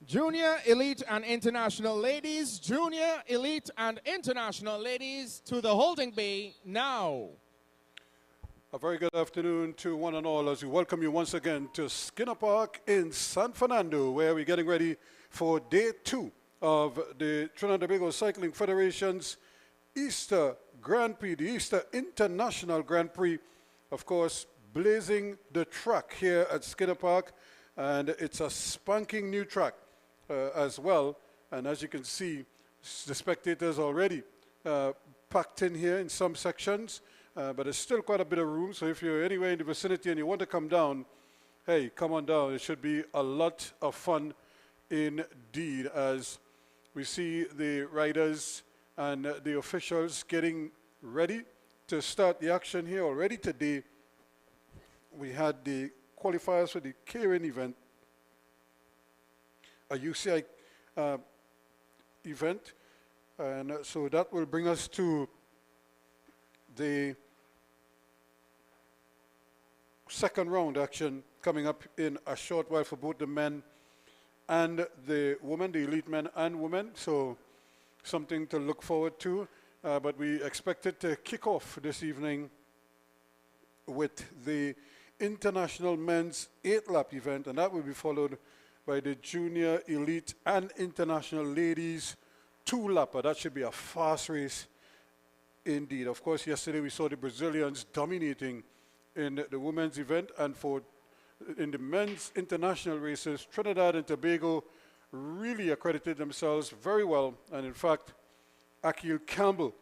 Junior, elite, and international ladies, junior, elite, and international ladies to the holding bay now. A very good afternoon to one and all as we welcome you once again to Skinner Park in San Fernando, where we're getting ready for day 2 of the Trinidad and Tobago Cycling Federation's Easter Grand Prix, the Easter International Grand Prix, of course, blazing the track here at Skinner Park, and it's a spanking new track as well. And as you can see, the spectators already packed in here in some sections. But there's still quite a bit of room, so if you're anywhere in the vicinity and you want to come down, hey, come on down. It should be a lot of fun indeed as we see the riders and the officials getting ready to start the action here. Already today, we had the qualifiers for the Keirin event, a UCI event, and so that will bring us to the second round action coming up in a short while for both the men and the women, the elite men and women. So something to look forward to. But we expected to kick off this evening with the international men's 8-lap event, and that will be followed by the junior, elite, and international ladies 2-lapper. That should be a fast race indeed. Of course, yesterday we saw the Brazilians dominating in the women's event, and in the men's international races, Trinidad and Tobago really accredited themselves very well. And in fact, Akil Campbell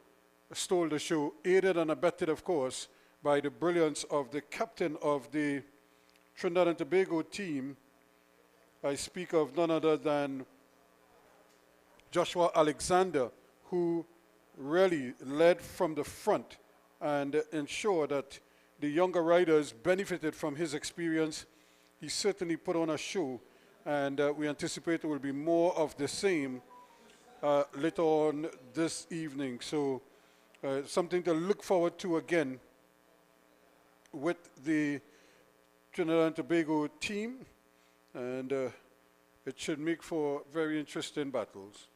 stole the show, aided and abetted, of course, by the brilliance of the captain of the Trinidad and Tobago team. I speak of none other than Joshua Alexander, who really led from the front and ensured that the younger riders benefited from his experience. He certainly put on a show, and we anticipate there will be more of the same later on this evening. So something to look forward to again with the Trinidad and Tobago team, and it should make for very interesting battles.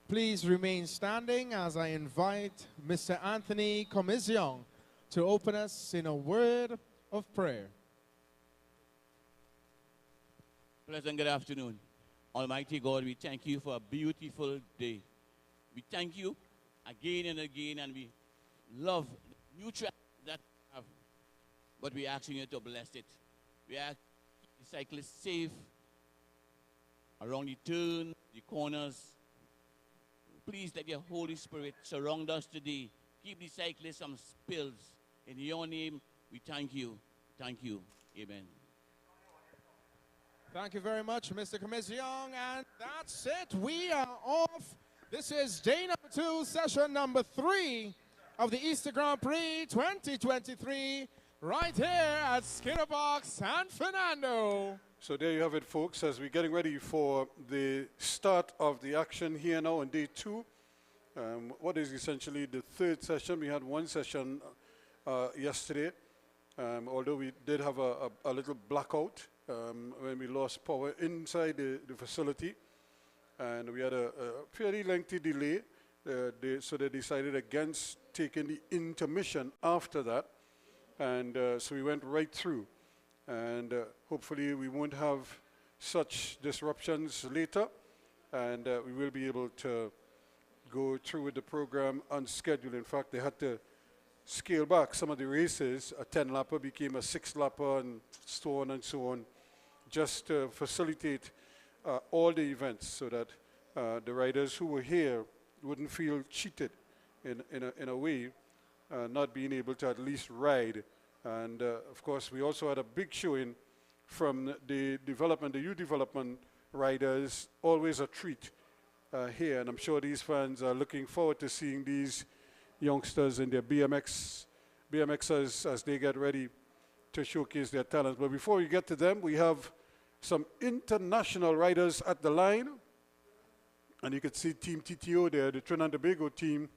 Please remain standing as I invite Mr. Anthony Comisiong to open us in a word of prayer. Pleasant good afternoon. Almighty God, we thank you for a beautiful day. We thank you again and again, and we love the new track that we have, but we're asking you to bless it. We ask the cyclists safe around the turn, the corners. please let your Holy Spirit surround us today. Keep the cyclists from spills. In your name, we thank you. Thank you. Amen. Thank you very much, Mr. Commission. And that's it. We are off. This is day number 2, session number 3 of the Easter Grand Prix 2023, right here at Skinnerbox San Fernando. So there you have it, folks, as we're getting ready for the start of the action here now on day 2. What is essentially the 3rd session. We had one session yesterday, although we did have a little blackout when we lost power inside the facility, and we had a fairly lengthy delay, so they decided against taking the intermission after that, and so we went right through, and hopefully we won't have such disruptions later, and we will be able to go through with the program on schedule. In fact, they had to scale back some of the races. A 10-lapper became a 6-lapper and so on and so on, just to facilitate all the events so that the riders who were here wouldn't feel cheated in a way, not being able to at least ride. And of course, we also had a big showing from the youth development riders, always a treat here. And I'm sure these fans are looking forward to seeing these youngsters in their BMXers as they get ready to showcase their talents. But before we get to them, we have some international riders at the line. And you can see Team TTO there, the Trinidad and Tobago team,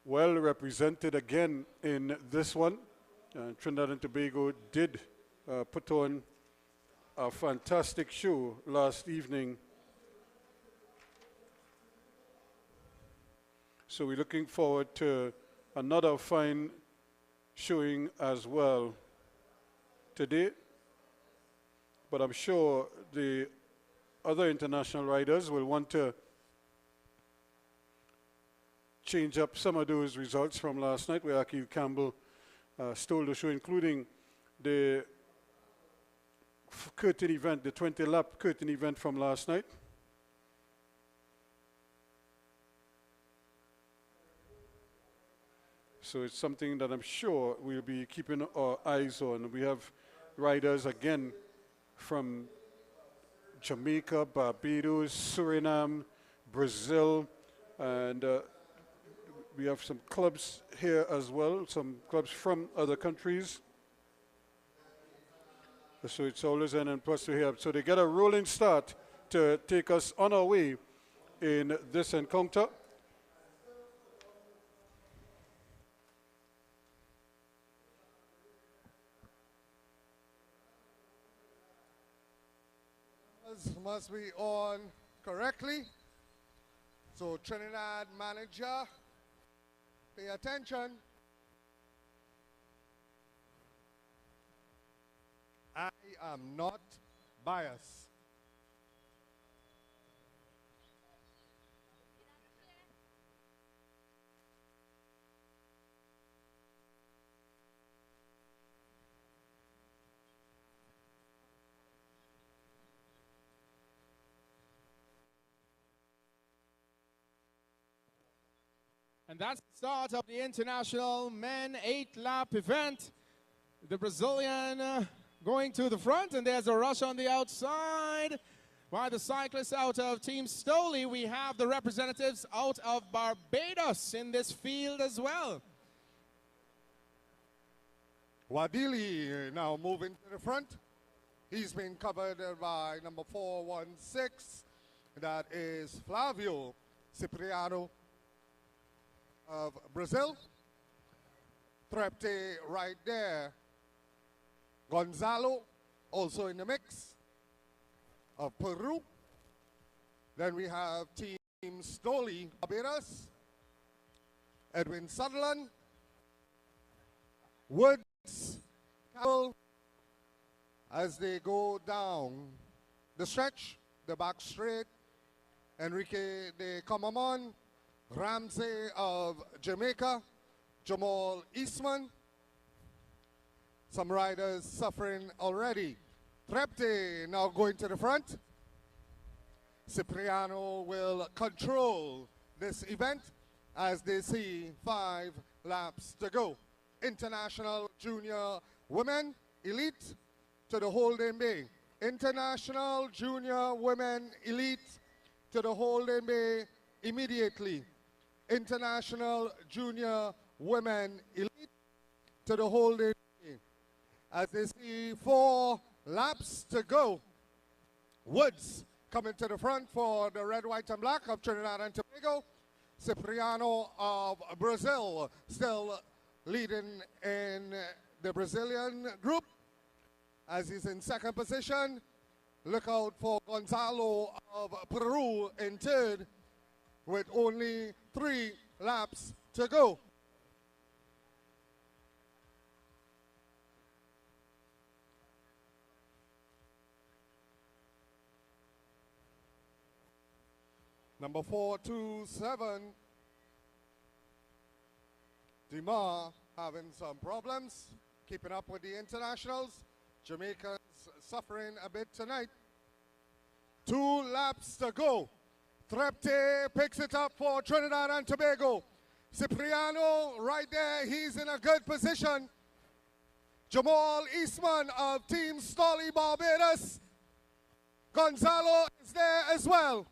well represented again in this one. Trinidad and Tobago did put on a fantastic show last evening. So we're looking forward to another fine showing as well today. But I'm sure the other international riders will want to change up some of those results from last night, where Akil Campbell stole the show, including the curtain event, the 20-lap curtain event from last night. So it's something that I'm sure we'll be keeping our eyes on. We have riders again from Jamaica, Barbados, Suriname, Brazil, and we have some clubs here as well, some clubs from other countries. So it's always an impress to hear. So they get a rolling start to take us on our way in this encounter. Must be on correctly. So Trinidad manager, pay attention. I am not biased. And that's the start of the international men 8-lap event. The Brazilian going to the front, and there's a rush on the outside by the cyclists out of Team Stoley. We have the representatives out of Barbados in this field as well. Wadili now moving to the front. He's been covered by number 416. That is Flavio Cipriano of Brazil. Trepte right there. Gonzalo also in the mix of Peru. Then we have Team Stoley, Barbados. Edwin Sutherland. Woods, Campbell, as they go down the stretch, the back straight. Enrique de Comamon, Ramsey of Jamaica, Jamal Eastman. Some riders suffering already. Trepte now going to the front. Cipriano will control this event as they see 5 laps to go. International Junior Women Elite to the holding bay. International Junior Women Elite to the holding bay immediately. International Junior Women Elite to the holding bay. As they see 4 laps to go. Woods coming to the front for the red, white, and black of Trinidad and Tobago. Cipriano of Brazil still leading in the Brazilian group as he's in second position. Look out for Gonzalo of Peru in third with only 3 laps to go. Number 427, Dimar having some problems keeping up with the internationals. Jamaica's suffering a bit tonight. 2 laps to go. Trepte picks it up for Trinidad and Tobago. Cipriano right there, he's in a good position. Jamal Eastman of Team Stolly Barbados. Gonzalo is there as well.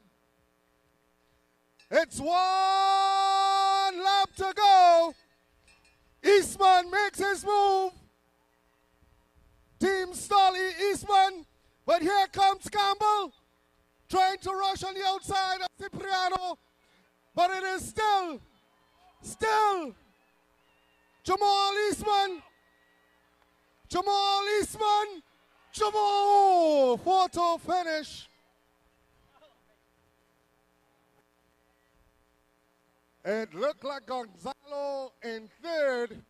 It's 1 lap to go. Eastman makes his move. Team Stolly Eastman. But here comes Campbell trying to rush on the outside of Cipriano. But it is still Jamal Eastman. Photo finish. It looked like Gonzalo in third,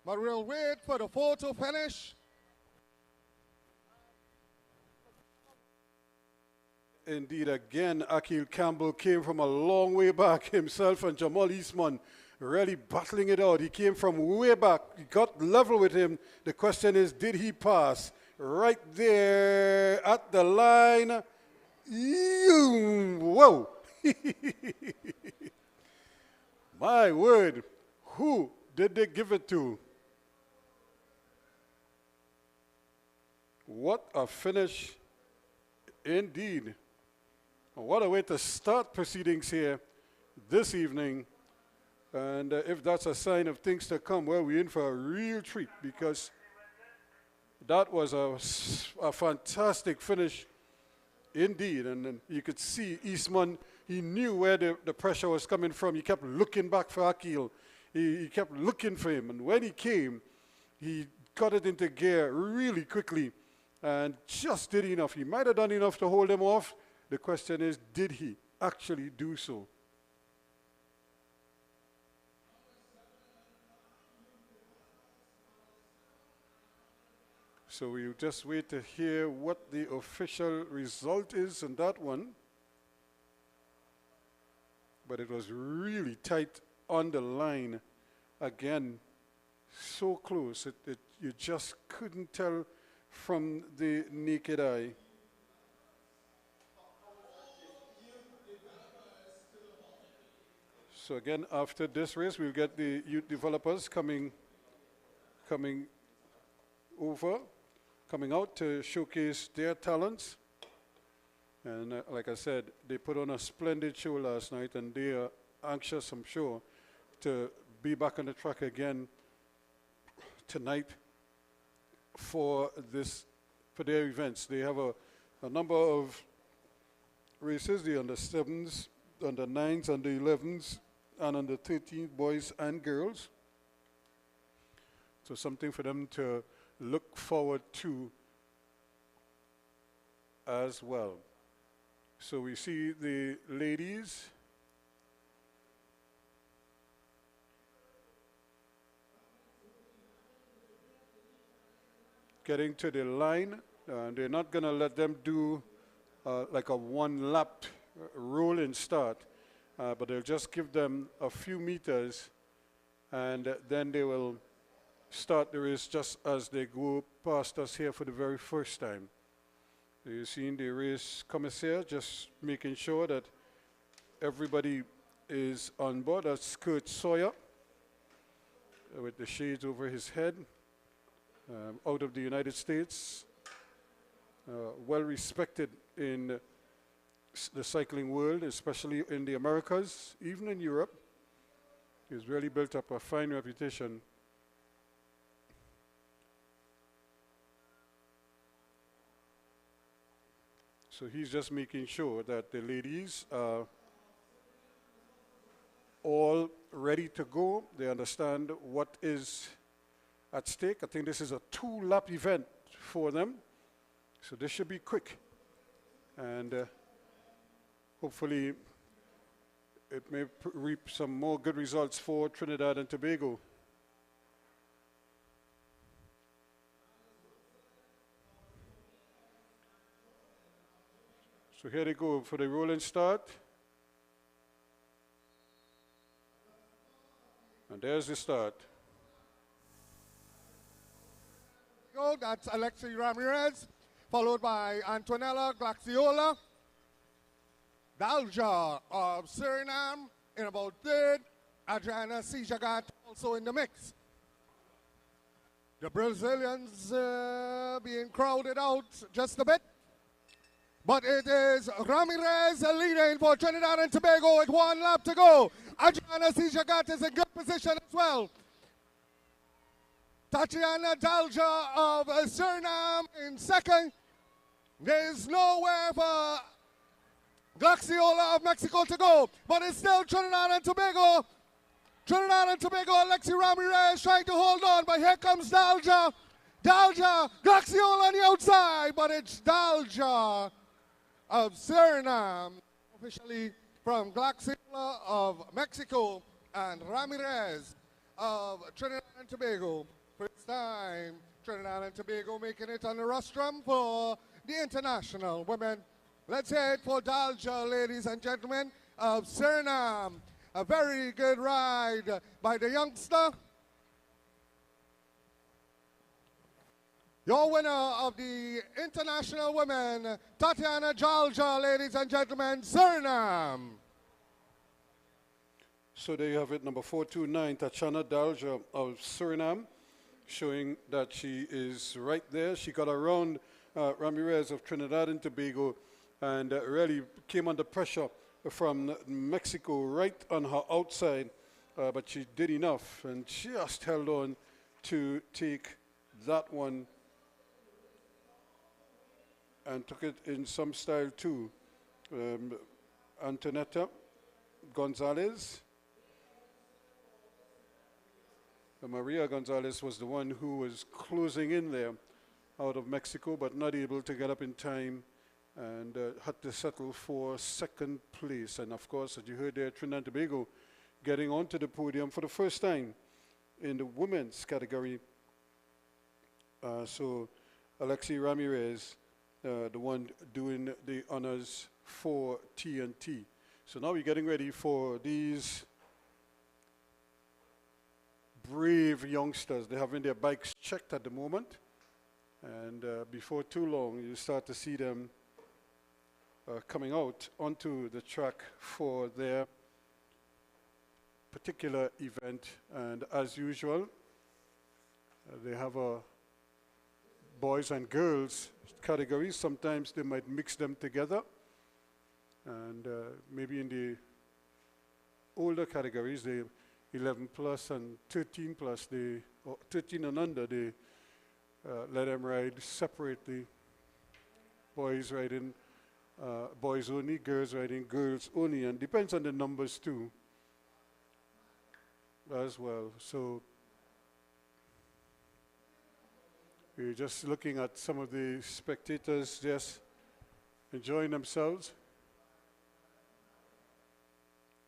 but we'll wait for the photo finish. Indeed, again, Akil Campbell came from a long way back himself, and Jamal Eastman really battling it out. He came from way back. He got level with him. The question is, did he pass? Right there at the line. Whoa. My word, who did they give it to? What a finish indeed. What a way to start proceedings here this evening. And if that's a sign of things to come, well, we're in for a real treat, because that was a fantastic finish indeed. And then you could see Eastman, he knew where the pressure was coming from. He kept looking back for Akil. He kept looking for him. And when he came, he got it into gear really quickly and just did enough. He might have done enough to hold him off. The question is, did he actually do so? So we'll just wait to hear what the official result is on that one. But it was really tight on the line. Again, so close. You just couldn't tell from the naked eye. So again, after this race, we'll get the youth developers coming out to showcase their talents. And like I said, they put on a splendid show last night, and they are anxious, I'm sure, to be back on the track again tonight for their events. They have a number of races, the under 7s, under 9s, under 11s, and under 13 boys and girls. So something for them to look forward to as well. So we see the ladies getting to the line. They're not going to let them do like a 1 lap roll and start, but they'll just give them a few meters, and then they will start the race just as they go past us here for the very first time. You've seen the race commissaire just making sure that everybody is on board. That's Kurt Sawyer with the shades over his head, out of the United States. Well respected in the cycling world, especially in the Americas, even in Europe. He's really built up a fine reputation. So he's just making sure that the ladies are all ready to go. They understand what is at stake. I think this is a 2-lap event for them. So this should be quick. And hopefully it may reap some more good results for Trinidad and Tobago. So here they go for the rolling start. And there's the start. Go, that's Alexi Ramirez, followed by Antonella Glaxiola. Dalja of Suriname in about third. Adriana Sijagat also in the mix. The Brazilians being crowded out just a bit. But it is Ramirez leading for Trinidad and Tobago with 1 lap to go. Adriana Sijagat is in good position as well. Tatiana Dalja of Suriname in second. There's nowhere for Glaxiola of Mexico to go, but it's still Trinidad and Tobago. Trinidad and Tobago, Alexi Ramirez trying to hold on, but here comes Dalja. Dalja, Glaxiola on the outside, but it's Dalja of Suriname, officially from Glaxiola of Mexico, and Ramirez of Trinidad and Tobago. First time Trinidad and Tobago making it on the rostrum for the international women. Let's hear it for Dalja, ladies and gentlemen, of Suriname. A very good ride by the youngster. Your winner of the international women, Tatiana Dalja, ladies and gentlemen, Suriname. So there you have it, number 429, Tatiana Dalja of Suriname, showing that she is right there. She got around Ramirez of Trinidad and Tobago and really came under pressure from Mexico right on her outside, but she did enough and just held on to take that one and took it in some style too. Antonetta Gonzalez. Maria Gonzalez was the one who was closing in there out of Mexico, but not able to get up in time and had to settle for second place. And of course, as you heard there, Trinidad and Tobago getting onto the podium for the first time in the women's category. So Alexi Ramirez, the one doing the honors for TNT. So now we're getting ready for these brave youngsters. They're having their bikes checked at the moment. And before too long, you start to see them coming out onto the track for their particular event. And as usual, they have a boys and girls categories. Sometimes they might mix them together. And maybe in the older categories, the 11 plus and 13 plus, or 13 and under, they let them ride separately. Boys riding boys only, girls riding girls only, and depends on the numbers too as well. So we're just looking at some of the spectators just enjoying themselves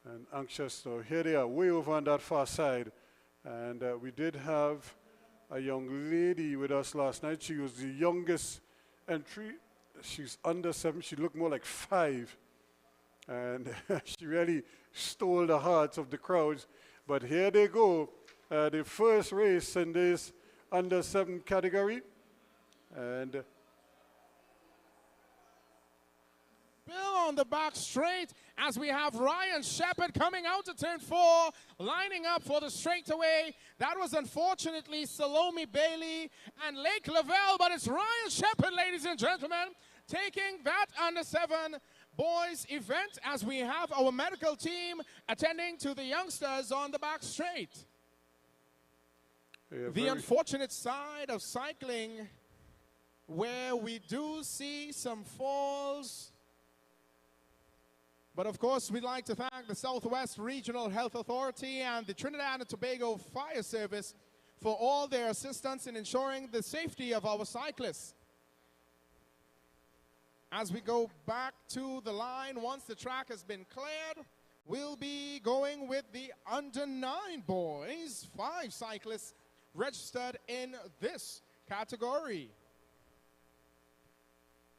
and anxious. So here they are, way over on that far side. And we did have a young lady with us last night. She was the youngest entry. She's under 7. She looked more like 5. And she really stole the hearts of the crowds. But here they go, the first race in this under 7 category. And the back straight as we have Ryan Shepherd coming out to turn 4, lining up for the straightaway. That was unfortunately Salome Bailey and Lake Lavelle, but it's Ryan Shepherd, ladies and gentlemen, taking that under 7 boys event as we have our medical team attending to the youngsters on the back straight. Yeah, the unfortunate side of cycling where we do see some falls. But of course, we'd like to thank the Southwest Regional Health Authority and the Trinidad and Tobago Fire Service for all their assistance in ensuring the safety of our cyclists. As we go back to the line, once the track has been cleared, we'll be going with the under 9 boys, 5 cyclists registered in this category.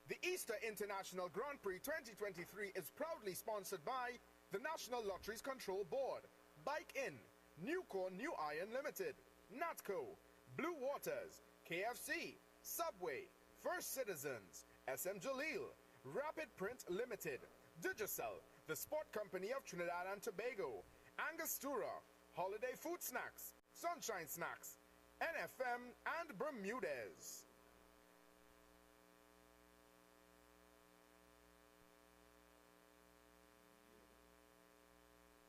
The Easter International Grand Prix 2023 is proudly sponsored by the National Lotteries Control Board, Bike Inn, Newcore New Iron Limited, Natco, Blue Waters, KFC, Subway, First Citizens, SM Jalil, Rapid Print Limited, Digicel, the Sport Company of Trinidad and Tobago, Angostura, Holiday Food Snacks, Sunshine Snacks, NFM, and Bermudez.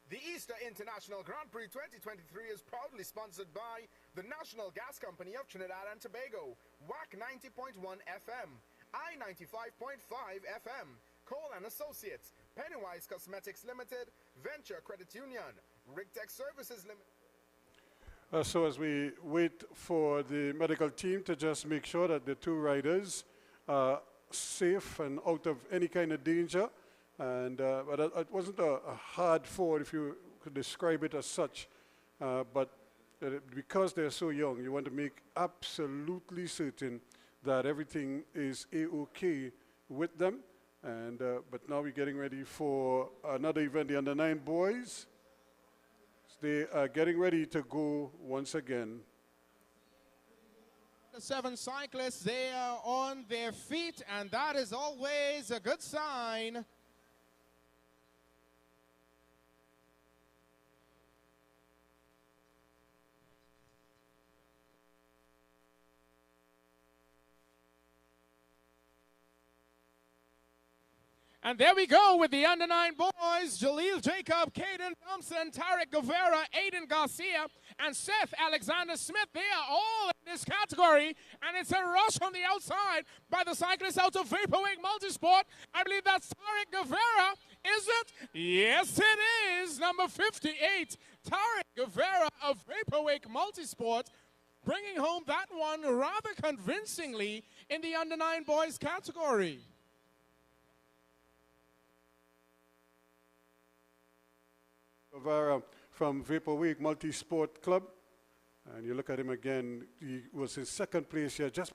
The Easter International Grand Prix 2023 is proudly sponsored by the National Gas Company of Trinidad and Tobago, WAC 90.1 FM, I 95.5 FM, Cole & Associates, Pennywise Cosmetics Limited, Venture Credit Union, RigTech Services Limited. So as we wait for the medical team to just make sure that the 2 riders are safe and out of any kind of danger, and but it wasn't a hard fall, if you could describe it as such, but because they're so young, you want to make absolutely certain that everything is A-OK with them. And but now we're getting ready for another event, the under 9 boys. They are getting ready to go once again. The 7 cyclists, they are on their feet, and that is always a good sign. And there we go with the under 9 boys, Jaleel Jacob, Caden Thompson, Tarek Guevara, Aiden Garcia, and Seth Alexander Smith. They are all in this category, and it's a rush on the outside by the cyclists out of Vaporwake Multisport. I believe that's Tarek Guevara, is it? Yes, it is. Number 58, Tarek Guevara of Vaporwake Multisport, bringing home that one rather convincingly in the under 9 boys category. Guevara from Vaporwake Multi-Sport Club, and you look at him again, he was in 2nd place here, just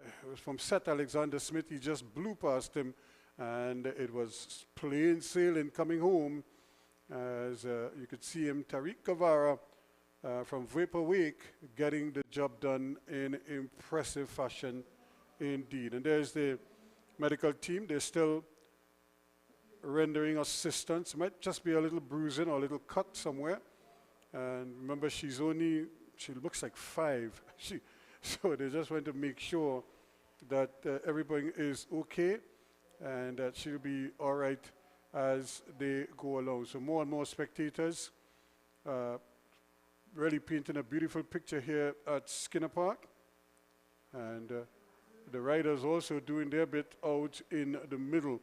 it was from Seth Alexander Smith. He just blew past him, and it was plain sailing coming home, as you could see him, Tariq Guevara from Vaporwake, getting the job done in impressive fashion indeed. And there's the medical team. They're still rendering assistance. Might just be a little bruising or a little cut somewhere. And remember, she looks like 5. So they just want to make sure that everything is okay and that she'll be all right as they go along. So more and more spectators really painting a beautiful picture here at Skinner Park. And the riders also doing their bit out in the middle.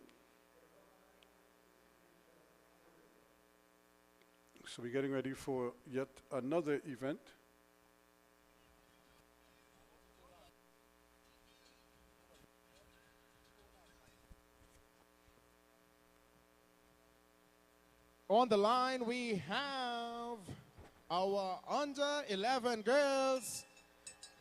So we're getting ready for yet another event. On the line, we have our under 11 girls.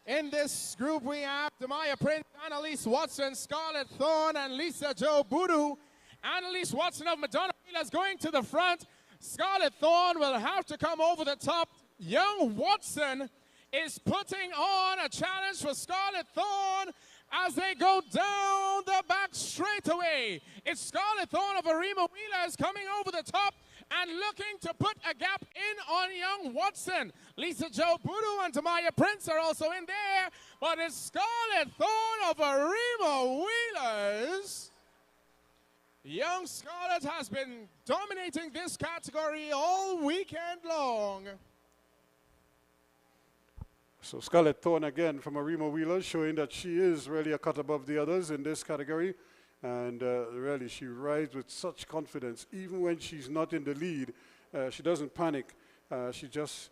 In this group, we have Demaya Prince, Annalise Watson, Scarlett Thorne, and Lisa Jo Boodoo. Annalise Watson of Madonna is going to the front. Scarlett Thorne will have to come over the top. Young Watson is putting on a challenge for Scarlett Thorne as they go down the back straightaway. It's Scarlett Thorne of Arima Wheelers coming over the top and looking to put a gap in on young Watson. Lisa Jo Budu and Tamaya Prince are also in there, but it's Scarlett Thorne of Arima Wheelers. Young Scarlett has been dominating this category all weekend long. So Scarlett Thorne again from Arima Wheelers, showing that she is really a cut above the others in this category. And really, she rides with such confidence. Even when she's not in the lead, she doesn't panic. She just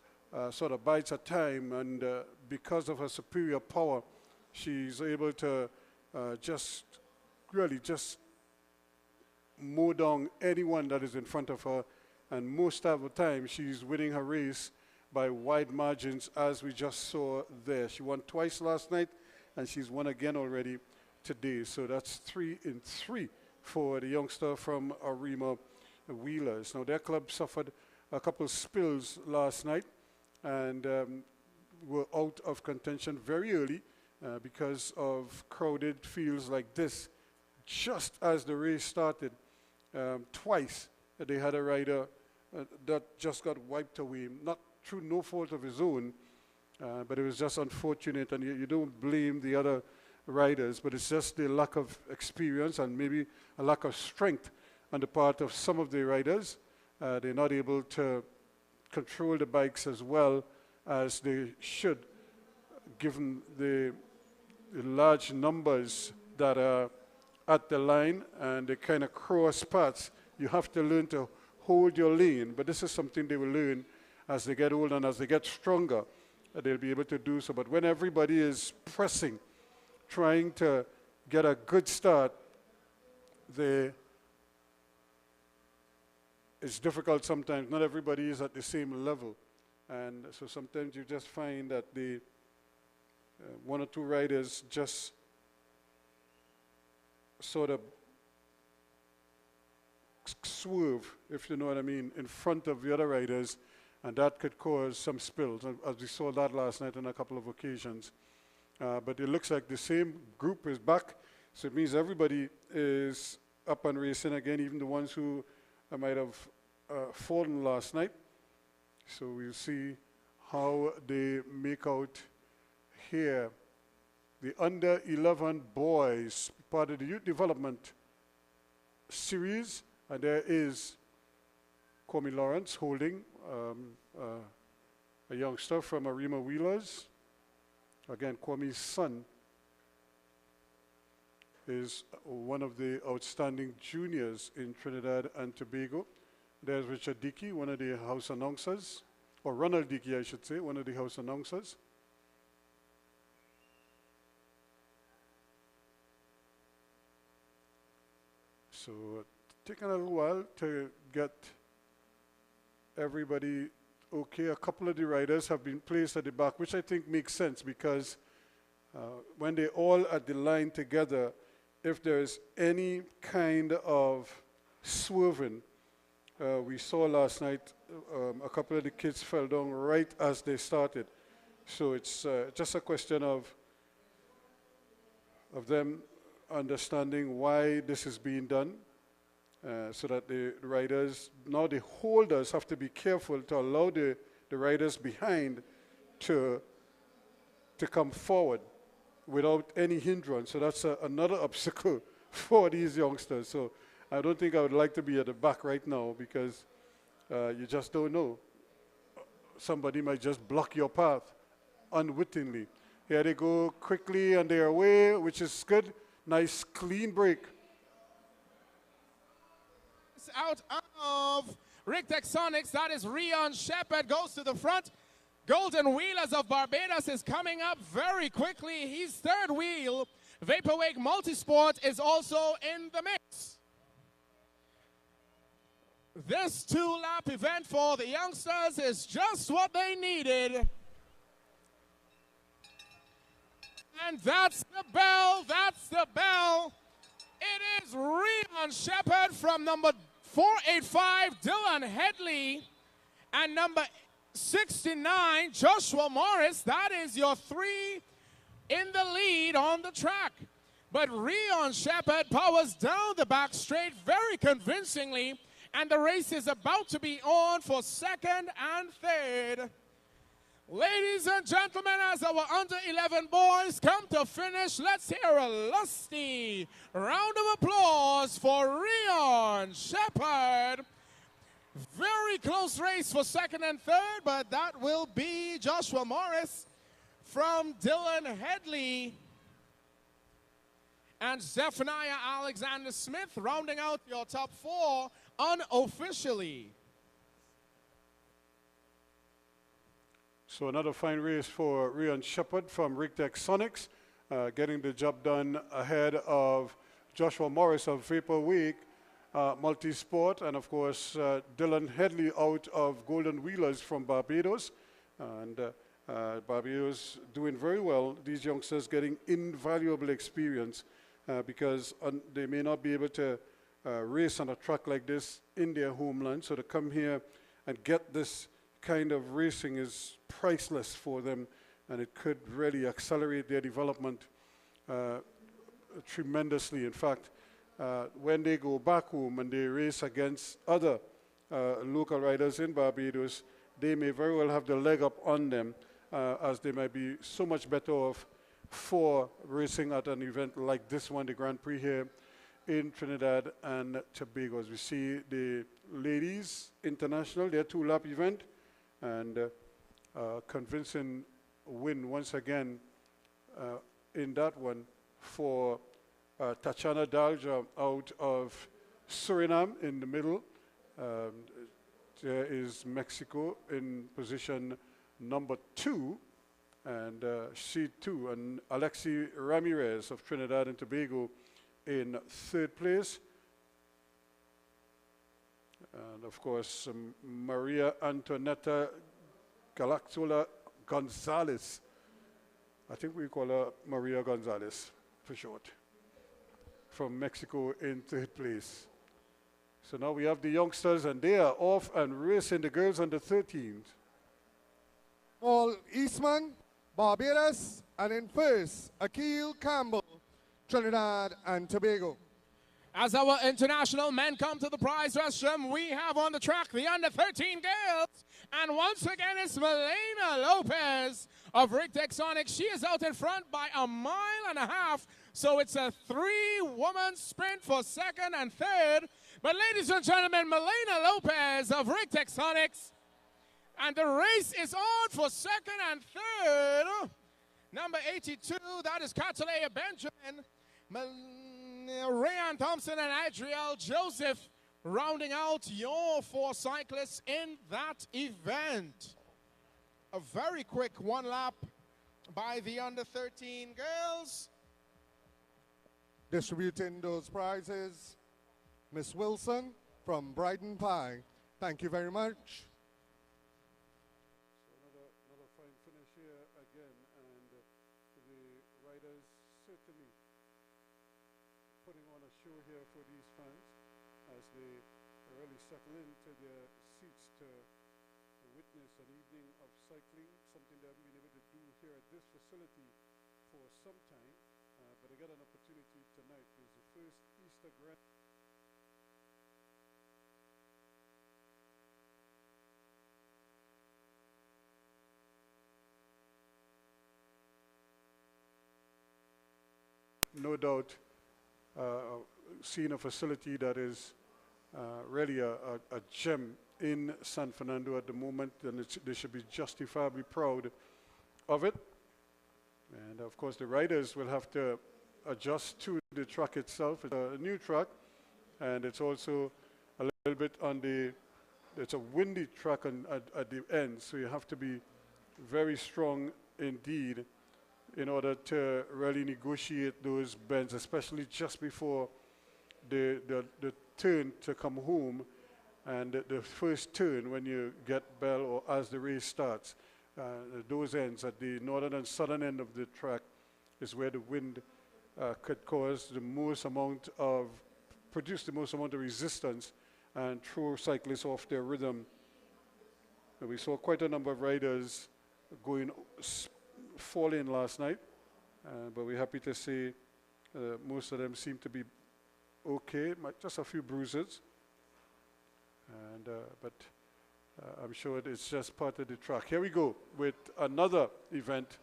sort of bides her time. And because of her superior power, she's able to just mow down anyone that is in front of her. And most of the time, she's winning her race by wide margins, as we just saw there. She won twice last night, and she's won again already today. So that's 3 in 3 for the youngster from Arima Wheelers. Now, their club suffered a couple spills last night and were out of contention very early because of crowded fields like this. Just as the race started, twice they had a rider that just got wiped away, not through no fault of his own, but it was just unfortunate, and you don't blame the other riders, but it's just the lack of experience and maybe a lack of strength on the part of some of the riders. They're not able to control the bikes as well as they should, given the large numbers that are at the line and the kind of cross paths. You have to learn to hold your lane, but this is something they will learn as they get older and as they get stronger. They'll be able to do so. But when everybody is pressing, trying to get a good start, it's difficult sometimes. Not everybody is at the same level. And so sometimes you just find that the one or two riders just sort of swerve, if you know what I mean, in front of the other riders, and that could cause some spills, as we saw that last night on a couple of occasions. But it looks like the same group is back, so it means everybody is up and racing again, even the ones who might have fallen last night. So we'll see how they make out here. The under 11 boys, part of the youth development series, and there is Kwame Lawrence holding a youngster from Arima Wheelers. Again, Kwame's son is one of the outstanding juniors in Trinidad and Tobago. There's Richard Dickey, one of the house announcers, or Ronald Dickey, I should say, one of the house announcers. So taking a little while to get everybody okay. A couple of the riders have been placed at the back, which I think makes sense, because when they're all at the line together, if there's any kind of swerving, we saw last night a couple of the kids fell down right as they started. So it's just a question of them understanding why this is being done, so that the riders, now the holders, have to be careful to allow the riders behind to come forward without any hindrance. So that's another obstacle for these youngsters. So I don't think I would like to be at the back right now, because you just don't know. Somebody might just block your path unwittingly. Here they go quickly and they're away, which is good. Nice clean break. Out of Rick Texonics, that is Rion Shepherd, goes to the front. Golden Wheelers of Barbados is coming up very quickly. He's third wheel. Vaporwake Multisport is also in the mix. This 2-lap event for the youngsters is just what they needed. And that's the bell, that's the bell. It is Rion Shepherd from number 485, Dylan Headley, and number 69, Joshua Morris. That is your 3 in the lead on the track. But Rion Shepherd powers down the back straight very convincingly, and the race is about to be on for second and third. Ladies and gentlemen, as our under-11 boys come to finish, let's hear a lusty round of applause for Rion Shepherd. Very close race for second and third, but that will be Joshua Morris from Dylan Headley and Zephaniah Alexander Smith rounding out your top 4 unofficially. So another fine race for Rion Shepherd from Rigtech Sonics, getting the job done ahead of Joshua Morris of Vaporwake Multisport, and of course Dylan Headley out of Golden Wheelers from Barbados. And Barbados doing very well. These youngsters getting invaluable experience because they may not be able to race on a track like this in their homeland. So to come here and get this kind of racing is priceless for them, and it could really accelerate their development tremendously. In fact, when they go back home and they race against other local riders in Barbados, they may very well have the leg up on them, as they might be so much better off for racing at an event like this one, the Grand Prix here in Trinidad and Tobago. As we see the ladies international, their 2-lap event, and convincing win once again in that one for Tatiana Dalja out of Suriname in the middle. There is Mexico in position number 2, and C2, and Alexi Ramirez of Trinidad and Tobago in 3rd place. And of course, Maria Antonetta Galaxola Gonzalez. I think we call her Maria Gonzalez for short, from Mexico in 3rd place. So now we have the youngsters, and they are off and racing the girls under 13s. Paul Eastman, Barbados, and in first, Akil Campbell, Trinidad and Tobago. As our international men come to the prize restroom, we have on the track the under-13 girls. And once again, it's Melena Lopez of Rigtech Sonics. She is out in front by 1.5 miles. So it's a 3-woman sprint for second and third. But ladies and gentlemen, Melena Lopez of Rigtech Sonics. And the race is on for second and third. Number 82, that is Catalea Benjamin. Rayan Thompson and Adriel Joseph rounding out your 4 cyclists in that event. A very quick 1 lap by the under-13 girls. Distributing those prizes, Miss Wilson from Brighton Pie. Thank you very much. So another fine finish here again, and the riders certainly putting on a show here for these fans as they really settle into their seats to witness an evening of cycling, something they haven't been able to do here at this facility for some time, but they got an opportunity tonight. It's the first Easter Grand. No doubt seeing a facility that is really a gem in San Fernando at the moment, and they should be justifiably proud of it. And of course the riders will have to adjust to the track itself. It's a new track, and it's also a little bit on it's a windy track at the end, so you have to be very strong indeed in order to really negotiate those bends, especially just before the turn to come home, and the first turn when you get bell or as the race starts. Those ends at the northern and southern end of the track is where the wind could cause the most amount of, produce the most amount of resistance and throw cyclists off their rhythm. We saw quite a number of riders falling last night, but we're happy to see most of them seem to be okay, just a few bruises. But I'm sure it's just part of the track. Here we go with another event.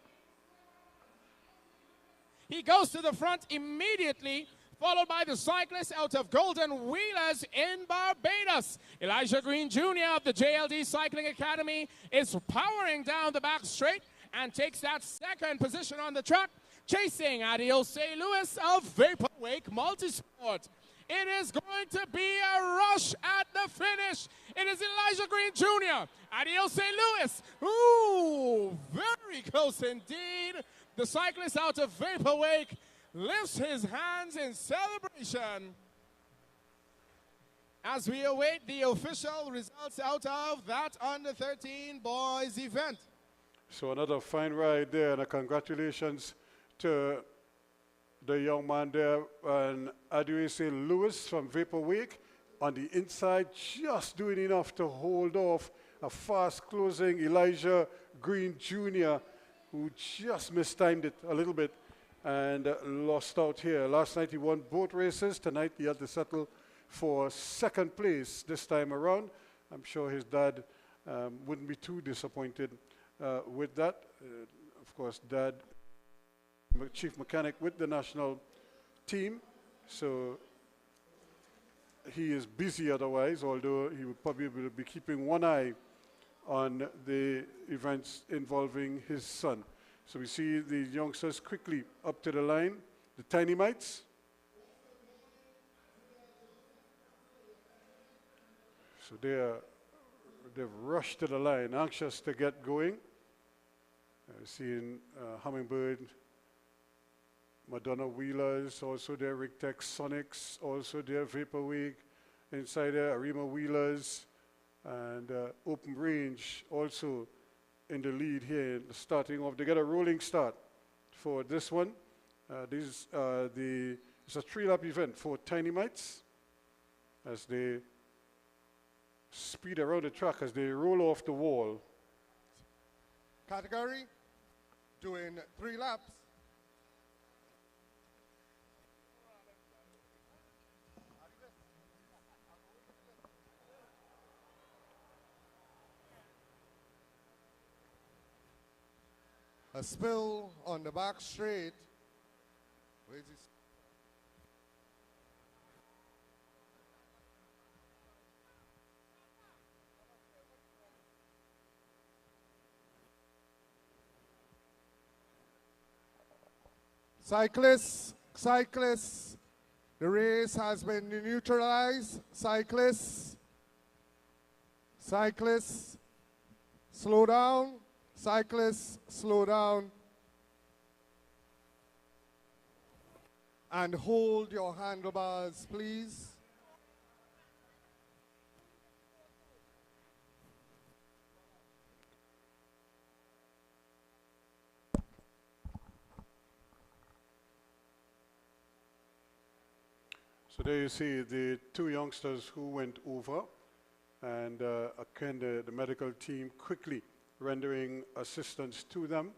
He goes to the front immediately, followed by the cyclist out of Golden Wheelers in Barbados. Elijah Green Jr. of the JLD Cycling Academy is powering down the back straight and takes that second position on the track, chasing Adios Lewis of Vaporwake Multisport. It is going to be a rush at the finish. It is Elijah Green Jr. Adios Lewis. Ooh, very close indeed. The cyclist out of Vaporwake lifts his hands in celebration as we await the official results out of that under-13 boys event. So another fine ride there, and a congratulations to the young man there, and Aduese Lewis from Vaporwake on the inside, just doing enough to hold off a fast-closing Elijah Green Jr., who just mistimed it a little bit and lost out here. Last night he won both races. Tonight he had to settle for second place this time around. I'm sure his dad wouldn't be too disappointed with that. Of course, Dad, chief mechanic with the national team, so he is busy otherwise, although he would probably be keeping one eye on the events involving his son. So we see the youngsters quickly up to the line, the tiny mites. So they've rushed to the line, anxious to get going. Seeing Hummingbird, Madonna Wheelers, also their Rigtech Sonics, also their Vaporwake, inside there Arima Wheelers, and Open Range also in the lead here, starting off. They get a rolling start for this one. It's a 3-lap event for Tiny Mites as they speed around the track, as they roll off the wall. Category, doing 3 laps. A spill on the back straight. Where is this? Cyclists, the race has been neutralized. Cyclists, slow down. Cyclists, slow down. And hold your handlebars, please. So there you see the 2 youngsters who went over, and again the medical team quickly rendering assistance to them.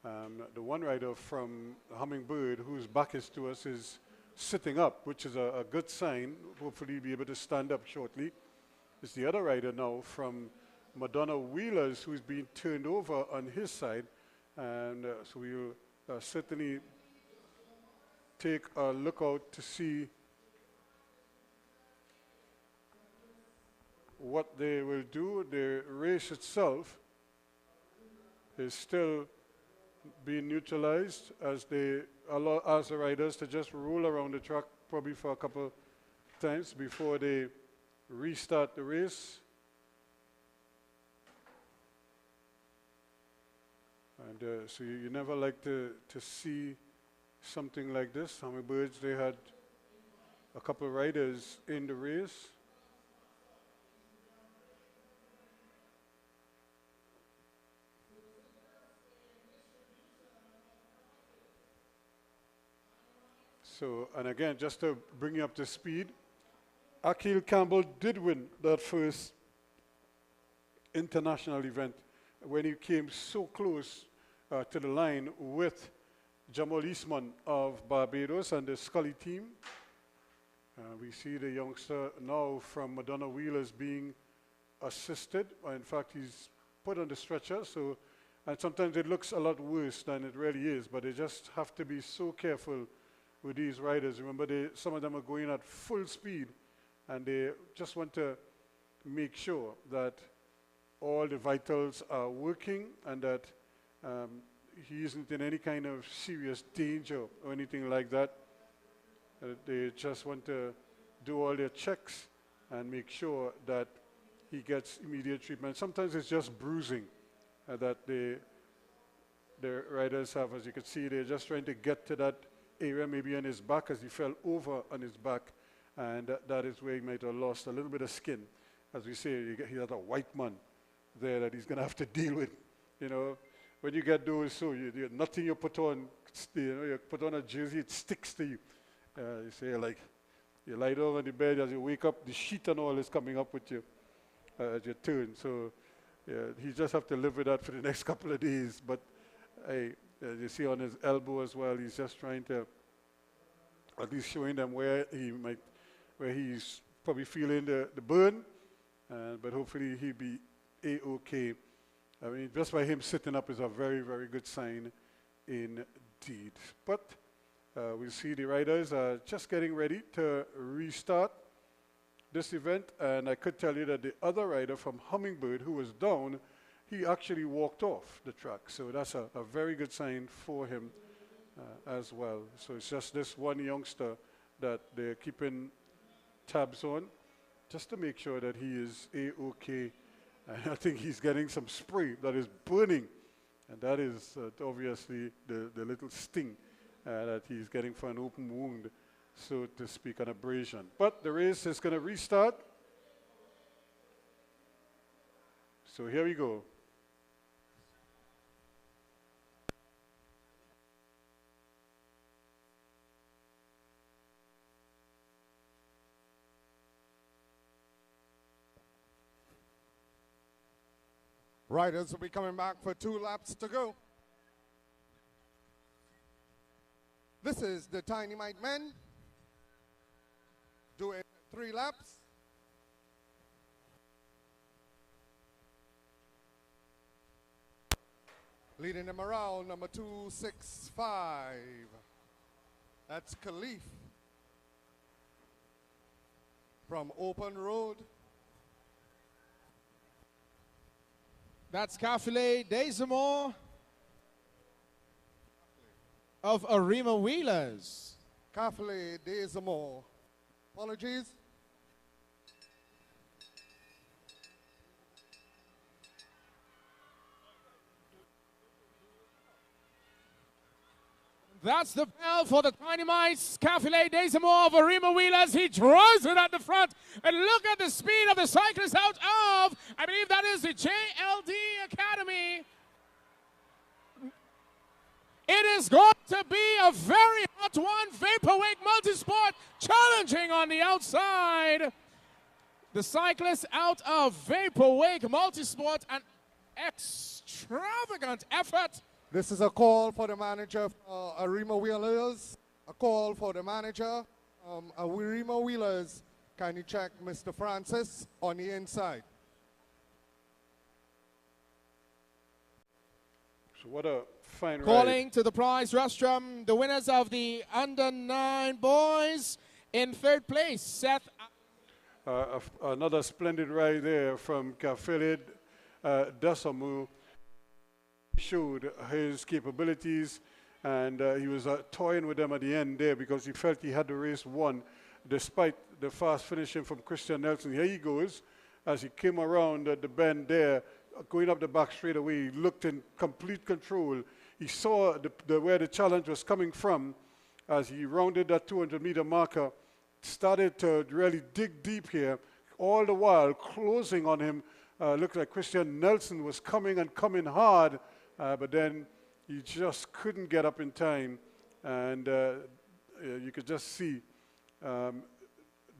The one rider from Hummingbird, whose back is to us, is sitting up, which is a good sign. Hopefully he'll be able to stand up shortly. It's the other rider now from Madonna Wheelers, who's been turned over on his side. And so we'll certainly take a look out to see what they will do. The race itself is still being neutralized as they ask the riders to just roll around the track probably for a couple times before they restart the race. And so you never like to see something like this. Hummingbirds, they had a couple of riders in the race. So, and again, just to bring you up to speed, Akil Campbell did win that first international event when he came so close to the line with Jamal Eastman of Barbados and the Scully team. We see the youngster now from Madonna Wheelers being assisted. In fact, he's put on the stretcher, so, and sometimes it looks a lot worse than it really is, but they just have to be so careful with these riders. Remember, some of them are going at full speed, and they just want to make sure that all the vitals are working and that he isn't in any kind of serious danger or anything like that. They just want to do all their checks and make sure that he gets immediate treatment. Sometimes it's just bruising that the riders have. As you can see, they're just trying to get to that area, maybe on his back, as he fell over on his back, and that is where he might have lost a little bit of skin. As we say, he has a white man there that he's going to have to deal with. You know, when you get those, so nothing you put on, you put on a jersey, it sticks to you. You say, like, you lie down on the bed, as you wake up, the sheet and all is coming up with you at your turn. So he just have to live with that for the next couple of days. But you see on his elbow as well, he's just trying to at least showing them where he's probably feeling the burn. But hopefully he'll be A-OK. I mean, just by him sitting up is a very, very good sign indeed. But we'll see the riders are just getting ready to restart this event. And I could tell you that the other rider from Hummingbird, who was down, he actually walked off the track. So that's a very good sign for him as well. So it's just this one youngster that they're keeping tabs on, just to make sure that he is A-OK. And I think he's getting some spray that is burning. And that is obviously the little sting that he's getting for an open wound, so to speak, an abrasion. But the race is going to restart. So here we go. Riders will be coming back for 2 laps to go. This is the Tiny Mite men doing 3 laps. Leading them around, number 265. That's Khalif from Open Road. That's Kafile Desamore of Arima Wheelers. Kafile Desamore. Apologies. That's the bell for the Tiny Mites. Kafile Desamore of Arima Wheelers. He draws it at the front. And look at the speed of the cyclist out of, I believe that is the JLD Academy. It is going to be a very hot one. Vaporwake Multisport challenging on the outside. The cyclist out of Vaporwake Multisport, an extravagant effort. This is a call for the manager of Arima Wheelers. A call for the manager. Arima Wheelers, can you check Mr. Francis on the inside? So what a fine Calling ride. to the prize rostrum, the winners of the under-9 boys. In 3rd place, Seth. Another splendid ride there from Kafilid Desamu. Showed his capabilities, and he was toying with them at the end there because he felt he had the race won despite the fast finishing from Christian Nelson. Here he goes as he came around the bend there, going up the back straight away. He looked in complete control. He saw where the challenge was coming from as he rounded that 200-meter marker, started to really dig deep here, all the while closing on him. Looked like Christian Nelson was coming and coming hard, but then he just couldn't get up in time. And you could just see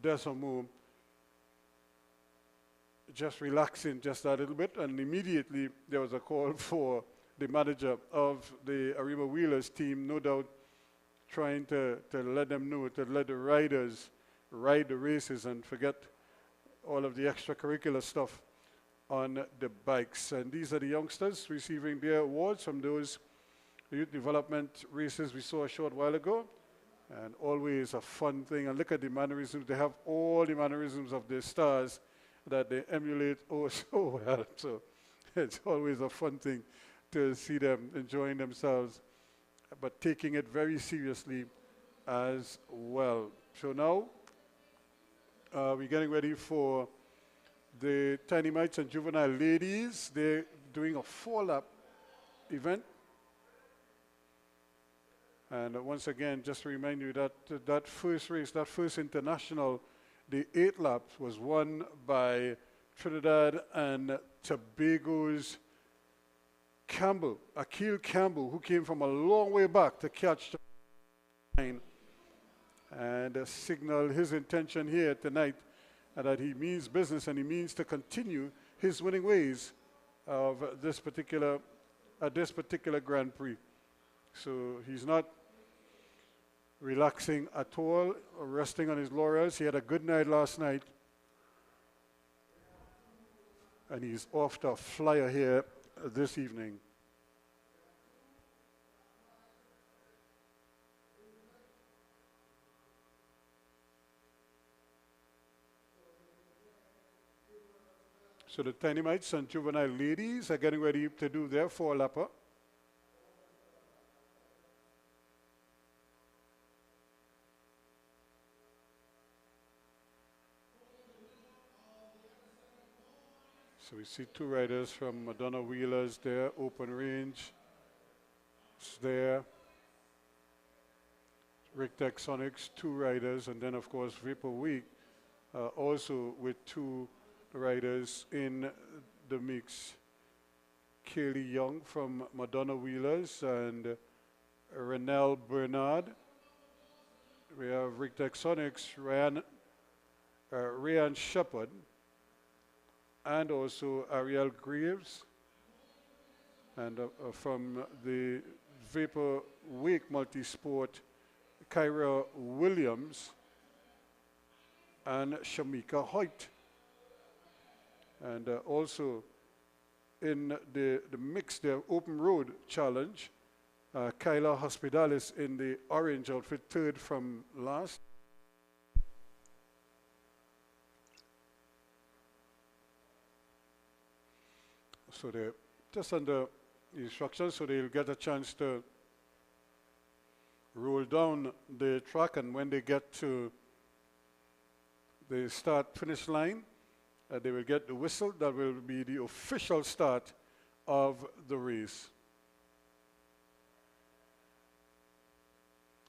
Desamu just relaxing just a little bit, and immediately there was a call for the manager of the Arima Wheelers team, no doubt trying to let them know, to let the riders ride the races and forget all of the extracurricular stuff on the bikes. And these are the youngsters receiving their awards from those youth development races we saw a short while ago. And always a fun thing. And look at the mannerisms. They have all the mannerisms of the stars that they emulate oh so well. So it's always a fun thing to see them enjoying themselves, but taking it very seriously as well. So now we're getting ready for the Tiny Mites and Juvenile ladies. They're doing a 4-lap event. And once again, just to remind you that that first race, that first international, the 8 laps was won by Trinidad and Tobago's Akil Campbell, who came from a long way back to catch the line and signal his intention here tonight that he means business and he means to continue his winning ways of this particular Grand Prix. So he's not relaxing at all, or resting on his laurels. He had a good night last night, and he's off to a flyer here this evening. So the Tiny Mites and Juvenile ladies are getting ready to do their 4-lapper. So we see 2 riders from Madonna Wheelers there, Open Range. It's there. Rick Sonics, 2 riders, and then of course Vapor Week also with 2 riders in the mix. Kaylee Young from Madonna Wheelers and Renelle Bernard. We have Rick Sonics, Ryan Shepard, and also Ariel Graves, and from the Vapor Wake Multisport, Kyra Williams and Shamika Hoyt. And also in the mix, the Open Road Challenge, Kyla Hospitalis in the orange outfit, 3rd from last. So they're just under instructions, so they'll get a chance to roll down the track, and when they get to the start-finish line, they will get the whistle. That will be the official start of the race.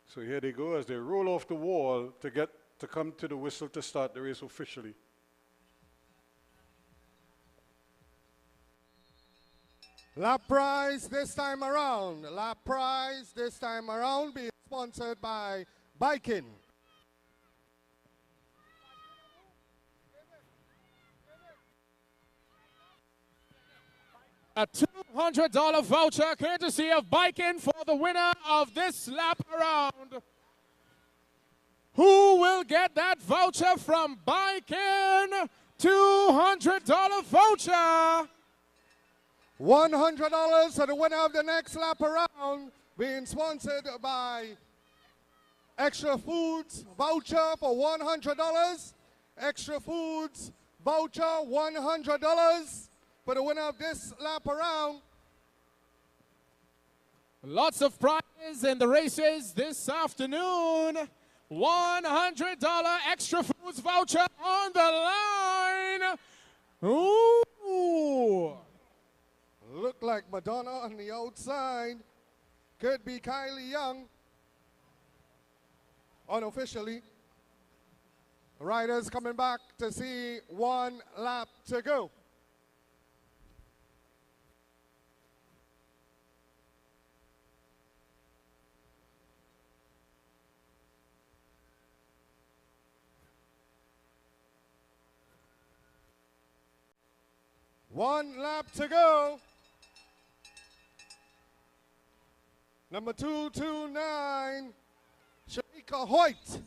So here they go as they roll off the wall to come to the whistle to start the race officially. Lap prize this time around. Lap prize this time around being sponsored by Biking. A $200 voucher courtesy of Biking for the winner of this lap around. Who will get that voucher from Biking? $200 voucher. $100 for the winner of the next lap around, being sponsored by Extra Foods voucher for $100. Extra Foods voucher $100 for the winner of this lap around. Lots of prizes in the races this afternoon. $100 Extra Foods voucher on the line. Ooh. Look like Madonna on the outside. Could be Kylie Young. Unofficially. Riders coming back to see 1 lap to go. 1 lap to go. Number 229, Shamika Hoyt.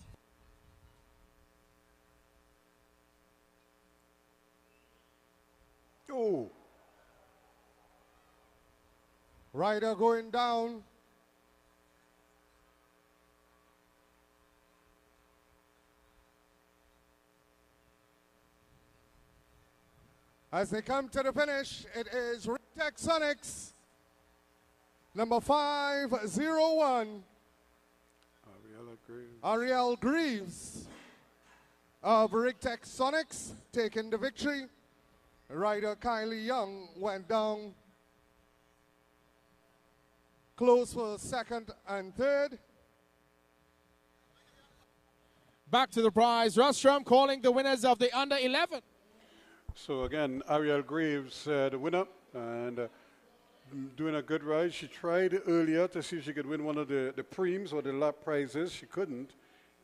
Oh, Rider going down. As they come to the finish, it is Ritech Sonics, number 501, Ariel Greaves of Ritech Sonics taking the victory. Rider Kylie Young went down close for second and third. Back to the prize. Rostrum calling the winners of the under 11. so again, Ariel Graves, the winner, and doing a good ride. She tried earlier to see if she could win one of the Prims or the lap prizes. She couldn't,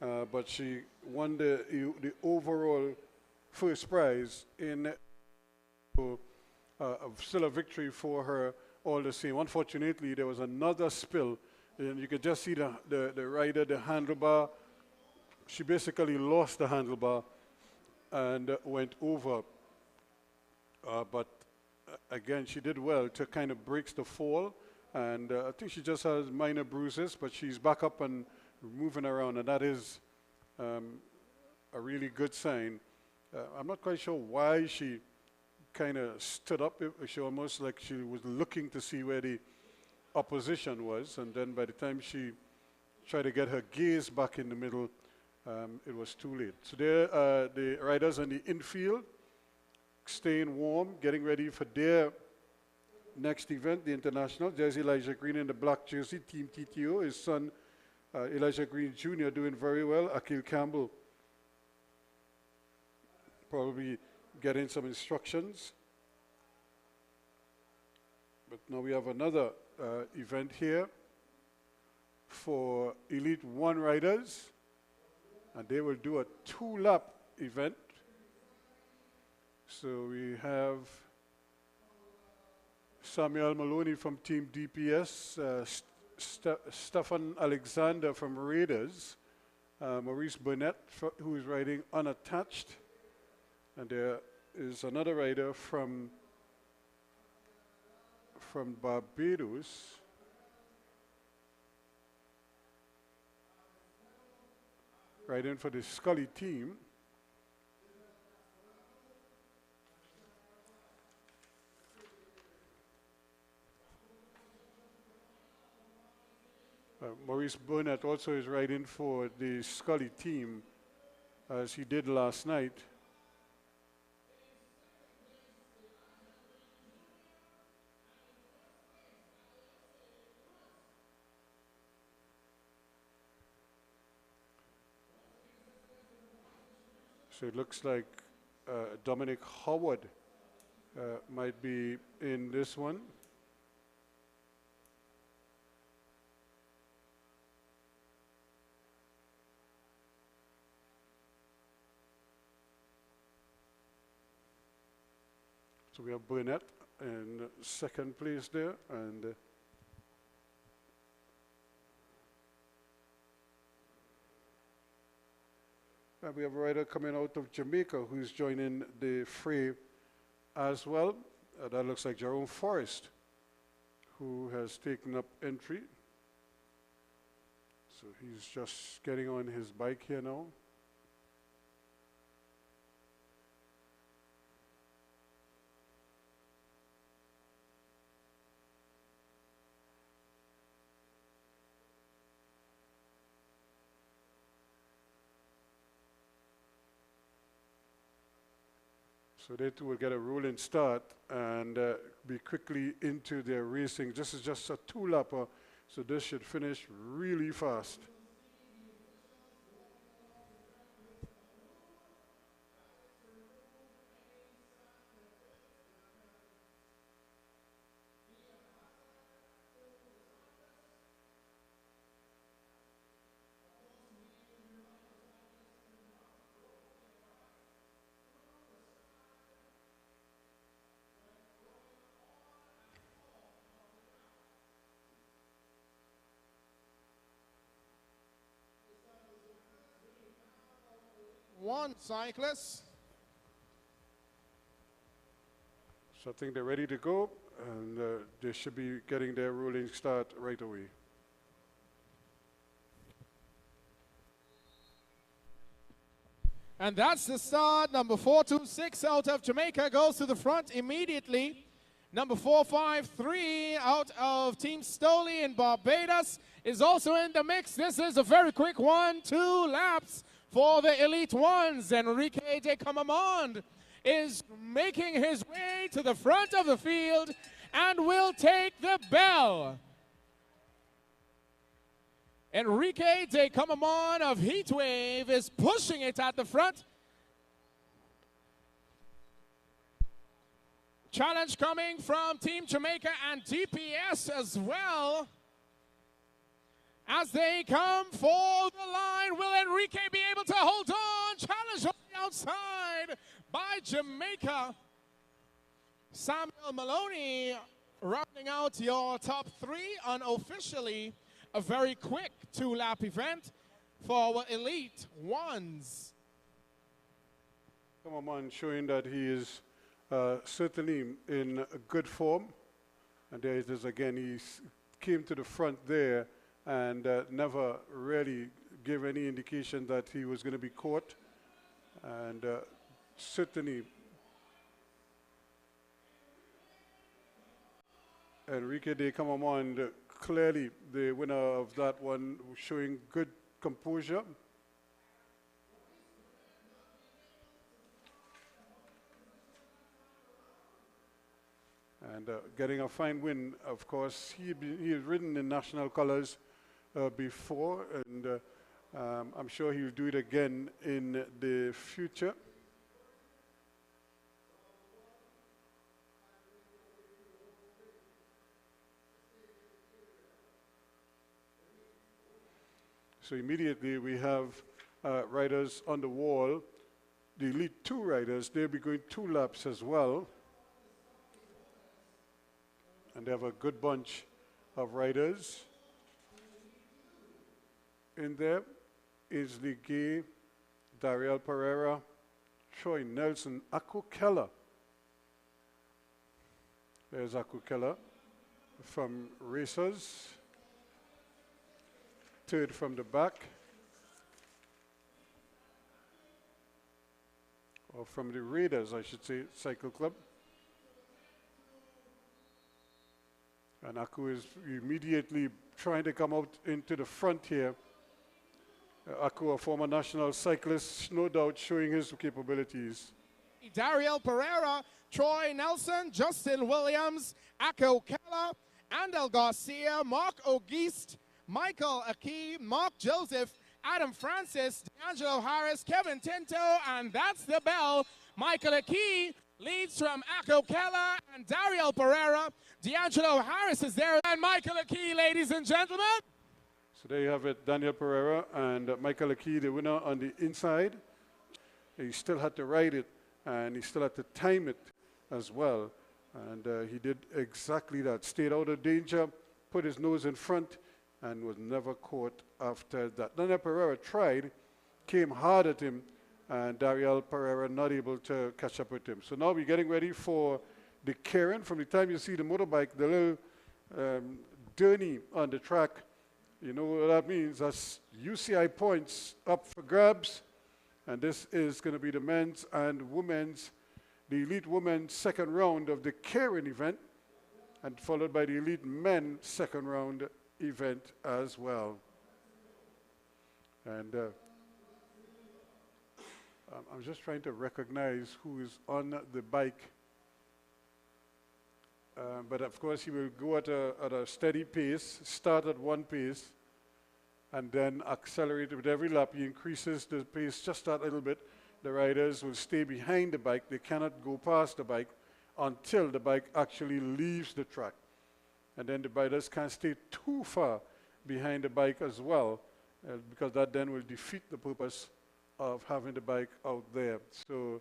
but she won the overall first prize in still a victory for her all the same. Unfortunately, there was another spill, and you could just see the rider, the handlebar. She basically lost the handlebar and went over. But again, she did well to kind of breaks the fall, and I think she just has minor bruises, but she's back up and moving around, and that is a really good sign. I'm not quite sure why she kind of stood up. She almost like she was looking to see where the opposition was, and then by the time she tried to get her gaze back in the middle, it was too late. So there the riders on the infield, staying warm, getting ready for their next event, the International. There's Elijah Green in the black jersey, Team TTO. His son, Elijah Green Jr., doing very well. Akil Campbell probably getting some instructions. But now we have another event here for Elite 1 riders, and they will do a 2-lap event. So we have Samuel Maloney from Team DPS, Stefan Alexander from Raiders, Maurice Burnett, who is riding unattached, and there is another rider from Barbados, riding for the Scully team. Maurice Burnett also is riding for the Scully team, as he did last night. So it looks like Dominic Howard might be in this one. So we have Burnett in second place there, and we have a rider coming out of Jamaica who's joining the fray as well. That looks like Jerome Forrest, who has taken up entry. So he's just getting on his bike here now. So they too will get a rolling start and be quickly into their racing. This is just a 2-lapper, so this should finish really fast. one cyclist. So I think they're ready to go, and they should be getting their rolling start right away. And that's the start. Number 426 out of Jamaica goes to the front immediately. Number 453 out of Team Stoley in Barbados is also in the mix. This is a very quick 1-2 laps for the Elite Ones. Enrique de Camamond is making his way to the front of the field and will take the bell. Enrique de Camamon of Heatwave is pushing it at the front. Challenge coming from Team Jamaica and DPS as well. As they come for the line, will Enrique be able to hold on? Challenge on the outside by Jamaica. Samuel Maloney rounding out your top three unofficially. A very quick 2-lap event for our Elite Ones. Come on, showing that he is certainly in a good form. And there it is again, he came to the front there and never really gave any indication that he was going to be caught. And certainly Enrique de Camamond, clearly the winner of that one, showing good composure. And getting a fine win, of course. He has ridden in national colors before, and I'm sure he'll do it again in the future. So immediately we have riders on the wall. The Elite 2 riders, they'll be going 2 laps as well. And they have a good bunch of riders in there. Isley Gay, Dariel Pereira, Troy Nelson, Aku Keller. There's Aku Keller from Racers. Third from the back. Or from the Raiders, I should say, Cycle Club. And Aku is immediately trying to come out into the front here. Aku, a former national cyclist, no doubt showing his capabilities. Dariel Pereira, Troy Nelson, Justin Williams, Ako Keller, Andel Garcia, Mark Auguste, Michael Aki, Mark Joseph, Adam Francis, D'Angelo Harris, Kevin Tinto, and that's the bell. Michael Aki leads from Ako Keller and Dariel Pereira. D'Angelo Harris is there, and Michael Aki, ladies and gentlemen. So there you have it, Daniel Pereira and Michael Aki, the winner on the inside. He still had to ride it, and he still had to time it as well. And he did exactly that. Stayed out of danger, put his nose in front, and was never caught after that. Daniel Pereira tried, came hard at him, and Dariel Pereira not able to catch up with him. So now we're getting ready for the Keirin. From the time you see the motorbike, the little journey on the track, you know what that means. That's UCI points up for grabs. And this is going to be the men's and women's, the Elite Women's second round of the Keirin event, and followed by the Elite Men second round event as well. And I'm just trying to recognize who is on the bike. But of course he will go at a steady pace, start at one pace, and then accelerate with every lap. He increases the pace just that little bit. The riders will stay behind the bike. They cannot go past the bike until the bike actually leaves the track. And then the riders can't stay too far behind the bike as well, because that then will defeat the purpose of having the bike out there. So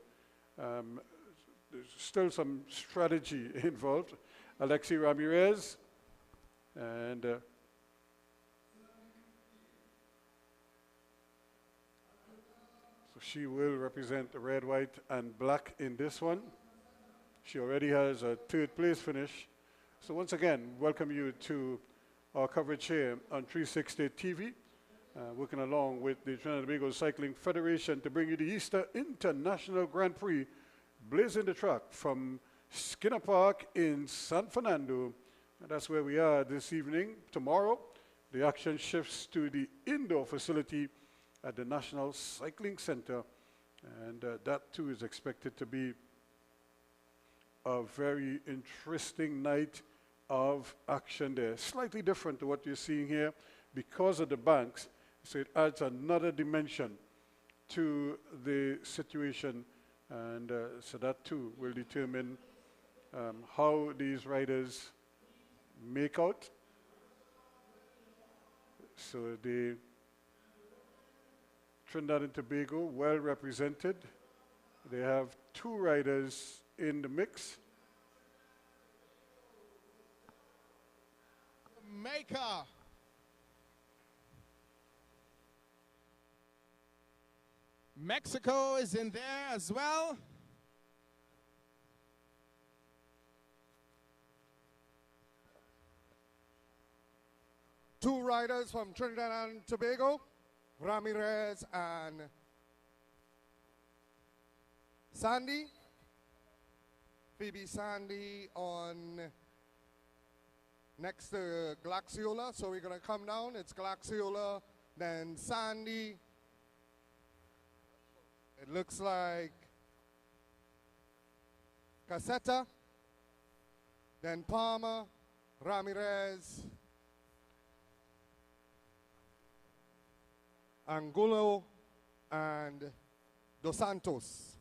there's still some strategy involved. Alexi Ramirez, and so So she will represent the red, white, and black in this one. She already has a third place finish. So once again, welcome you to our coverage here on 360 TV, working along with the Trinidad and Tobago Cycling Federation to bring you the Easter International Grand Prix, blazing the track from Skinner Park in San Fernando. And that's where we are this evening. Tomorrow, the action shifts to the indoor facility at the National Cycling Center, and that too is expected to be a very interesting night of action there. Slightly different to what you're seeing here because of the banks, so it adds another dimension to the situation, and so that too will determine how these riders make out. So the Trinidad and Tobago well represented. They have 2 riders in the mix. Jamaica. Mexico is in there as well. Two riders from Trinidad and Tobago, Ramirez and Sandy. Phoebe Sandy on next to Glaxiola, so we're going to come down. It's Glaxiola, then Sandy. It looks like Caseta, then Palmer, Ramirez, Angulo, and Dos Santos.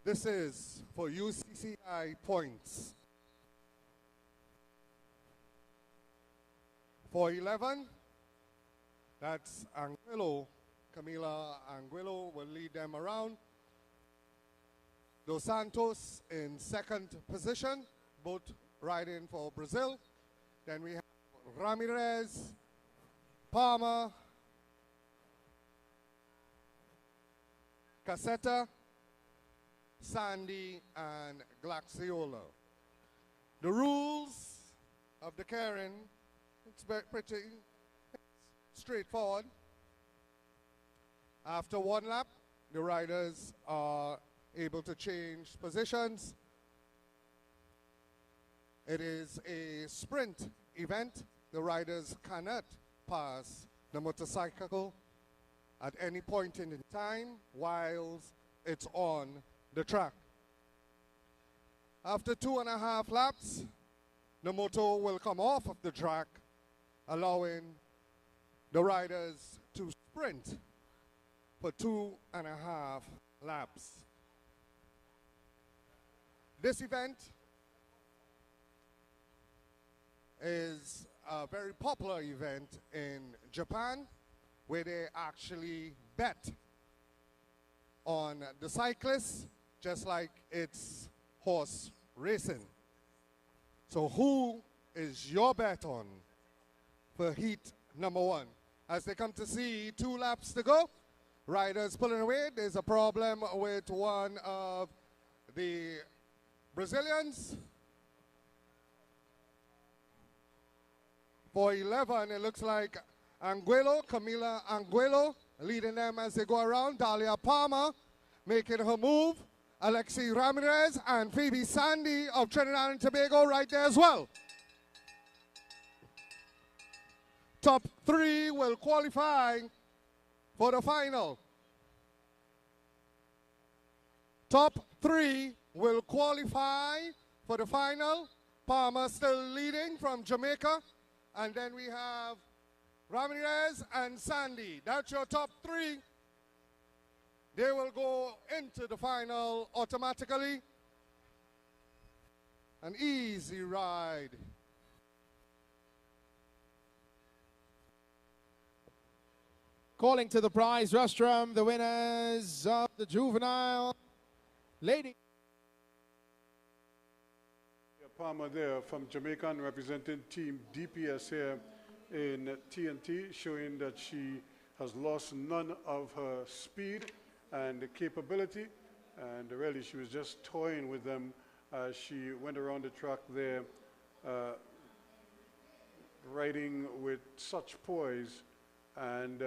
This is for UCI points. For 11, that's Anguilo. Camila Anguilo will lead them around. Dos Santos in second position, both riding for Brazil. Then we have Ramirez, Palmer, Caseta, Sandy, and Glaxiola. The rules of the Keirin, it's pretty straightforward. After one lap, the riders are able to change positions. It is a sprint event. The riders cannot pass the motorcycle at any point in time while it's on the track. After 2.5 laps, the motor will come off of the track, allowing the riders to sprint for 2.5 laps. This event is a very popular event in Japan, where they actually bet on the cyclists, just like it's horse racing. So who is your bet on for heat number 1? As they come to see 2 laps to go, riders pulling away. There's a problem with one of the Brazilians. For 11, it looks like Anguilo, Camila Anguilo, leading them as they go around. Dalia Palmer making her move. Alexi Ramirez and Phoebe Sandy of Trinidad and Tobago right there as well. Top 3 will qualify for the final. Top 3 will qualify for the final. Palmer still leading from Jamaica. And then we have Ramirez and Sandy. That's your top 3. They will go into the final automatically. An easy ride calling to the prize rostrum the winners of the juvenile lady. Palmer there from Jamaican representing team DPS here in TNT, showing that she has lost none of her speed and capability, and really she was just toying with them as she went around the track there, riding with such poise and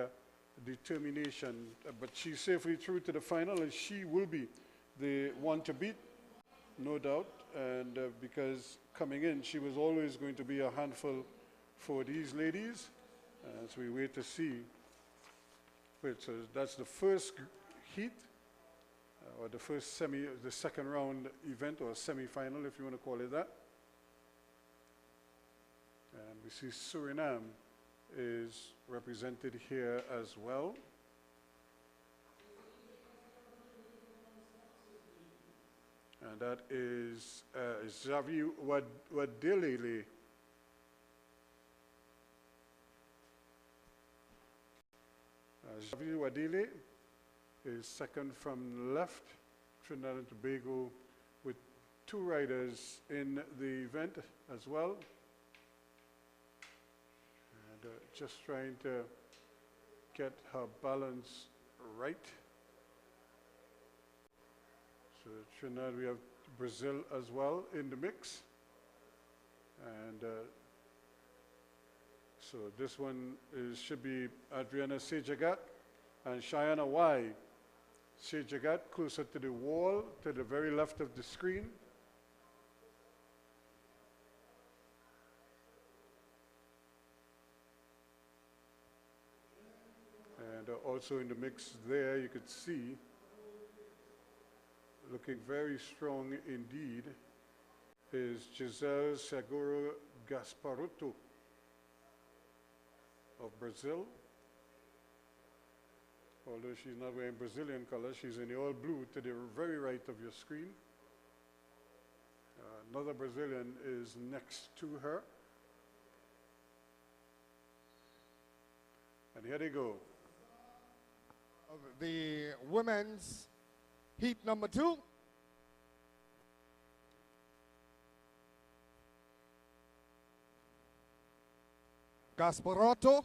determination. But she's safely through to the final, and she will be the one to beat, no doubt. And because coming in, she was always going to be a handful for these ladies. As we wait to see. Wait, so that's the first heat, or the first the second round event, or semi-final, if you want to call it that. And we see Suriname is represented here as well. And that is Xavier Wadelele. Xavier Wadele is second from left, Trinidad and Tobago, with 2 riders in the event as well. And just trying to get her balance right. So Trinidad, we have Brazil as well in the mix. And so this one should be Adriana Sejagat and Cheyenne Y. Sejagat closer to the wall, to the very left of the screen. And also in the mix there, you could see, looking very strong indeed, is Giselle Seguro Gasparotto of Brazil. Although she's not wearing Brazilian colors, she's in the all blue to the very right of your screen. Another Brazilian is next to her. And here they go. The women's heat number 2. Gasparotto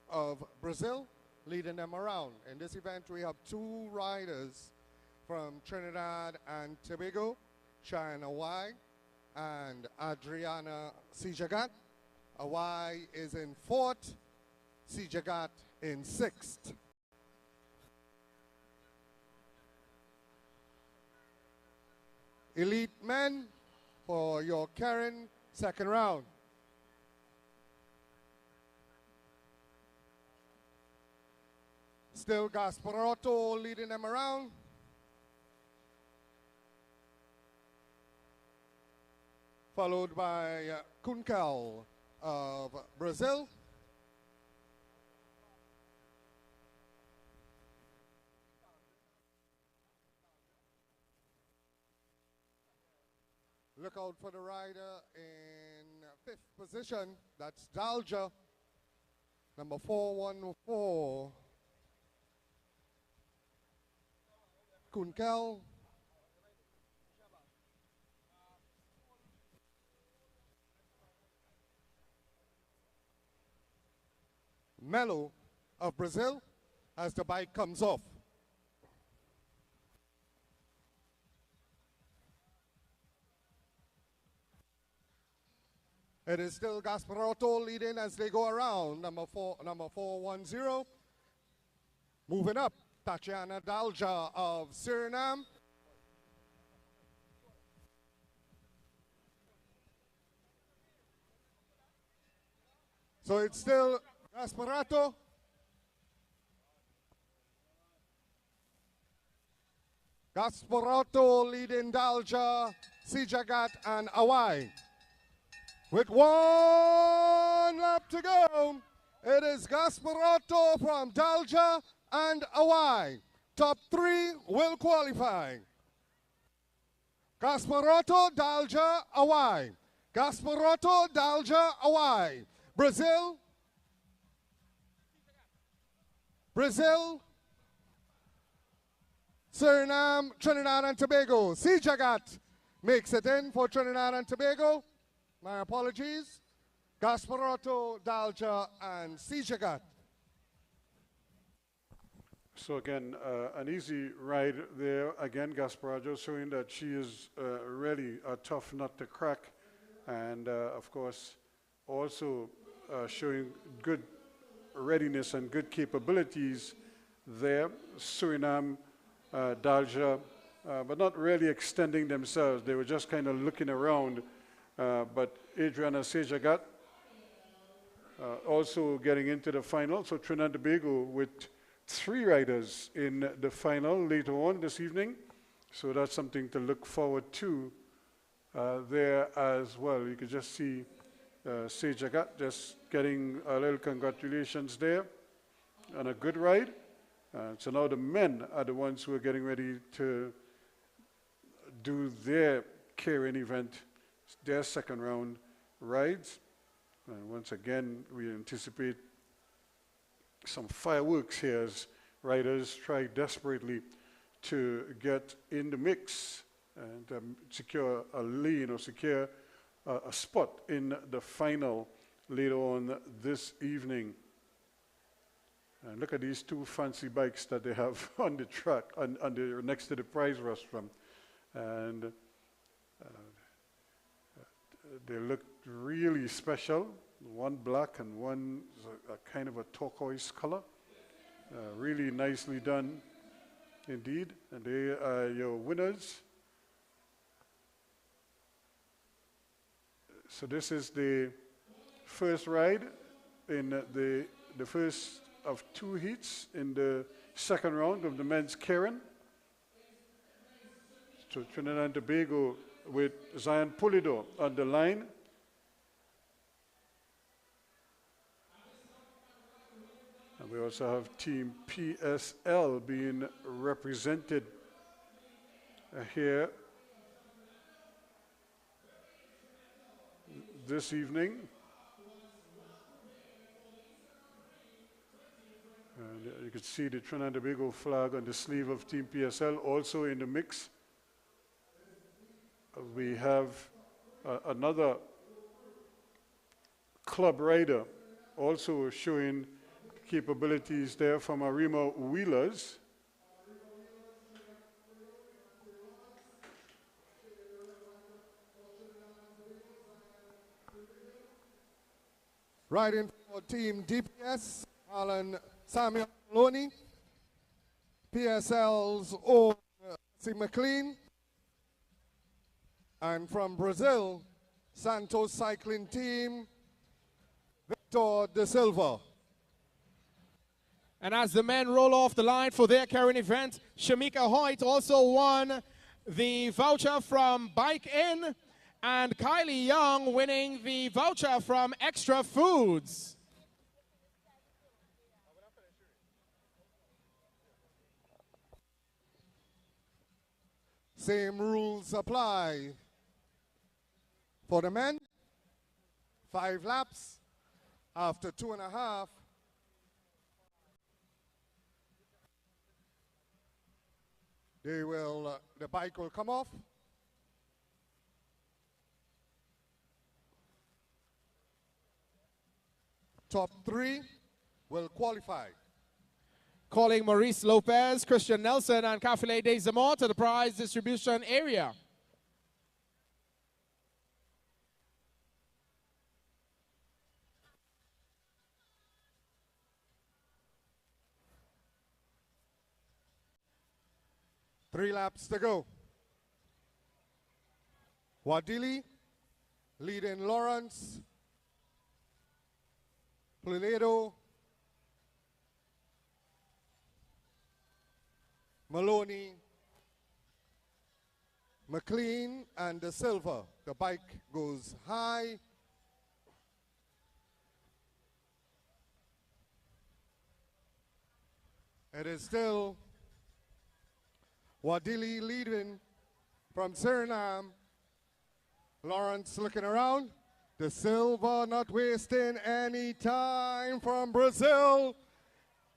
of Brazil leading them around. In this event, we have 2 riders from Trinidad and Tobago, Cheyenne Y and Adriana Sejagat. Y is in 4th, Sejagat in 6th. Elite men for your Keirin second round. Still Gasparotto leading them around. Followed by Kunkel of Brazil. Look out for the rider in 5th position. That's Dalja, number 414. Kunkel. Melo of Brazil as the bike comes off. It is still Gasparotto leading as they go around, number 410. Moving up, Tatiana Dalja of Suriname. So it's still Gasparotto. Gasparotto leading Dalja, Sejagat and Awai. With 1 lap to go, it is Gasparotto from Dalja and Awai. Top 3 will qualify. Gasparotto, Dalja, Awai. Gasparotto, Dalja, Awai. Brazil, Brazil, Suriname, Trinidad and Tobago. Sijagat makes it in for Trinidad and Tobago. My apologies. Gasparato, Dalja, and Sijagat. So again, an easy ride there. Again, Gasparaggio showing that she is really a tough nut to crack. And of course, also showing good readiness and good capabilities there. Suriname, Dalja, but not really extending themselves. They were just kind of looking around. But Adriana Sejagat also getting into the final. So Trinidad and Tobago with 3 riders in the final later on this evening. So that's something to look forward to there as well. You could just see Sejagat just getting a little congratulations there and a good ride. So now the men are the ones who are getting ready to do their Keirin event, their second round rides. And once again, we anticipate some fireworks here as riders try desperately to get in the mix and secure a lane or secure a spot in the final later on this evening. And look at these 2 fancy bikes that they have on the track, next to the prize rostrum. And they look really special. One black and one a kind of a turquoise color. Really nicely done indeed. And they are your winners. So this is the first ride in the first of 2 heats in the second round of the men's Keirin. So Trinidad and Tobago with Zion Pulido on the line. And we also have Team PSL being represented here this evening. And you can see the Trinidad and Tobago flag on the sleeve of Team PSL also in the mix. We have another club rider also showing capabilities there from Arima Wheelers. Riding for Team DPS, Alan Samuel Maloney. PSL's own C. McLean. And from Brazil, Santos Cycling Team, Victor De Silva. And as the men roll off the line for their Keirin event, Shamika Hoyt also won the voucher from Bike In, and Kylie Young winning the voucher from Extra Foods. Same rules apply for the men. 5 laps. After 2.5, the bike will come off. Top 3 will qualify. Calling Maurice Lopez, Christian Nelson, and Kafile Desamore to the prize distribution area. Three laps to go. Wadili leading Lawrence, Pulido, Maloney, McLean, and De Silva. The bike goes high. It is still Wadili leading from Suriname. Lawrence looking around. De Silva not wasting any time from Brazil.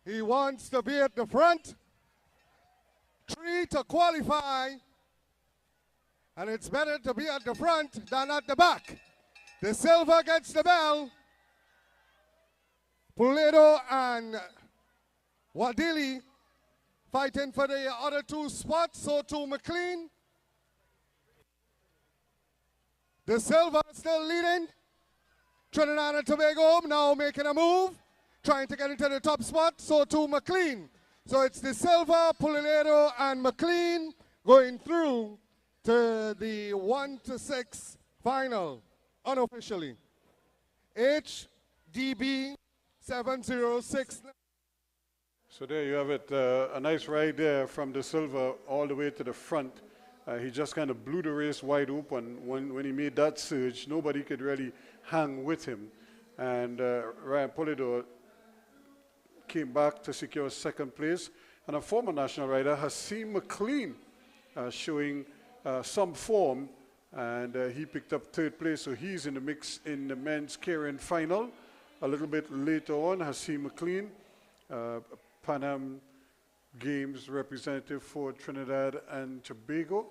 He wants to be at the front. 3 to qualify. And it's better to be at the front than at the back. The silver gets the bell. Pulido and Wadili fighting for the other 2 spots. So too McLean. The silver still leading. Trinidad and Tobago now making a move. Trying to get into the top spot. So too McLean. So it's the silver, Pulido and McLean going through to the 1-6 final, unofficially. HDB 706. So there you have it, a nice ride there from the silver all the way to the front. He just kind of blew the race wide open. When he made that surge, nobody could really hang with him. And Ryan Pulido came back to secure 2nd place. And a former national rider, Hasim McLean, showing some form, and he picked up 3rd place, so he's in the mix in the men's Keirin final. A little bit later on, Hasim McLean, Pan Am Games representative for Trinidad and Tobago.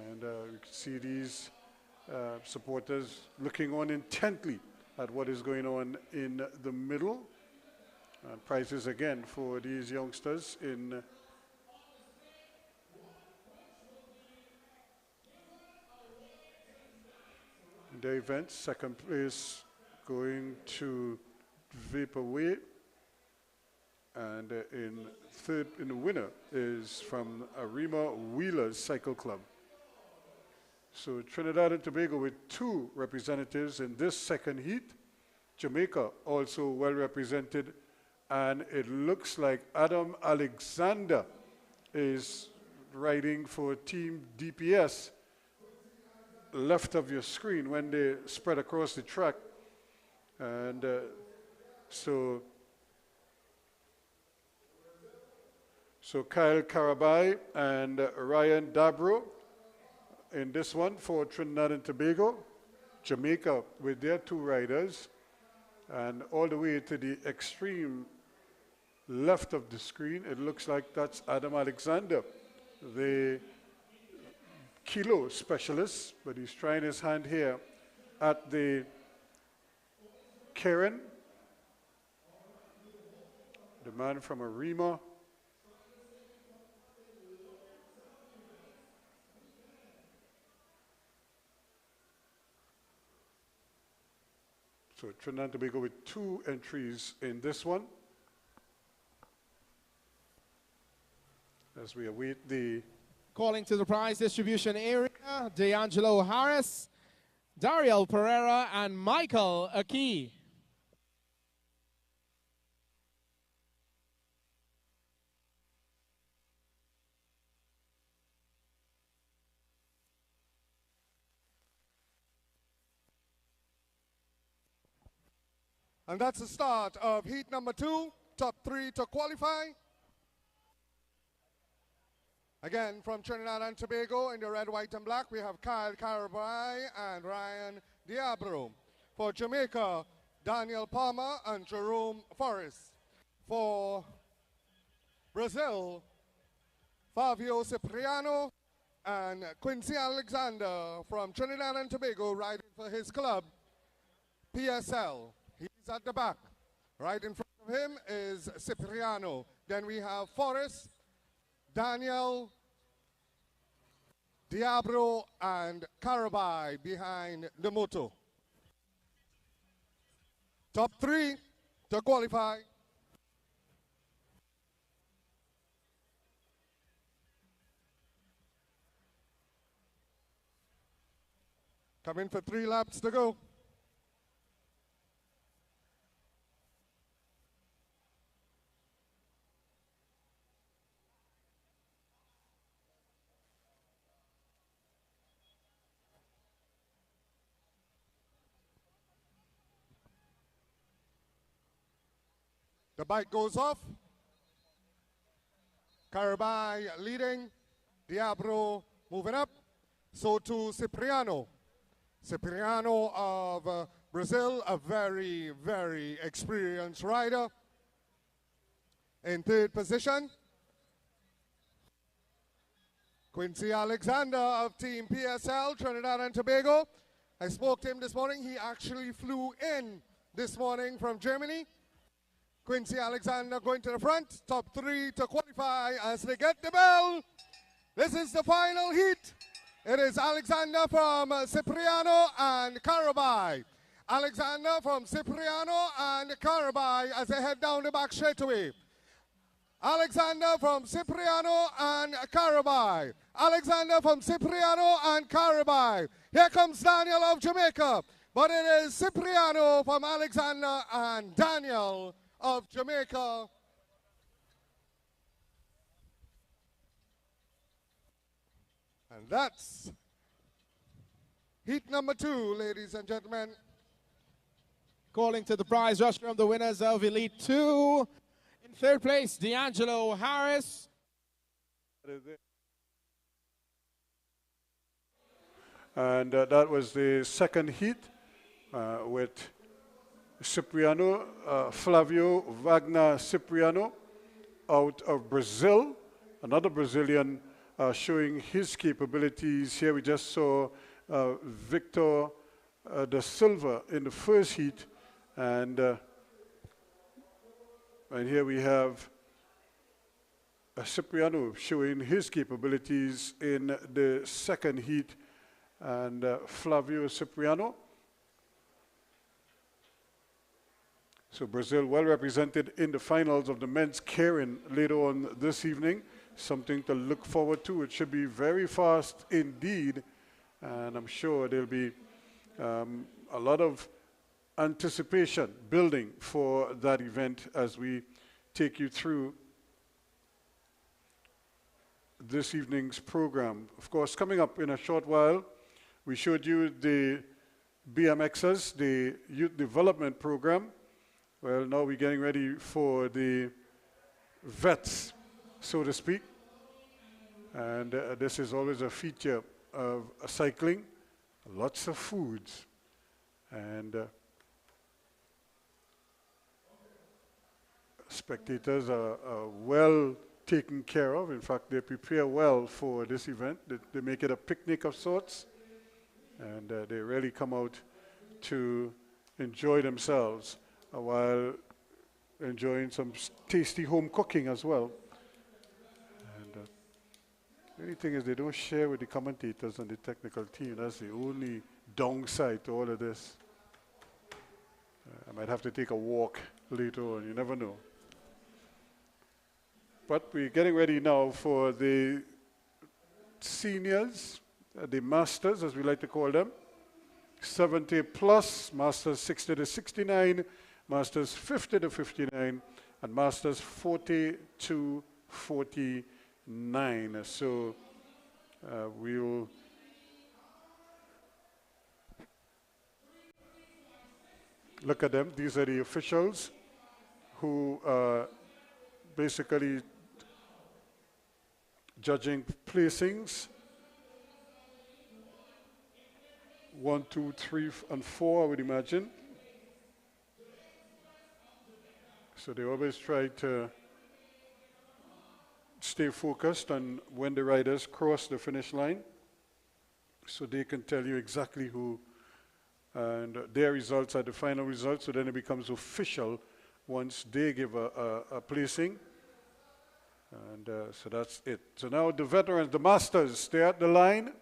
And you can see these supporters looking on intently at what is going on in the middle. And prizes again for these youngsters in the event. 2nd place going to Vaporway, and in the winner is from Arima Wheelers Cycle Club. So Trinidad and Tobago with 2 representatives in this 2nd heat. Jamaica also well represented, and it looks like Adam Alexander is riding for Team DPS. Left of your screen when they spread across the track. And so Kyle Karabai and Ryan Dabro in this one for Trinidad and Tobago. Jamaica with their 2 riders. And all the way to the extreme left of the screen, it looks like that's Adam Alexander, the kilo specialist, but he's trying his hand here at the Keirin, the man from Arima. So Trinidad and Tobago with 2 entries in this one. As we await the Calling to the prize distribution area, D'Angelo Harris, Dariel Pereira, and Michael Aki. And that's the start of heat number 2, top 3 to qualify. Again, from Trinidad and Tobago in the red, white, and black, we have Kyle Karabai and Ryan Diabro. For Jamaica, Daniel Palmer and Jerome Forrest. For Brazil, Fabio Cipriano and Quincy Alexander from Trinidad and Tobago riding for his club, PSL. He's at the back. Right in front of him is Cipriano. Then we have Forrest, Daniel, Diablo, and Karabai behind the moto. Top 3 to qualify. Come in for 3 laps to go. The bike goes off. Karabai leading. Diablo moving up. So to Cipriano. Cipriano of Brazil, a very, very experienced rider. In third position, Quincy Alexander of Team PSL, Trinidad and Tobago. I spoke to him this morning. He actually flew in this morning from Germany. Quincy Alexander going to the front, top 3 to qualify as they get the bell. This is the final heat. It is Alexander from Cipriano and Carabai. Alexander from Cipriano and Carabai as they head down the back straightaway. Alexander from Cipriano and Carabai. Alexander from Cipriano and Carabai. Here comes Daniel of Jamaica. But it is Cipriano from Alexander and Daniel of Jamaica. And that's heat number 2, ladies and gentlemen. Calling to the prize rush from the winners of Elite 2. In third place, D'Angelo Harris. And that was the second heat with Cipriano, Flavio Wagner Cipriano out of Brazil, another Brazilian showing his capabilities. Here we just saw Victor da Silva in the first heat, and here we have Cipriano showing his capabilities in the second heat, and Flavio Cipriano. So Brazil well represented in the finals of the men's Keirin later on this evening. Something to look forward to. It should be very fast indeed, and I'm sure there'll be a lot of anticipation building for that event as we take you through this evening's program. Of course, coming up in a short while, we showed you the BMXers, the Youth Development Program. Well, now we're getting ready for the vets, so to speak. And this is always a feature of cycling. Lots of foods. And spectators are well taken care of. In fact, they prepare well for this event. They make it a picnic of sorts. And they really come out to enjoy themselves while enjoying some tasty home cooking as well. And the only thing is they don't share with the commentators and the technical team. That's the only downside to all of this. I might have to take a walk later on, you never know. But we're getting ready now for the seniors, the masters as we like to call them. 70 plus, masters 60 to 69, masters 50 to 59, and masters 40 to 49. So we'll look at them. These are the officials who are basically judging placings. 1, 2, 3, and 4, I would imagine. So they always try to stay focused on when the riders cross the finish line, so they can tell you exactly who, and their results are the final results, so then it becomes official once they give a placing. And so that's it. So now the veterans, the masters, they're at the line.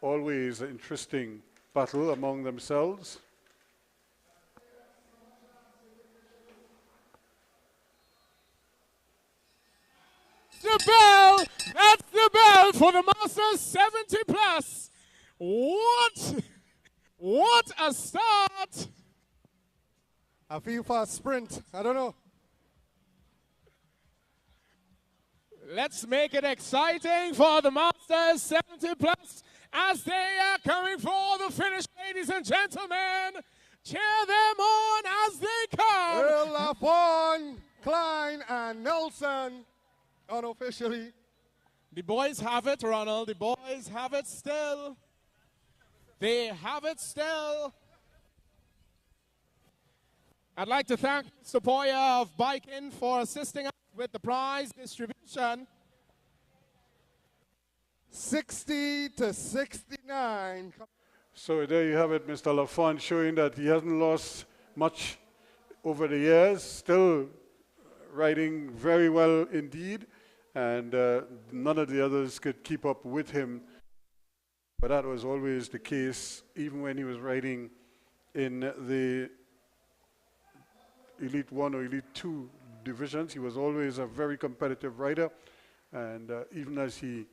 Always an interesting battle among themselves. The bell! That's the bell for the Masters 70 plus. What a start! I feel for a sprint. I don't know. Let's make it exciting for the Masters 70 plus as they are coming for the finish, ladies and gentlemen. Cheer them on as they come. Lafon, Klein, and Nelson unofficially. The boys have it, Ronald. The boys have it still. They have it still. I'd like to thank Mr. Poya of Bike In for assisting us with the prize distribution. 60 to 69. So there you have it, Mr. Lafont, showing that he hasn't lost much over the years, still riding very well indeed, and none of the others could keep up with him. But that was always the case, even when he was riding in the Elite 1 or Elite 2 divisions. He was always a very competitive rider, and even as he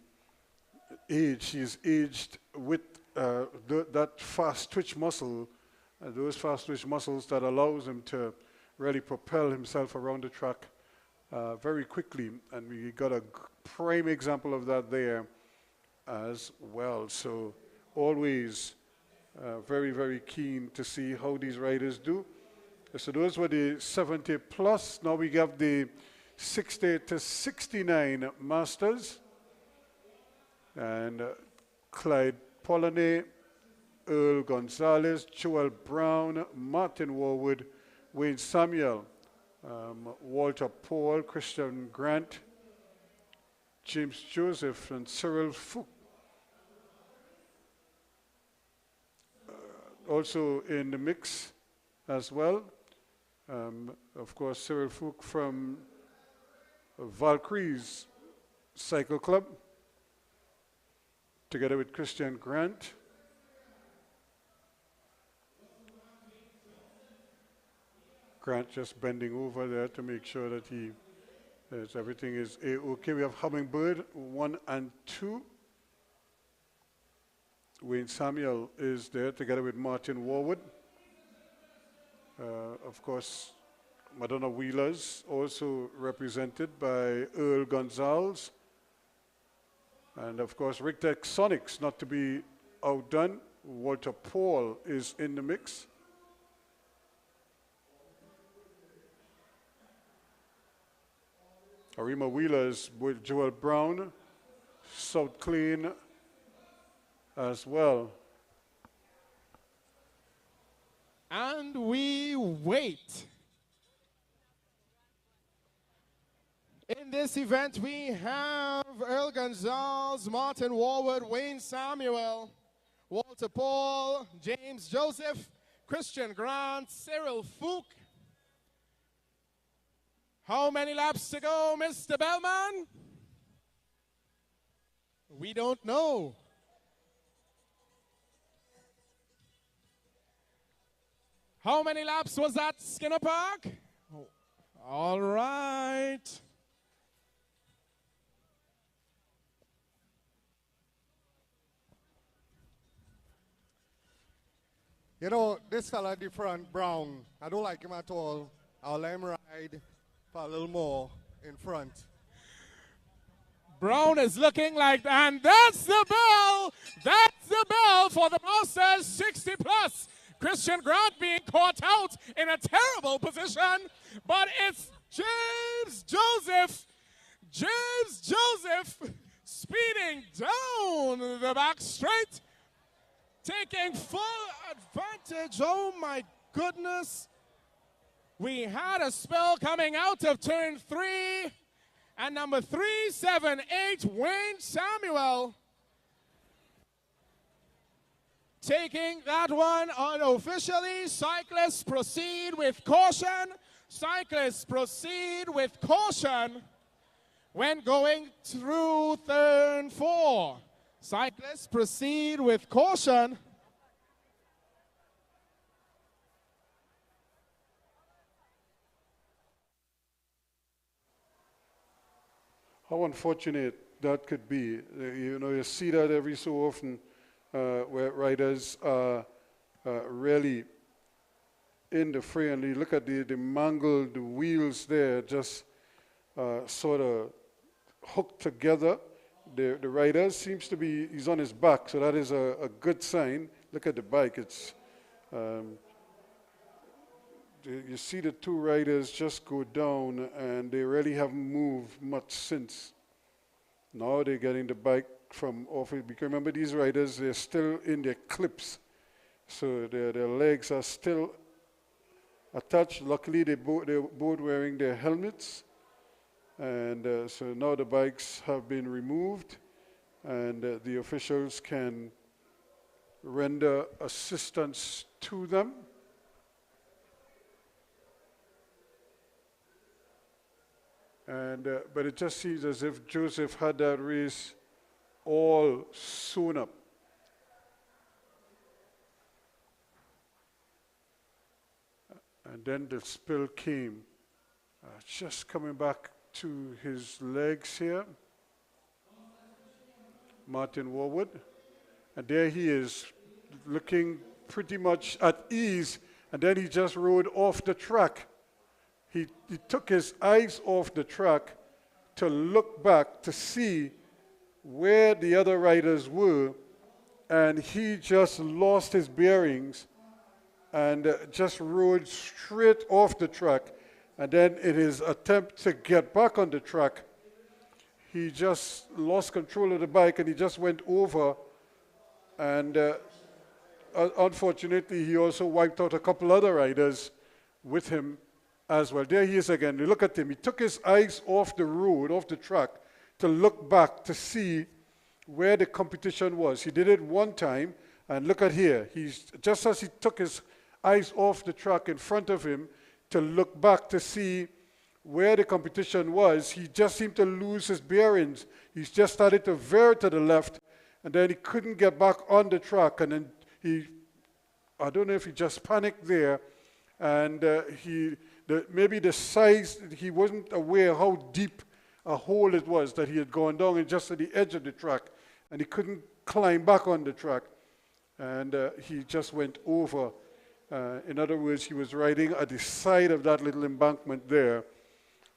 is aged with that fast twitch muscle, those fast twitch muscles that allows him to really propel himself around the track very quickly, and we got a prime example of that there as well. So always very, very keen to see how these riders do. So those were the 70 plus. Now we have the 60 to 69 masters. And Clyde Polonais, Earl Gonzalez, Joel Brown, Martin Warwood, Wayne Samuel, Walter Paul, Christian Grant, James Joseph, and Cyril Fook. Also in the mix as well. Of course, Cyril Fook from Valkyrie's Cycle Club, together with Christian Grant. Grant just bending over there to make sure that everything is okay. We have Hummingbird 1 and 2. Wayne Samuel is there together with Martin Warwood. Of course, Madonna Wheelers, also represented by Earl Gonzalez. And of course, Rigtech Sonics, not to be outdone. Walter Paul is in the mix. Arima Wheelers with Joel Brown, South Clean as well. And we wait. In this event, we have Earl Gonzalez, Martin Warwood, Wayne Samuel, Walter Paul, James Joseph, Christian Grant, Cyril Fook. How many laps to go, Mr. Bellman? We don't know. How many laps was that, Skinner Park? Oh. All right. You know, this fella different, Brown, I don't like him at all. I'll let him ride for a little more in front. Brown is looking like, and that's the bell. That's the bell for the Masters 60 plus. Christian Grant being caught out in a terrible position, but it's James Joseph. James Joseph speeding down the back straight, taking full advantage. Oh my goodness. We had a spell coming out of turn 3, and number 378, Wayne Samuel, taking that one unofficially. Cyclists proceed with caution. Cyclists proceed with caution when going through turn 4. Cyclists proceed with caution. How unfortunate that could be. You know, you see that every so often where riders are really in the fray, and you look at the mangled wheels there, just sort of hooked together. The rider seems to be, he's on his back, so that is a good sign. Look at the bike. It's you see the two riders just go down, and they really haven't moved much since. Now they're getting the bike from off it. Because remember, these riders, they're still in their clips. So their legs are still attached. Luckily, they were both wearing their helmets. And so now the bikes have been removed, and the officials can render assistance to them. And but it just seems as if Joseph had that race all sewn up. And then the spill came, just coming back to his legs here. Martin Warwood. And there he is, looking pretty much at ease, and then he just rode off the track. He took his eyes off the track to look back to see where the other riders were, and he just lost his bearings and just rode straight off the track. And then in his attempt to get back on the track, he just lost control of the bike and he just went over. And unfortunately, he also wiped out a couple other riders with him as well. There he is again. Look at him. He took his eyes off the road, off the track, to look back to see where the competition was. He did it one time, and look at here. He's just as he took his eyes off the track in front of him to look back to see where the competition was, he just seemed to lose his bearings. He just started to veer to the left, and then he couldn't get back on the track, and then I don't know if he just panicked there, and maybe the size, he wasn't aware how deep a hole it was that he had gone down and just at the edge of the track, and he couldn't climb back on the track, and he just went over. In other words, he was riding at the side of that little embankment there,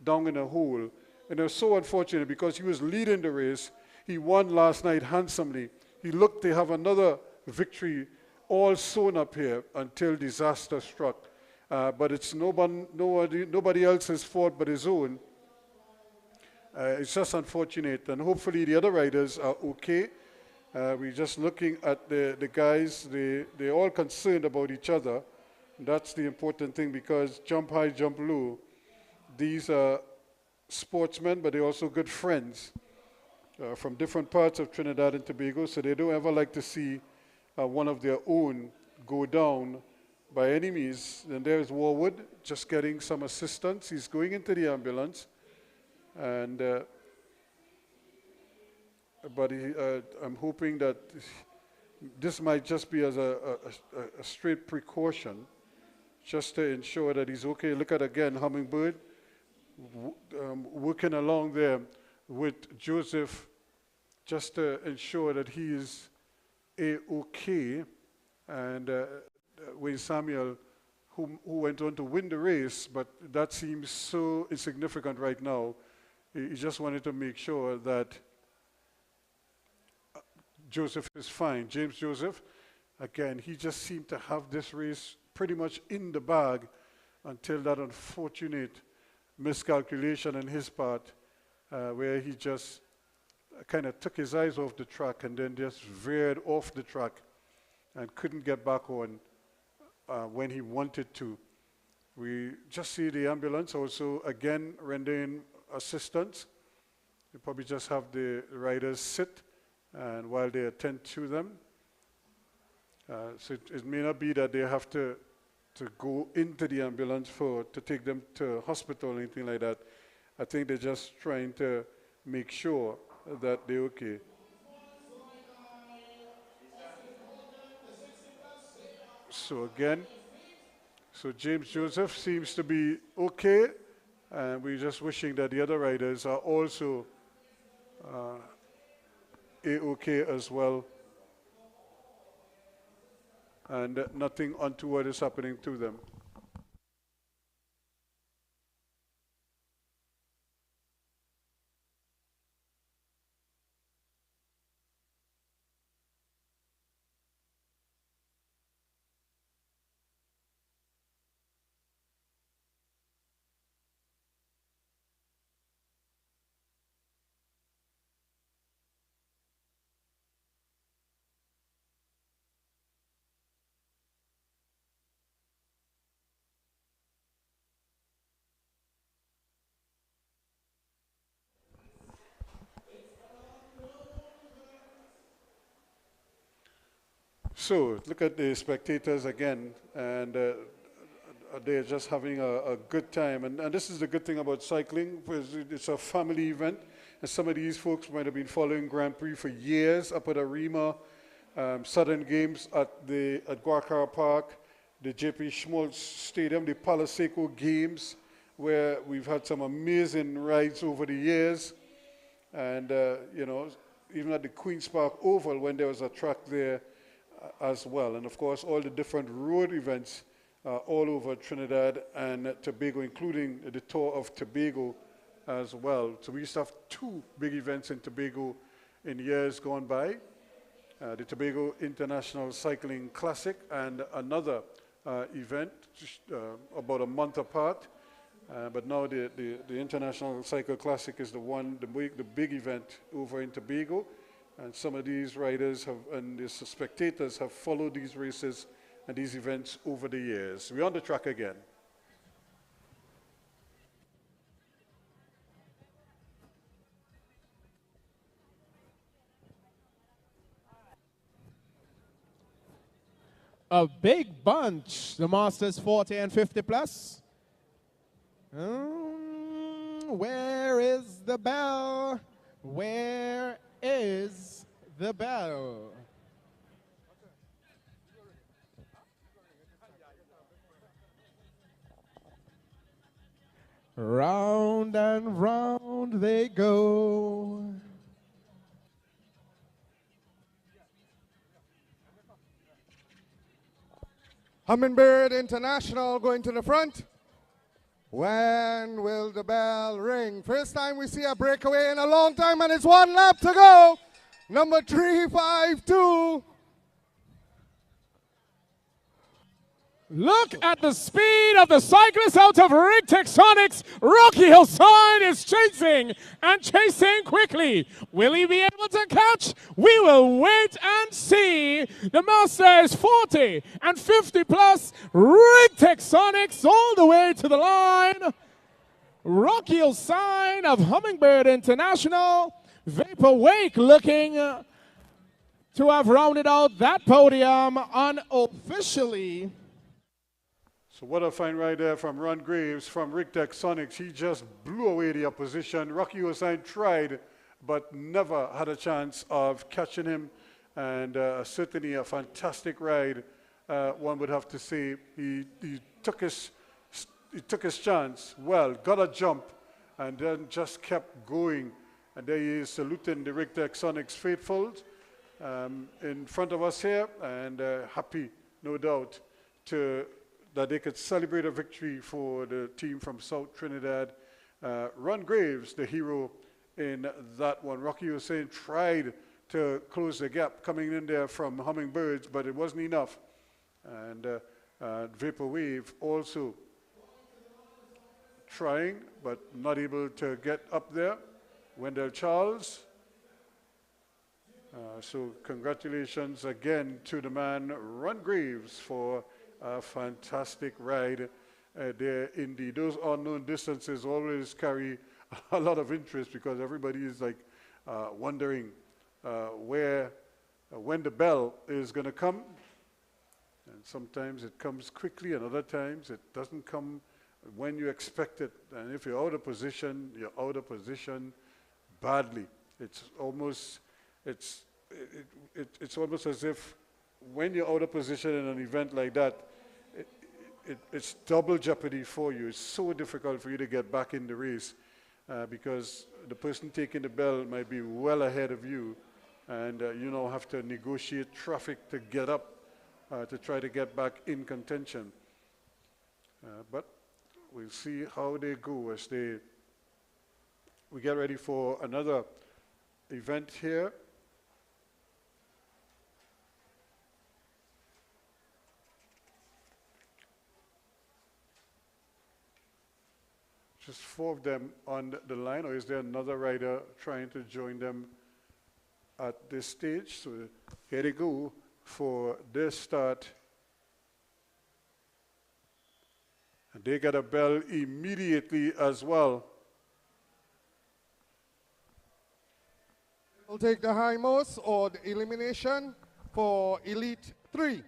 down in a hole. And it was so unfortunate because he was leading the race. He won last night handsomely. He looked to have another victory all sewn up here until disaster struck. But it's nobody else's fault but his own. It's just unfortunate. And hopefully the other riders are okay. We're just looking at the guys. They're all concerned about each other. That's the important thing, because jump high, jump low. These are sportsmen, but they're also good friends from different parts of Trinidad and Tobago, so they don't ever like to see one of their own go down by any means. And there's Warwood just getting some assistance. He's going into the ambulance. And but I'm hoping that this might just be as a straight precaution, just to ensure that he's okay. Look at again, Hummingbird working along there with Joseph, just to ensure that he is okay. And Wayne Samuel, who went on to win the race, but that seems so insignificant right now. He just wanted to make sure that Joseph is fine. James Joseph, again, he just seemed to have this race pretty much in the bag until that unfortunate miscalculation on his part, where he just kind of took his eyes off the track and then just veered off the track and couldn't get back on when he wanted to. We just see the ambulance also again rendering assistance. You probably just have the riders sit and while they attend to them. So it may not be that they have to go into the ambulance to take them to hospital or anything like that. I think they're just trying to make sure that they're okay. So again, James Joseph seems to be okay, and we're just wishing that the other riders are also A-okay as well, and nothing untoward is happening to them. So look at the spectators again, and they're just having a good time. And this is the good thing about cycling, because it's a family event. And some of these folks might have been following Grand Prix for years up at Arima, Southern Games at Guacara Park, the JP Schmaltz Stadium, the Palaseco Games, where we've had some amazing rides over the years. And, you know, even at the Queen's Park Oval when there was a track there as well. And, of course, all the different road events all over Trinidad and Tobago, including the Tour of Tobago as well. So we used to have 2 big events in Tobago in years gone by. The Tobago International Cycling Classic and another event about a month apart. But now the International Cycle Classic is the big event over in Tobago. And some of these riders have, and the spectators have followed these races and these events over the years. We're on the track again. A big bunch, the Masters 40 and 50 plus. Where is the bell? Where is the bell? Round and round they go. Hummingbird International going to the front. When will the bell ring? First time we see a breakaway in a long time, and it's 1 lap to go. Number 352. Look at the speed of the cyclist out of Rig Texonics. Rocky Hillside is chasing and chasing quickly. Will he be able to catch? We will wait and see. The Masters 40 and 50 plus. Rig Texonics all the way to the line. Rocky Hillside of Hummingbird International. Vapor Wake looking to have rounded out that podium unofficially. So what a fine ride there from Ron Graves from Rig Texonics. He just blew away the opposition. Rocky Hossain tried, but never had a chance of catching him. And certainly a fantastic ride, one would have to say. He took his chance well, got a jump, and then just kept going. And there he is saluting the Rig Texonics faithfuls in front of us here, and happy, no doubt, that they could celebrate a victory for the team from South Trinidad. Ron Graves, the hero in that one. Rocky Hossain tried to close the gap coming in there from Hummingbirds, but it wasn't enough. And Vapor Wave also trying, but not able to get up there. Wendell Charles. So congratulations again to the man, Ron Graves, for a fantastic ride there indeed. Those unknown distances always carry a lot of interest because everybody is like wondering when the bell is going to come. And sometimes it comes quickly, and other times it doesn't come when you expect it. And if you're out of position, you're out of position badly. It's almost as if when you're out of position in an event like that, it's double jeopardy for you. It's so difficult for you to get back in the race because the person taking the bell might be well ahead of you, and you now have to negotiate traffic to get up to try to get back in contention. But we'll see how they go as we get ready for another event here. Just 4 of them on the line, or is there another rider trying to join them at this stage? So here they go for their start. And they get a bell immediately as well. We'll take the hindmost or the elimination for Elite 3.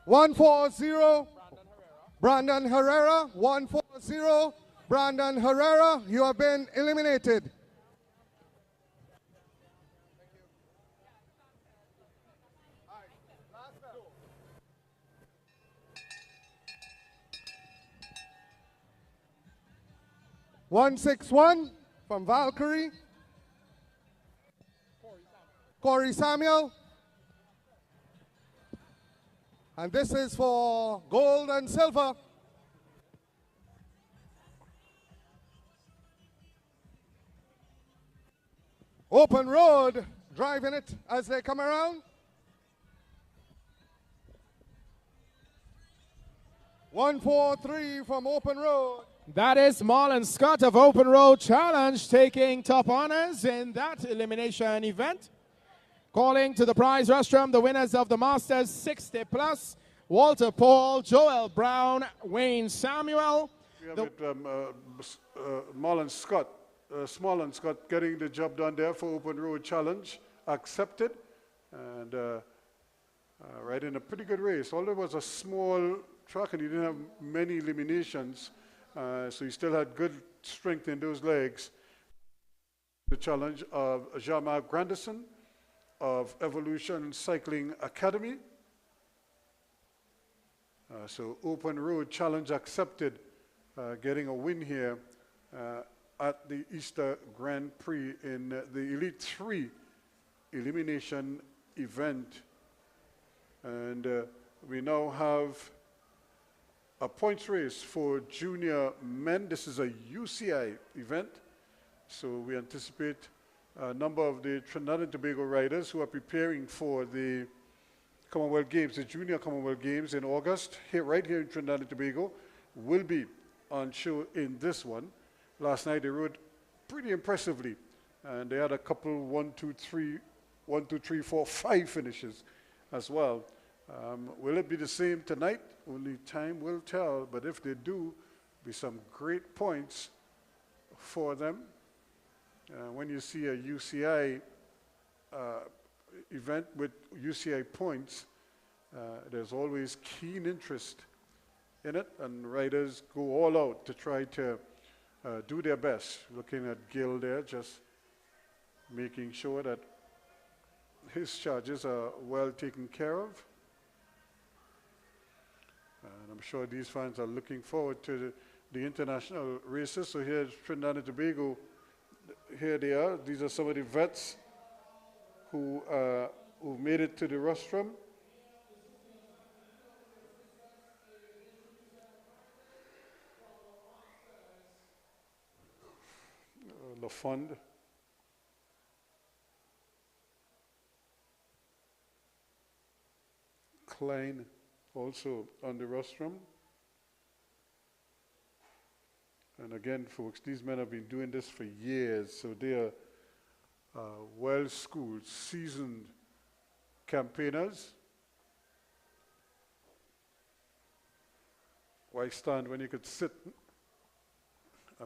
One four zero. Brandon Herrera. 140. Brandon Herrera, you have been eliminated. One 6-1 from Valkyrie. Corey Samuel. And this is for gold and silver. Open road, driving it as they come around. 143 from open road. That is Marlon Scott of Open Road Challenge taking top honors in that elimination event. Calling to the prize rostrum the winners of the Masters 60 Plus, Walter Paul, Joel Brown, Wayne Samuel. We have Marlon Scott, Smallon Scott getting the job done there for Open Road Challenge, accepted, and right in a pretty good race. Although it was a small track and he didn't have many eliminations, so he still had good strength in those legs. The challenge of Jean-Marc Grandison of Evolution Cycling Academy. So Open Road Challenge accepted, getting a win here at the Easter Grand Prix in the Elite 3 elimination event. And we now have a points race for junior men. This is a UCI event, so we anticipate a number of the Trinidad and Tobago riders who are preparing for the Commonwealth Games, the Junior Commonwealth Games in August, right here in Trinidad and Tobago, will be on show in this one. Last night they rode pretty impressively, and they had a couple 1, 2, 3, 4, 5 finishes as well. Will it be the same tonight? Only time will tell, but if they do, be some great points for them. When you see a UCI event with UCI points, there's always keen interest in it, and riders go all out to try to do their best. Looking at Gil there, just making sure that his charges are well taken care of. And I'm sure these fans are looking forward to the international races. So here's Trinidad and Tobago. Here they are. These are some of the vets who made it to the rostrum. LaFond. Klein also on the rostrum. And again, folks, these men have been doing this for years, so they are well-schooled, seasoned campaigners. Why stand when you could sit?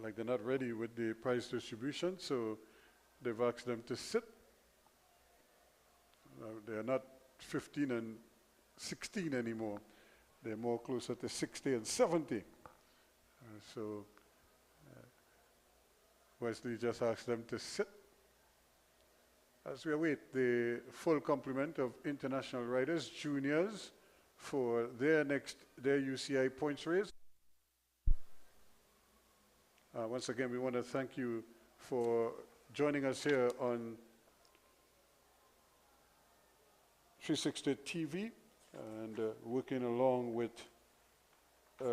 Like they're not ready with the prize distribution, so they've asked them to sit. They're not 15 and 16 anymore. They're more closer to 60 and 70. So Wesley just asked them to sit as we await the full complement of international riders, juniors, for their UCI points race. Once again, we want to thank you for joining us here on 360 TV and working along with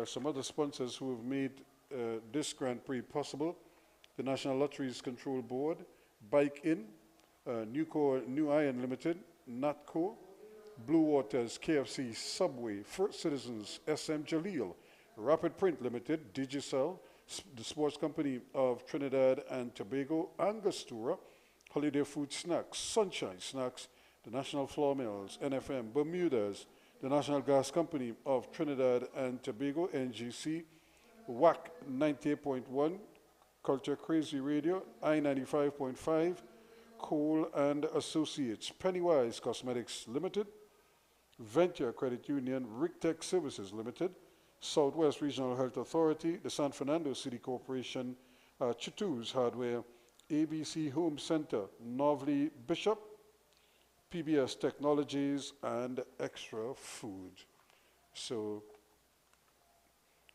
some other sponsors who have made this Grand Prix possible. The National Lotteries Control Board, Bike In, Nucor New Iron Limited, NATCO, Blue Waters, KFC, Subway, First Citizens, SM Jaleel, Rapid Print Limited, Digicel, the Sports Company of Trinidad and Tobago, Angostura, Holiday Food Snacks, Sunshine Snacks, the National Flour Mills, NFM, Bermudas, the National Gas Company of Trinidad and Tobago, NGC, WAC 98.1, Culture Crazy Radio, I-95.5, Cole and Associates, Pennywise Cosmetics Limited, Venture Credit Union, Rictech Services Limited, Southwest Regional Health Authority, the San Fernando City Corporation, Chittoos Hardware, ABC Home Center, Novely Bishop, PBS Technologies, and Extra Food. So,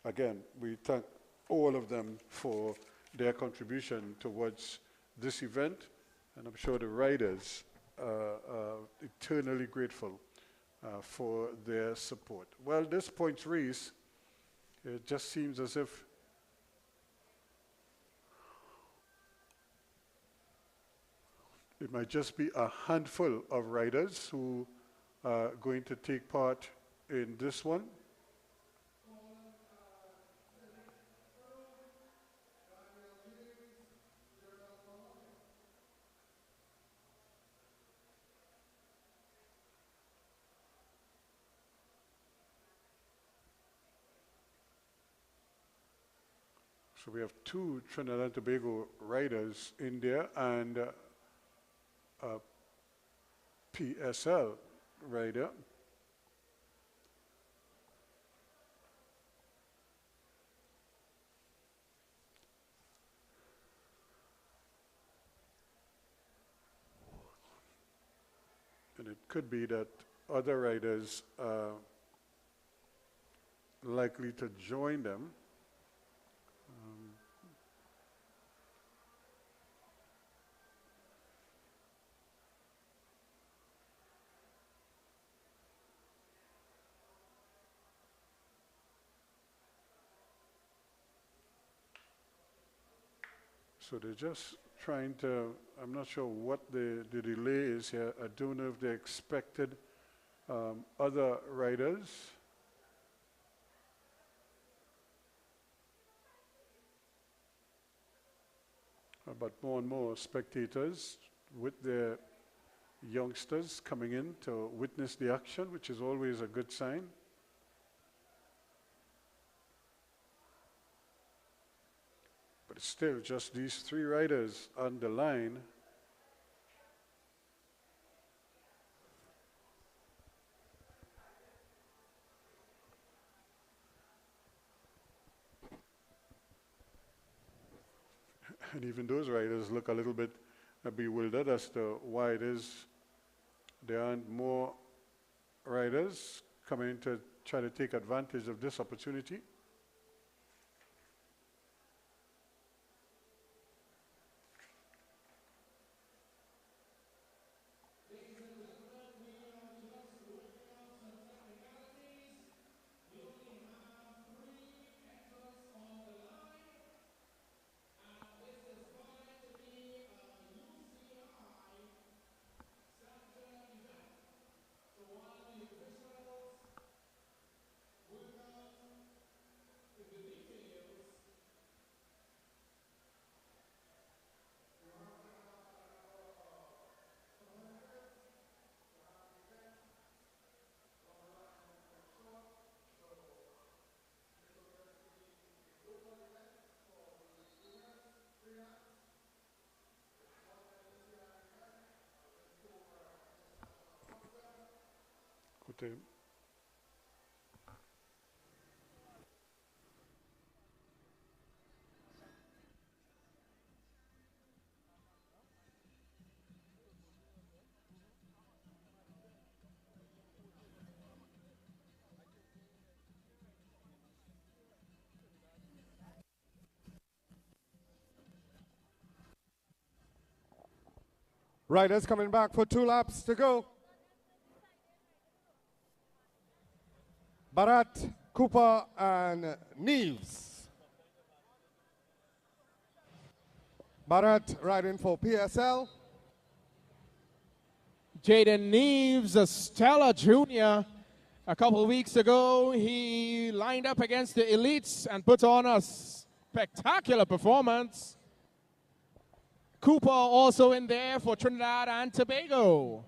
again, we thank all of them for their contribution towards this event, and I'm sure the riders are eternally grateful for their support. Well, this points race, it just seems as if it might just be a handful of riders who are going to take part in this one. So we have 2 Trinidad and Tobago riders in there and a PSL rider. And it could be that other riders are likely to join them. So they're just trying to, I'm not sure what the delay is here. I don't know if they expected other riders. But more and more spectators with their youngsters coming in to witness the action, which is always a good sign. But it's still just these 3 riders on the line. And even those riders look a little bit bewildered as to why it is there aren't more riders coming to try to take advantage of this opportunity. Good. Riders coming back for 2 laps to go. Barat, Cooper, and Neves. Barat riding for PSL. Jaden Neves, a stellar junior. A couple of weeks ago, he lined up against the elites and put on a spectacular performance. Cooper also in there for Trinidad and Tobago.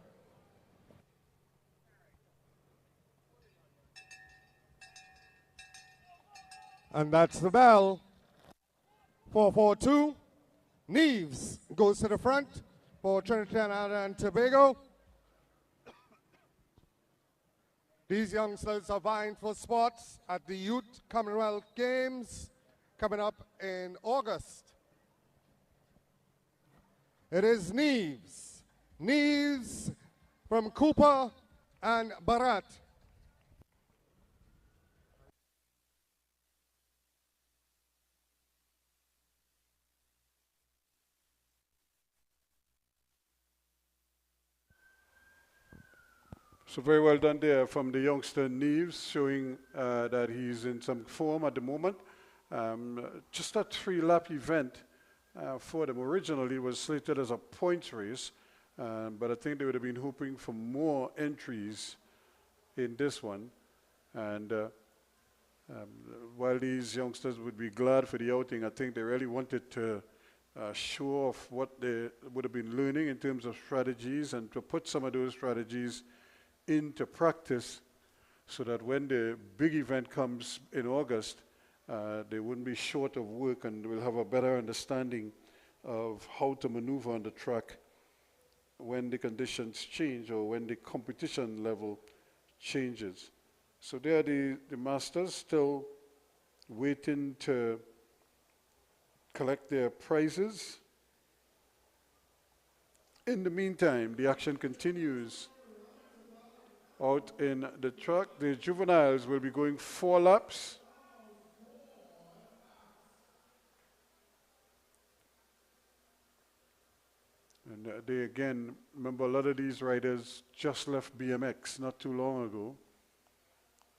And that's the bell. 4-4-2. Neves goes to the front for Trinidad and Tobago. These youngsters are vying for spots at the Youth Commonwealth Games coming up in August. It is Neves. Neves from Cooper and Barat. So very well done there from the youngster Neves, showing that he's in some form at the moment. Just a 3-lap event for them. Originally, it was slated as a points race, but I think they would have been hoping for more entries in this one. And while these youngsters would be glad for the outing, I think they really wanted to show off what they would have been learning in terms of strategies and to put some of those strategies into practice so that when the big event comes in August, they wouldn't be short of work and will have a better understanding of how to maneuver on the track when the conditions change or when the competition level changes. So there are the masters still waiting to collect their prizes. In the meantime, the action continues out in the track. The juveniles will be going 4 laps. And they again, remember a lot of these riders just left BMX not too long ago.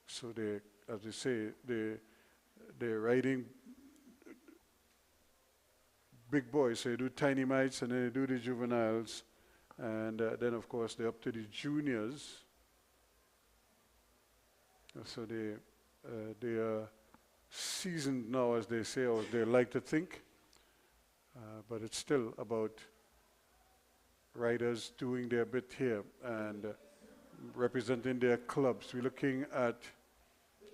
So they, as they say, they're riding big boys. So they do tiny mites and then they do the juveniles. And then of course they're up to the juniors. So they are seasoned now, as they say, or they like to think. But it's still about riders doing their bit here and representing their clubs. We're looking at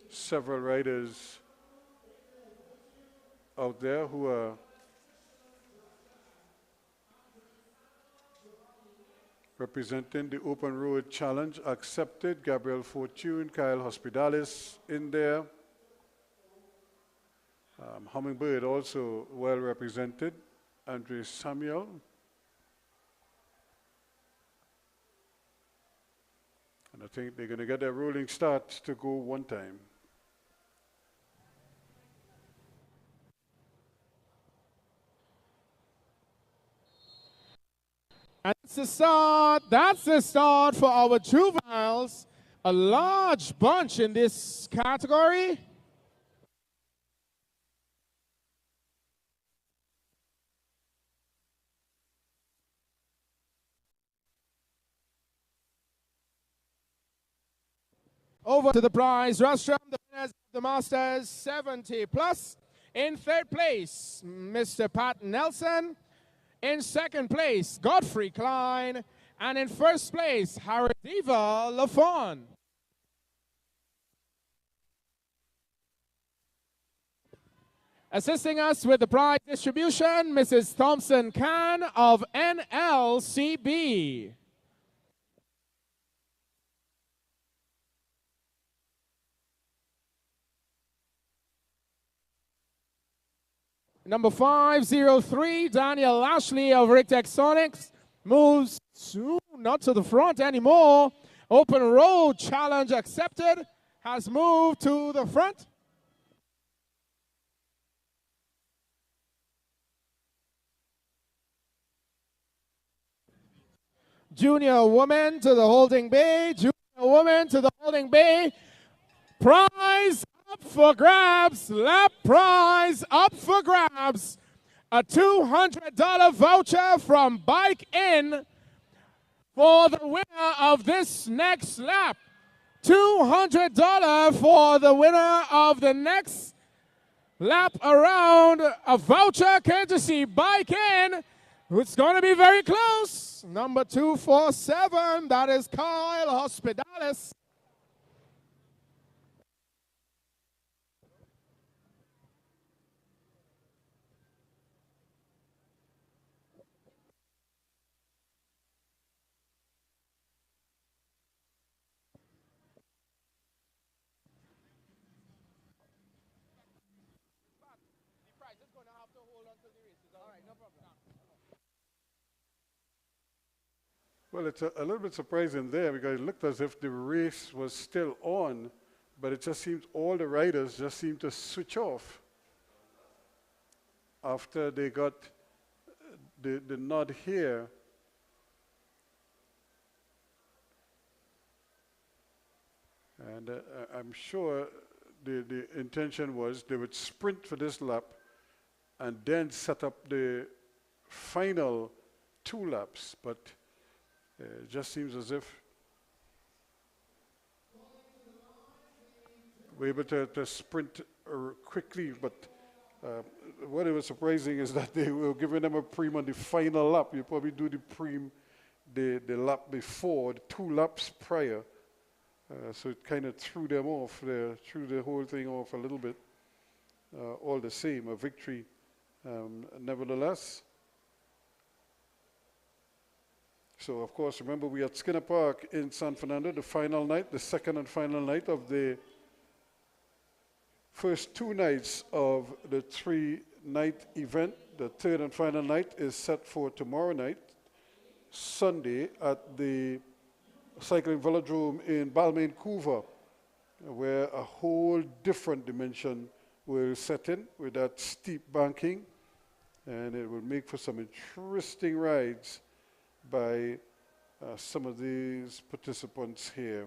several riders out there who are representing the Open Road Challenge accepted. Gabriel Fortune, Kyle Hospitalis in there. Hummingbird also well represented. Andre Samuel. And I think they're going to get a rolling start to go one time. And that's the start for our juveniles. A large bunch in this category. Over to the prize rostrum, the winners of the Masters 70 plus. In third place, Mr. Pat Nelson. In second place, Godfrey Klein. And in first place, Haradiva Lafon. Assisting us with the prize distribution, Mrs. Thompson Khan of NLCB. Number 503, Daniel Lashley of Rictech Sonics, moves soon, not to the front anymore. Open Road Challenge accepted, has moved to the front. Junior woman to the holding bay, junior woman to the holding bay. Prize up for grabs, lap prize up for grabs. A $200 voucher from Bike In for the winner of this next lap. $200 for the winner of the next lap around, a voucher courtesy Bike In. It's going to be very close. Number 247, that is Kyle Hospitalis. Well, it's a little bit surprising there because it looked as if the race was still on, but it just seems all the riders just seem to switch off after they got the nod here. And I'm sure the intention was they would sprint for this lap and then set up the final 2 laps, but it just seems as if we're able to sprint quickly, but what was surprising is that they were giving them a preem on the final lap. You probably do the preem the lap before, the 2 laps prior. So it kind of threw them off, threw the whole thing off a little bit. All the same, a victory nevertheless. So, of course, remember we at Skinner Park in San Fernando, the final night, the second and final night of the first 2 nights of the 3-night event. The third and final night is set for tomorrow night, Sunday, at the Cycling Velodrome in Balmain, Couva, where a whole different dimension will set in with that steep banking, and it will make for some interesting rides by some of these participants here.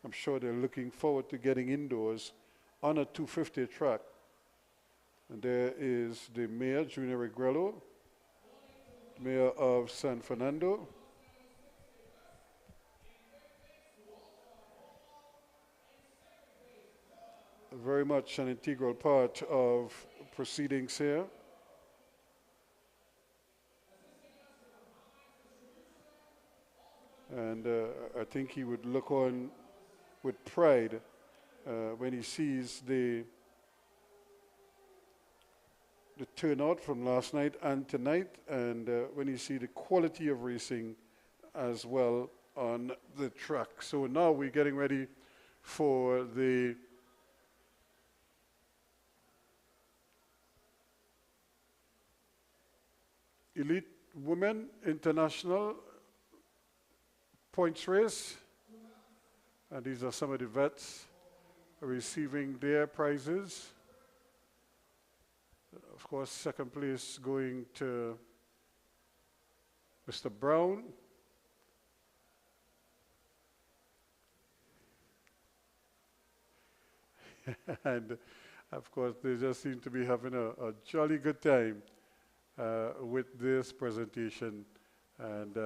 I'm sure they're looking forward to getting indoors on a 250 track. And there is the mayor, Junior Regrello, mayor of San Fernando. Very much an integral part of proceedings here. And I think he would look on with pride when he sees the turnout from last night and tonight, and when you see the quality of racing as well on the track. So now we're getting ready for the Elite Women International points race, and these are some of the vets receiving their prizes. Of course, second place going to Mr. Brown. And of course, they just seem to be having a jolly good time with this presentation, and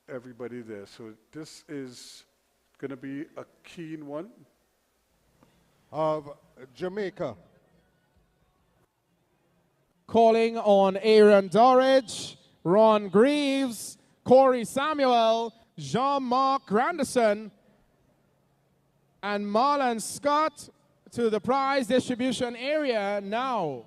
everybody there. So this is going to be a keen one. Of Jamaica. Calling on Aaron Dorridge, Ron Greaves, Corey Samuel, Jean-Marc Granderson, and Marlon Scott to the prize distribution area now.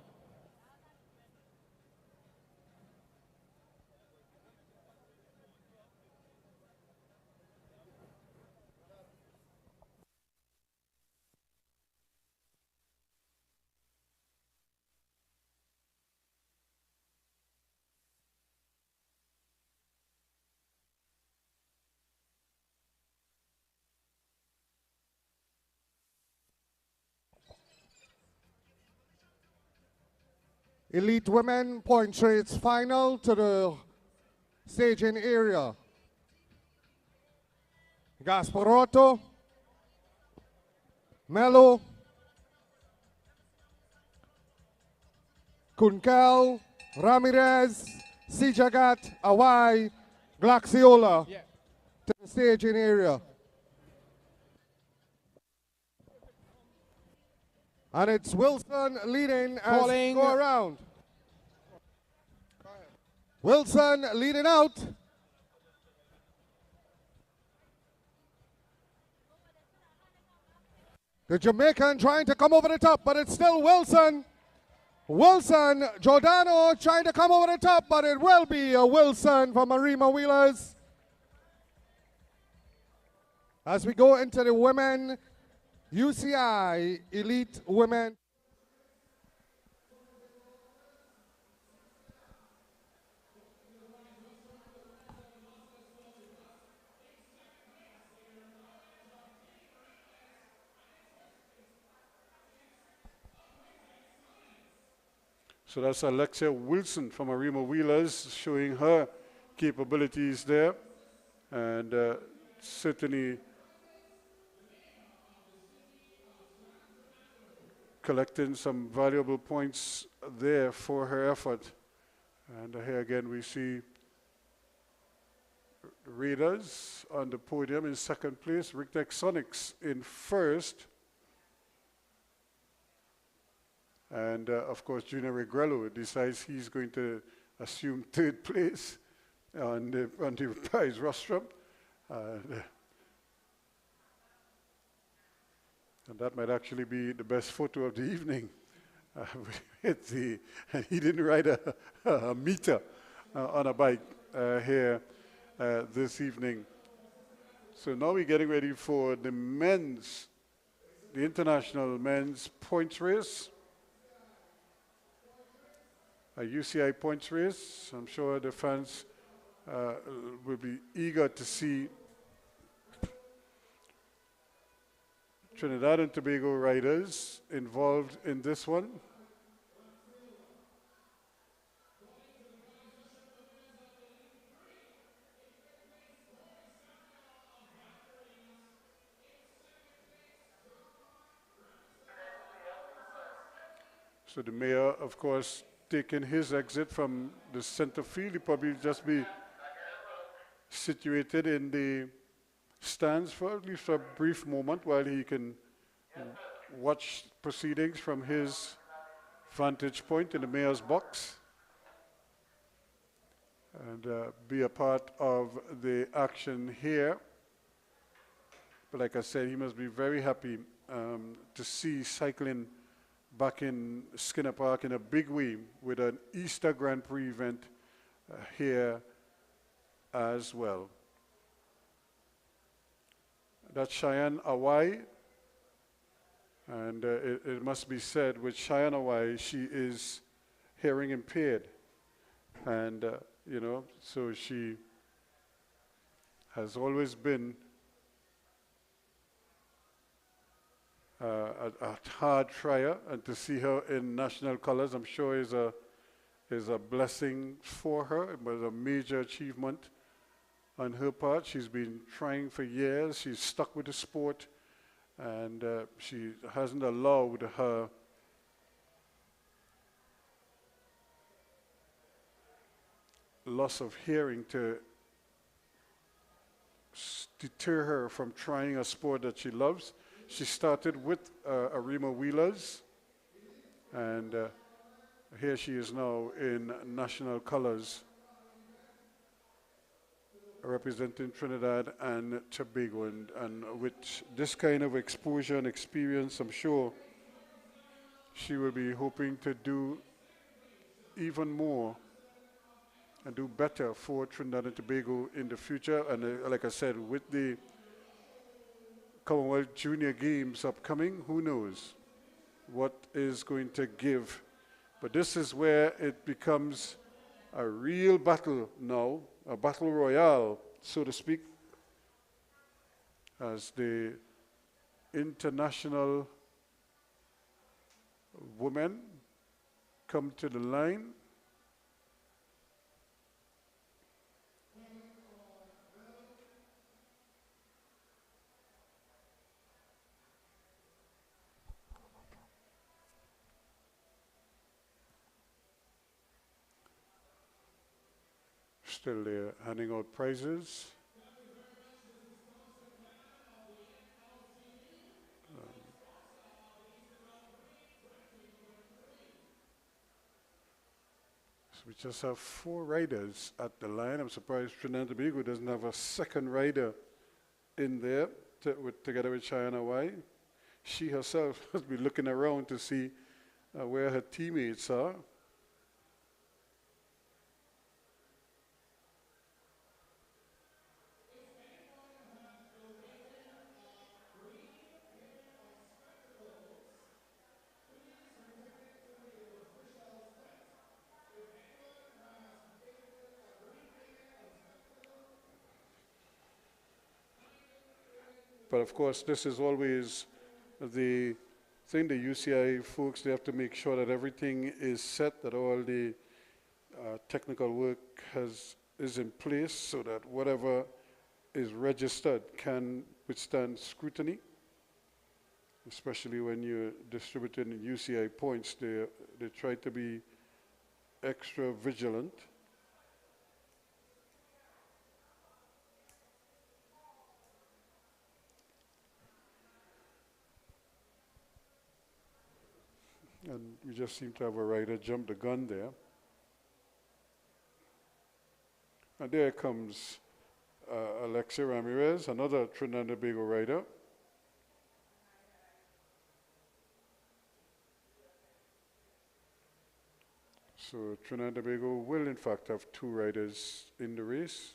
Elite Women point race final to the staging area. Gasparotto, Melo, Kunkel, Ramirez, Sijagat, Awai, Glaxiola to the staging area. And it's Wilson leading as Calling. go around. Wilson leading out. The Jamaican trying to come over the top, but it's still Wilson. Wilson, Giordano trying to come over the top, but it will be a Wilson from Arima Wheelers. As we go into the women UCI Elite Women. So that's Alexia Wilson from Arima Wheelers showing her capabilities there. And certainly collecting some valuable points there for her effort. And here again we see Raiders on the podium in second place, Rick Sonics in first. And of course, Junior Regrello decides he's going to assume third place on the prize rostrum. And that might actually be the best photo of the evening. And he didn't ride a meter on a bike here this evening. So now we're getting ready for the international men's points race. A UCI points race. I'm sure the fans will be eager to see Trinidad and Tobago riders involved in this one. So the mayor, of course, taking his exit from the center field. He'll probably just be situated in the stands for at least a brief moment while he can watch proceedings from his vantage point in the mayor's box and be a part of the action here. But like I said, he must be very happy to see cycling back in Skinner Park in a big way with an Easter Grand Prix event here as well. That's Cheyenne Awai, and it must be said with Cheyenne Awai, she is hearing impaired, and you know, so she has always been a hard trier, and to see her in national colors, I'm sure is a blessing for her. It was a major achievement on her part. She's been trying for years. She's stuck with the sport, and she hasn't allowed her loss of hearing to deter her from trying a sport that she loves. She started with Arima Wheelers, and here she is now in national colors, representing Trinidad and Tobago. And with this kind of exposure and experience, I'm sure she will be hoping to do even more and do better for Trinidad and Tobago in the future. And like I said, with the Commonwealth Junior Games upcoming, who knows what is going to give. But this is where it becomes a real battle now, a battle royale, so to speak, as the international women come to the line. Still there, handing out prizes. So we just have 4 riders at the line. I'm surprised Trinidad and Tobago doesn't have a second rider in there together with China White. She herself must be looking around to see where her teammates are. But of course, this is always the thing. The UCI folks, they have to make sure that everything is set, that all the technical work is in place so that whatever is registered can withstand scrutiny. Especially when you're distributing UCI points, they try to be extra vigilant. And we just seem to have a rider jump the gun there. And there comes Alexia Ramirez, another Trinidad and Tobago rider. So Trinidad and Tobago will in fact have 2 riders in the race.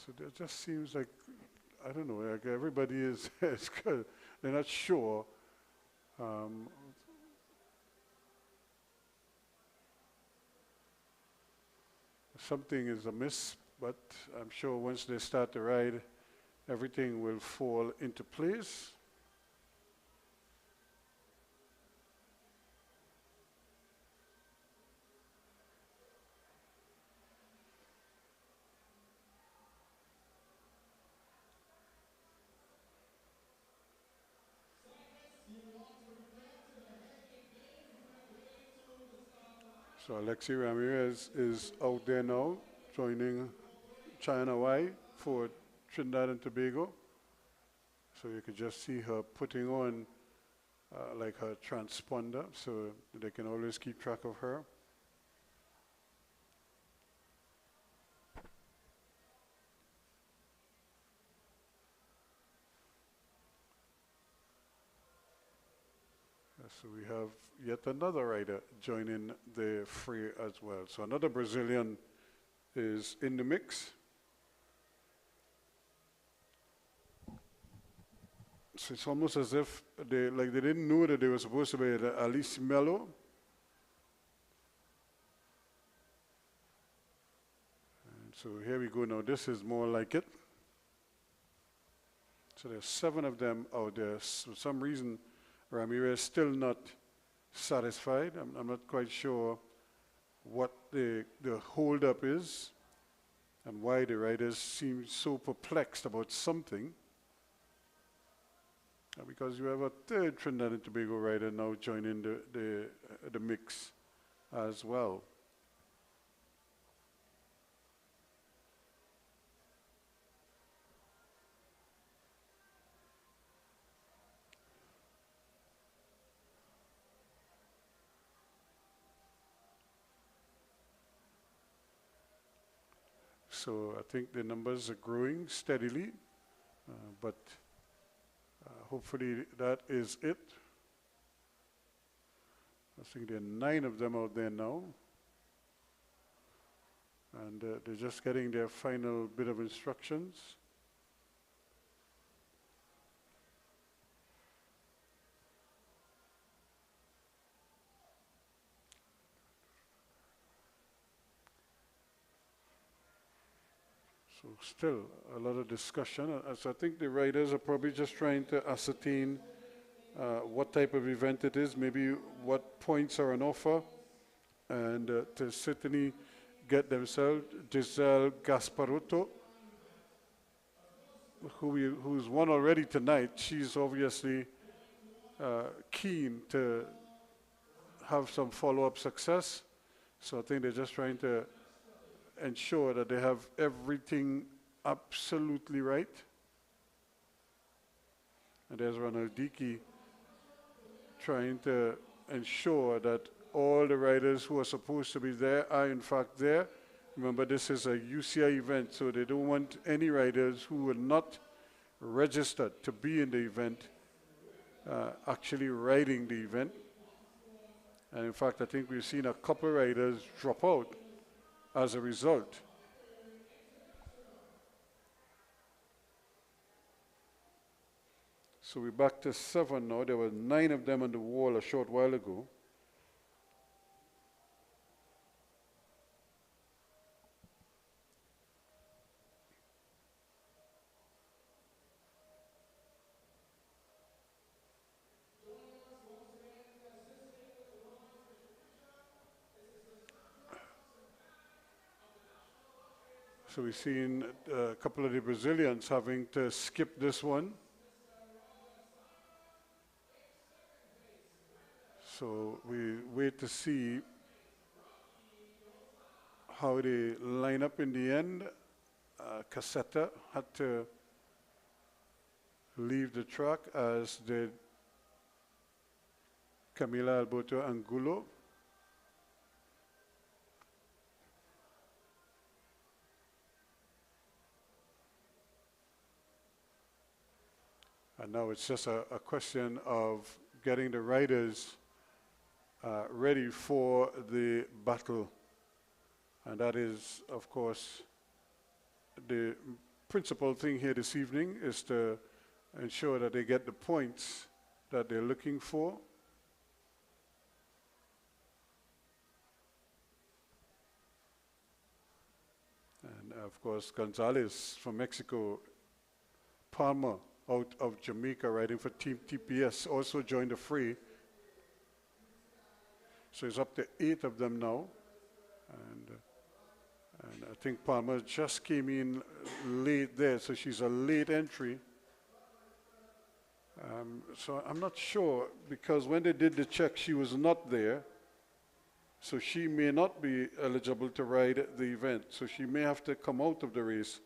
So it just seems like, I don't know, like everybody is, they're not sure. Something is amiss, but I'm sure once they start the ride, everything will fall into place. So Alexi Ramirez is out there now, joining China Y for Trinidad and Tobago. So you can just see her putting on like her transponder, so they can always keep track of her. So we have yet another rider joining the fray as well. So another Brazilian is in the mix. So it's almost as if they didn't know that they were supposed to be at Alice Melo. And so here we go now. This is more like it. So there's 7 of them out there. So for some reason, Ramirez still not satisfied. I'm not quite sure what the hold-up is and why the riders seem so perplexed about something. Because you have a 3rd Trinidad and Tobago rider now joining the mix as well. So I think the numbers are growing steadily, but hopefully that is it. I think there are 9 of them out there now. And they're just getting their final bit of instructions. So still a lot of discussion. So I think the riders are probably just trying to ascertain what type of event it is, maybe what points are on offer, and to certainly get themselves Giselle Gasparotto, who's won already tonight. She's obviously keen to have some follow-up success. So I think they're just trying to ensure that they have everything absolutely right. And there's Ronald Dickey trying to ensure that all the riders who are supposed to be there are in fact there. Remember, this is a UCI event, so they don't want any riders who are not registered to be in the event actually riding the event. And in fact, I think we've seen a couple of riders drop out as a result. So we're back to 7 now. There were 9 of them on the wall a short while ago. So we've seen a couple of the Brazilians having to skip this one. So we wait to see how they line up in the end. Cassetta had to leave the track, as did Camila Alberto Angulo. And now it's just a question of getting the riders ready for the battle. And that is, of course, the principal thing here this evening, is to ensure that they get the points that they're looking for. And of course, Gonzalez from Mexico, Palmer out of Jamaica riding for Team TPS also joined the fray. So it's up to 8 of them now. And I think Palmer just came in late there, so she's a late entry. So I'm not sure, because when they did the check, she was not there. So she may not be eligible to ride the event. So she may have to come out of the race.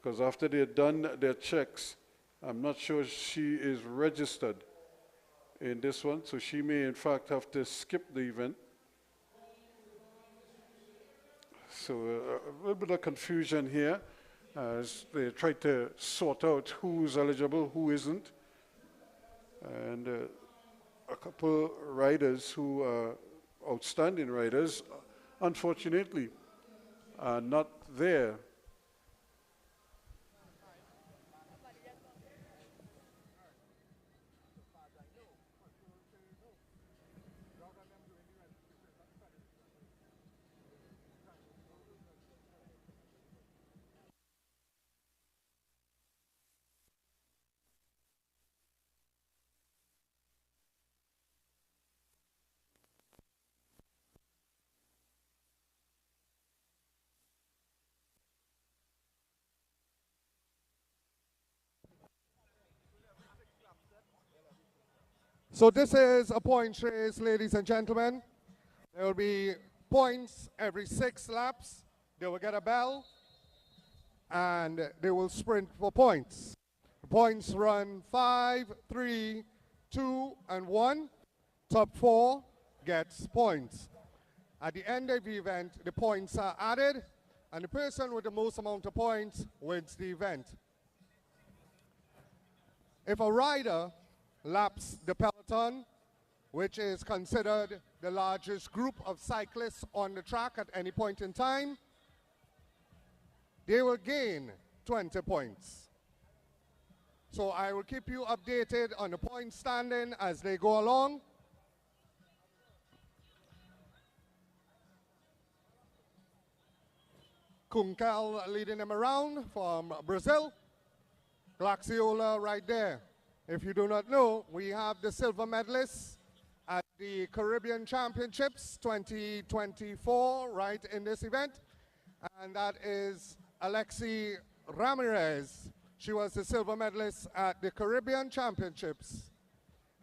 Because after they're done their checks, I'm not sure she is registered in this one. So she may, in fact, have to skip the event. So a little bit of confusion here as they try to sort out who's eligible, who isn't. And a couple riders who are outstanding riders, unfortunately, are not there. So this is a point race, ladies and gentlemen. There will be points every 6 laps. They will get a bell, and they will sprint for points. The points run 5, 3, 2, and 1. Top 4 gets points. At the end of the event, the points are added, and the person with the most amount of points wins the event. If a rider laps the peloton, which is considered the largest group of cyclists on the track at any point in time, they will gain 20 points. So I will keep you updated on the point standing as they go along. Kunkel leading them around from Brazil. Glaxiola right there. If you do not know, we have the silver medalists at the Caribbean Championships 2024 right in this event. And that is Alexi Ramirez. She was the silver medalist at the Caribbean Championships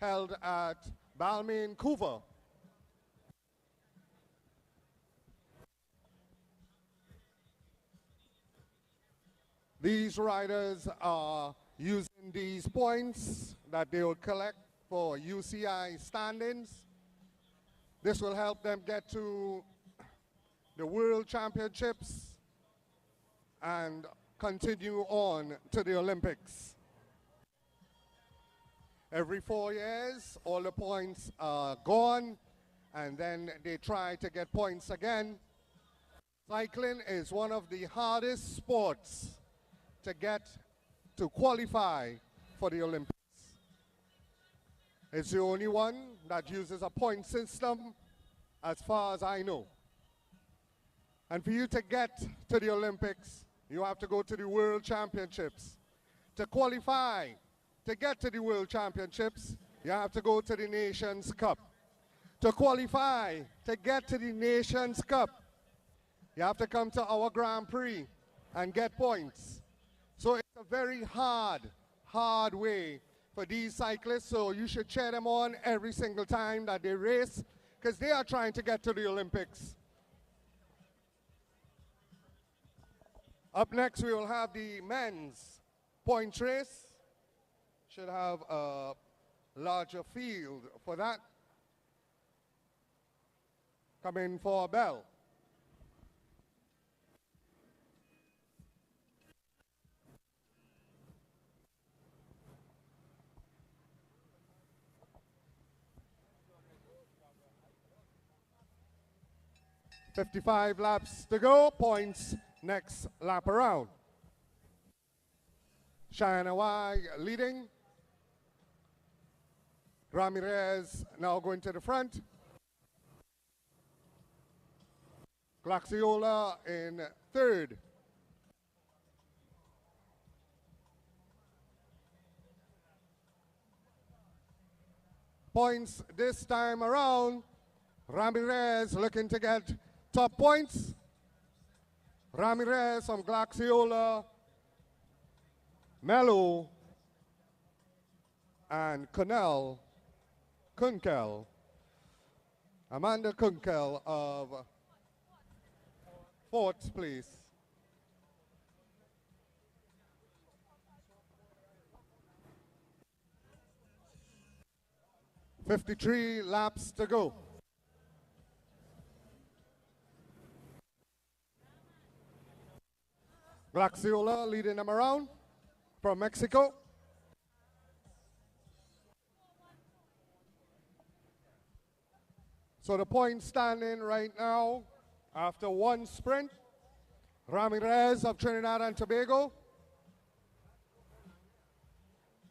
held at Balmain Coover. These riders are using these points that they will collect for UCI standings. This will help them get to the World Championships and continue on to the Olympics. Every 4 years, all the points are gone, and then they try to get points again. Cycling is one of the hardest sports to get to qualify for the Olympics. It's the only one that uses a point system, as far as I know. And for you to get to the Olympics, you have to go to the World Championships. To qualify to get to the World Championships, you have to go to the Nations Cup. To qualify to get to the Nations Cup, you have to come to our Grand Prix and get points. So it's a very hard way for these cyclists, so you should cheer them on every single time that they race, because they are trying to get to the Olympics. Up next, we will have the men's points race. Should have a larger field for that. Coming for a bell. .55 laps to go, points next lap around. China Y leading. Ramirez now going to the front. Glaxiola in third. Points this time around. Ramirez looking to get top points. Ramirez from Glaxiola, Mello, and Kunkel. Amanda Kunkel of fourth, please. .53 laps to go. Glaxiola leading them around from Mexico. So the point standing right now, after one sprint, Ramirez of Trinidad and Tobago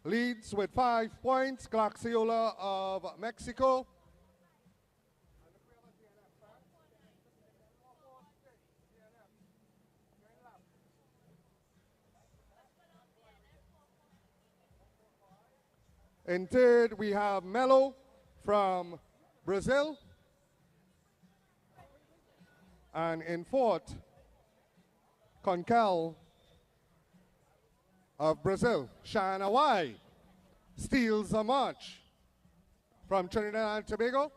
leads with 5 points. Glaxiola of Mexico. In third, we have Mello from Brazil. And in fourth, Kunkel of Brazil. Shana Y steals a march from Trinidad and Tobago.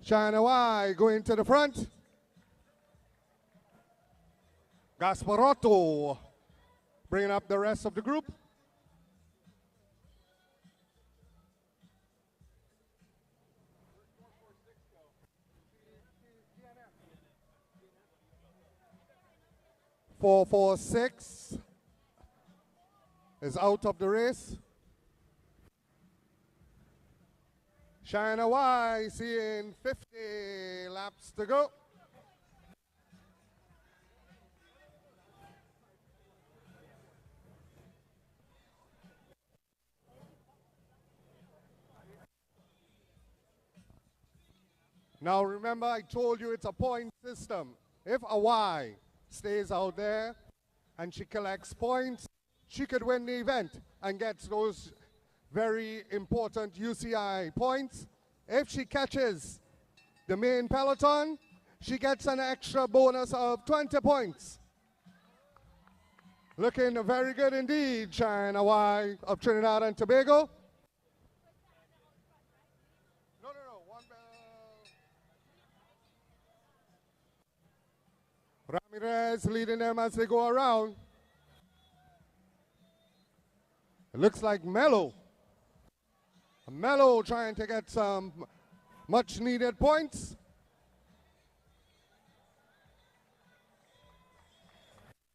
Shana Y going to the front. Gasparotto bringing up the rest of the group. .446 is out of the race. China Y seeing 50 laps to go. Now remember, I told you it's a point system. If a Y stays out there and she collects points, she could win the event and gets those very important UCI points. If she catches the main peloton, she gets an extra bonus of 20 points. Looking very good indeed, China Y of Trinidad and Tobago. No, one bell. Ramirez leading them as they go around. It looks like Mello. Mello trying to get some much needed points.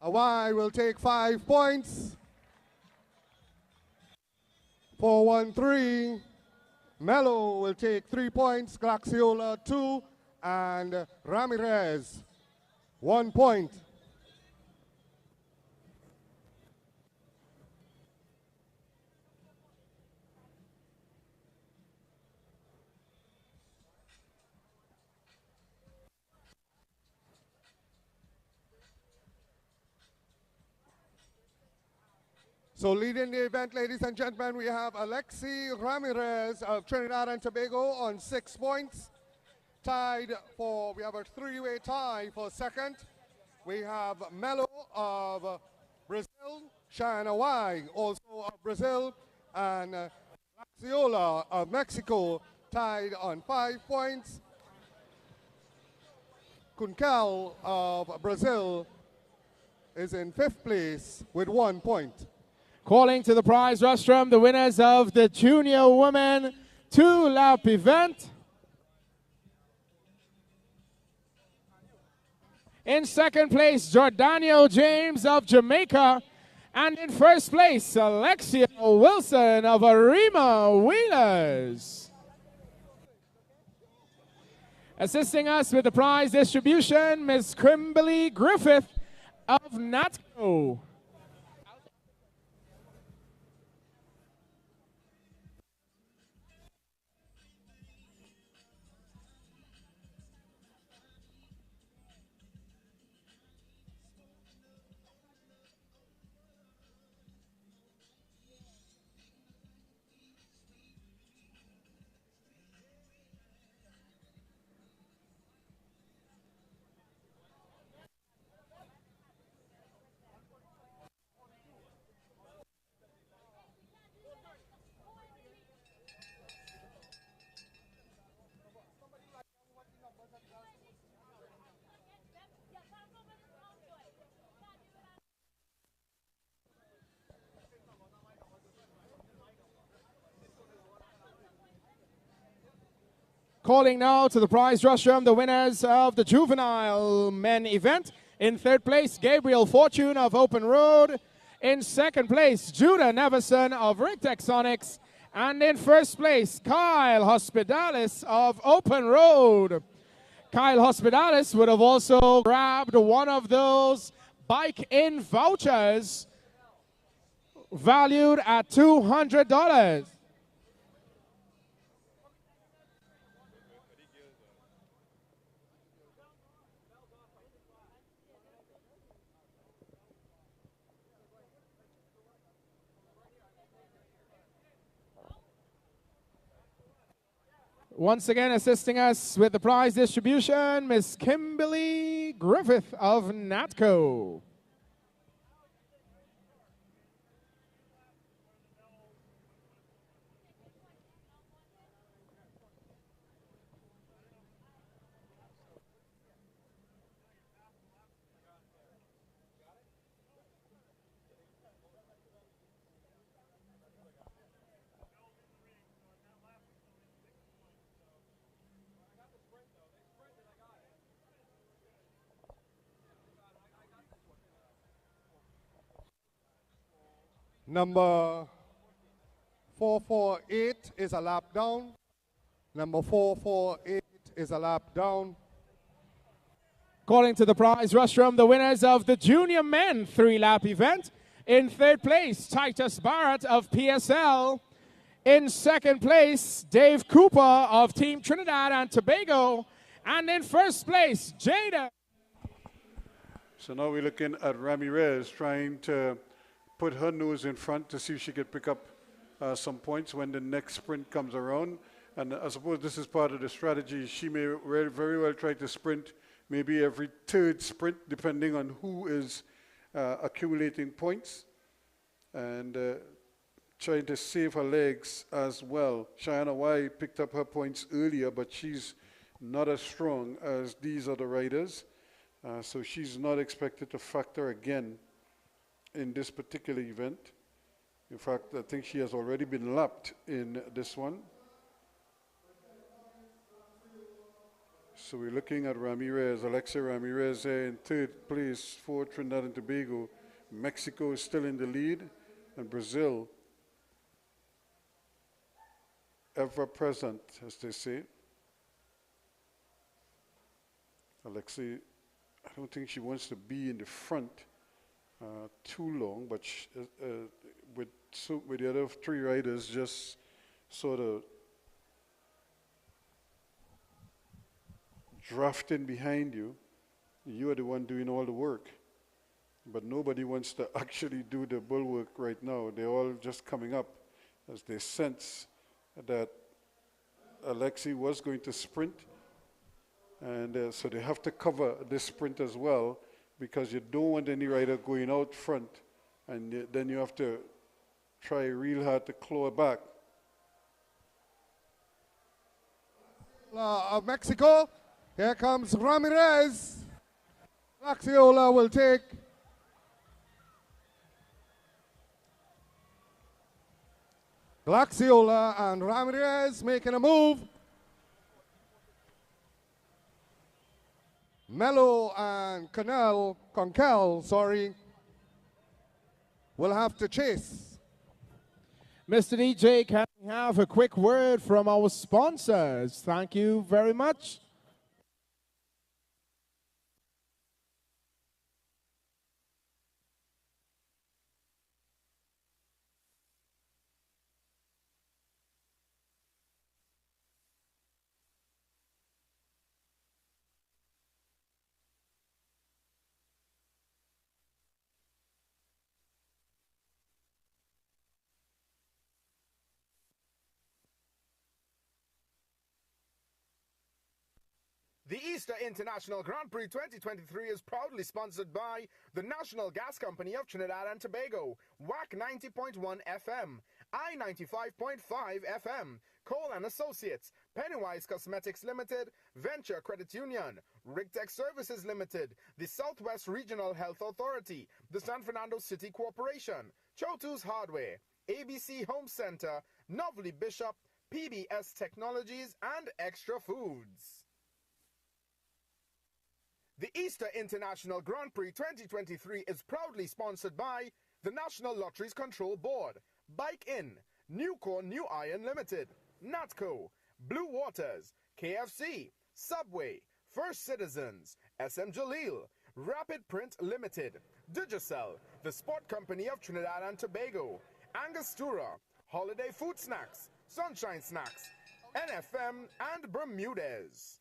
Y will take 5 points. 4-1-3. Mello will take 3 points. Glaxiola 2. And Ramirez 1 point. So leading the event, ladies and gentlemen, we have Alexi Ramirez of Trinidad and Tobago on 6 points. Tied for, we have a 3-way tie for second. We have Mello of Brazil, China Y also of Brazil, and Laxiola of Mexico tied on 5 points. Kunkel of Brazil is in 5th place with 1 point. Calling to the prize rostrum, the winners of the Junior Women 2-lap event. In second place, Jordania James of Jamaica. And in first place, Alexia Wilson of Arima Wheelers. Assisting us with the prize distribution, Ms. Kimberly Griffith of NATCO. Calling now to the prize rostrum, the winners of the Juvenile Men event. In third place, Gabriel Fortune of Open Road. In second place, Judah Neverson of Rictexonics. And in first place, Kyle Hospitalis of Open Road. Kyle Hospitalis would have also grabbed one of those bike-in vouchers valued at $200. Once again, assisting us with the prize distribution, Ms. Kimberly Griffith of NATCO. Number 448 is a lap down. Number 448 is a lap down. Calling to the prize rostrum, the winners of the Junior Men 3-lap event. In third place, Titus Barrett of PSL. In second place, Dave Cooper of Team Trinidad and Tobago. And in first place, Jada. So now we're looking at Ramirez trying to put her nose in front to see if she could pick up some points when the next sprint comes around. And I suppose this is part of the strategy. She may very well try to sprint maybe every third sprint, depending on who is accumulating points and trying to save her legs as well. Cheyenne Y picked up her points earlier, but she's not as strong as these other riders. So she's not expected to factor again in this particular event. In fact, I think she has already been lapped in this one. So we're looking at Ramirez, Alexia Ramirez in third place for Trinidad and Tobago. Mexico is still in the lead, and Brazil, ever present, as they say. Alexia, I don't think she wants to be in the front too long, but with the other three riders just sort of drafting behind you, you are the one doing all the work. But nobody wants to actually do the bulwark right now. They're all just coming up as they sense that Alexi was going to sprint. And so they have to cover this sprint as well, because you don't want any rider going out front. And then you have to try real hard to claw back. Of Mexico, here comes Ramirez. Laxiola will take Glaxiola and Ramirez making a move. Mello and Conkel, will have to chase. Mr. DJ, can we have a quick word from our sponsors? Thank you very much. The Easter International Grand Prix 2023 is proudly sponsored by the National Gas Company of Trinidad and Tobago, WAC 90.1 FM, I 95.5 FM, Cole and Associates, Pennywise Cosmetics Limited, Venture Credit Union, Rigtech Services Limited, the Southwest Regional Health Authority, the San Fernando City Corporation, Chotu's Hardware, ABC Home Center, Novely Bishop, PBS Technologies, and Extra Foods. The Easter International Grand Prix 2023 is proudly sponsored by the National Lotteries Control Board, Bike In, Nucor New Iron Limited, Natco, Blue Waters, KFC, Subway, First Citizens, SM Jalil, Rapid Print Limited, Digicel, the Sport Company of Trinidad and Tobago, Angostura, Holiday Food Snacks, Sunshine Snacks, NFM, and Bermudez.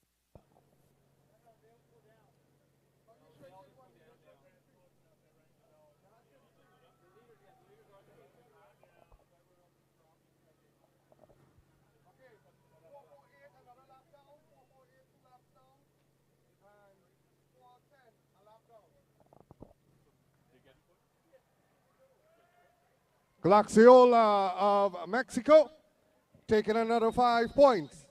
Glaxiola of Mexico taking another 5 points.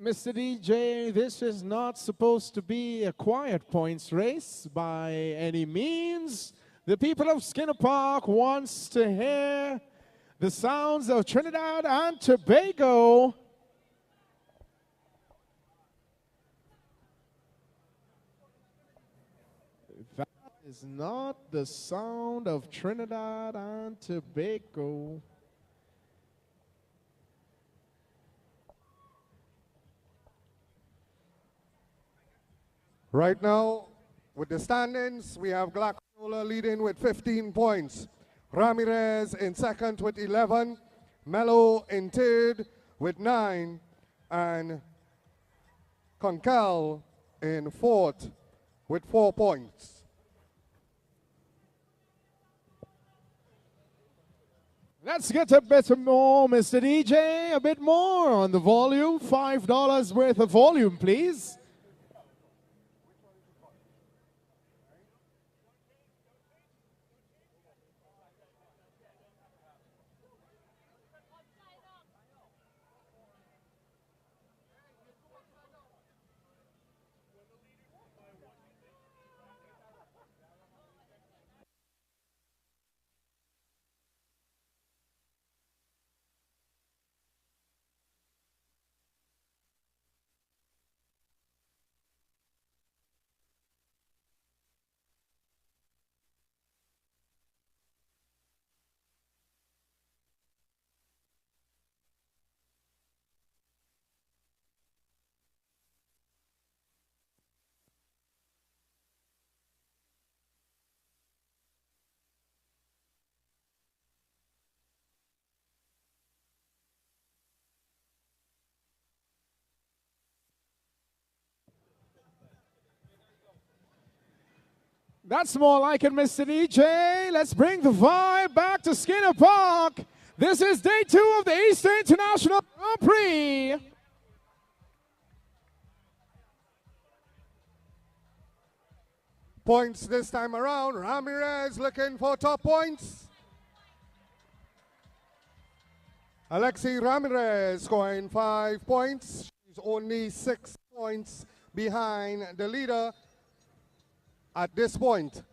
Mr. DJ, this is not supposed to be a quiet points race by any means. The people of Skinner Park wants to hear the sounds of Trinidad and Tobago. That is not the sound of Trinidad and Tobago. Right now, with the standings, we have Glaxiola Ola leading with 15 points. Ramirez in second with 11. Mello in third with 9. And Concal in fourth with 4 points. Let's get a bit more, Mr. DJ, a bit more on the volume. $5 worth of volume, please. That's more like it, Mr. DJ. Let's bring the vibe back to Skinner Park. This is day 2 of the Eastern International Grand Prix. Points this time around. Ramirez looking for top points. Alexi Ramirez scoring 5 points. She's only 6 points behind the leader at this point.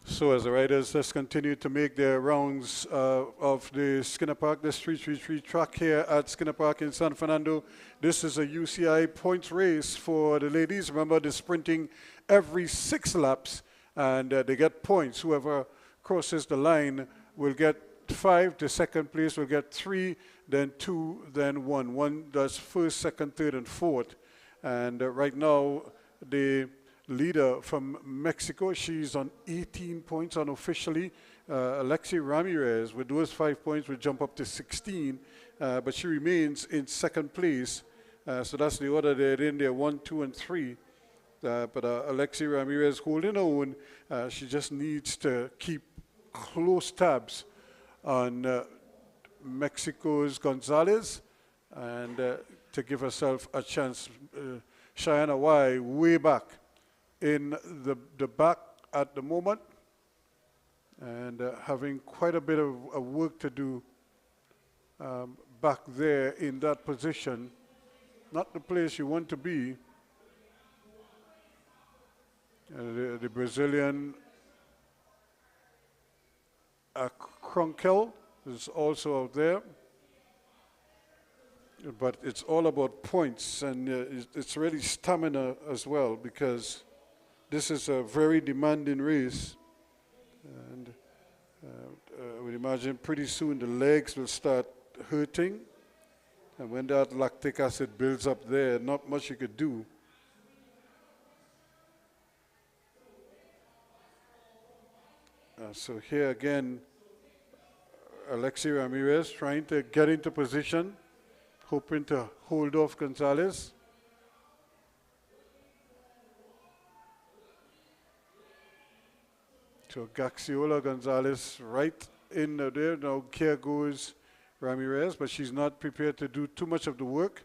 So as the riders just continue to make their rounds of the Skinner Park, this 333 track here at Skinner Park in San Fernando. This is a UCI points race for the ladies. Remember, they're sprinting every 6 laps, and they get points. Whoever crosses the line will get 5. The second place will get 3, then 2, then 1. 1 does first, second, third, and fourth. And right now, the leader from Mexico, she's on 18 points unofficially. Alexi Ramirez, with those 5 points, will jump up to 16, but she remains in second place. So that's the order they're in there, 1, 2, and 3. But Alexi Ramirez holding her own. She just needs to keep close tabs on Mexico's Gonzalez and to give herself a chance. Cheyenne Y way back in the back at the moment, and having quite a bit of work to do back there in that position. Not the place you want to be. The Brazilian Kronkel is also out there. But it's all about points, and it's really stamina as well, because this is a very demanding race, and I would imagine pretty soon the legs will start hurting, and when that lactic acid builds up there, not much you could do. So here again, Alexi Ramirez trying to get into position, hoping to hold off Gonzalez. So Gaxiola Gonzalez right in there. Now here goes Ramirez, but she's not prepared to do too much of the work,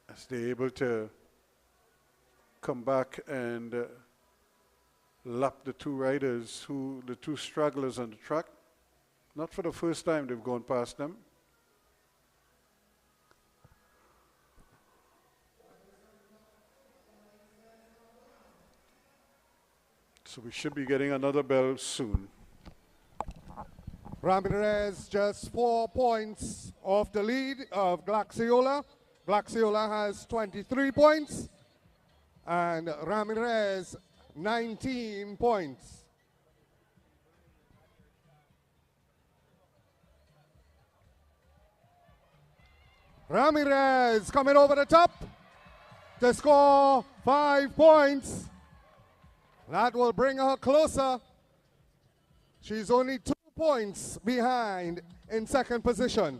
as they're able to come back and lap the 2 riders, the 2 stragglers on the track. Not for the first time they've gone past them. So we should be getting another bell soon. Ramirez just 4 points off the lead of Glaxiola. Glaxiola has 23 points and Ramirez 19 points. Ramirez coming over the top to score 5 points. That will bring her closer. She's only 2 points behind in second position.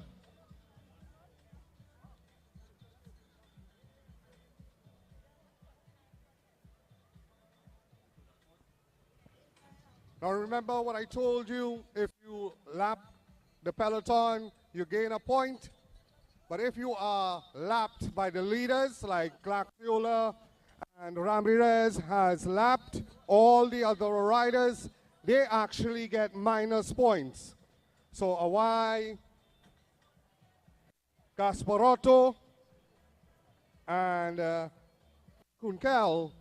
Now remember what I told you, if you lap the peloton, you gain a point. But if you are lapped by the leaders like Glaxiola and Ramirez has lapped all the other riders, they actually get minus points. So Awai, Gasparotto, and Kunkel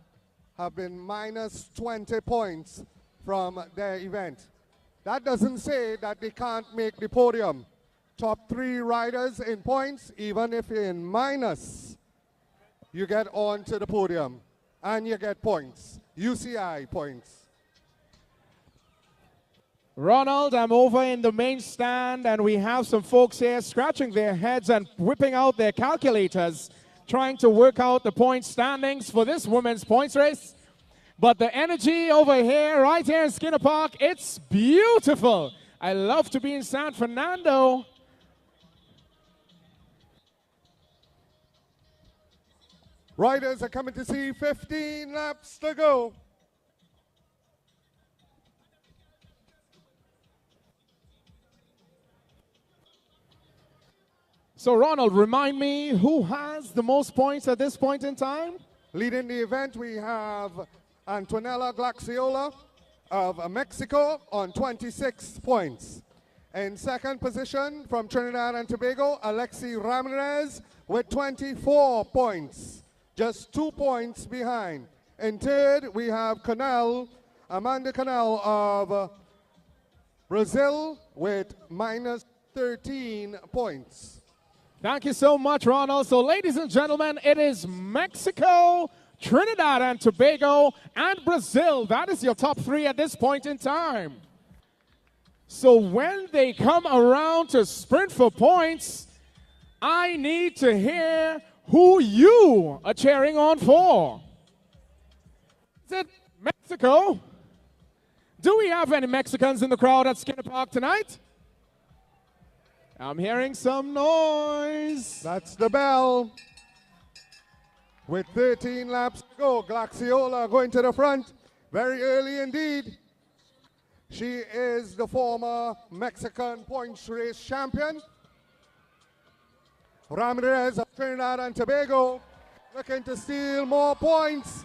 have been minus 20 points from their event. That doesn't say that they can't make the podium. Top 3 riders in points, even if you're in minus, you get on to the podium and you get points, UCI points. Ronald, I'm over in the main stand and we have some folks here scratching their heads and whipping out their calculators, trying to work out the point standings for this women's points race. But the energy over here, right here in Skinner Park, it's beautiful. I love to be in San Fernando. Riders are coming to see 15 laps to go. So Ronald, remind me, who has the most points at this point in time? Leading the event, we have Antonella Glaxiola of Mexico on 26 points. In second position from Trinidad and Tobago, Alexi Ramirez with 24 points. Just 2 points behind. In third, we have Amanda Canal of Brazil with minus 13 points. Thank you so much, Ronald. So, ladies and gentlemen, it is Mexico, Trinidad and Tobago, and Brazil. That is your top 3 at this point in time. So when they come around to sprint for points, I need to hear who you are cheering on for. Is it Mexico? Do we have any Mexicans in the crowd at Skinner Park tonight? I'm hearing some noise. That's the bell. With 13 laps to go, Glaxiola going to the front very early indeed. She is the former Mexican points race champion. Ramirez of Trinidad and Tobago looking to steal more points.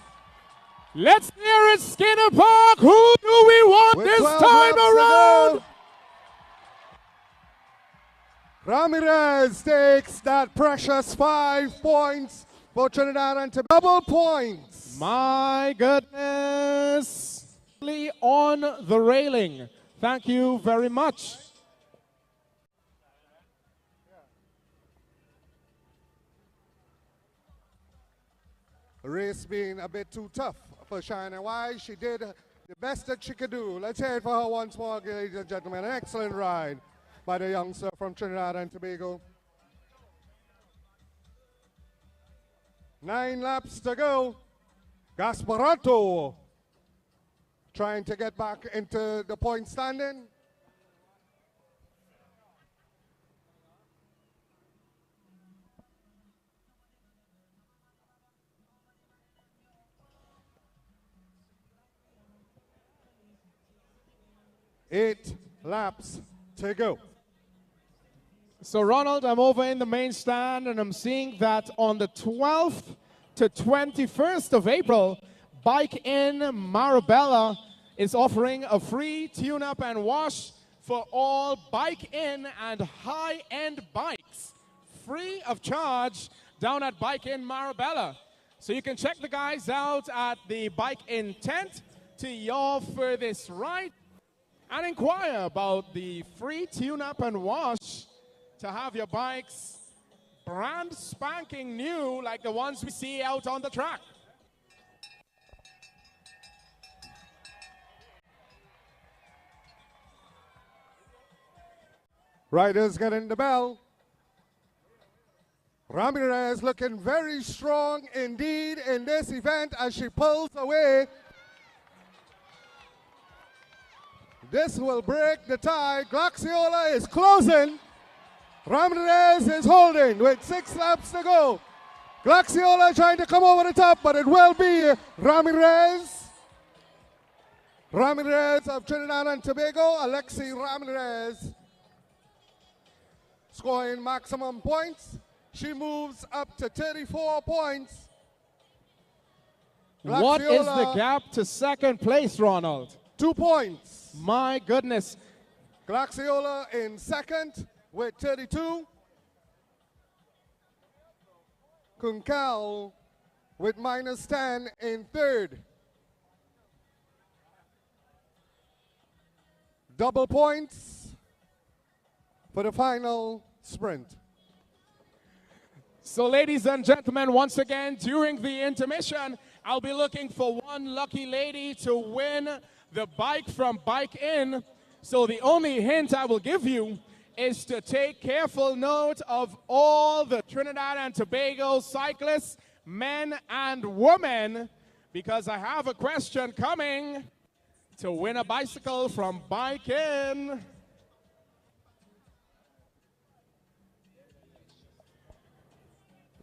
Let's hear it, Skinner Park. Who do we want With this 12 time laps around? Ramirez takes that precious 5 points for Trinidad and Tobago. Double points. My goodness. On the railing. Thank you very much. The race being a bit too tough for China. Why? She did the best that she could do. Let's hear it for her once more, ladies and gentlemen. An excellent ride by the youngster from Trinidad and Tobago. 9 laps to go. Gasparotto trying to get back into the point standing. Eight laps to go. So Ronald, I'm over in the main stand and I'm seeing that on the 12th to 21st of April, Bike in Marabella is offering a free tune-up and wash for all Bike in and high-end bikes, free of charge down at Bike in Marabella. So you can check the guys out at the Bike in tent to your furthest right. and inquire about the free tune-up and wash to have your bikes brand spanking new like the ones we see out on the track. Riders getting the bell. Ramirez looking very strong indeed in this event as she pulls away. This will break the tie. Glaxiola is closing. Ramirez is holding with 6 laps to go. Glaxiola trying to come over the top, but it will be Ramirez. Ramirez of Trinidad and Tobago, Alexi Ramirez, scoring maximum points. She moves up to 34 points. What is the gap to second place, Ronald? 2 points. My goodness. Glaxiola in second with 32. Kunkel with -10 in third. Double points for the final sprint. So ladies and gentlemen, once again, during the intermission, I'll be looking for one lucky lady to win the bike from Bike In. So the only hint I will give you is to take careful note of all the Trinidad and Tobago cyclists, men and women, because I have a question coming to win a bicycle from Bike In.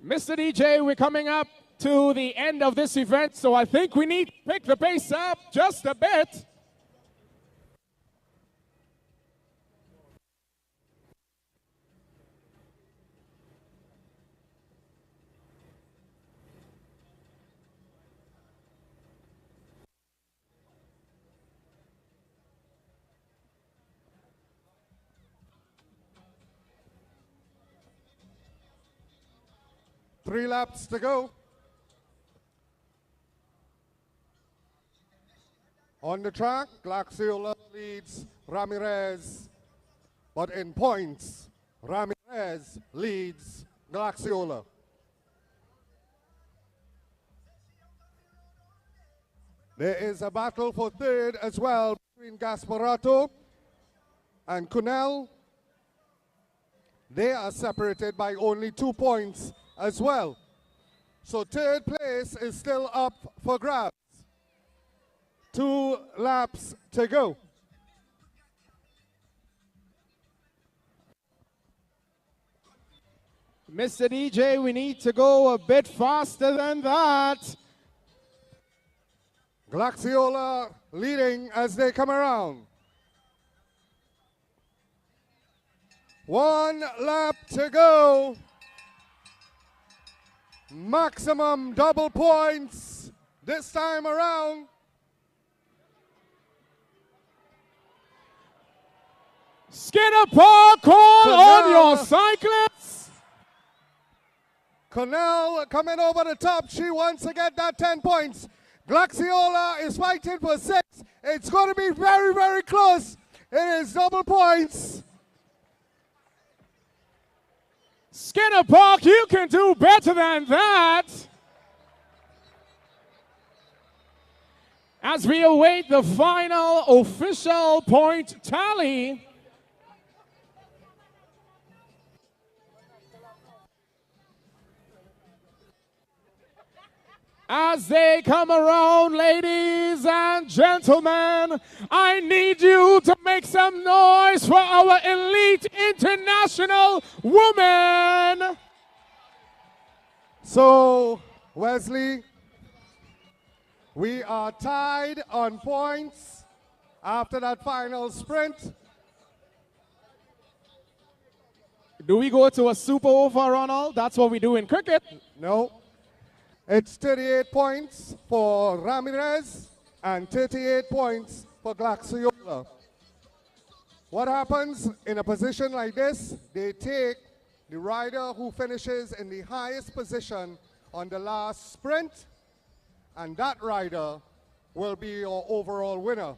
Mr. DJ, we're coming up to the end of this event, so I think we need to pick the pace up just a bit. Three laps to go. On the track, Glaxiola leads Ramirez, but in points, Ramirez leads Glaxiola. There is a battle for third as well between Gasparato and Cunel. They are separated by only 2 points as well. So third place is still up for grabs. 2 laps to go. Mr. DJ, we need to go a bit faster than that. Glaxiola leading as they come around. 1 lap to go. Maximum double points this time around. Skinner Park, call on your cyclists. Connell coming over the top. She wants to get that 10 points. Glaxiola is fighting for 6. It's going to be very, very close. It is double points. Skinner Park, you can do better than that. As we await the final official point tally. As they come around, ladies and gentlemen, I need you to make some noise for our elite international women. So, Wesley, we are tied on points after that final sprint. Do we go to a super over, Ronald? That's what we do in cricket. No. It's 38 points for Ramirez and 38 points for Glaxiola. What happens in a position like this? They take the rider who finishes in the highest position on the last sprint, and that rider will be your overall winner.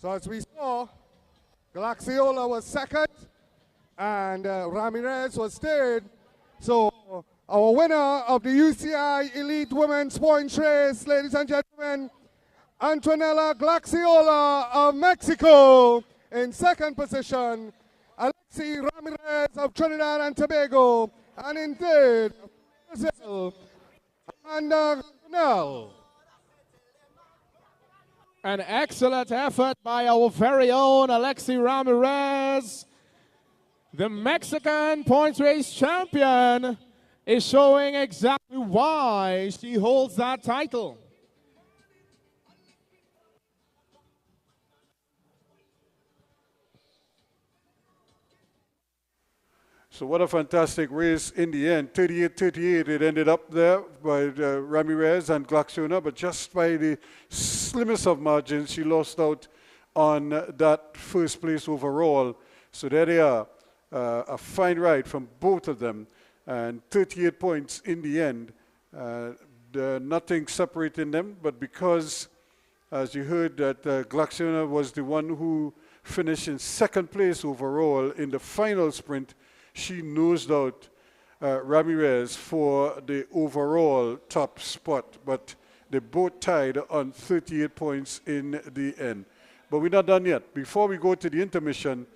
So as we saw, Glaxiola was second and Ramirez was third. So our winner of the UCI Elite Women's Points Race, ladies and gentlemen, Antonella Glaxiola of Mexico in second position, Alexi Ramirez of Trinidad and Tobago, and in third, Brazil, Amanda Juvenile. An excellent effort by our very own Alexi Ramirez. The Mexican points race champion is showing exactly why she holds that title. So what a fantastic race in the end. 38-38 it ended up there by Ramirez and Glaxiola, but just by the slimmest of margins, she lost out on that first place overall. So there they are, a fine ride from both of them, and 38 points in the end. Nothing separating them, but because, as you heard, that Glaxiola was the one who finished in second place overall in the final sprint, she nosed out Ramirez for the overall top spot, but they both tied on 38 points in the end. But we're not done yet. Before we go to the intermission,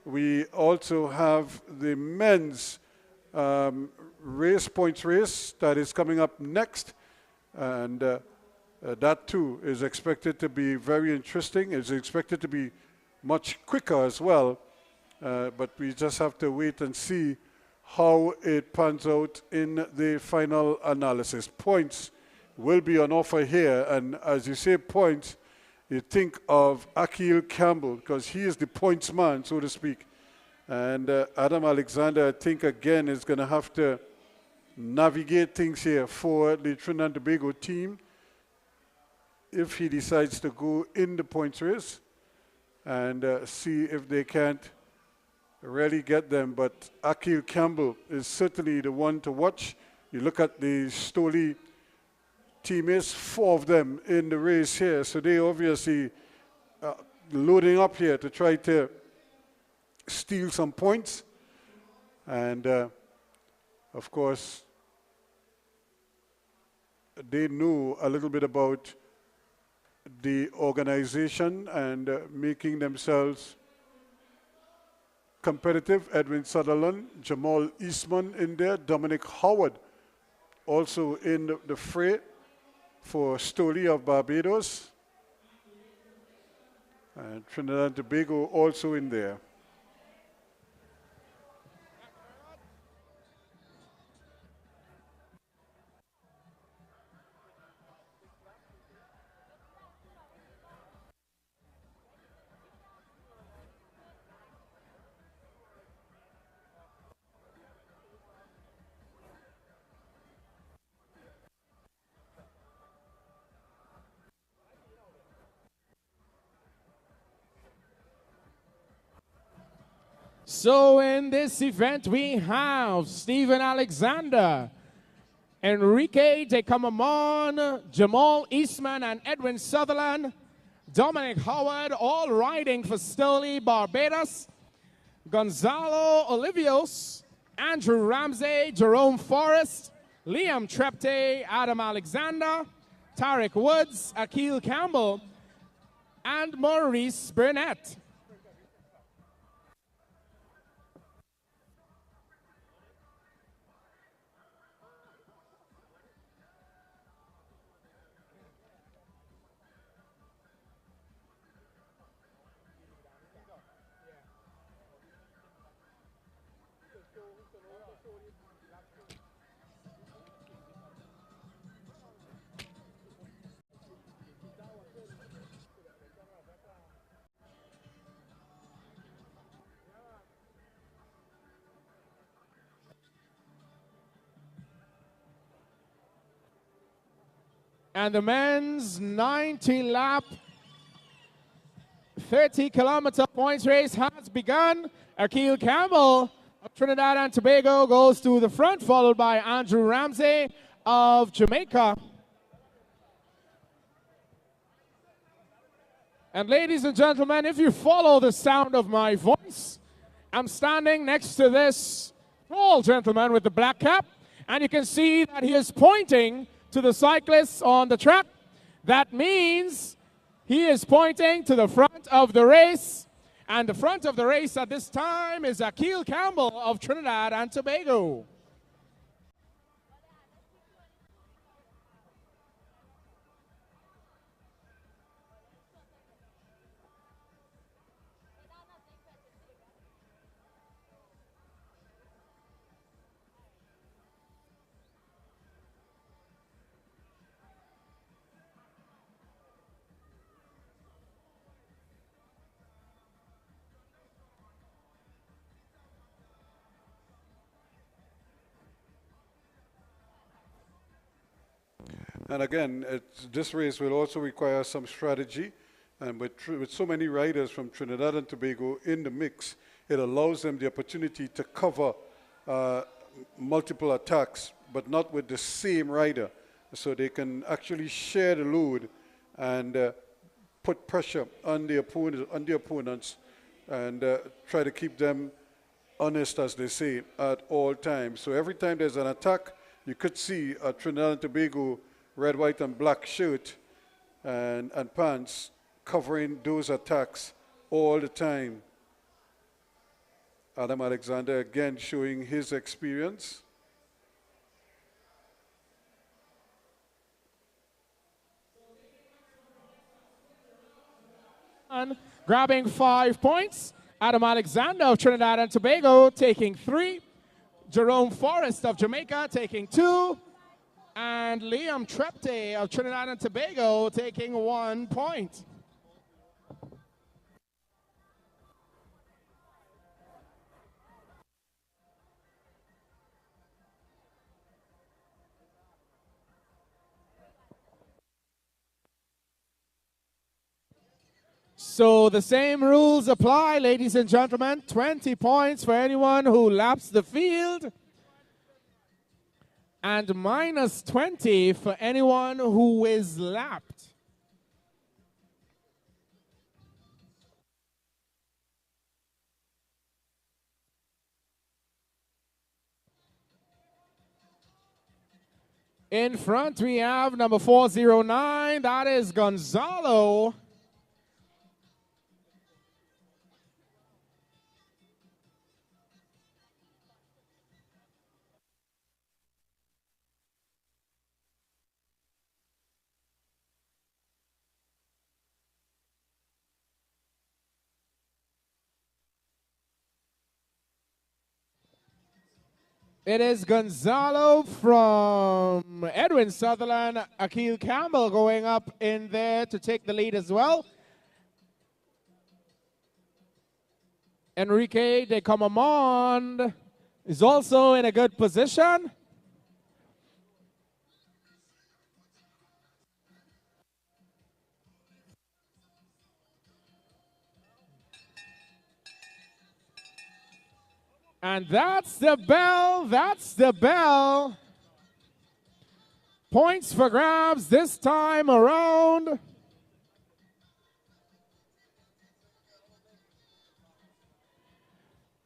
we also have the men's points race that is coming up next, and that too is expected to be very interesting. It's expected to be much quicker as well. But we just have to wait and see how it pans out in the final analysis. Points will be on offer here, and as you say points, you think of Akil Campbell, because he is the points man, so to speak. And Adam Alexander, I think, again, is going to have to navigate things here for the Trinidad and Tobago team if he decides to go in the points race, and see if they can't really get them. But Akil Campbell is certainly the one to watch. You look at the Stoli teammates, 4 of them in the race here, so they obviously loading up here to try to steal some points. And of course, they know a little bit about the organization and making themselves competitive. Edwin Sutherland, Jamal Eastman in there, Dominic Howard also in the fray for Stoli of Barbados, and Trinidad and Tobago also in there. So in this event, we have Stephen Alexander, Enrique de Camamon, Jamal Eastman, and Edwin Sutherland, Dominic Howard, all riding for Stoli Barbados, Gonzalo Olivios, Andrew Ramsey, Jerome Forrest, Liam Trepte, Adam Alexander, Tarek Woods, Akil Campbell, and Maurice Burnett. And the men's 90-lap, 30-kilometer points race has begun. Akil Campbell of Trinidad and Tobago goes to the front, followed by Andrew Ramsey of Jamaica. And ladies and gentlemen, if you follow the sound of my voice, I'm standing next to this tall gentleman with the black cap, and you can see that he is pointing to the cyclists on the track. That means he is pointing to the front of the race, and the front of the race at this time is Akil Campbell of Trinidad and Tobago. And again, this race will also require some strategy. And with so many riders from Trinidad and Tobago in the mix, it allows them the opportunity to cover multiple attacks, but not with the same rider. So they can actually share the load and put pressure on the opponents and try to keep them honest, as they say, at all times. So every time there's an attack, you could see a Trinidad and Tobago red, white, and black shirt and pants covering those attacks all the time. Adam Alexander again showing his experience. Grabbing 5 points. Adam Alexander of Trinidad and Tobago taking 3. Jerome Forrest of Jamaica taking 2. And Liam Trepte of Trinidad and Tobago taking 1 point. So the same rules apply, ladies and gentlemen. 20 points for anyone who laps the field, and minus 20 for anyone who is lapped. In front, we have number 409. That is Gonzalo. It is Gonzalo from Edwin Sutherland. Akil Campbell going up in there to take the lead as well. Enrique de Comamond is also in a good position. And that's the bell, that's the bell. Points for grabs this time around.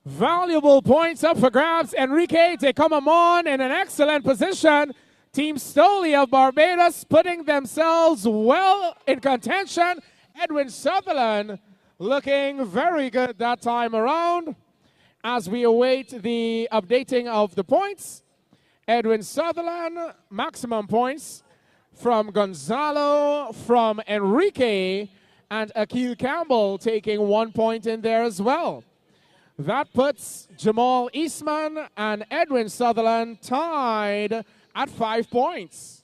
Valuable points up for grabs. Enrique de Comamon in an excellent position. Team Stoley of Barbados putting themselves well in contention. Edwin Sutherland looking very good that time around. As we await the updating of the points, Edwin Sutherland, maximum points from Gonzalo, from Enrique, and Akil Campbell taking 1 point in there as well. That puts Jamal Eastman and Edwin Sutherland tied at 5 points.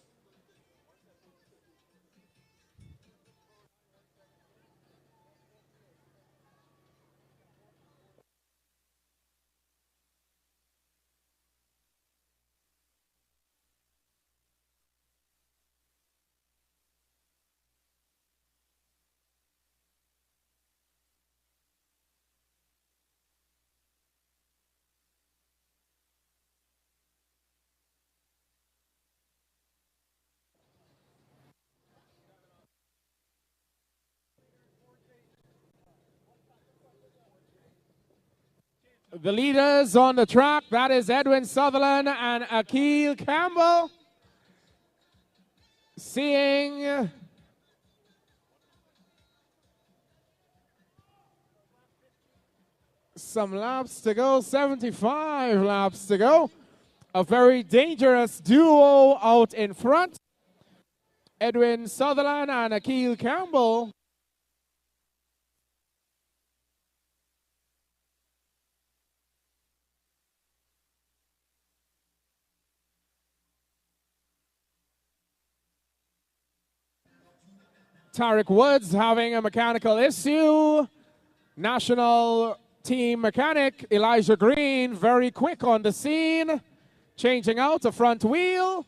The leaders on the track, that is Edwin Sutherland and Akil Campbell. Seeing some laps to go, 75 laps to go. A very dangerous duo out in front. Edwin Sutherland and Akil Campbell. Tarek Woods having a mechanical issue. National team mechanic Elijah Green very quick on the scene, changing out the front wheel.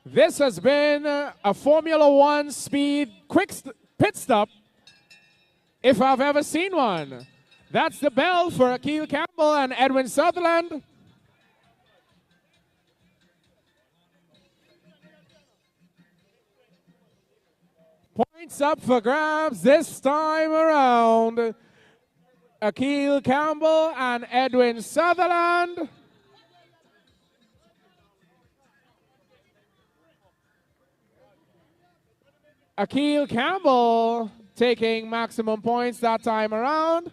This has been a Formula One speed quick pit stop, if I've ever seen one. That's the bell for Akil Campbell and Edwin Sutherland. Points up for grabs this time around. Akil Campbell and Edwin Sutherland. Akil Campbell taking maximum points that time around.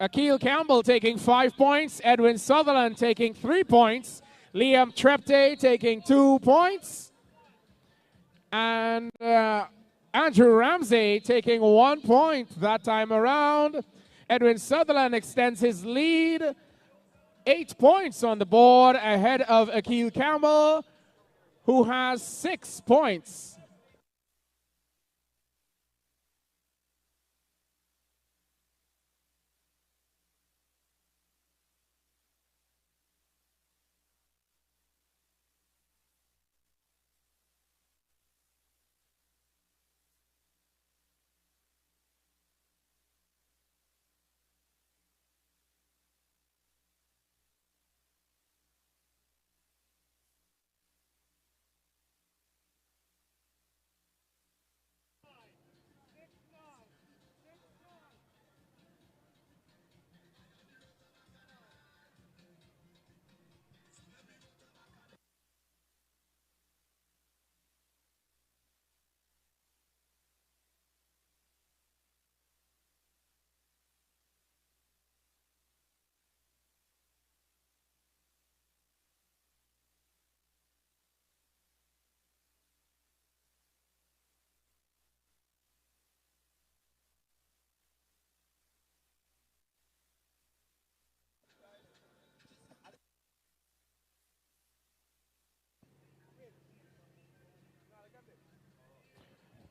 Akil Campbell taking 5 points. Edwin Sutherland taking 3 points. Liam Trepte taking 2 points. And Andrew Ramsey taking 1 point that time around. Edwin Sutherland extends his lead. 8 points on the board ahead of Akil Campbell, who has 6 points.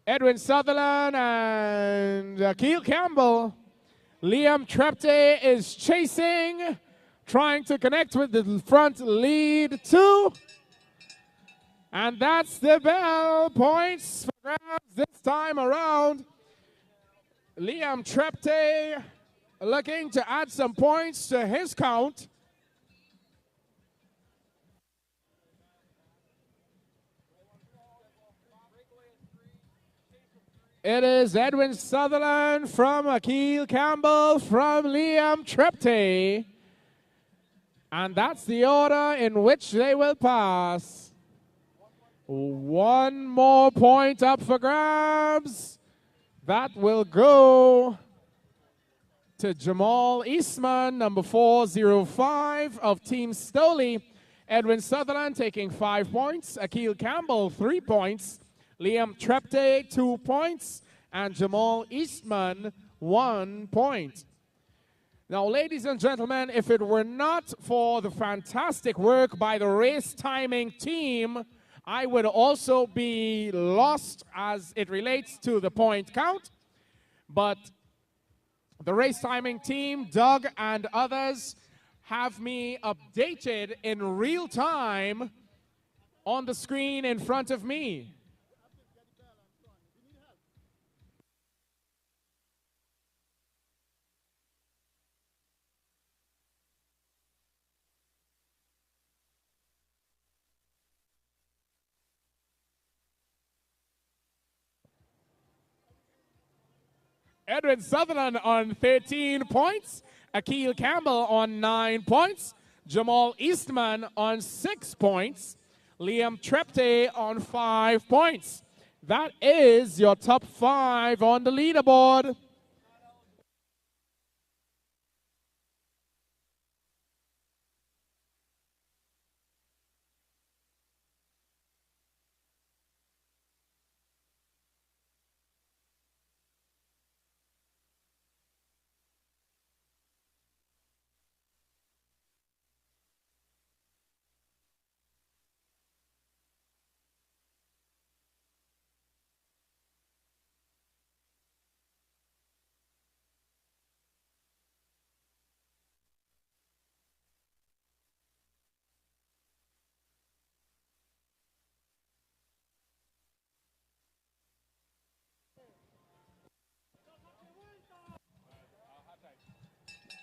Edwin Sutherland and Akil Campbell. Liam Trepte is chasing, trying to connect with the front lead too. And that's the bell. Points for grabs this time around. Liam Trepte looking to add some points to his count. It is Edwin Sutherland from Akil Campbell from Liam Trepte. And that's the order in which they will pass. 1 more point up for grabs. That will go to Jamal Eastman, number 405 of Team Stoley. Edwin Sutherland taking 5 points. Akil Campbell, 3 points. Liam Trepte, 2 points. And Jamal Eastman, 1 point. Now, ladies and gentlemen, if it were not for the fantastic work by the race timing team, I would also be lost as it relates to the point count. But the race timing team, Doug and others, have me updated in real time on the screen in front of me. Edwin Sutherland on 13 points. Akil Campbell on 9 points. Jamal Eastman on 6 points. Liam Trepte on 5 points. That is your top 5 on the leaderboard.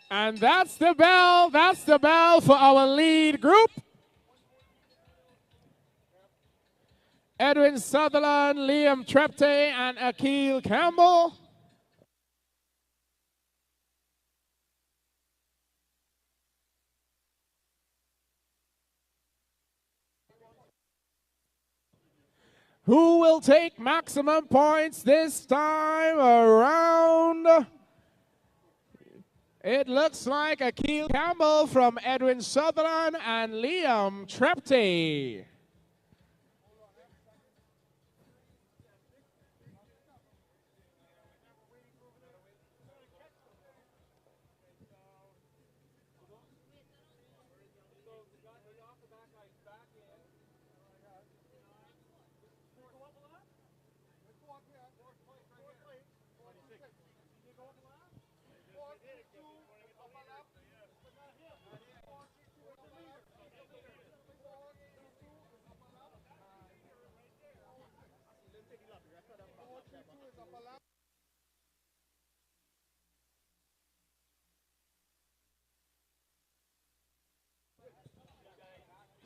And that's the bell for our lead group. Edwin Sutherland, Liam Trepte, and Akil Campbell. Who will take maximum points this time around? It looks like Akil Campbell from Edwin Sutherland and Liam Trepte.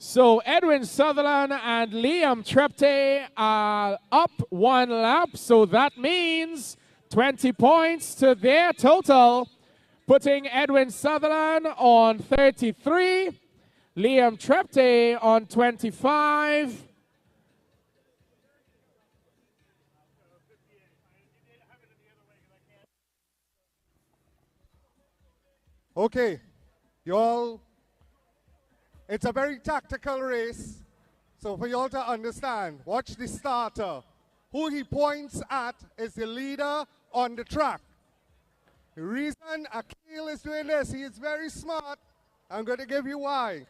So Edwin Sutherland and Liam Trepte are up 1 lap, so that means 20 points to their total, putting Edwin Sutherland on 33, Liam Trepte on 25. Okay, y'all, it's a very tactical race. So for y'all to understand, watch the starter. Who he points at is the leader on the track. The reason Akil is doing this, he is very smart. I'm going to give you why.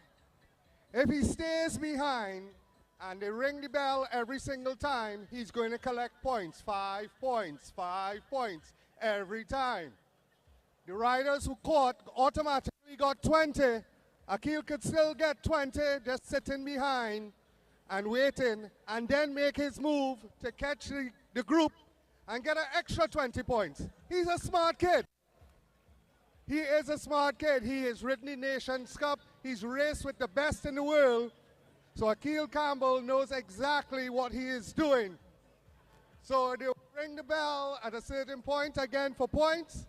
If he stays behind and they ring the bell every single time, he's going to collect points, 5 points, 5 points every time. The riders who caught automatically got 20. Akil could still get 20 just sitting behind and waiting, and then make his move to catch the group and get an extra 20 points. He's a smart kid. He is a smart kid. He has ridden the Nations Cup. He's raced with the best in the world. So Akil Campbell knows exactly what he is doing. So they'll ring the bell at a certain point again for points,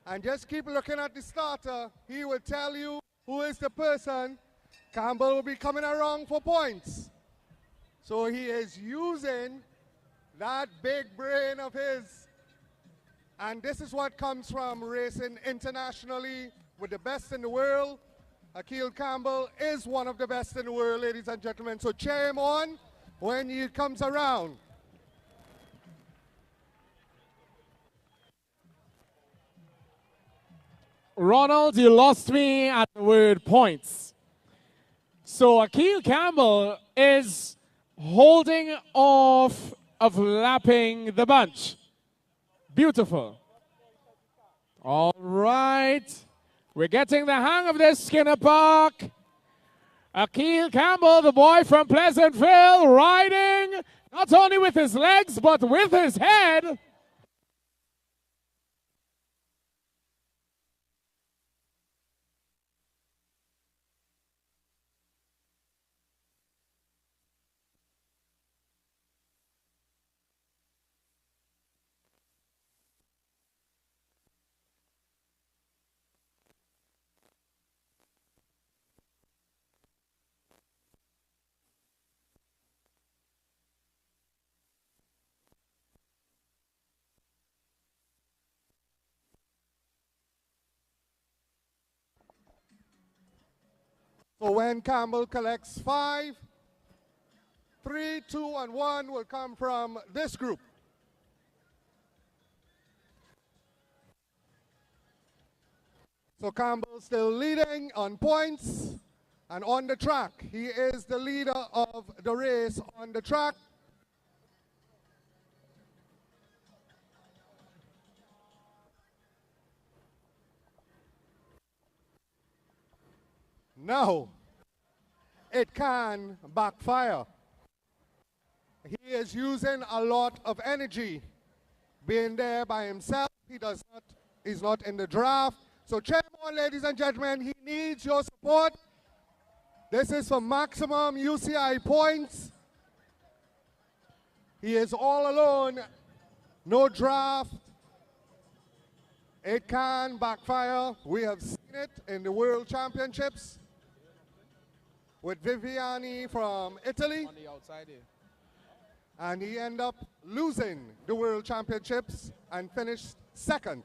and just keep looking at the starter. He will tell you who is the person. Campbell will be coming around for points. So he is using that big brain of his. And this is what comes from racing internationally with the best in the world. Akil Campbell is one of the best in the world, ladies and gentlemen. So cheer him on when he comes around. Ronald, you lost me at the word points. So Akil Campbell is holding off of lapping the bunch. Beautiful. All right. We're getting the hang of this, Skinner Park. Akil Campbell, the boy from Pleasantville, riding not only with his legs, but with his head. So when Campbell collects 5, 3, 2, and 1 will come from this group. So Campbell still leading on points and on the track. He is the leader of the race on the track. Now, it can backfire. He is using a lot of energy. Being there by himself, he's not in the draft. So check on, ladies and gentlemen, he needs your support. This is for maximum UCI points. He is all alone, no draft. It can backfire. We have seen it in the World Championships with Viviani from Italy. On the outside here. And he ended up losing the World Championships and finished second.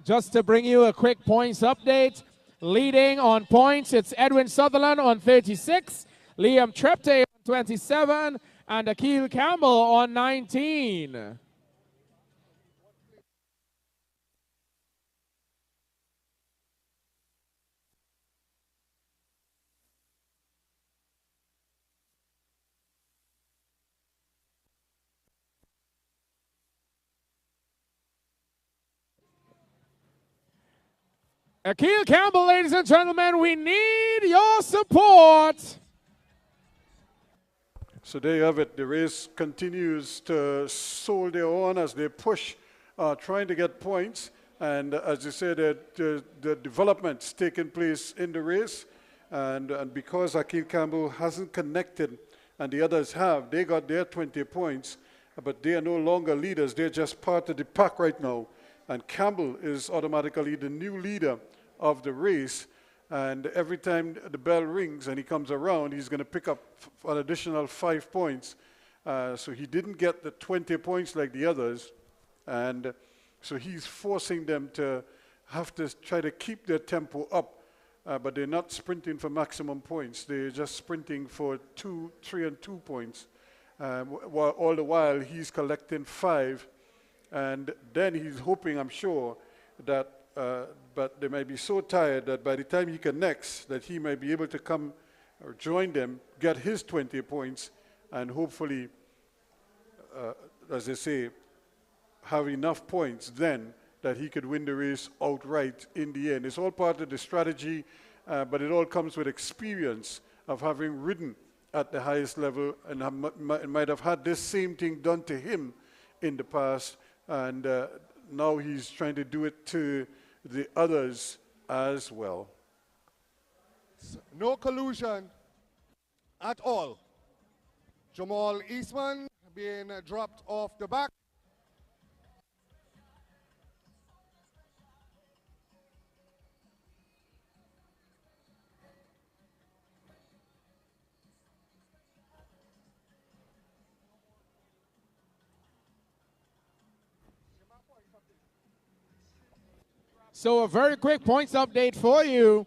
Just to bring you a quick points update, leading on points, it's Edwin Sutherland on 36, Liam Trepte on 27, and Akil Campbell on 19. Akil Campbell, ladies and gentlemen, we need your support. So there you have it. The race continues to soldier on as they push, trying to get points. And as you said, the developments taking place in the race. And because Akil Campbell hasn't connected and the others have, they got their 20 points, but they are no longer leaders. They're just part of the pack right now. And Campbell is automatically the new leader of the race. And every time the bell rings and he comes around, he's going to pick up an additional 5 points. So he didn't get the 20 points like the others. And so he's forcing them to have to try to keep their tempo up. But they're not sprinting for maximum points. They're just sprinting for 2, 3, and 2 points. While all the while he's collecting 5. And then he's hoping, I'm sure, that, but they might be so tired that by the time he connects, that he might be able to come or join them, get his 20 points, and hopefully, as they say, have enough points then that he could win the race outright in the end. It's all part of the strategy, but it all comes with experience of having ridden at the highest level and might have had this same thing done to him in the past. And now he's trying to do it to the others as well. No collusion at all. Jamal Eastman being dropped off the back. So a very quick points update for you.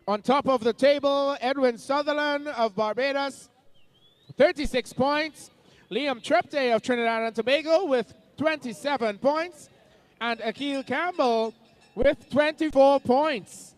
On top of the table, Edwin Sutherland of Barbados, 36 points. Liam Trepte of Trinidad and Tobago with 27 points. And Akil Campbell with 24 points.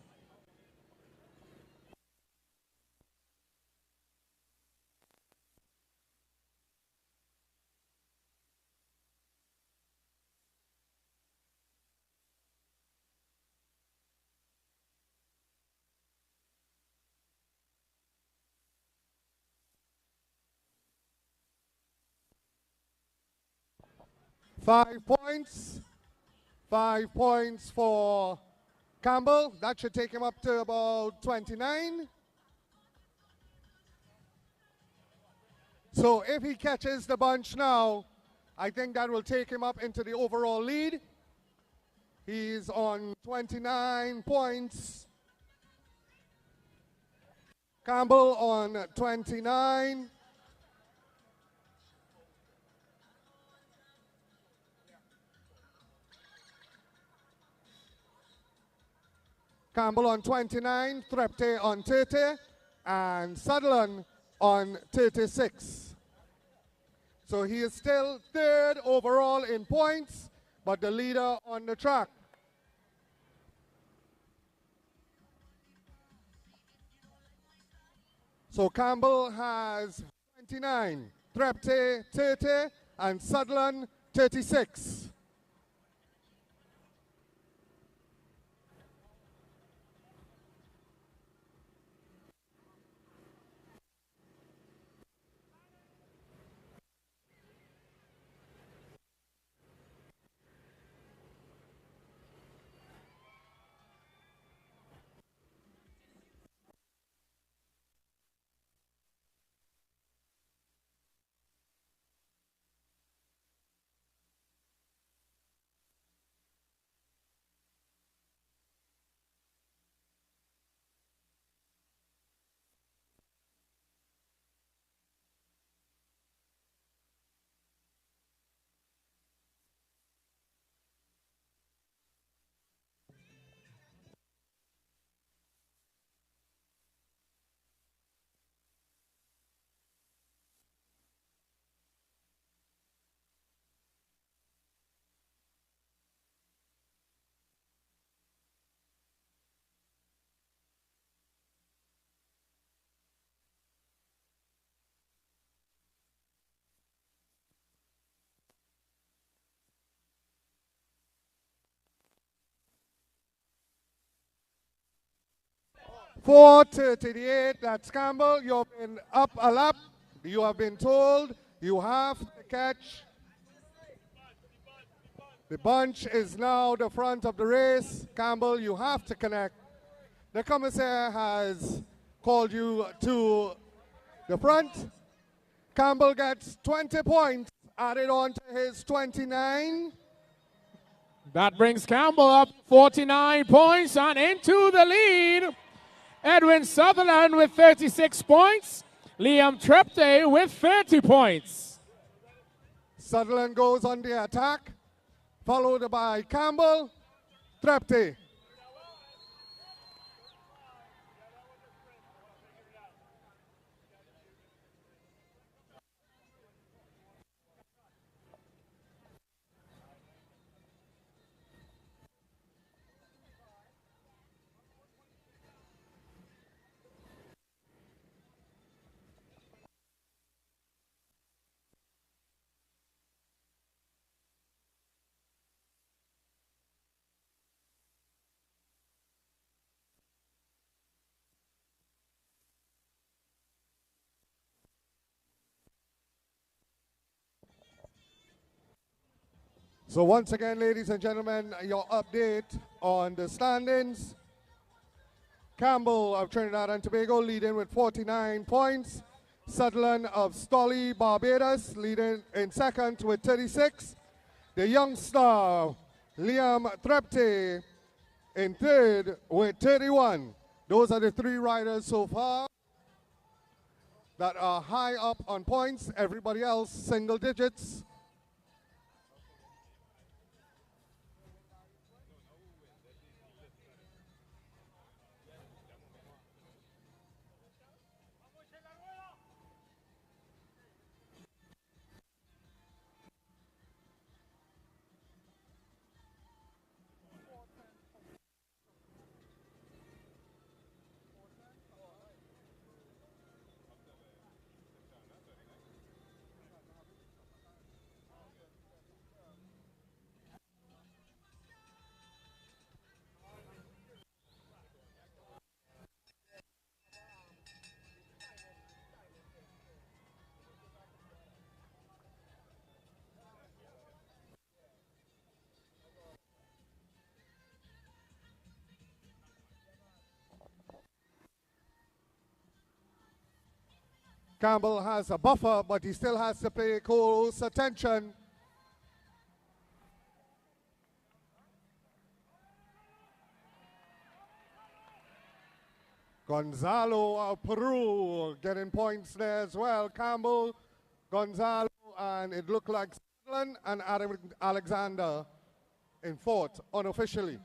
Five points. 5 points for Campbell. That should take him up to about 29. So if he catches the bunch now, I think that will take him up into the overall lead. He's on 29 points. Campbell on 29. Campbell on 29, Trepte on 30, and Sutherland on 36. So he is still third overall in points, but the leader on the track. So Campbell has 29, Trepte 30, and Sutherland 36. .4:38, that's Campbell. You've been up a lap. You have been told you have to catch. The bunch is now the front of the race. Campbell, you have to connect. The commissaire has called you to the front. Campbell gets 20 points added on to his 29. That brings Campbell up 49 points and into the lead. Edwin Sutherland with 36 points. Liam Trepte with 30 points. Sutherland goes on the attack, followed by Campbell, Trepte. So once again, ladies and gentlemen, your update on the standings. Campbell of Trinidad and Tobago leading with 49 points. Sutherland of Stolly, Barbados leading in second with 36. The young star, Liam Trepte, in third with 31. Those are the three riders so far that are high up on points. Everybody else, single digits. Campbell has a buffer, but he still has to pay close attention. Gonzalo of Peru getting points there as well. Campbell, Gonzalo, and it looked like Sutherland and Alexander in fourth, unofficially.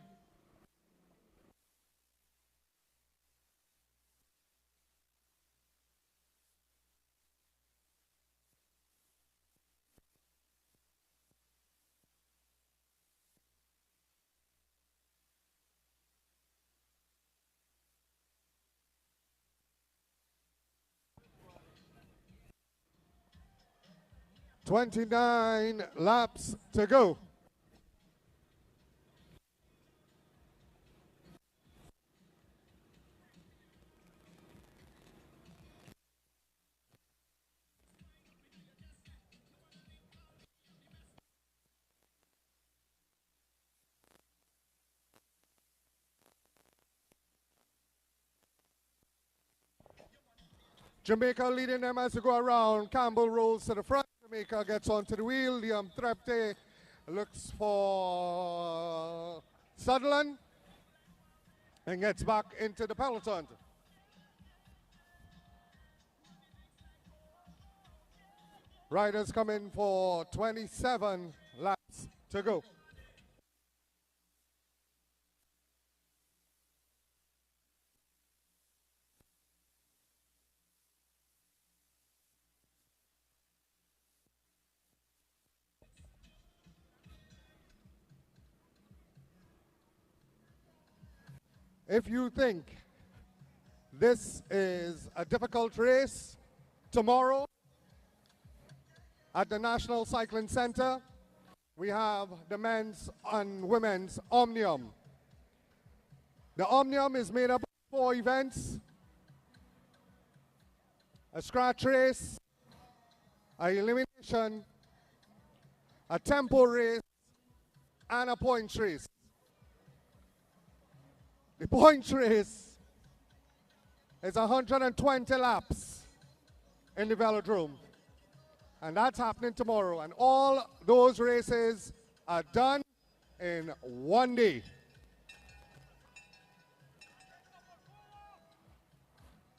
29 laps to go. Jamaica leading them as they go around. Campbell rolls to the front. Jamaica gets onto the wheel. Liam Trepte looks for Sutherland and gets back into the peloton. Riders come in for 27 laps to go. If you think this is a difficult race, tomorrow at the National Cycling Center, we have the men's and women's Omnium. The Omnium is made up of 4 events: a scratch race, an elimination, a tempo race, and a points race. The points race is 120 laps in the velodrome. And that's happening tomorrow. And all those races are done in one day.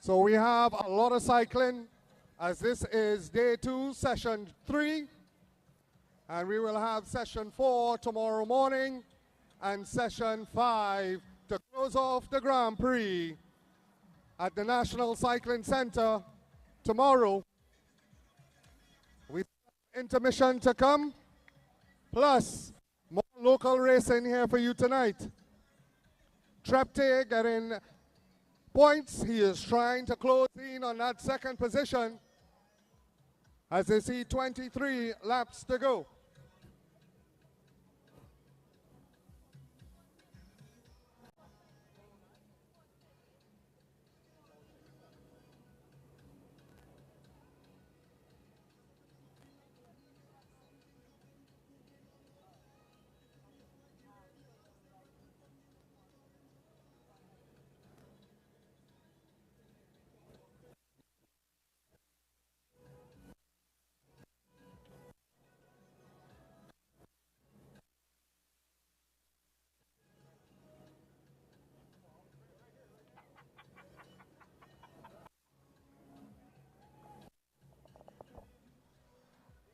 So we have a lot of cycling, as this is day 2, session 3. And we will have session 4 tomorrow morning and session 5 to close off the Grand Prix at the National Cycling Center tomorrow. With intermission to come, plus more local racing here for you tonight. Trepte getting points. He is trying to close in on that second position as they see 23 laps to go.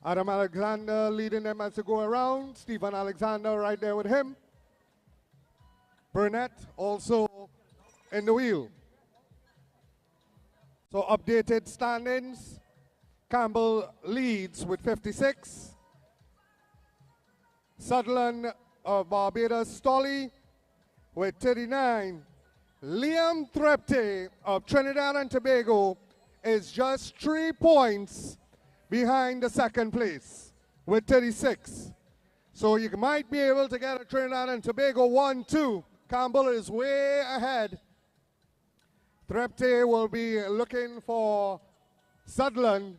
Adam Alexander leading them as they go around. Stephen Alexander right there with him. Burnett also in the wheel. So updated standings. Campbell leads with 56. Sutherland of Barbados Stolley with 39. Liam Trepte of Trinidad and Tobago is just 3 points behind the second place with 36. So you might be able to get a Trinidad and Tobago 1-2. Campbell is way ahead. Trepte will be looking for Sutherland.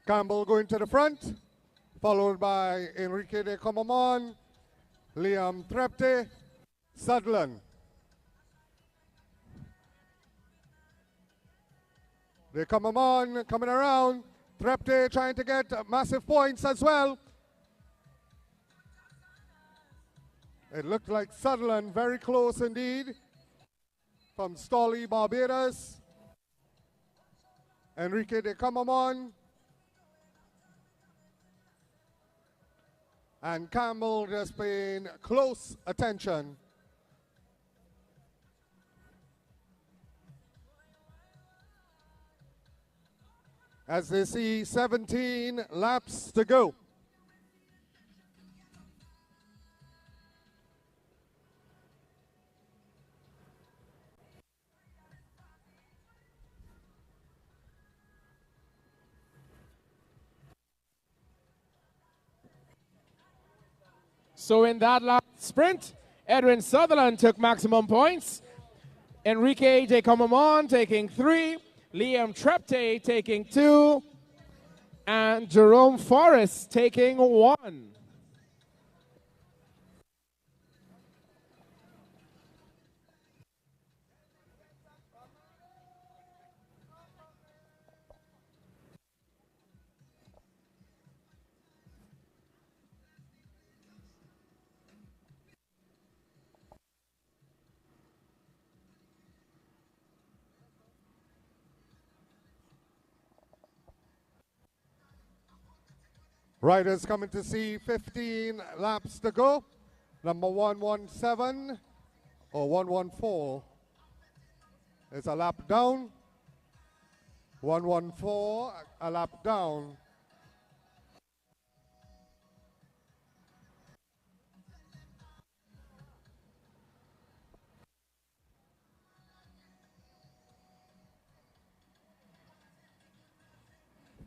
Campbell going to the front, followed by Enrique de Comamon, Liam Trepte, Sutherland. De Comamon coming around, Trepte trying to get massive points as well. It looked like Sutherland very close indeed from Stolley, Barbados. Enrique de Camamon, and Campbell just paying close attention. As they see 17 laps to go. So in that last sprint, Edwin Sutherland took maximum points. Enrique de Camamon taking 3. Liam Trepte taking 2. And Jerome Forrest taking 1. Riders coming to see 15 laps to go. Number 117 or 114 is a lap down. 114, a lap down.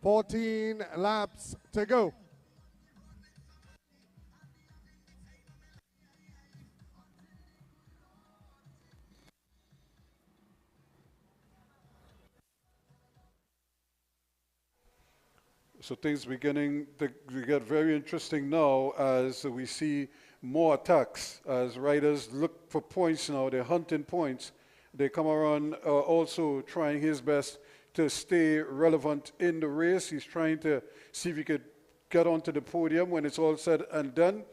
"14 laps to go." So things beginning to get very interesting now as we see more attacks. As riders look for points now, they're hunting points. They come around also trying his best to stay relevant in the race. He's trying to see if he could get onto the podium when it's all said and done.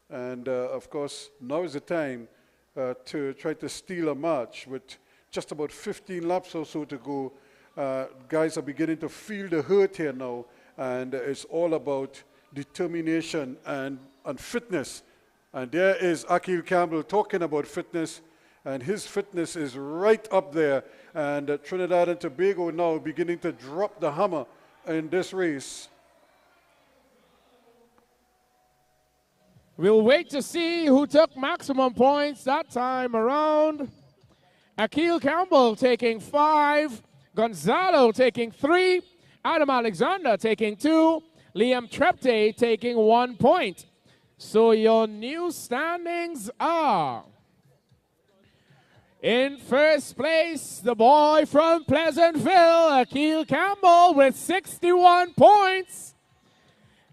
And of course, now is the time to try to steal a match with just about 15 laps or so to go. Guys are beginning to feel the hurt here now. And it's all about determination and fitness. And there is Akil Campbell talking about fitness, and his fitness is right up there. And Trinidad and Tobago now beginning to drop the hammer in this race. We'll wait to see who took maximum points that time around. Akil Campbell taking 5, Gonzalo taking 3, Adam Alexander taking 2, Liam Trepte taking 1 point. So your new standings are: in first place, the boy from Pleasantville, Akil Campbell, with 61 points.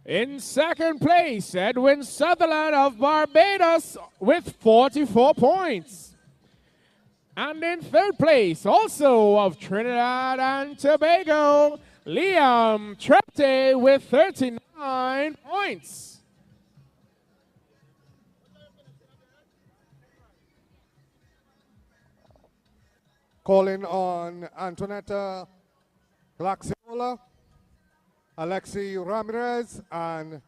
In second place, Edwin Sutherland of Barbados with 44 points. And in third place, also of Trinidad and Tobago, Liam Trepte with 39 points. Calling on Antonetta Glaxiola, Alexi Ramirez, and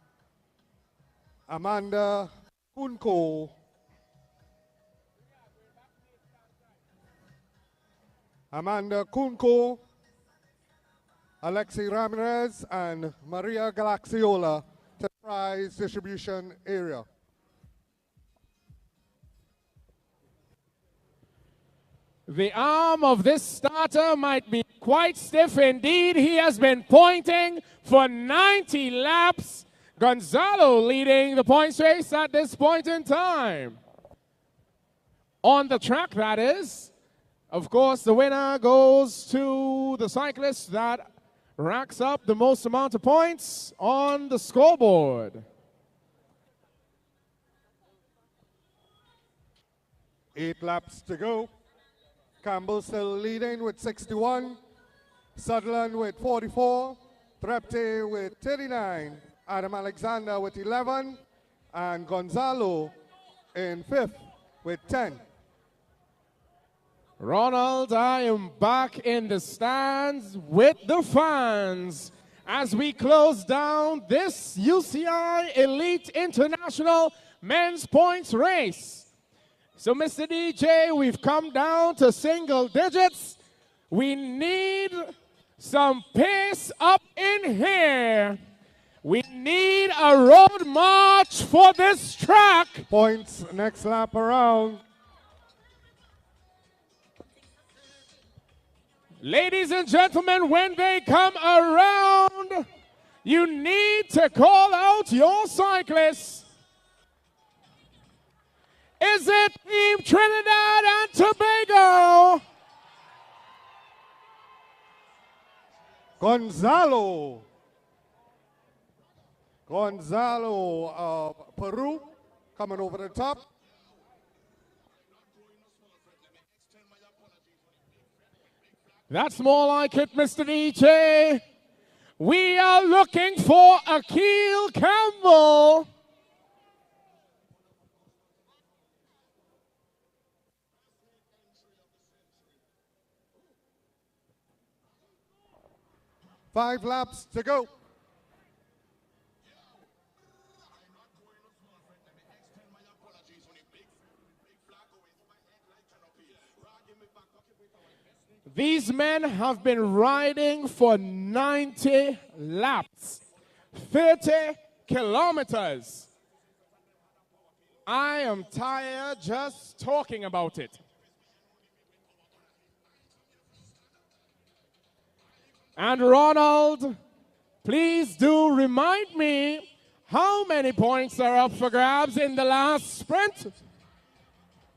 Amanda Kunko. Amanda Kunko, Alexi Ramirez, and Maria Glaxiola to the prize distribution area. The arm of this starter might be quite stiff indeed. He has been pointing for 90 laps. Gonzalo leading the points race at this point in time. On the track, that is. Of course, the winner goes to the cyclist that racks up the most amount of points on the scoreboard. 8 laps to go. Campbell still leading with 61. Sutherland with 44. Trepte with 39. Adam Alexander with 11. And Gonzalo in 5th with 10. Ronald, I am back in the stands with the fans as we close down this UCI Elite International Men's Points Race. So, Mr. DJ, we've come down to single digits. We need some pace up in here. We need a road march for this track. Points next lap around. Ladies and gentlemen, when they come around, you need to call out your cyclists. Is it Team Trinidad and Tobago? Gonzalo of Peru coming over the top. That's more like it, Mr. DJ. We are looking for Akil Campbell. Five laps to go. These men have been riding for 90 laps, 30 kilometers. I am tired just talking about it. And Ronald, please do remind me how many points are up for grabs in the last sprint?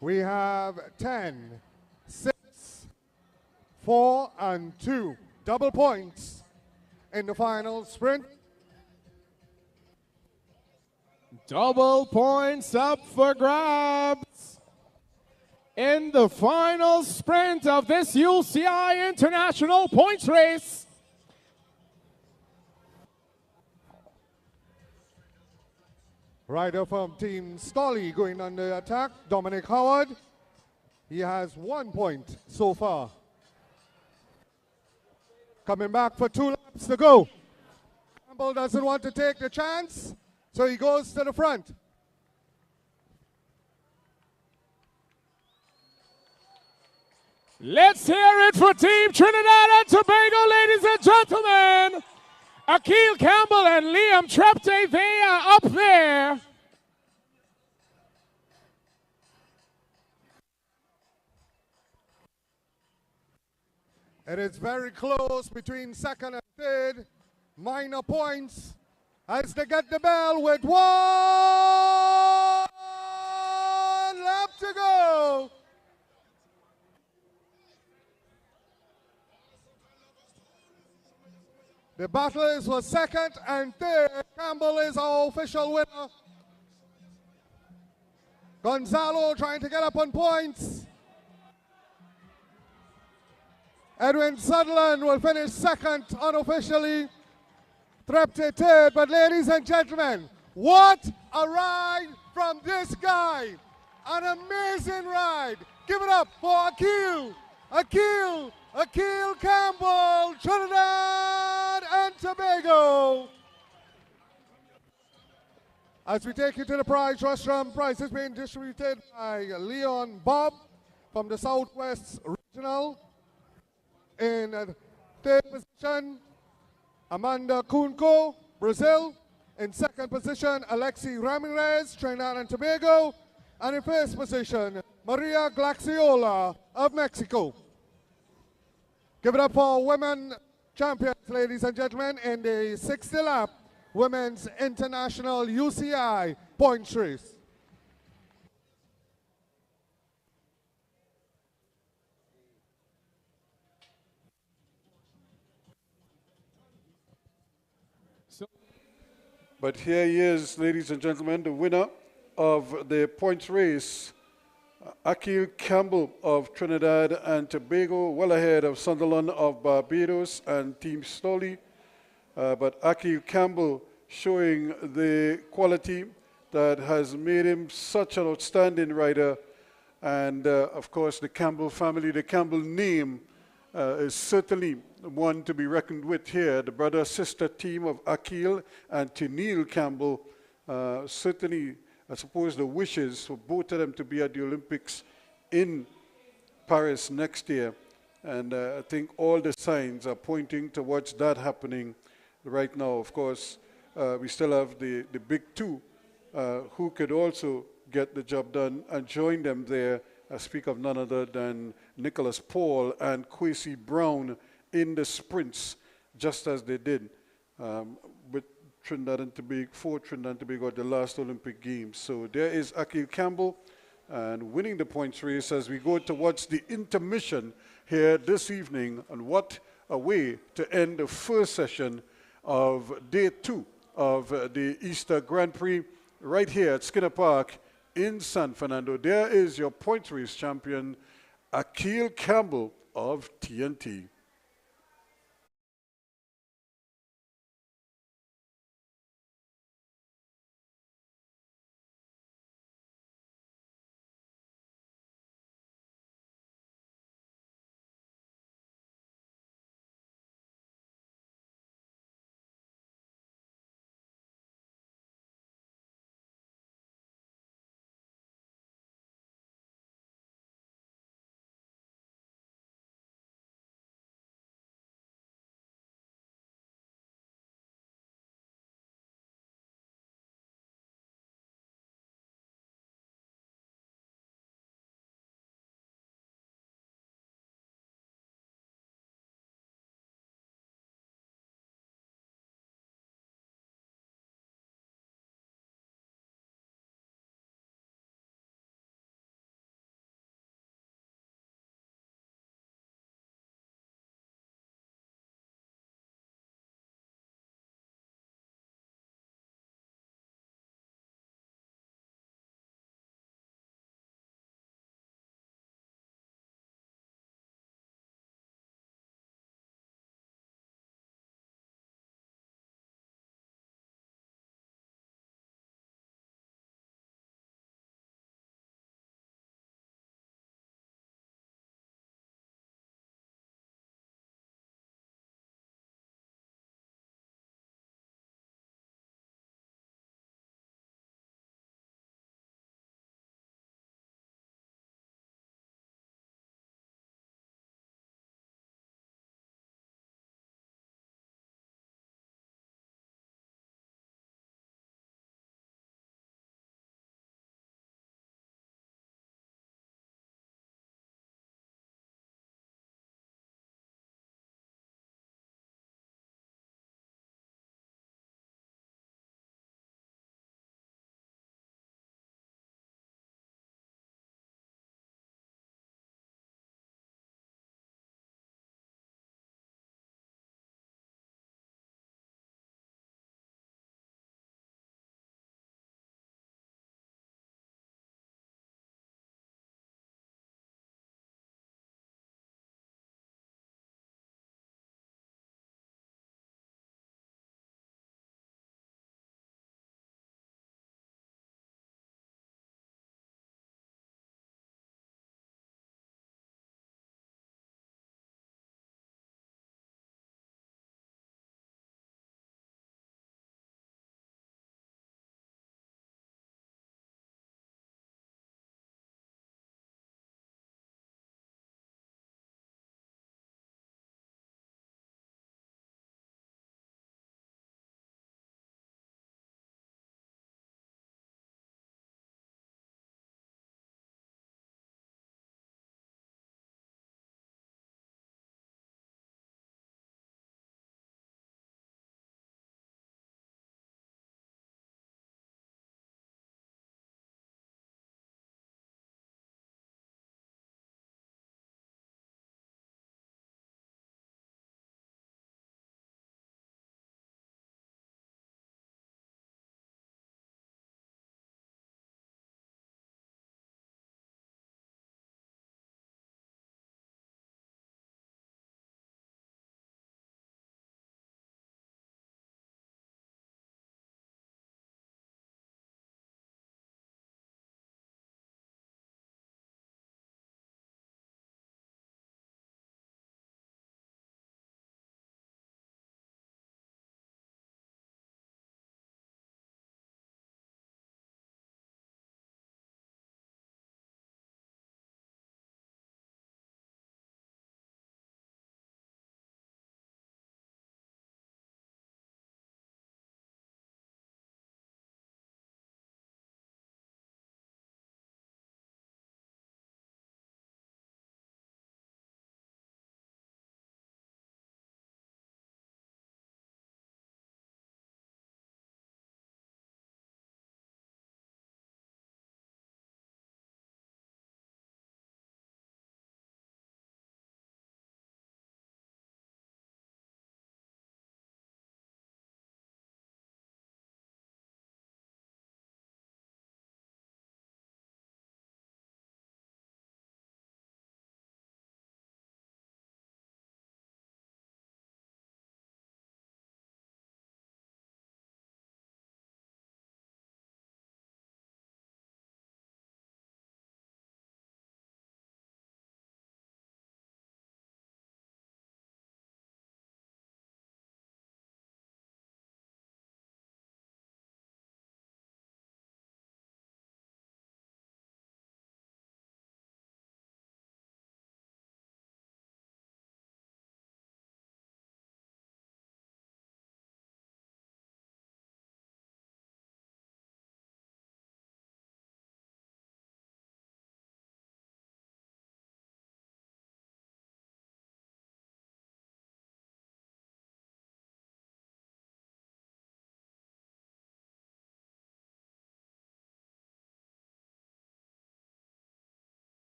We have 10, 6, 4, and 2. Double points in the final sprint. Double points up for grabs in the final sprint of this UCI International Points Race. Rider from Team Stolly going on the attack, Dominic Howard. He has 1 point so far. Coming back for 2 laps to go. Campbell doesn't want to take the chance, so he goes to the front. Let's hear it for Team Trinidad and Tobago, ladies and gentlemen. Akil Campbell and Liam Trepte, they are up there. It is very close between second and third. Minor points as they get the bell with 1 lap to go. The battle is for second and third. Campbell is our official winner. Gonzalo trying to get up on points. Edwin Sutherland will finish second unofficially. Trepte third, but ladies and gentlemen, what a ride from this guy. An amazing ride. Give it up for Akil Campbell, Trinidad and Tobago. As we take you to the prize rostrum, prize is being distributed by Leon Bob from the Southwest Regional. In third position, Amanda Kunko, Brazil. In second position, Alexi Ramirez, Trinidad and Tobago. And in first position, Maria Glaxiola of Mexico. Give it up for women champions, ladies and gentlemen, in the 60 lap Women's International UCI Points Race. But here he is, ladies and gentlemen, the winner of the points race, Akil Campbell of Trinidad and Tobago, well ahead of Sunderland of Barbados and Team Stolly. But Akil Campbell showing the quality that has made him such an outstanding rider And of course, the Campbell family, the Campbell name is certainly one to be reckoned with here. The brother-sister team of Akil and Tennille Campbell, certainly, I suppose, the wishes for both of them to be at the Olympics in Paris next year. And I think all the signs are pointing towards that happening right now. Of course, we still have the big two who could also get the job done and join them there. I speak of none other than Nicholas Paul and Kwesi Brown in the sprints, just as they did with Trinidad and Tobago, for Trinidad and Tobago at the last Olympic Games. So there is Akil Campbell and winning the points race as we go towards the intermission here this evening. And what a way to end the first session of day 2 of the Easter Grand Prix right here at Skinner Park in San Fernando. There is your points race champion, Akil Campbell of TNT.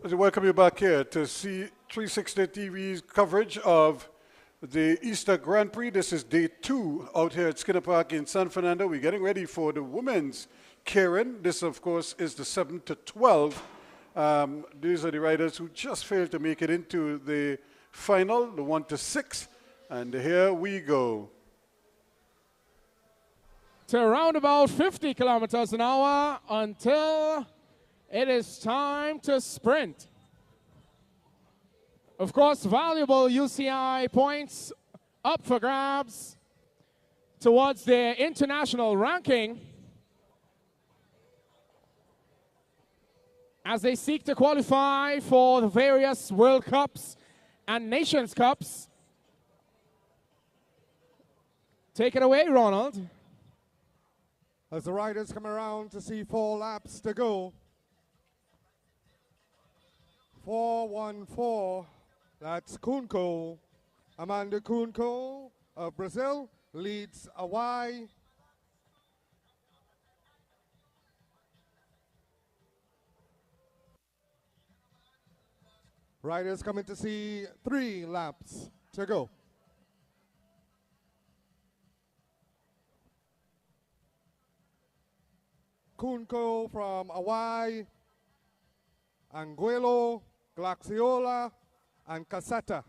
I welcome you back here to see 360 TV's coverage of the Easter Grand Prix. This is day 2 out here at Skinner Park in San Fernando. We're getting ready for the women's Keirin. This, of course, is the 7 to 12. These are the riders who just failed to make it into the final, the 1 to 6. And here we go. To around about 50 kilometers an hour until it is time to sprint. Of course, valuable UCI points up for grabs towards their international ranking as they seek to qualify for the various World Cups and Nations Cups. Take it away, Ronald. As the riders come around to see 4 laps to go. 4:14, that's Kunko. Amanda Kunko of Brazil leads Hawaii. Riders coming to see 3 laps to go. Kunko from Hawaii, Anguilo, Glaxiola, and Caseta.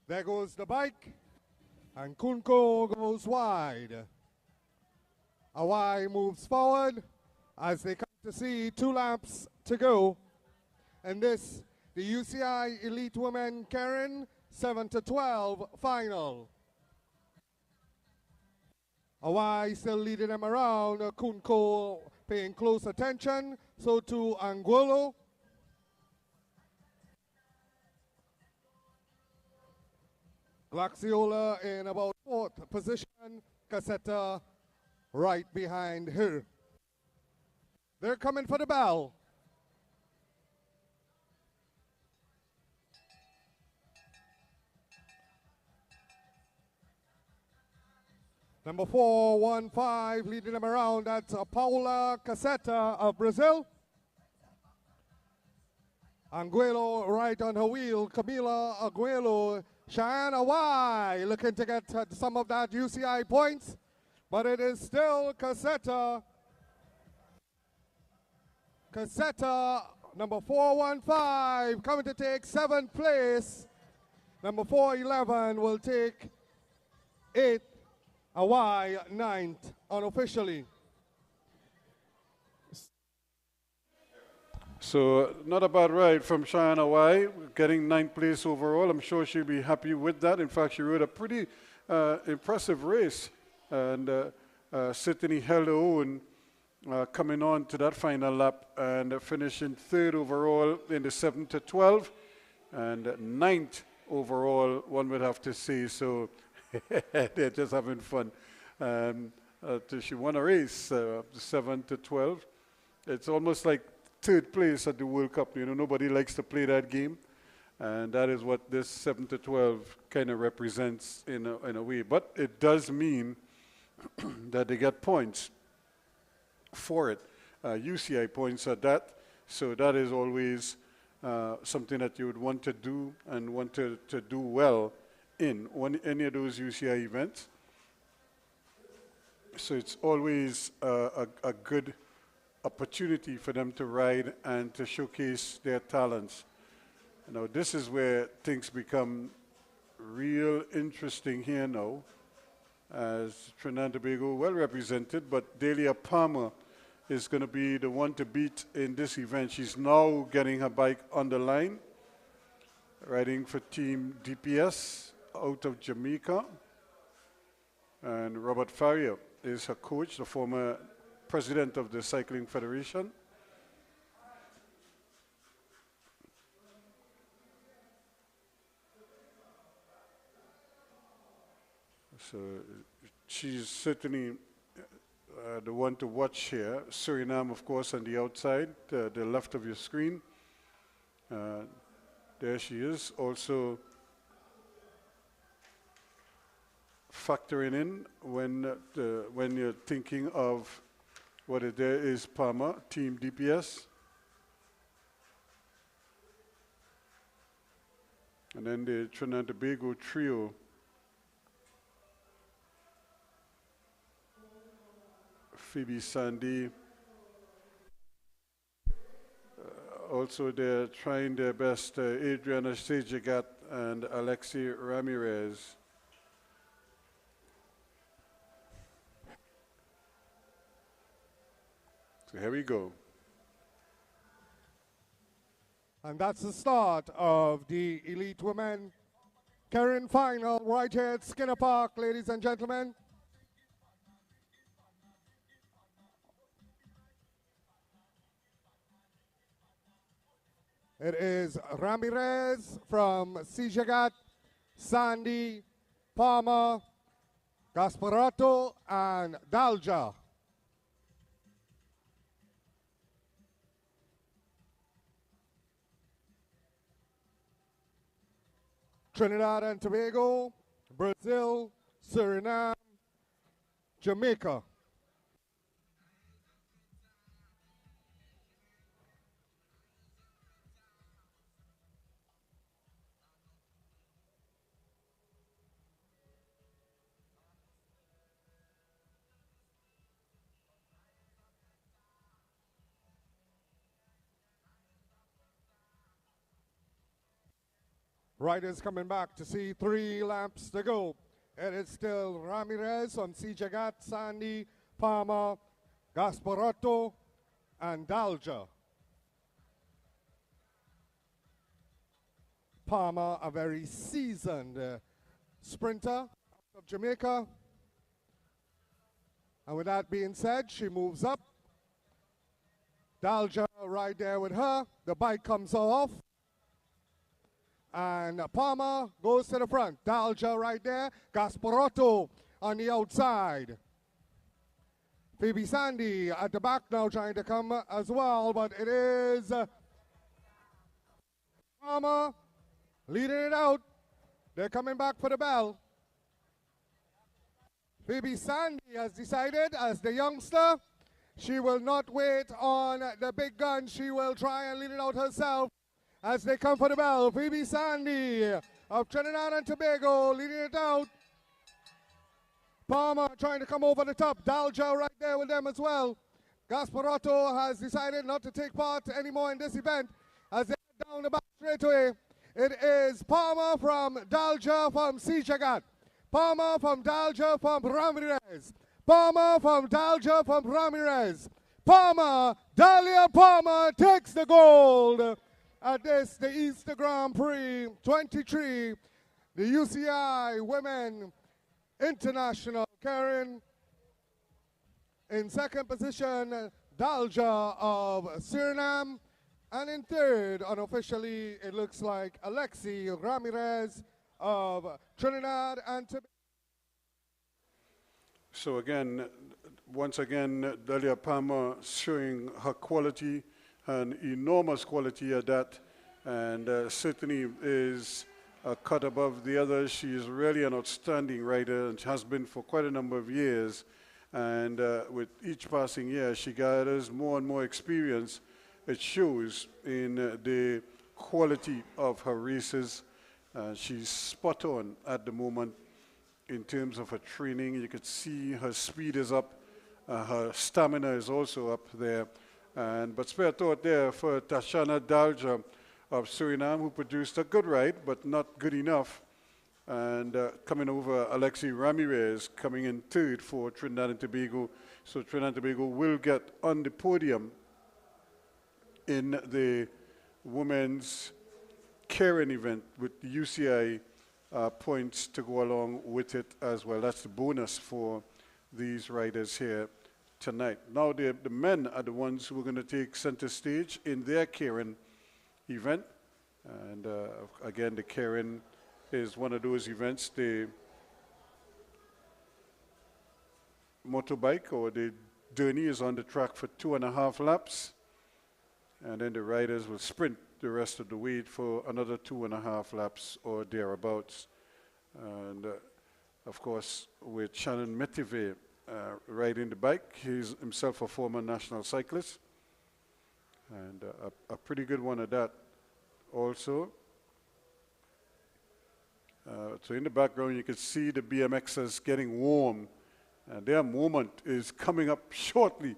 There goes the bike, and Kunko goes wide. Hawaii moves forward as they come to see 2 laps to go. And this, the UCI Elite Women Keirin 7 to 12 final. Hawaii still leading them around. Kunko paying close attention. So too Angulo. Glaxiola in about 4th position. Caseta right behind her. They're coming for the bell. Number 415 leading them around. That's Paula Caseta of Brazil. Anguilo right on her wheel. Camila Aguilo. Cheyenne Hawaii looking to get some of that UCI points. But it is still Caseta. Caseta, number 415, coming to take 7th place. Number 411 will take 8th. Hawaii 9th unofficially. So not a bad ride from Cheyenne Hawaii, getting 9th place overall. I'm sure she'll be happy with that. In fact, she rode a pretty impressive race and certainly held her own coming on to that final lap and finishing 3rd overall in the 7 to 12 and 9th overall, one would have to say. So they're just having fun. She won a race, 7 to 12. It's almost like 3rd place at the World Cup. You know, nobody likes to play that game. And that is what this 7 to 12 kind of represents in a way. But it does mean that they get points for it. UCI points at that. So that is always something that you would want to do and want to do well in any of those UCI events. So it's always a good opportunity for them to ride and to showcase their talents. Now this is where things become real interesting here now, as Trinidad and Tobago well represented, but Delia Palmer is going to be the one to beat in this event. She's now getting her bike on the line, riding for Team DPS out of Jamaica. And Robert Farrier is her coach, the former president of the Cycling Federation. So she's certainly the one to watch here. Suriname, of course, on the outside, the left of your screen. There she is, also factoring in when you're thinking of what it there is Palmer, Team DPS. And then the Trinidad and Tobago trio. Phoebe Sandy. Also they're trying their best, Adriana Sejagat and Alexi Ramirez. So here we go. And that's the start of the Elite Women Keirin final right here at Skinner Park, ladies and gentlemen. It is Ramirez from Sejagat, Sandy, Palmer, Gasparato, and Dalja. Trinidad and Tobago, Brazil, Suriname, Jamaica. Riders coming back to see 3 laps to go. It is still Ramirez on Sejagat, Sandy, Palmer, Gasparato, and Dalja. Palmer, a very seasoned sprinter of Jamaica. And with that being said, she moves up. Dalja right there with her. The bike comes off. And Palmer goes to the front. Dalja right there. Gasparato on the outside. Phoebe Sandy at the back now trying to come as well, but it is Palmer leading it out. They're coming back for the bell. Phoebe Sandy has decided, as the youngster, she will not wait on the big gun. She will try and lead it out herself. As they come for the bell, Phoebe Sandy of Trinidad and Tobago leading it out. Palmer trying to come over the top. Dalja right there with them as well. Gasparato has decided not to take part anymore in this event as they head down the back straightaway. It is Palmer from Dalja from Sejagat. Palmer from Dalja from Ramirez. Palmer from Dalja from Ramirez. Palmer, Dahlia Palmer takes the gold. At this, the Easter Grand Prix 23, the UCI Women International. Keirin in second position, Dalja of Suriname. And in third, unofficially, it looks like Alexi Ramirez of Trinidad and Tobago. So again, once again, Dahlia Palmer showing her quality, an enormous quality at that, and certainly is a cut above the others. She is really an outstanding rider and has been for quite a number of years. And with each passing year, she gathers more and more experience. It shows in the quality of her races. She's spot on at the moment in terms of her training. You could see her speed is up. Her stamina is also up there. But spare thought there for Tashana Dalja of Suriname, who produced a good ride, but not good enough. And coming over, Alexi Ramirez coming in third for Trinidad and Tobago. So Trinidad and Tobago will get on the podium in the women's Keirin event with the UCI points to go along with it as well. That's the bonus for these riders here tonight. Now the men are the ones who are going to take center stage in their Keirin event. And again, the Keirin is one of those events. The motorbike or the journey is on the track for 2.5 laps. And then the riders will sprint the rest of the weight for another 2.5 laps or thereabouts. And of course, with Shannon Metive riding the bike, he's himself a former national cyclist, and a pretty good one at that also. So in the background, you can see the BMXers getting warm, and their moment is coming up shortly,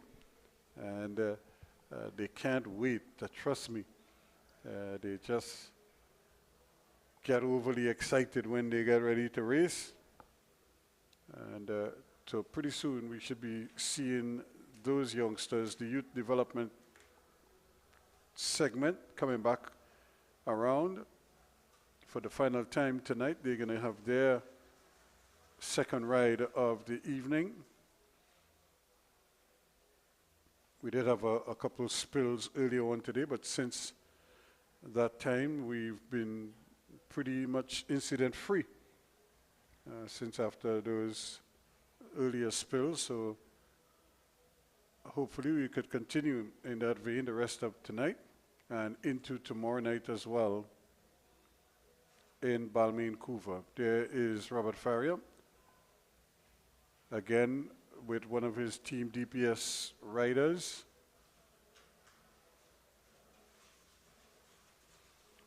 and they can't wait, trust me. They just get overly excited when they get ready to race. And so pretty soon we should be seeing those youngsters, the youth development segment, coming back around for the final time tonight. They're going to have their second ride of the evening. We did have a couple spills earlier on today, but since that time we've been pretty much incident-free since after those earlier spills. So hopefully we could continue in that vein the rest of tonight and into tomorrow night as well in Balmain Couva. There is Robert Farrier, again with one of his Team DPS riders,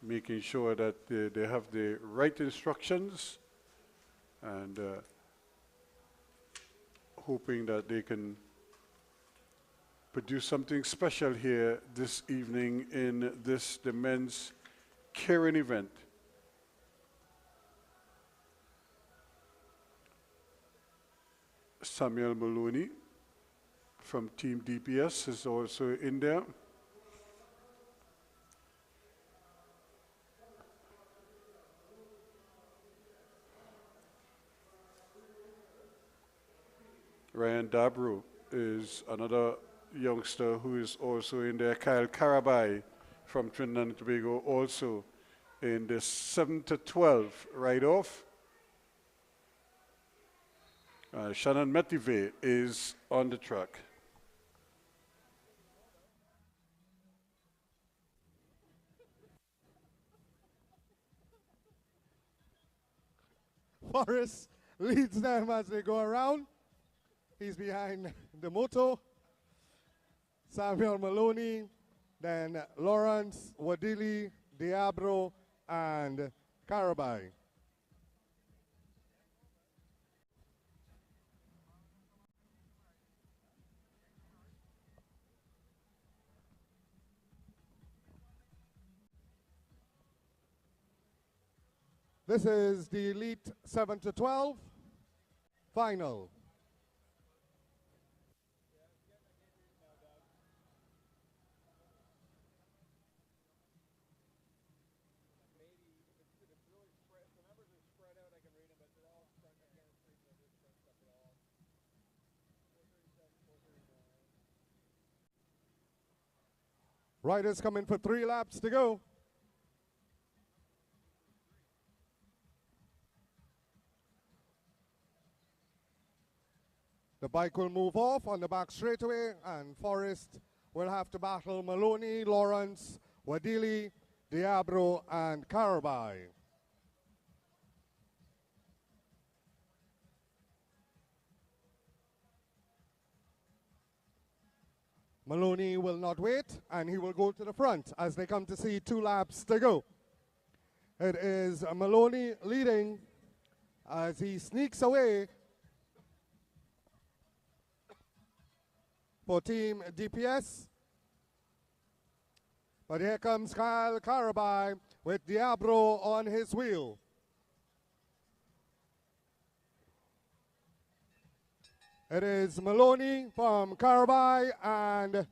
making sure that they have the right instructions, and hoping that they can produce something special here this evening in the men's Keirin event. Samuel Maloney from Team DPS is also in there. Ryan Dabro is another youngster who is also in there. Kyle Karabai from Trinidad and Tobago also in the 7 to 12 ride-off. Shannon Metive is on the track. Forrest leads them as they go around. He's behind the moto. Samuel Maloney, then Lawrence, Wadili, Diabro, and Karabai. This is the Elite 7 to 12 final. Riders coming for 3 laps to go. The bike will move off on the back straightaway, and Forrest will have to battle Maloney, Lawrence, Wadili, Diabro, and Karabai. Maloney will not wait, and he will go to the front as they come to see 2 laps to go. It is Maloney leading as he sneaks away for Team DPS. But here comes Kyle Karabai with Diabro on his wheel. It is Maloney from Karabai, and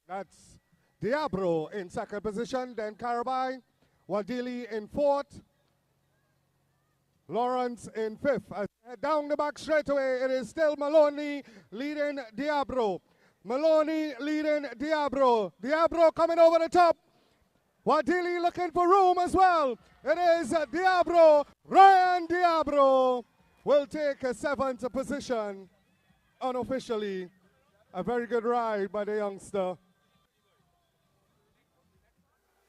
that's Diabro in second position, then Karabai, Wadili in fourth, Lawrence in fifth. As they head down the back straightaway, it is still Maloney leading Diabro. Maloney leading Diabro. Diabro coming over the top. Wadili looking for room as well. It is Diabro. Ryan Diabro will take a 7th position. Unofficially, a very good ride by the youngster.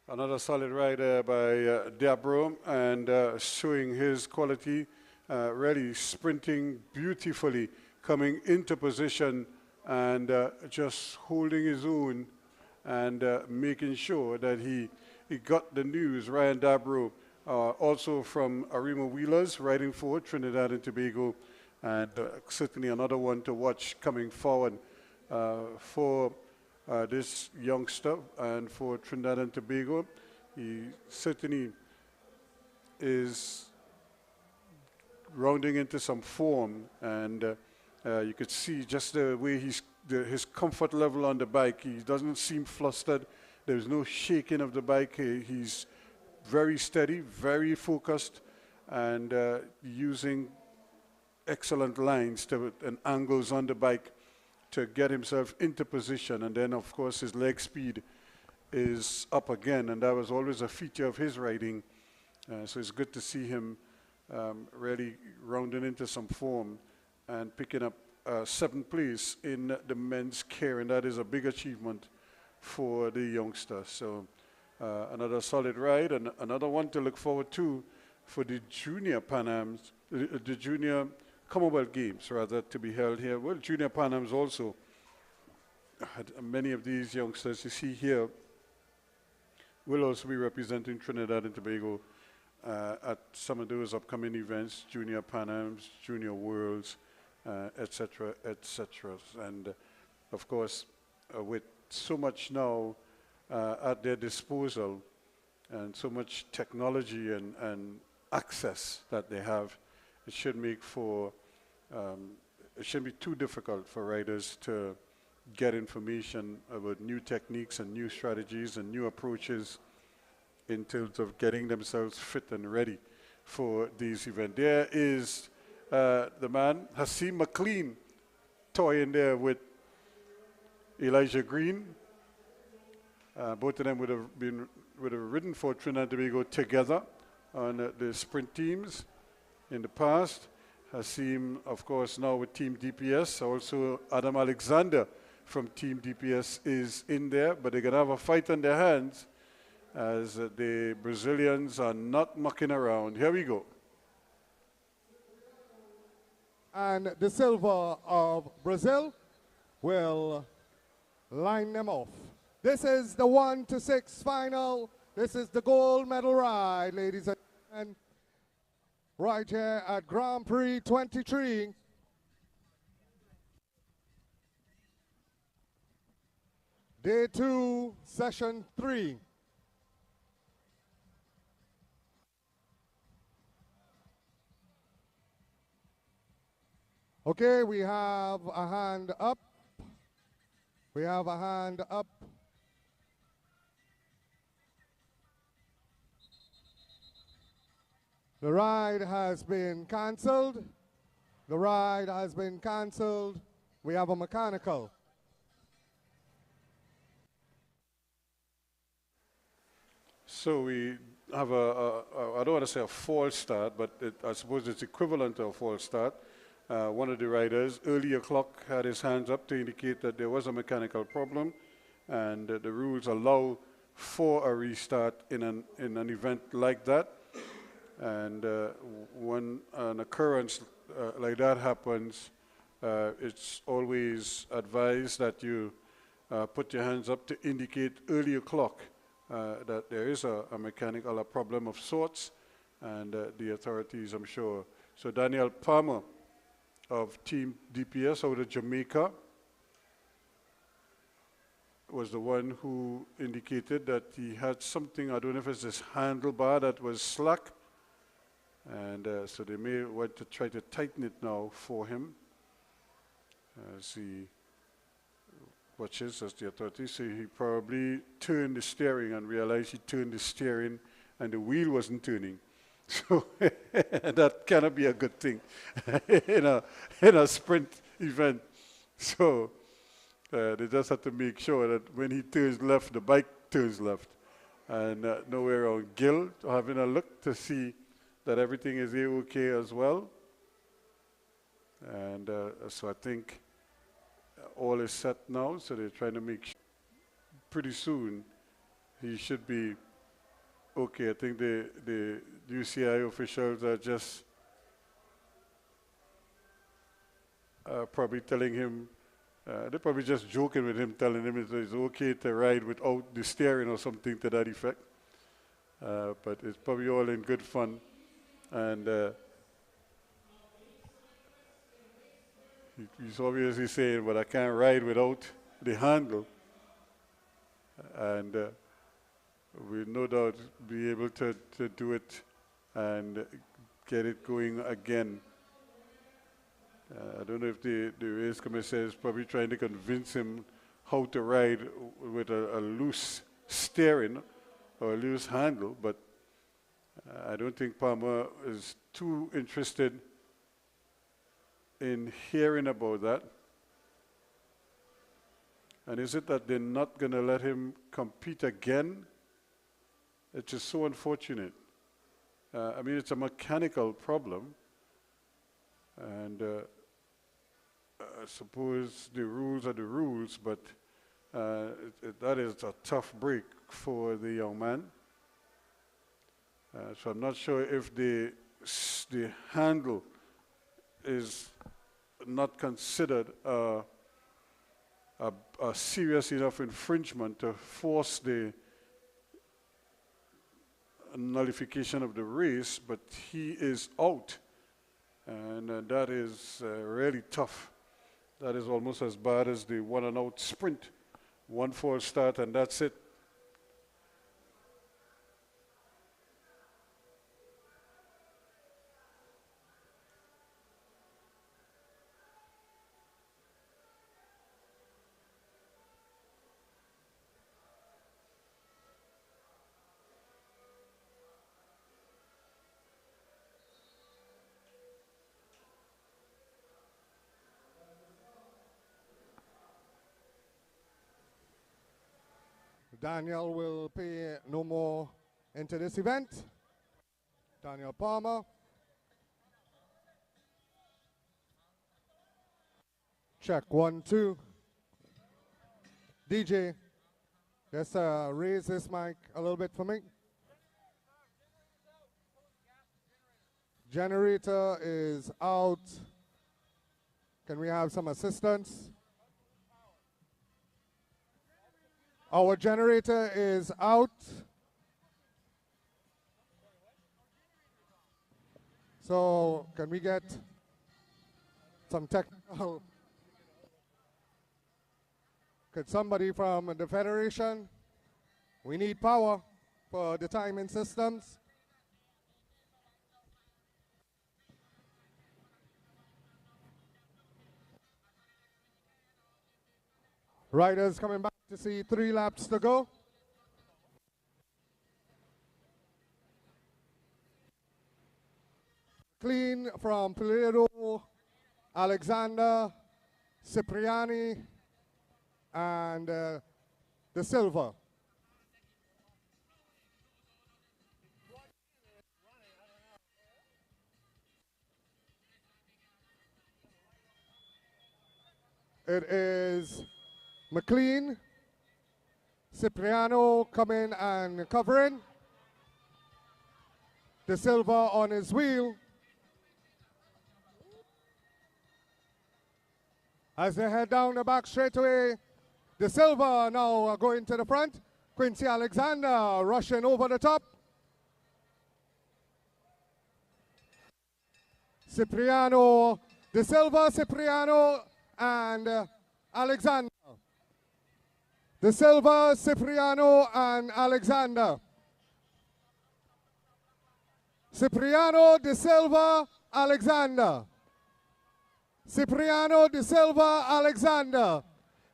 Another solid rider by Dabro, and showing his quality, really sprinting beautifully, coming into position and just holding his own and making sure that he got the news. Ryan Dabro, also from Arima Wheelers, riding for Trinidad and Tobago, and certainly another one to watch coming forward for this youngster and for Trinidad and Tobago. He certainly is rounding into some form, and you could see just the way his comfort level on the bike. He doesn't seem flustered. There's no shaking of the bike. He's very steady, very focused, and using excellent lines and angles on the bike to get himself into position. And then, of course, his leg speed is up again, and that was always a feature of his riding. So it's good to see him really rounding into some form and picking up 7th place in the men's Keirin. That is a big achievement for the youngster. So another solid ride, and another one to look forward to for the junior Pan Ams, the junior Commonwealth Games, rather, to be held here. Well, junior Pan Ams also had many of these youngsters you see here will also be representing Trinidad and Tobago at some of those upcoming events, Junior Pan Ams, Junior Worlds, etc., etc. And of course, with so much now at their disposal and so much technology and access that they have, it should make for, it shouldn't be too difficult for riders to get information about new techniques and new strategies and new approaches in terms of getting themselves fit and ready for these events. There is the man, Hasim McLean, toying there with Elijah Green. Both of them would have ridden for Trinidad and Tobago together on the sprint teams in the past. Hasim, of course, now with Team DPS. Also, Adam Alexander from Team DPS is in there, but they're going to have a fight on their hands as the Brazilians are not mucking around. Here we go. And the silver of Brazil will line them off. This is the 1 to 6 final. This is the gold medal ride, ladies and gentlemen, right here at Grand Prix 23. Day 2, session 3. Okay, we have a hand up. We have a hand up. The ride has been canceled. The ride has been canceled. We have a mechanical. So we have I don't want to say a false start, but I suppose it's equivalent to a false start. One of the riders, earlier clock, had his hands up to indicate that there was a mechanical problem, and the rules allow for a restart in an event like that. And when an occurrence like that happens, it's always advised that you put your hands up to indicate earlier clock that there is a mechanical problem of sorts, and the authorities, I'm sure. So Daniel Palmer of Team DPS out of Jamaica was the one who indicated that he had something, I don't know if it's this handlebar that was slack, and so they may want to try to tighten it now for him as he watches as the authorities. So he probably turned the steering and realized he turned the steering and the wheel wasn't turning. So that cannot be a good thing in a sprint event. So they just have to make sure that when he turns left, the bike turns left, and nowhere around. Gil having a look to see that everything is okay as well. And so I think all is set now. So they're trying to make sure pretty soon he should be okay. I think the UCI officials are just probably telling him, they're probably just joking with him, telling him it's okay to ride without the steering or something to that effect. But it's probably all in good fun. And he's obviously saying, but I can't ride without the handle. And we'll no doubt be able to do it and get it going again. I don't know if the race commissioner is probably trying to convince him how to ride with a loose steering or a loose handle, but I don't think Palmer is too interested in hearing about that. And is it that they're not going to let him compete again? It's just so unfortunate. I mean, it's a mechanical problem. And I suppose the rules are the rules, but that is a tough break for the young man. So I'm not sure if the handle is not considered a serious enough infringement to force the nullification of the race, but he is out. And that is really tough. That is almost as bad as the one and out sprint. One false start and that's it. Daniel will pay no more into this event. Daniel Palmer. Check 1, 2. DJ, just raise this mic a little bit for me. Generator is out. Can we have some assistance? Our generator is out. So can we get some technical? Could somebody from the Federation? We need power for the timing systems. Riders coming back to see 3 laps to go. Clean from Piledo, Alexander, Cipriani, and De Silva. It is McLean, Cipriano coming and covering. De Silva on his wheel. As they head down the back straightaway, De Silva now going to the front. Quincy Alexander rushing over the top. Cipriano, De Silva, Cipriano, and Alexander. De Silva, Cipriano, and Alexander. Cipriano, De Silva, Alexander. Cipriano, De Silva, Alexander.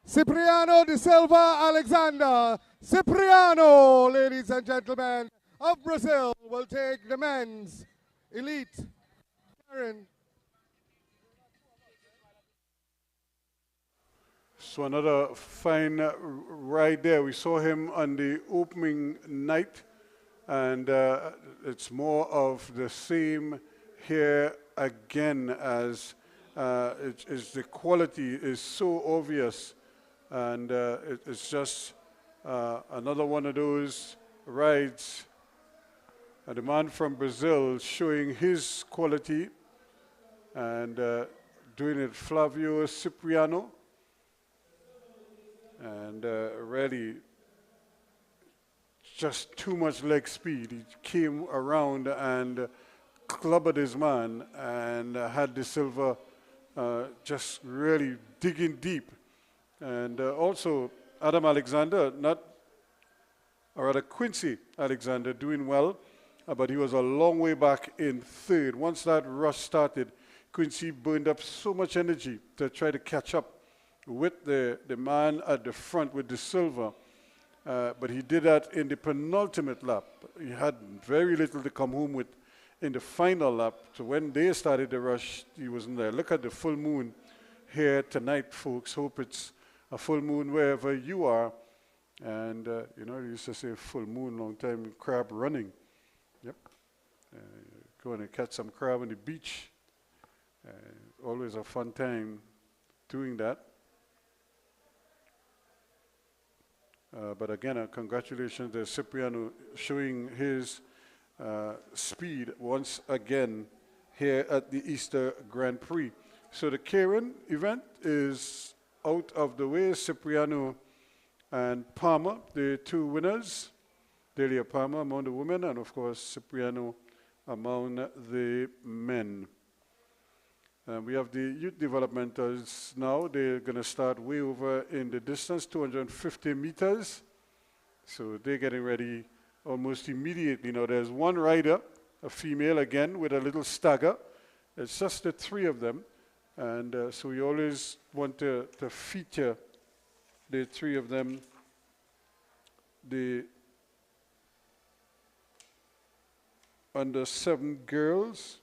Cipriano, De Silva, Alexander. Cipriano, ladies and gentlemen, of Brazil will take the men's elite. Keirin. So another fine ride there. We saw him on the opening night, and it's more of the same here again, as the quality is so obvious, and it's just another one of those rides the man from Brazil showing his quality and doing it, Flavio Cipriano. And really just too much leg speed. He came around and clubbed his man and had the silver just really digging deep. And also Adam Alexander, or rather Quincy Alexander, doing well, but he was a long way back in third. Once that rush started, Quincy burned up so much energy to try to catch up with the man at the front with the silver. But he did that in the penultimate lap. He had very little to come home with in the final lap. So when they started the rush, he wasn't there. Look at the full moon here tonight, folks. Hope it's a full moon wherever you are. And, you know, they used to say full moon, long time, crab running. Yep. Going to catch some crab on the beach. Always a fun time doing that. But again, congratulations to Cipriano showing his speed once again here at the Easter Grand Prix. So the Keirin event is out of the way. Cipriano and Palmer, the two winners. Delia Palmer among the women, and of course Cipriano among the men. We have the youth developmentals now. They're going to start way over in the distance, 250 meters. So they're getting ready almost immediately. Now there's one rider, a female again, with a little stagger. It's just the three of them. And so we always want to feature the three of them. The under-7 girls.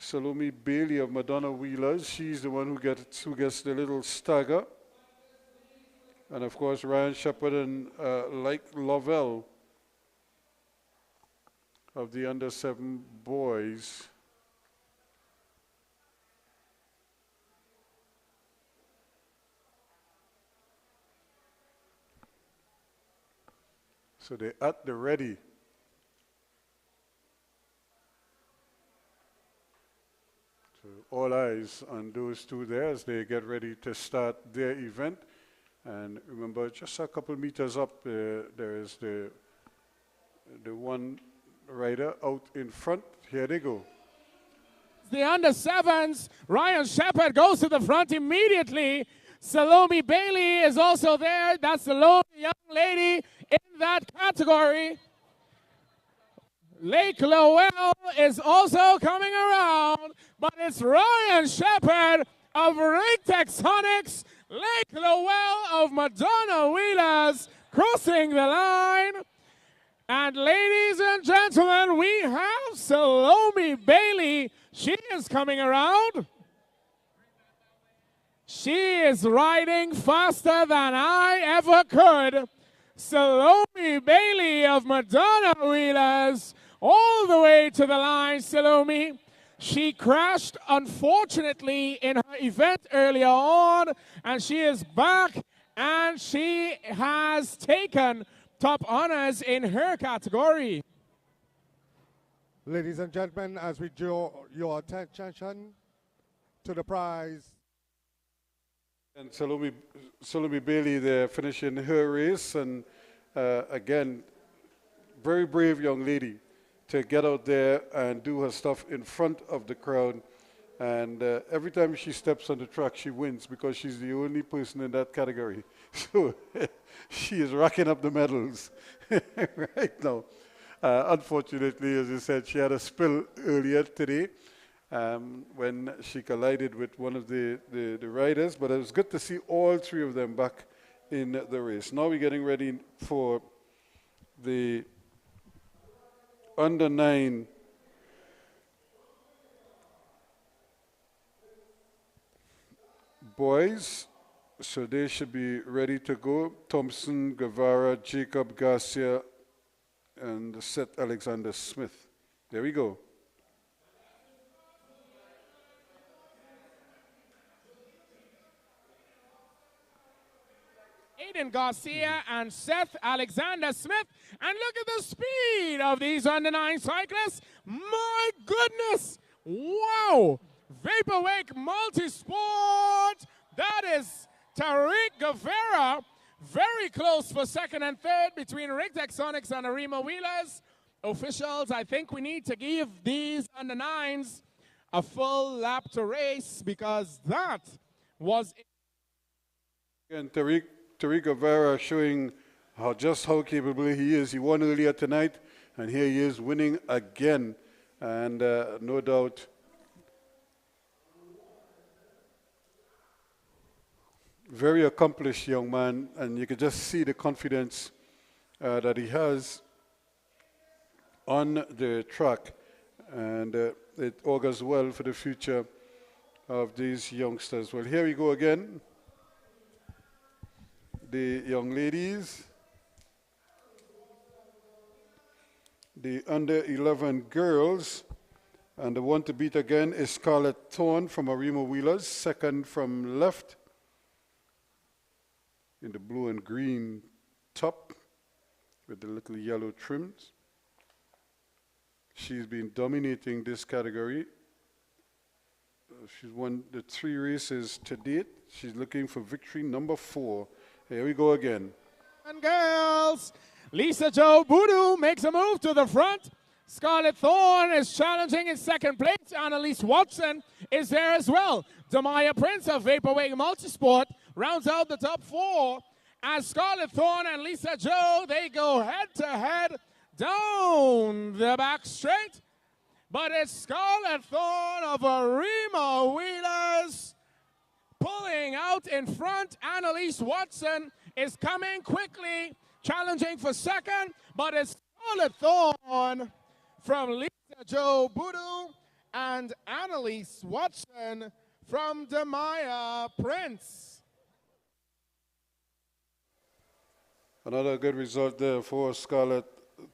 Salome Bailey of Madonna Wheelers, she's the one who gets the little stagger. And of course, Ryan Shepard and Like Lovell of the under-7 boys. So they're at the ready. All eyes on those two there as they get ready to start their event. And remember, just a couple meters up, there is the one rider out in front. Here they go. The under-7s, Ryan Shepard goes to the front immediately. Salome Bailey is also there. That's the lone young lady in that category. Lake Lowell is also coming around, but it's Ryan Shepard of Rig Tectonics, Lake Lowell of Madonna Wheelers crossing the line. And ladies and gentlemen, we have Salome Bailey. She is coming around. She is riding faster than I ever could. Salome Bailey of Madonna Wheelers all the way to the line. Salome, she crashed, unfortunately, in her event earlier on, and she is back, and she has taken top honors in her category. Ladies and gentlemen, as we draw your attention to the prize. And Salome Bailey there finishing her race, and again, very brave young lady to get out there and do her stuff in front of the crowd. And every time she steps on the track, she wins because she's the only person in that category. So she is racking up the medals right now. Unfortunately, as I said, she had a spill earlier today when she collided with one of the riders. But it was good to see all three of them back in the race. Now we're getting ready for the under-9 boys, so they should be ready to go. Thompson, Guevara, Jacob Garcia, and Seth Alexander Smith. There we go. Hayden Garcia and Seth Alexander Smith. And look at the speed of these under-9 cyclists. My goodness. Wow. Vaporwake Multisport. That is Tariq Guevara. Very close for second and third between Rig Texonics and Arima Wheelers. Officials, I think we need to give these under-9s a full lap to race because that was... And Tariq Guevara showing just how capable he is. He won earlier tonight, and here he is winning again. And no doubt, very accomplished young man, and you can just see the confidence that he has on the track. And it augurs well for the future of these youngsters. Well, here we go again. The young ladies, the under-11 girls, and the one to beat again is Scarlett Thorne from Arima Wheelers, second from left in the blue and green top with the little yellow trims. She's been dominating this category. She's won the 3 races to date. She's looking for victory number 4. Here we go again. And girls, Lisa Jo Boodoo makes a move to the front. Scarlett Thorne is challenging in second place. Annalise Watson is there as well. Damaya Prince of Vaporwave Multisport rounds out the top 4. As Scarlett Thorne and Lisa Jo, they go head-to-head down the back straight. But it's Scarlett Thorne of Arima Wheelers pulling out in front. Annalise Watson is coming quickly, challenging for second, but it's Scarlett Thorne from Lisa Jo Boodoo and Annalise Watson from Damaya Prince. Another good result there for Scarlett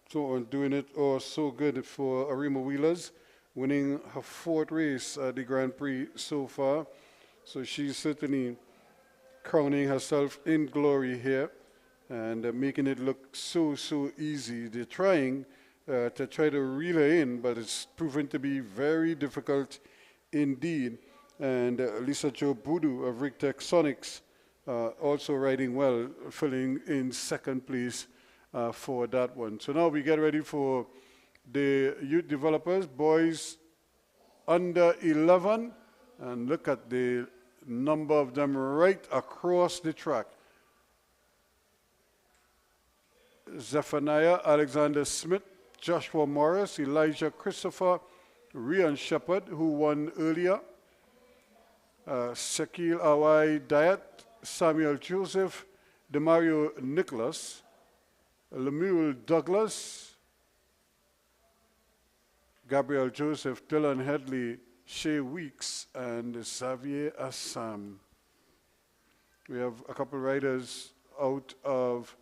Thorne, doing it so good for Arima Wheelers, winning her 4th race at the Grand Prix so far. So she's certainly crowning herself in glory here and making it look so easy. They're trying to reel her in, but it's proven to be very difficult indeed. And Lisa Jo Boodoo of Rig Texonics also riding well, filling in second place for that one. So now we get ready for the youth developers, boys under 11, and look at the number of them right across the track. Zephaniah Alexander Smith, Joshua Morris, Elijah Christopher, Rian Shepard, who won earlier, Shakil Awai Diet, Samuel Joseph, Demario Nicholas, Lemuel Douglas, Gabriel Joseph, Dylan Headley, Shea Weeks, and Xavier Assam. We have a couple riders out of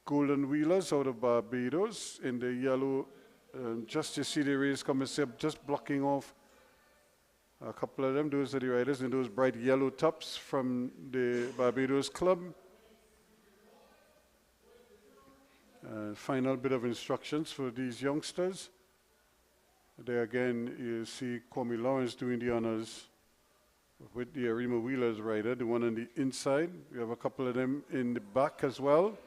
Golden Wheelers out of Barbados in the yellow. Just to see the race coming, just blocking off a couple of them. Those are the riders in those bright yellow tops from the Barbados Club. Final bit of instructions for these youngsters. There again, you see Kwame Lawrence doing the honors with the Arima Wheelers rider, the one on the inside. We have a couple of them in the back as well.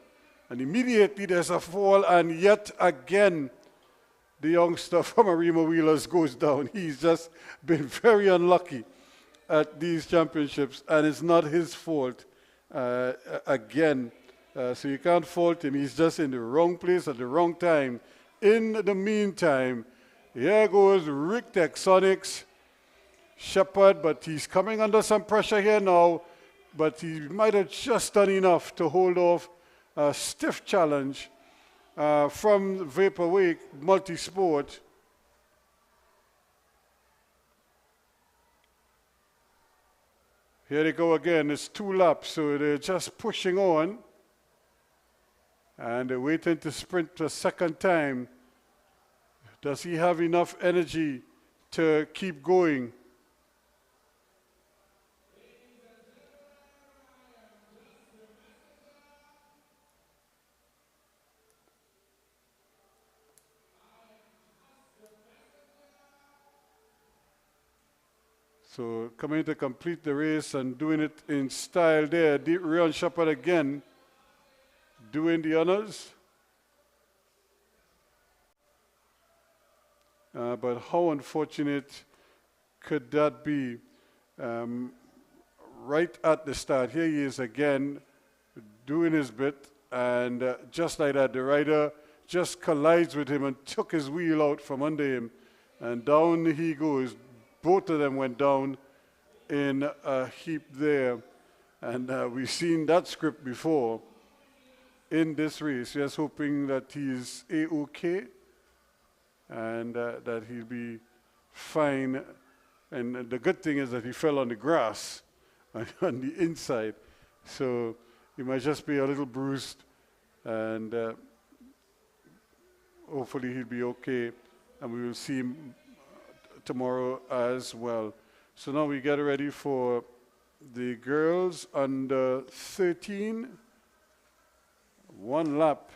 And immediately there's a fall, and yet again, the youngster from Arima Wheelers goes down. He's just been very unlucky at these championships, and it's not his fault again. So you can't fault him. He's just in the wrong place at the wrong time. In the meantime, here goes Rick Texonics, Shepard, but he's coming under some pressure here now, but he might have just done enough to hold off a stiff challenge from Vaporwave Multisport. Here they go again. It's 2 laps, so they're just pushing on. And they're waiting to sprint a second time. Does he have enough energy to keep going? So coming to complete the race and doing it in style there. Rion Shepard again doing the honors. But how unfortunate could that be? Right at the start, here he is again doing his bit, and just like that, the rider just collides with him and took his wheel out from under him, and down he goes. Both of them went down in a heap there, and we've seen that script before in this race. Just hoping that he's A-OK and that he'll be fine. And the good thing is that he fell on the grass on the inside, so he might just be a little bruised, and hopefully he'll be okay, and we will see him tomorrow as well. So now we get ready for the girls under 13. One lap.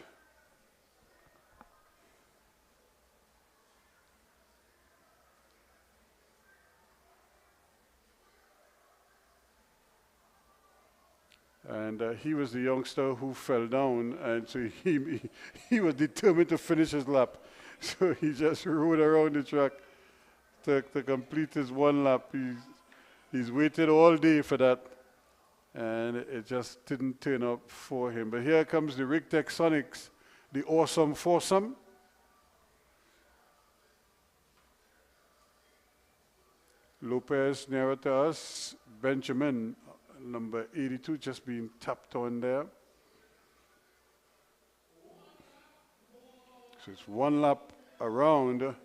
And he was the youngster who fell down, and so he was determined to finish his lap. So he just rode around the track to complete his one lap. He's waited all day for that, and it just didn't turn up for him. But here comes the Rigtech Sonics, the awesome foursome. Lopez nearer to us, Benjamin, number 82, just being tapped on there. So it's one lap around.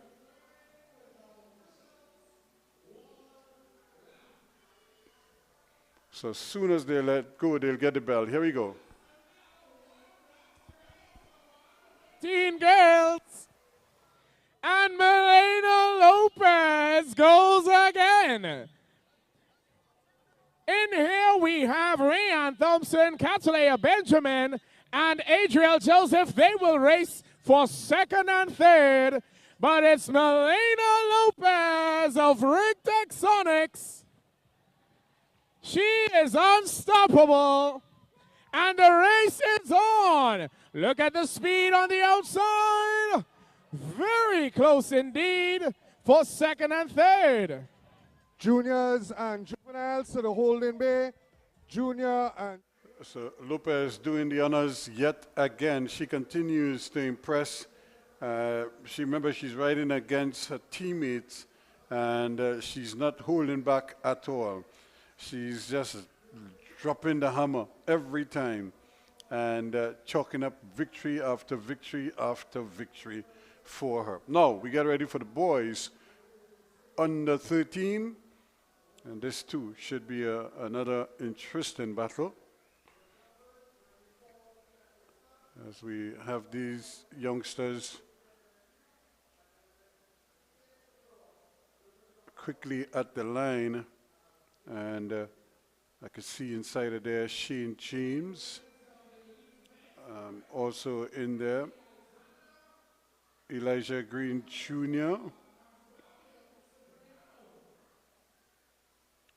So as soon as they let go, they'll get the bell. Here we go. 15 girls. And Melina Lopez goes again. In here we have Rayanne Thompson, Catalea Benjamin, and Adriel Joseph. They will race for second and third. But it's Melina Lopez of Rigtech Sonics. She is unstoppable. And the race is on. Look at the speed on the outside. Very close indeed for second and third. Juniors and juveniles to the holding bay. Junior and... So Lopez doing the honors yet again. She continues to impress. Remember, she's riding against her teammates, and she's not holding back at all. She's just dropping the hammer every time and chalking up victory after victory after victory for her. Now, we get ready for the boys under 13, and this too should be another interesting battle, as we have these youngsters quickly at the line. And I could see inside of there Shane James, also in there, Elijah Green Jr.,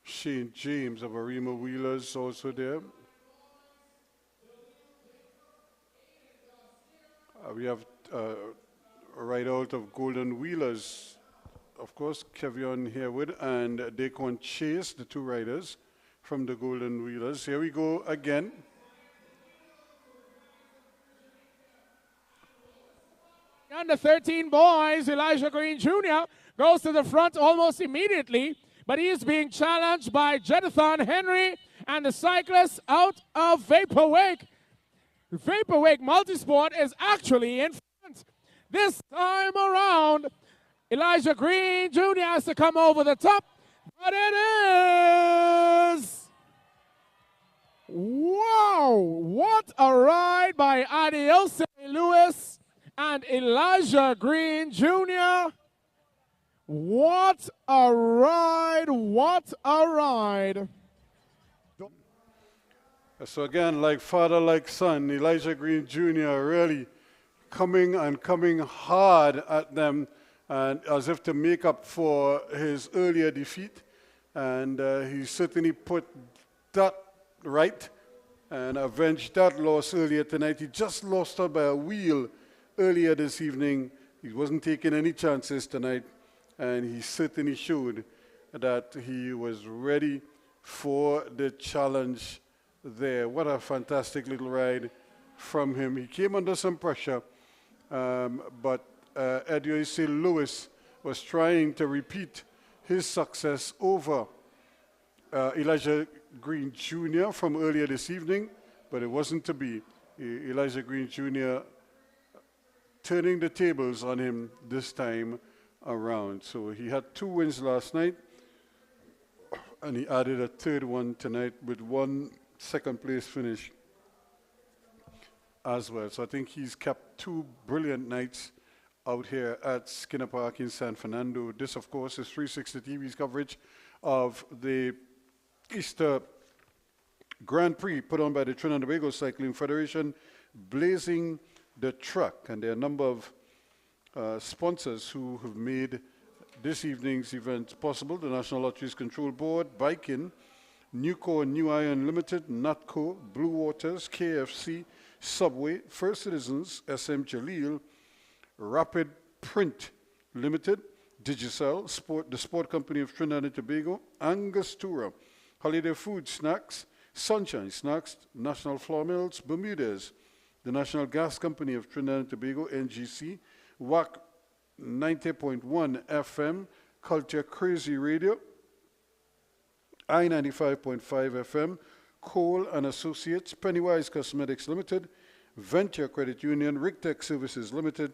Shane James of Arima Wheelers also there. We have right out of Golden Wheelers, of course, Kevion Harewood and Daquan Chase, the two riders from the Golden Wheelers. Here we go again. Under 13 boys, Elijah Green Jr. goes to the front almost immediately, but he is being challenged by Jedithan Henry and the cyclist out of Vaporwake. Vaporwake Multisport is actually in front. This time around, Elijah Green Jr. has to come over the top, but it is... Wow! What a ride by Adiose Lewis and Elijah Green Jr. What a ride! What a ride! So again, like father, like son, Elijah Green Jr. really coming hard at them, and as if to make up for his earlier defeat. and he certainly put that right and avenged that loss earlier tonight. He just lost out by a wheel earlier this evening. He wasn't taking any chances tonight, and he certainly showed that he was ready for the challenge there. What a fantastic little ride from him. He came under some pressure, but Edioise Lewis was trying to repeat his success over Elijah Green Jr. from earlier this evening, but it wasn't to be. Elijah Green Jr. turning the tables on him this time around. So he had 2 wins last night, and he added a 3rd one tonight with 1 second place finish as well. So I think he's kept 2 brilliant nights out here at Skinner Park in San Fernando. This, of course, is 360 TV's coverage of the Easter Grand Prix put on by the Trinidad and Tobago Cycling Federation, blazing the track. And there are a number of sponsors who have made this evening's event possible. The National Lotteries Control Board, Bikin, Nucor New Iron Limited, Natco, Blue Waters, KFC, Subway, First Citizens, SM Jalil, Rapid Print Limited, Digicel, the Sport Company of Trinidad and Tobago, Angostura, Holiday Food Snacks, Sunshine Snacks, National Flour Mills, Bermudez, the National Gas Company of Trinidad and Tobago, NGC, WAC 90.1 FM, Culture Crazy Radio, I-95.5 FM, Cole and Associates, Pennywise Cosmetics Limited, Venture Credit Union, Rigtech Services Limited,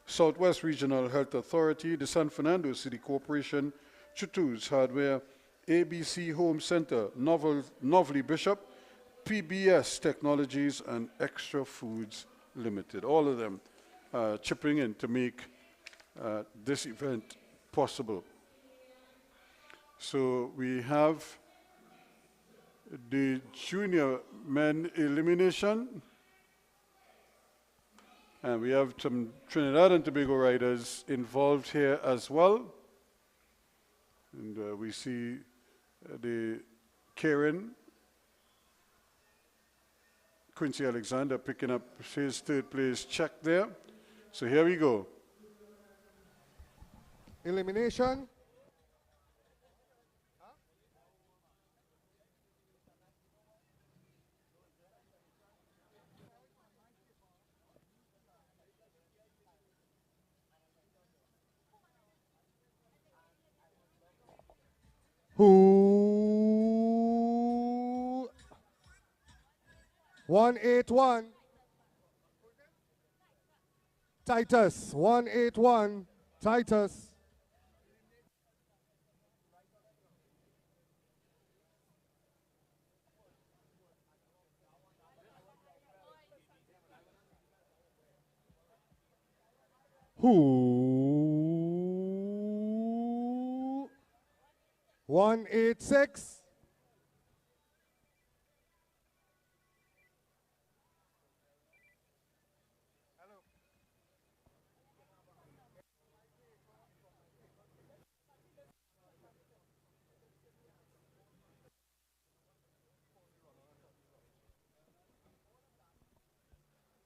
Southwest Regional Health Authority, the San Fernando City Corporation, Chutu's Hardware, ABC Home Center, Novelty Bishop, PBS Technologies, and Extra Foods Limited. All of them chipping in to make this event possible. So we have the junior men elimination, and we have some Trinidad and Tobago riders involved here as well. And we see the Keirin, Quincy Alexander picking up his 3rd place check there. So here we go. Elimination. Who 181 Titus 181 Titus. Who 186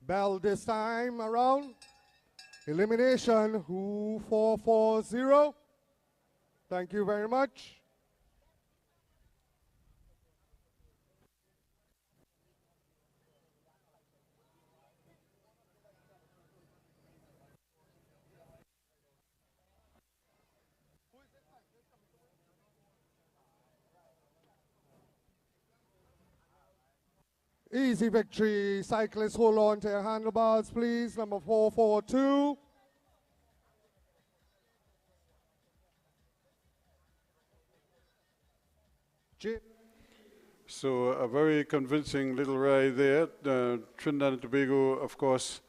Bell this time around. Elimination, who 440. Thank you very much. Easy victory. Cyclists, hold on to your handlebars, please. Number 442. So a very convincing little ride there. Trinidad and Tobago, of course,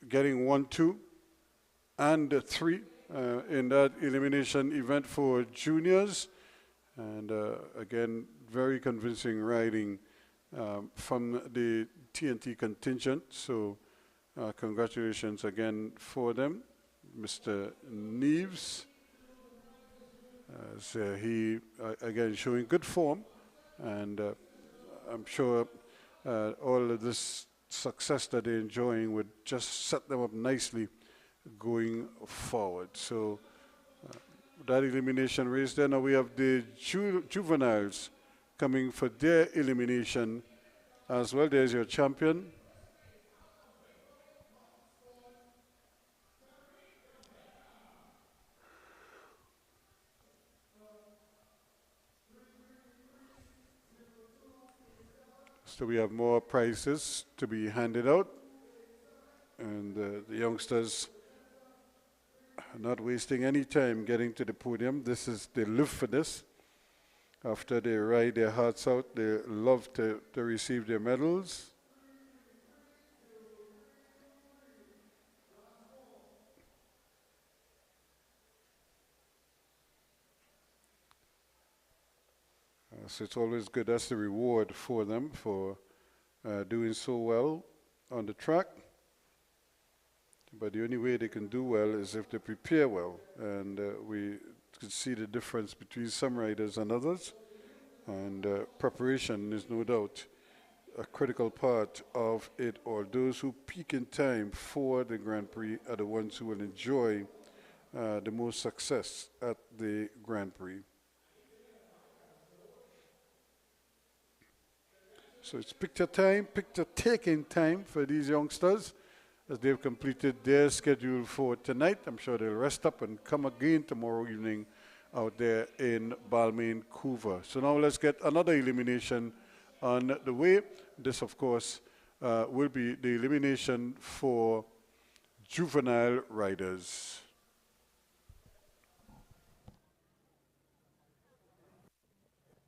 getting 1, 2, and 3 in that elimination event for juniors. And again, very convincing riding from the TNT contingent. So congratulations again for them. Mr. Neves So he, again, showing good form, and I'm sure all of this success that they're enjoying would just set them up nicely going forward. So that elimination race there. Now we have the juveniles coming for their elimination as well. There's your champion. So we have more prizes to be handed out, and the youngsters are not wasting any time getting to the podium. They live for this. After they ride their hearts out, they love to receive their medals. So it's always good. That's the reward for them for doing so well on the track. But the only way they can do well is if they prepare well. And we can see the difference between some riders and others. And preparation is no doubt a critical part of it all. Those who peak in time for the Grand Prix are the ones who will enjoy the most success at the Grand Prix. So it's picture time, picture taking time for these youngsters as they've completed their schedule for tonight. I'm sure they'll rest up and come again tomorrow evening out there in Balmain, Couva. So now let's get another elimination on the way. This, of course, will be the elimination for juvenile riders.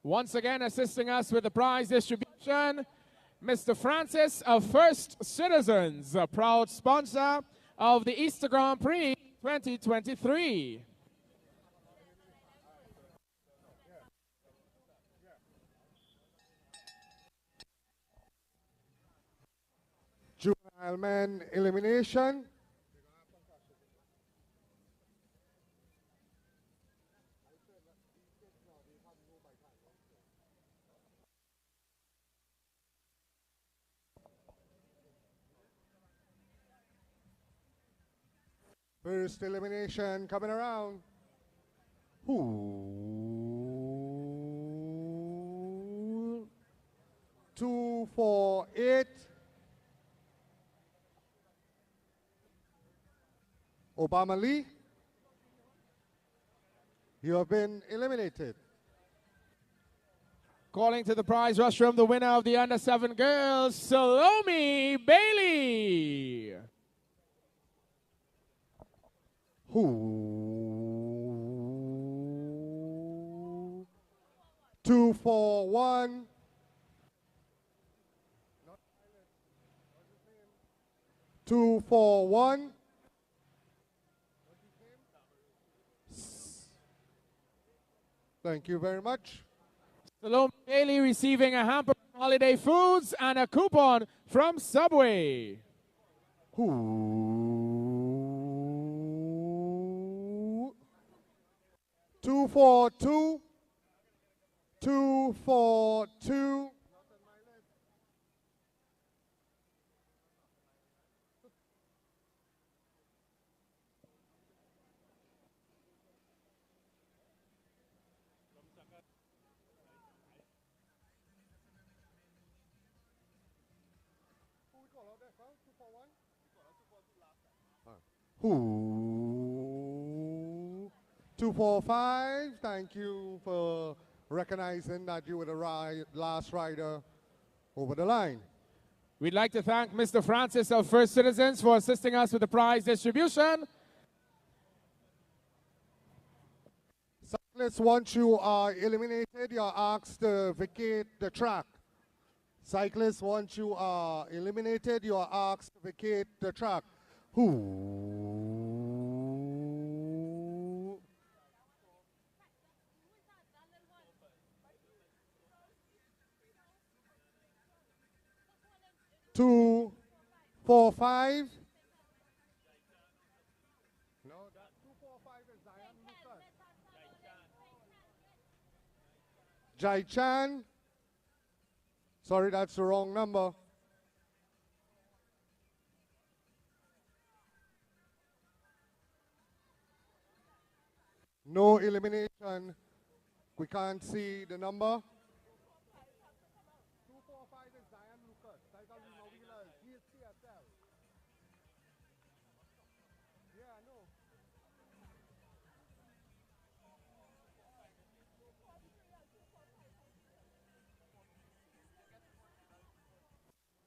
Once again, assisting us with the prize distribution, Mr. Francis of First Citizens, a proud sponsor of the Easter Grand Prix 2023. Juvenile men elimination. First elimination coming around. Ooh. 2, 4, 8. Obama Lee. You have been eliminated. Calling to the prize rush room, the winner of the Under-7 girls, Salome Bailey. Ooh. 2, 4, 1. 2, 4, 1. Thank you very much. Salome Bailey receiving a hamper from Holiday Foods and a coupon from Subway. Ooh. 2, 4, 2. 2, 4, 2. Ooh. 2, 4, 5. Thank you for recognizing that you were the last rider over the line. We'd like to thank Mr. Francis of First Citizens for assisting us with the prize distribution. Cyclists, once you are eliminated, you're asked to vacate the track. Cyclists, once you are eliminated, you are asked to vacate the track. Ooh. Two, 4, 5. No, that 2, 4, 5 is Diane Lucas. Jai Chan. Sorry, that's the wrong number. No elimination. We can't see the number. 245 is Diane Lucas. Title Rima Wheeler. He is CSL. Yeah, I know.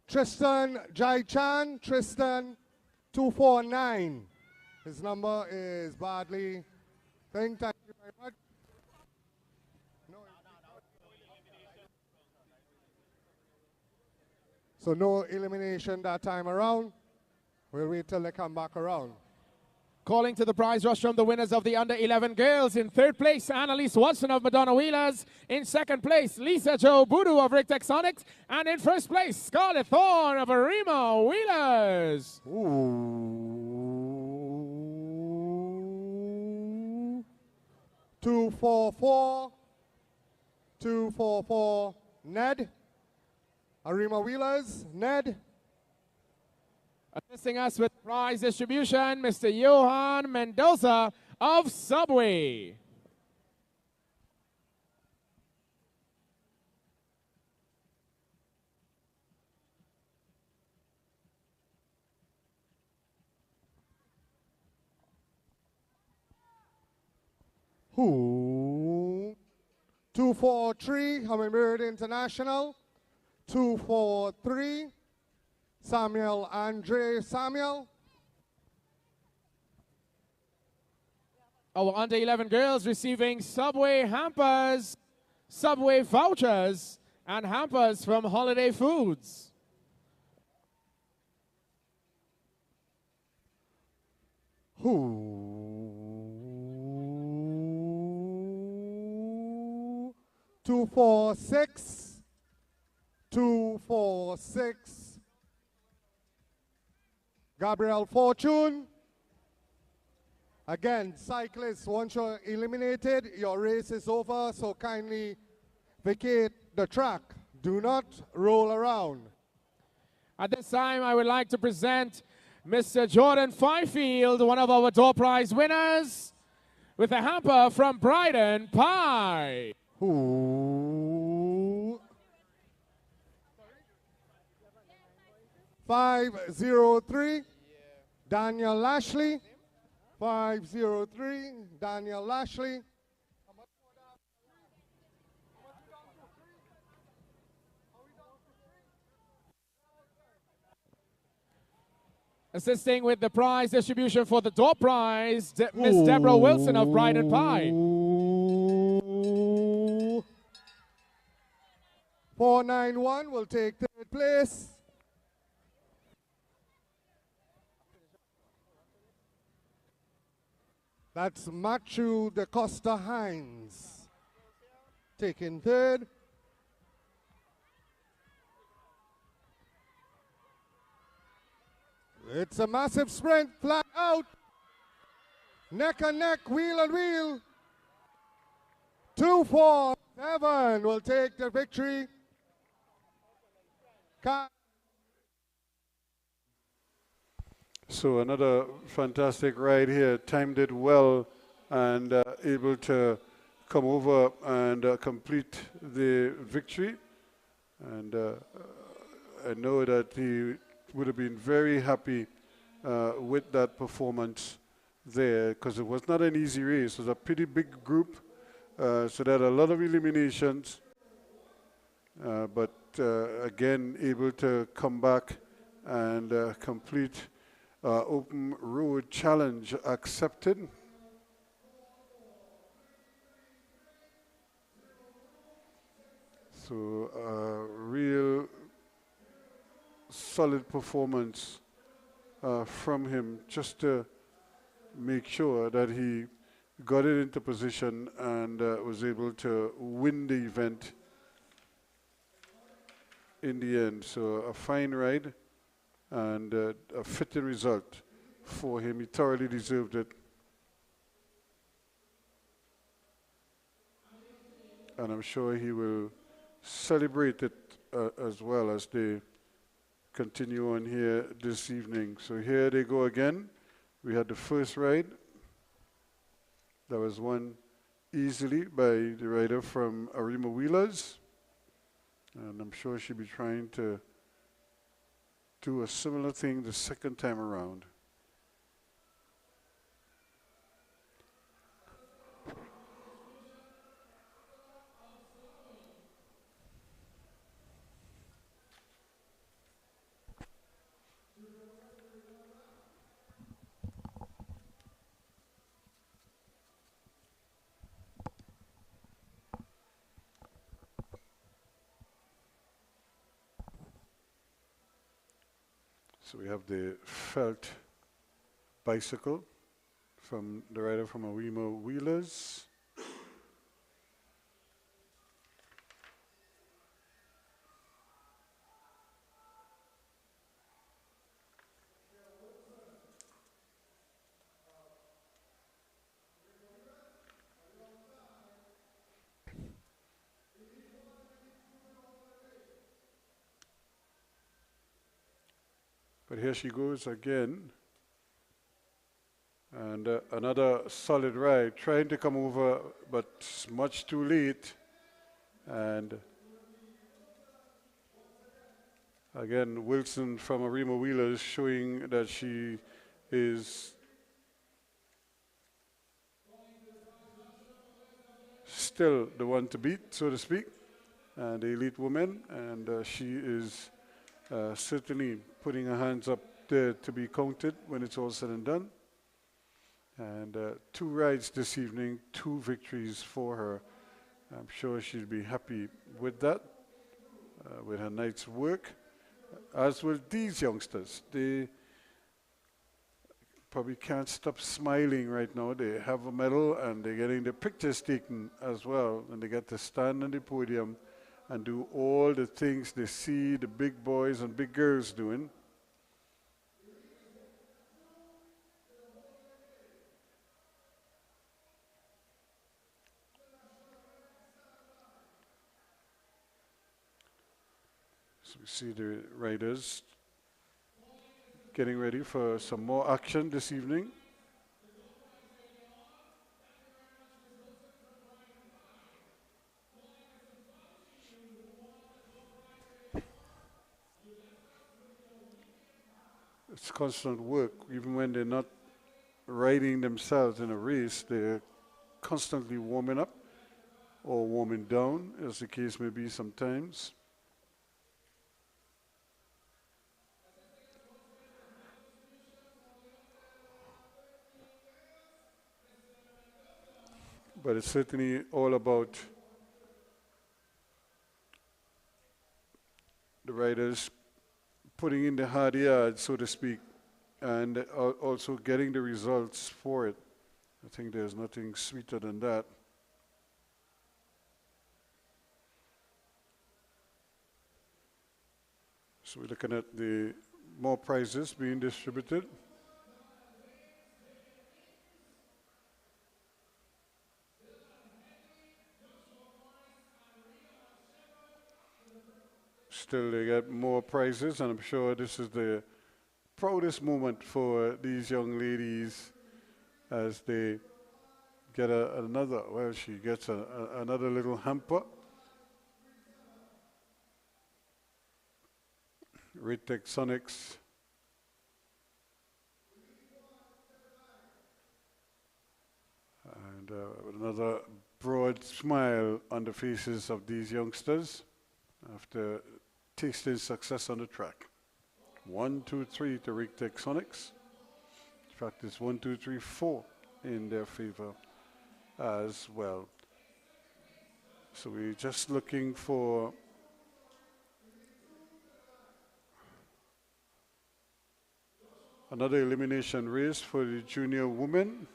Tristan Jai Chan. Tristan 249. His number is badly. Thank you very much. So no elimination that time around. We'll wait till they come back around. Calling to the prize rush from the winners of the under-11 girls. In third place, Annalise Watson of Madonna Wheelers. In second place, Lisa Jo Boodoo of Rick Texonics. And in first place, Scarlett Thorne of Arima Wheelers. Ooh. 244. 244. Ned. Arima Wheelers. Ned. Assisting us with prize distribution, Mr. Johan Mendoza of Subway. Who? 243, Hummingbird International. 243, Samuel Andre Samuel. Our under-11 girls receiving Subway hampers, Subway vouchers, and hampers from Holiday Foods. Who? 246. 246. Gabriel Fortune. Again, cyclists, once you're eliminated, your race is over, so kindly vacate the track. Do not roll around. At this time, I would like to present Mr. Jordan Fifield, one of our door prize winners, with a hamper from Bryden Pie. Who? 503, Daniel Lashley. 503, Daniel Lashley. Assisting with the prize distribution for the door prize, Miss Deborah Wilson of Bryden Pie. 491 will take third place. That's Matthew De Costa Hines taking third. It's a massive sprint, flat out. Neck and neck, wheel and wheel. 247 will take the victory. So another fantastic ride here, timed it well and able to come over and complete the victory. And I know that he would have been very happy with that performance there, because it was not an easy race. It was a pretty big group, so there had a lot of eliminations. But again, able to come back and complete open road challenge accepted. So real solid performance from him, just to make sure that he got it into position and was able to win the event in the end. So a fine ride and a fitting result for him. He thoroughly deserved it. and I'm sure he will celebrate it as well as they continue on here this evening. So here they go again. We had the first ride. That was won easily by the rider from Arima Wheelers. And I'm sure she'll be trying to do a similar thing the second time around. So we have the felt bicycle from the rider from Arima Wheelers. But here she goes again. And another solid ride, trying to come over, but much too late. And again, Wilson from Arima Wheelers showing that she is still the one to beat, so to speak, and the elite woman. And she is certainly putting her hands up there to be counted when it's all said and done. And 2 rides this evening, 2 victories for her. I'm sure she'll be happy with that, with her night's work, as will these youngsters. They probably can't stop smiling right now. They have a medal and they're getting the pictures taken as well, and they get to stand on the podium and do all the things they see the big boys and big girls doing. So we see the riders getting ready for some more action this evening. It's constant work. Even when they're not riding themselves in a race, they're constantly warming up or warming down, as the case may be sometimes. But it's certainly all about the riders putting in the hard yards, so to speak, and also getting the results for it. I think there's nothing sweeter than that. So we're looking at the more prizes being distributed. Still, they get more prizes, and I'm sure this is the proudest moment for these young ladies as they get another, well, she gets another little hamper. Ritech Sonics. And another broad smile on the faces of these youngsters after tasting success on the track. 1, 2, 3 to Ritech Sonics. In fact, it's 1, 2, 3, 4 in their favor as well. So we're just looking for another elimination race for the junior women.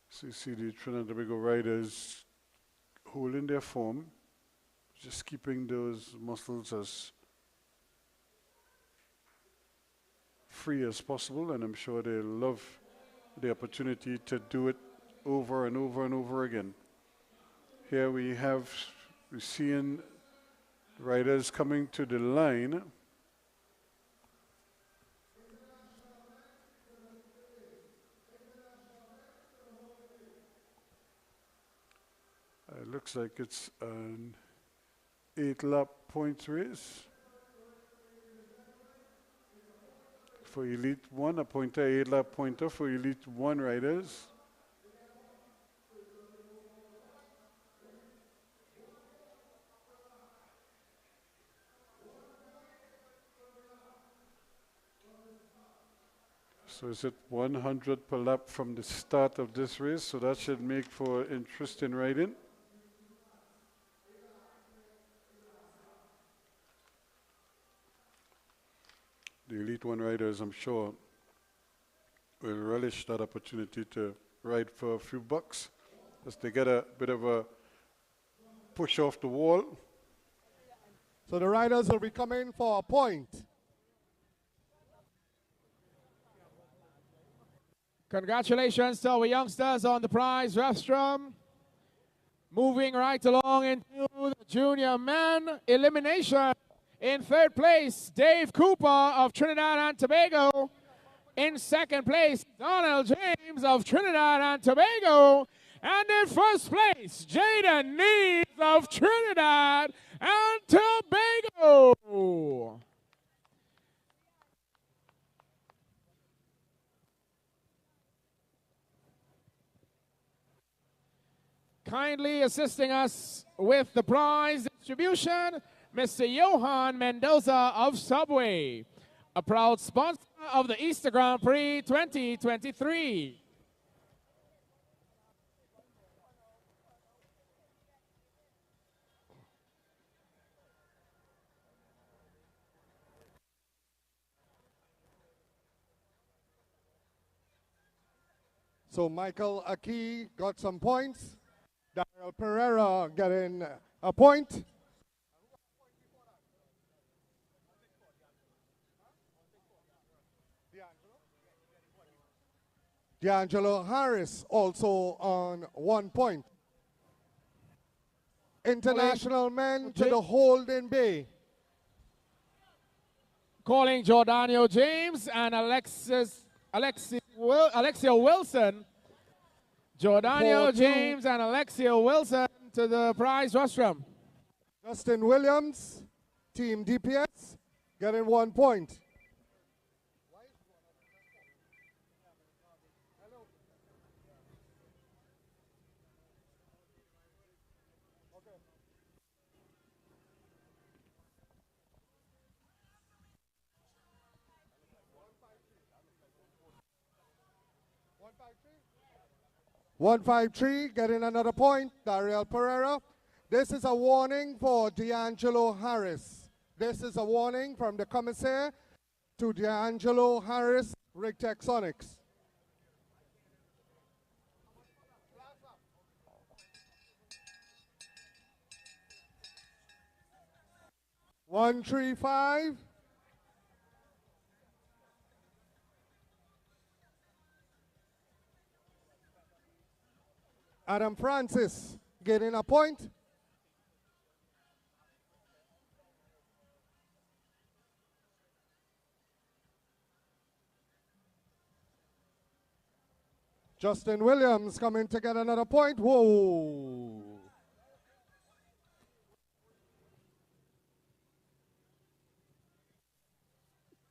So you see the Trinidad and Tobago riders holding their form, just keeping those muscles as free as possible, and I'm sure they love the opportunity to do it over and over and over again. Here we're seeing riders coming to the line. It looks like it's an 8-lap point race. For Elite 1, a pointer, 8-lap pointer for Elite 1 riders. So it's at 100 per lap from the start of this race, so that should make for interesting riding. The Elite 1 riders, I'm sure, will relish that opportunity to ride for a few bucks as they get a bit of a push off the wall. So the riders will be coming for a point. Congratulations to our youngsters on the prize rostrum. Moving right along into the junior men elimination. In third place, Dave Cooper of Trinidad and Tobago. In second place, Donald James of Trinidad and Tobago. And in first place, Jaden Neves of Trinidad and Tobago. Kindly assisting us with the prize distribution, Mr. Johan Mendoza of Subway, a proud sponsor of the Easter Grand Prix 2023. So Michael Aki got some points. Daryl Pereira getting a point. D'Angelo Harris also on 1 point. International men to the holding bay. Calling Jordanio James and Alexia Wilson. Jordanio James and Alexia Wilson to the prize rostrum. Justin Williams, Team DPS, getting 1 point. One 153 getting another point, Daryl Pereira. This is a warning for D'Angelo Harris. This is a warning from the commissaire to D'Angelo Harris, Rig Texonics. One 135. Adam Francis getting a point. Justin Williams coming to get another point. Whoa.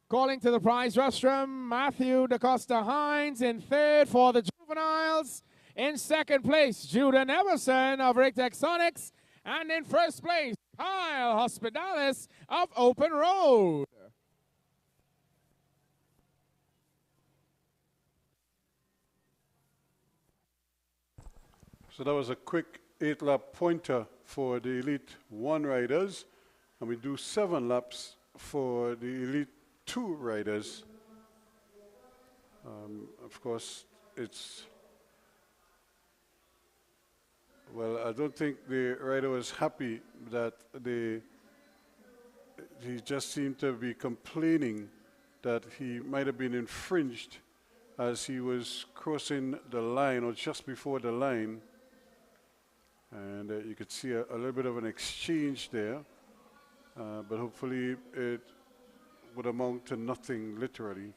Calling to the prize rostrum, Matthew DaCosta Hines in third for the juveniles. In second place, Judah Everson of Rig Texonics. And in first place, Kyle Hospitalis of Open Road. So that was a quick 8-lap pointer for the Elite 1 riders. And we do 7 laps for the Elite 2 riders. Of course, it's... Well, I don't think the rider was happy that he just seemed to be complaining that he might have been infringed as he was crossing the line or just before the line. And you could see a little bit of an exchange there, but hopefully it would amount to nothing literally,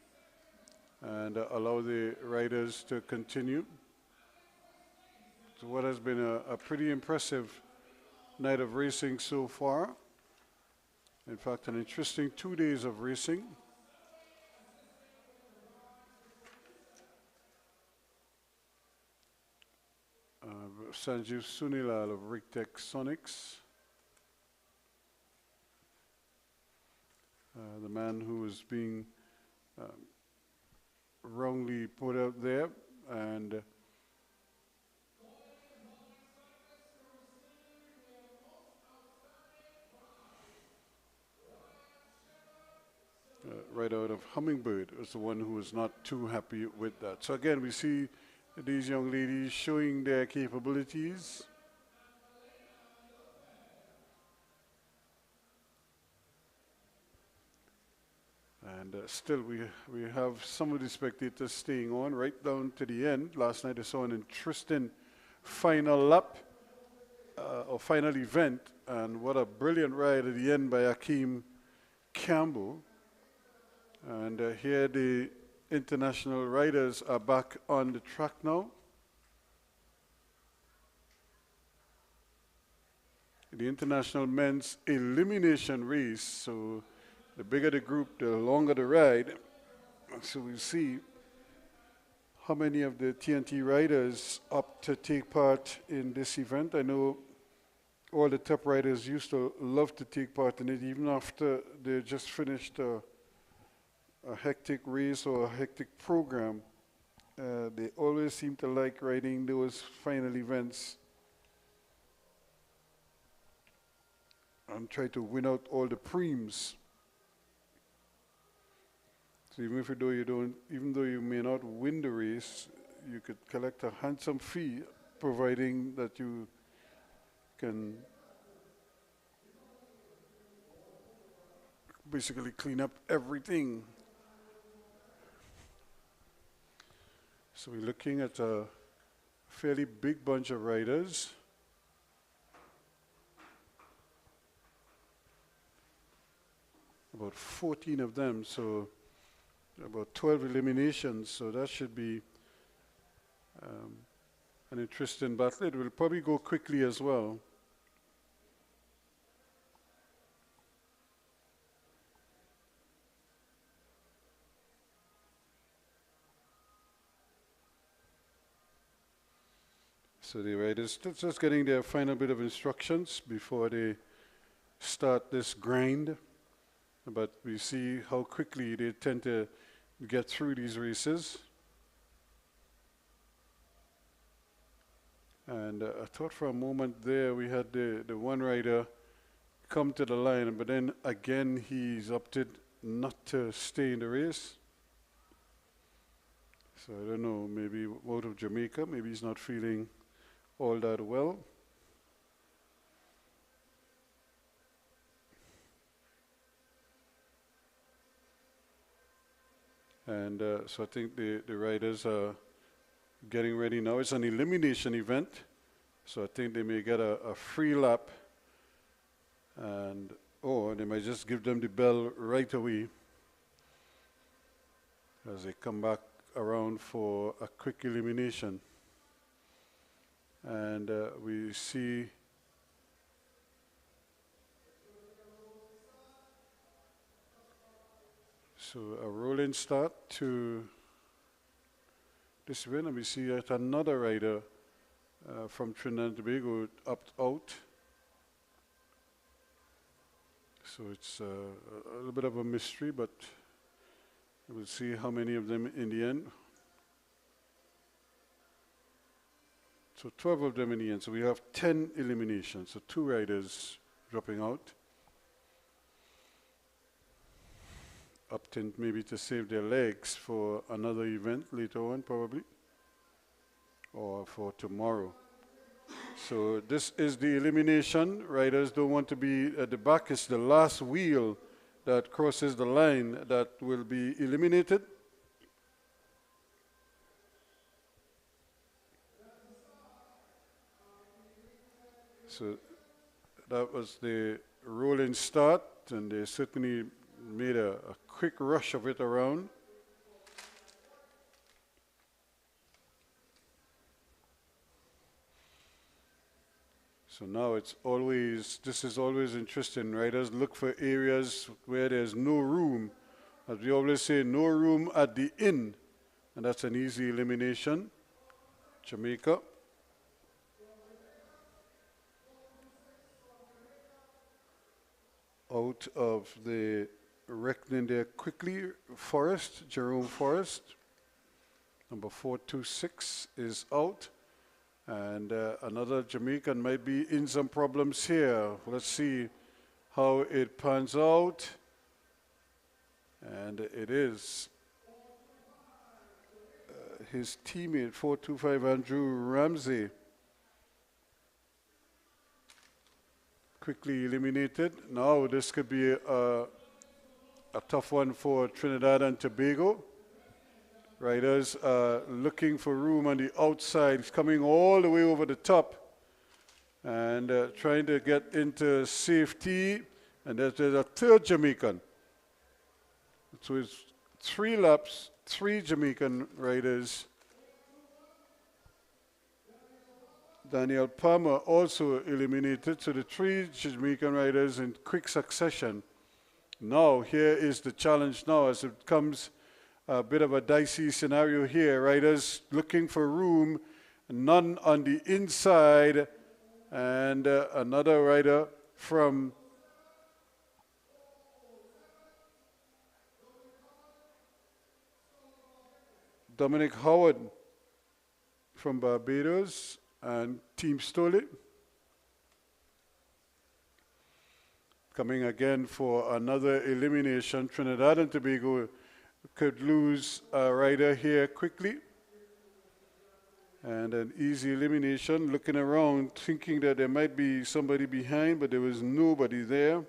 and allow the riders to continue. So what has been a pretty impressive night of racing so far. In fact, an interesting 2 days of racing. Sanjeev Sunilal of Rigtech Sonics, the man who is being wrongly put out there, and right out of Hummingbird is the one who was not too happy with that. So again, we see these young ladies showing their capabilities. And still we have some of the spectators staying on right down to the end. Last night I saw an interesting final lap or final event, and what a brilliant ride at the end by Akeem Campbell. And here the international riders are back on the track now. The international men's elimination race, so the bigger the group, the longer the ride. So we'll see how many of the TNT riders opt to take part in this event. I know all the top riders used to love to take part in it, even after they just finished a hectic race or a hectic program. They always seem to like riding those final events and try to win out all the Prims. So even though you may not win the race, you could collect a handsome fee, providing that you can basically clean up everything. So we're looking at a fairly big bunch of riders. About 14 of them, so about 12 eliminations, so that should be an interesting battle. It will probably go quickly as well. So the riders just getting their final bit of instructions before they start this grind. But we see how quickly they tend to get through these races. And I thought for a moment there we had the one rider come to the line, but then again he's opted not to stay in the race. So I don't know, maybe out of Jamaica, maybe he's not feeling all that well. And so I think the riders are getting ready now. It's an elimination event, so I think they may get a free lap, and or they might just give them the bell right away as they come back around for a quick elimination. And we see so a rolling start to this event, and we see yet another rider from Trinidad and Tobago opt out. So it's a little bit of a mystery, but we'll see how many of them in the end. So 12 of them in the end. So we have 10 eliminations. So 2 riders dropping out. Opting maybe to save their legs for another event later on, probably, or for tomorrow. So this is the elimination. Riders don't want to be at the back. It's the last wheel that crosses the line that will be eliminated. So that was the rolling start, and they certainly made a quick rush of it around. So now this is always interesting. Riders look for areas where there's no room. As we always say, no room at the inn, and that's an easy elimination. Jamaica. Out of the reckoning there quickly, Jerome Forrest. Number 426 is out. And another Jamaican might be in some problems here. Let's see how it pans out. And it is his teammate, 425 Andrew Ramsey. Quickly eliminated. Now this could be a tough one for Trinidad and Tobago. Riders looking for room on the outside, coming all the way over the top and trying to get into safety. And there's a third Jamaican. So it's 3 laps, 3 Jamaican riders. Daniel Palmer also eliminated, so the 3 Jamaican riders in quick succession. Now, here is the challenge now as it comes a bit of a dicey scenario here. Riders looking for room, none on the inside, and another rider from Dominic Howard from Barbados and Team Stole. Coming again for another elimination. Trinidad and Tobago could lose a rider here quickly. And an easy elimination. Looking around, thinking that there might be somebody behind, but there was nobody there.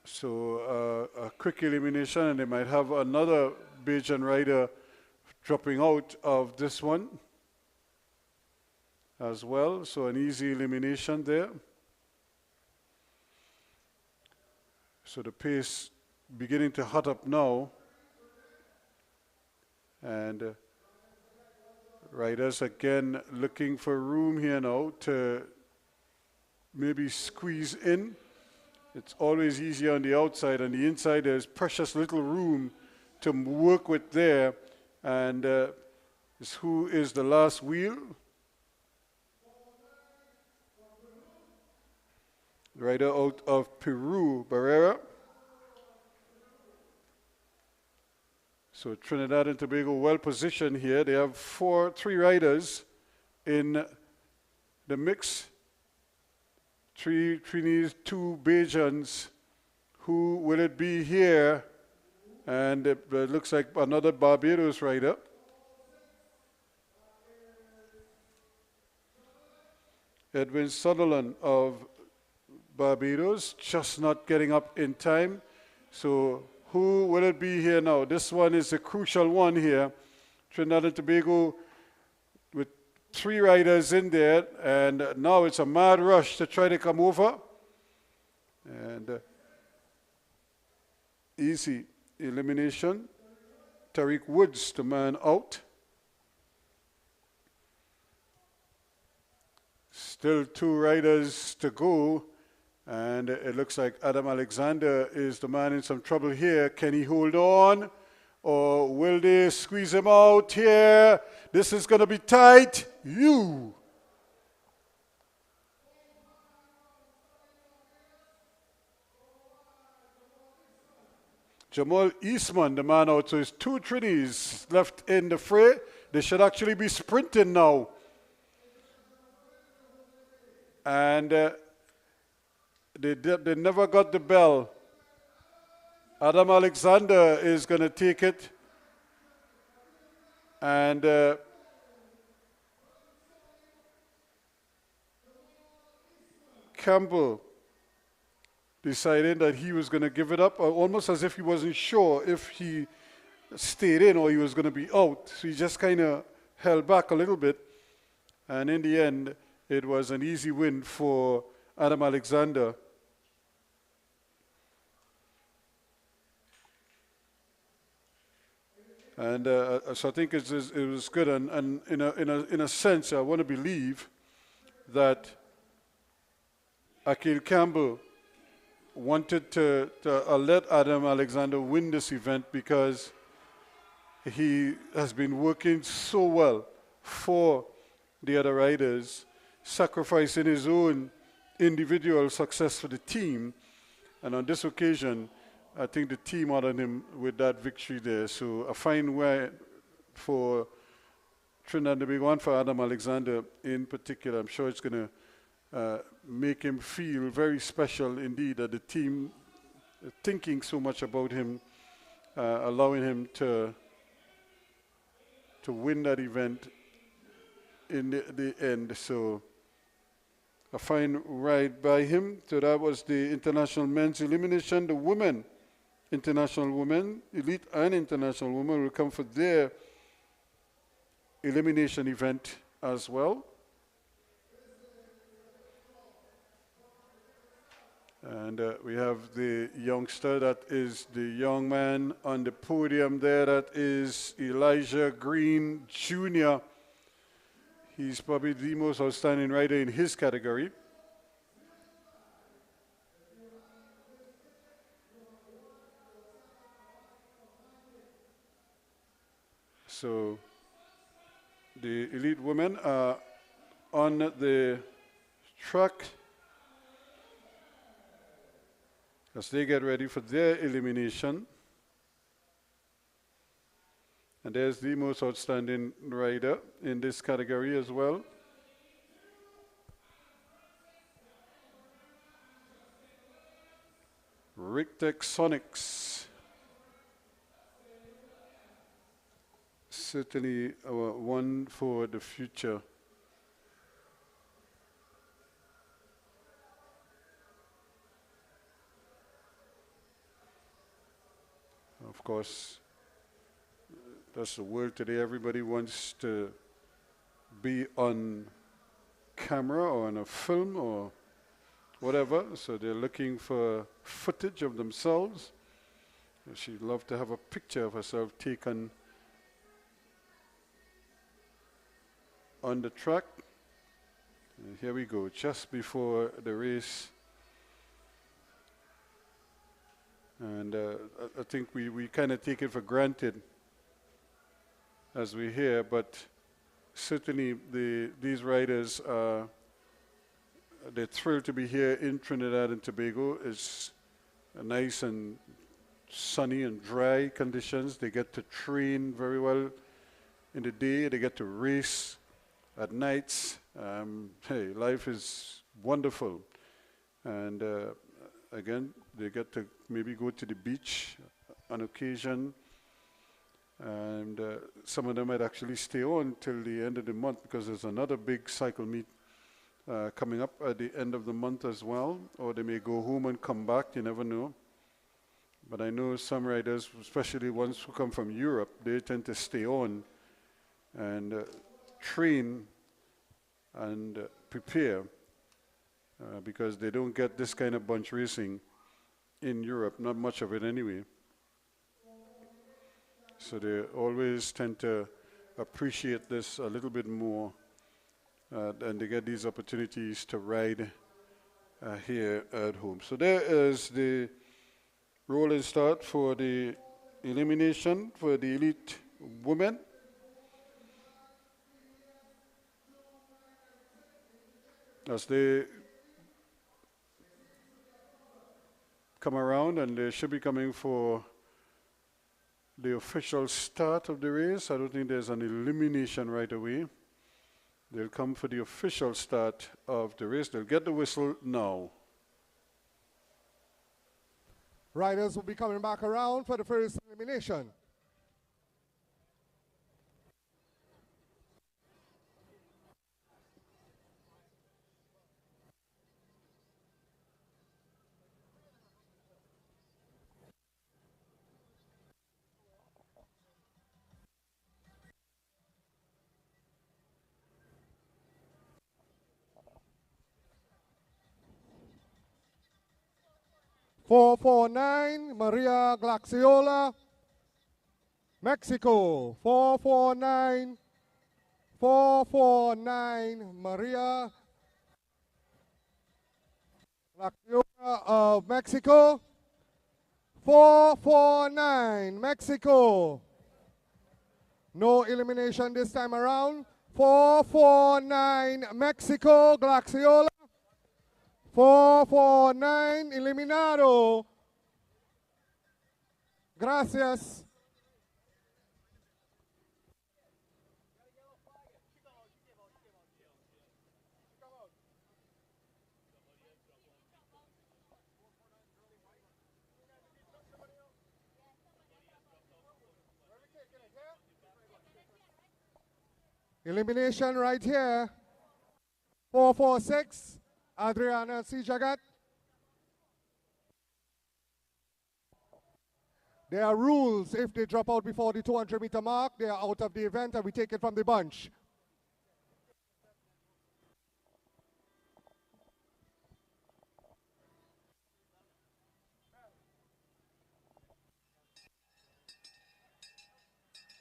So a quick elimination, and they might have another Bajan rider dropping out of this one as well. So an easy elimination there. So the pace beginning to hot up now. And riders again looking for room here now to maybe squeeze in. It's always easier on the outside. On the inside, there's precious little room to work with there. And who is the last wheel? Rider out of Peru, Barrera. So Trinidad and Tobago well positioned here. They have 3 riders in the mix. 3 Trinis, 2 Bajans. Who will it be here? And it looks like another Barbados rider. Edwin Sutherland of Barbados, just not getting up in time. So who will it be here now? This one is a crucial one here. Trinidad and Tobago with 3 riders in there, and now it's a mad rush to try to come over. And easy elimination. Tariq Woods, the man out. Still 2 riders to go. And it looks like Adam Alexander is the man in some trouble here. Can he hold on? Or will they squeeze him out here? This is going to be tight. Jamal Eastman, the man out. So it's 2 Trinis left in the fray. They should actually be sprinting now. And they never got the bell. Adam Alexander is going to take it. And Campbell deciding that he was going to give it up, or almost as if he wasn't sure if he stayed in or he was going to be out. So he just kind of held back a little bit. And in the end, it was an easy win for Adam Alexander. And so I think it was good. And in a sense, I want to believe that Akil Campbell wanted to let Adam Alexander win this event because he has been working so well for the other riders, sacrificing his own individual success for the team. And on this occasion, I think the team honored him with that victory there. So a fine way for Trinidad and Tobago and for Adam Alexander in particular. I'm sure it's going to make him feel very special indeed that the team thinking so much about him, allowing him to win that event in the end. So a fine ride by him. So that was the international men's elimination. The women, international women, elite and international women will come for their elimination event as well. And we have the youngster, that is the young man on the podium there, that is Elijah Green Jr. He's probably the most outstanding rider in his category. So the elite women are on the track as they get ready for their elimination. And there's the most outstanding rider in this category as well. Rictech Sonics. Certainly our one for the future. Of course, that's the world today. Everybody wants to be on camera or on a film or whatever, so they're looking for footage of themselves. She'd love to have a picture of herself taken on the track. And here we go, just before the race. And I think we kind of take it for granted as we hear, but certainly these riders they're thrilled to be here in Trinidad and Tobago. It's nice and sunny and dry conditions. They get to train very well in the day. They get to race at nights. Hey, life is wonderful. And again, they get to maybe go to the beach on occasion. And some of them might actually stay on till the end of the month because there's another big cycle meet coming up at the end of the month as well. Or they may go home and come back, you never know. But I know some riders, especially ones who come from Europe, they tend to stay on and train and prepare because they don't get this kind of bunch racing in Europe, not much of it anyway. So they always tend to appreciate this a little bit more and they get these opportunities to ride here at home. So there is the rolling start for the elimination for the elite women. As they come around, and they should be coming for the official start of the race. I don't think there's an elimination right away. They'll come for the official start of the race. They'll get the whistle now. Riders will be coming back around for the first elimination. 449, Maria Glaxiola, Mexico. 449, 449, Maria Glaxiola of Mexico. 449, Mexico. No elimination this time around. 449, Mexico, Glaxiola. 449, eliminado. Gracias. Elimination right here. 446, Adriana Sijagat. There are rules. If they drop out before the 200-meter mark, they are out of the event and we take it from the bunch.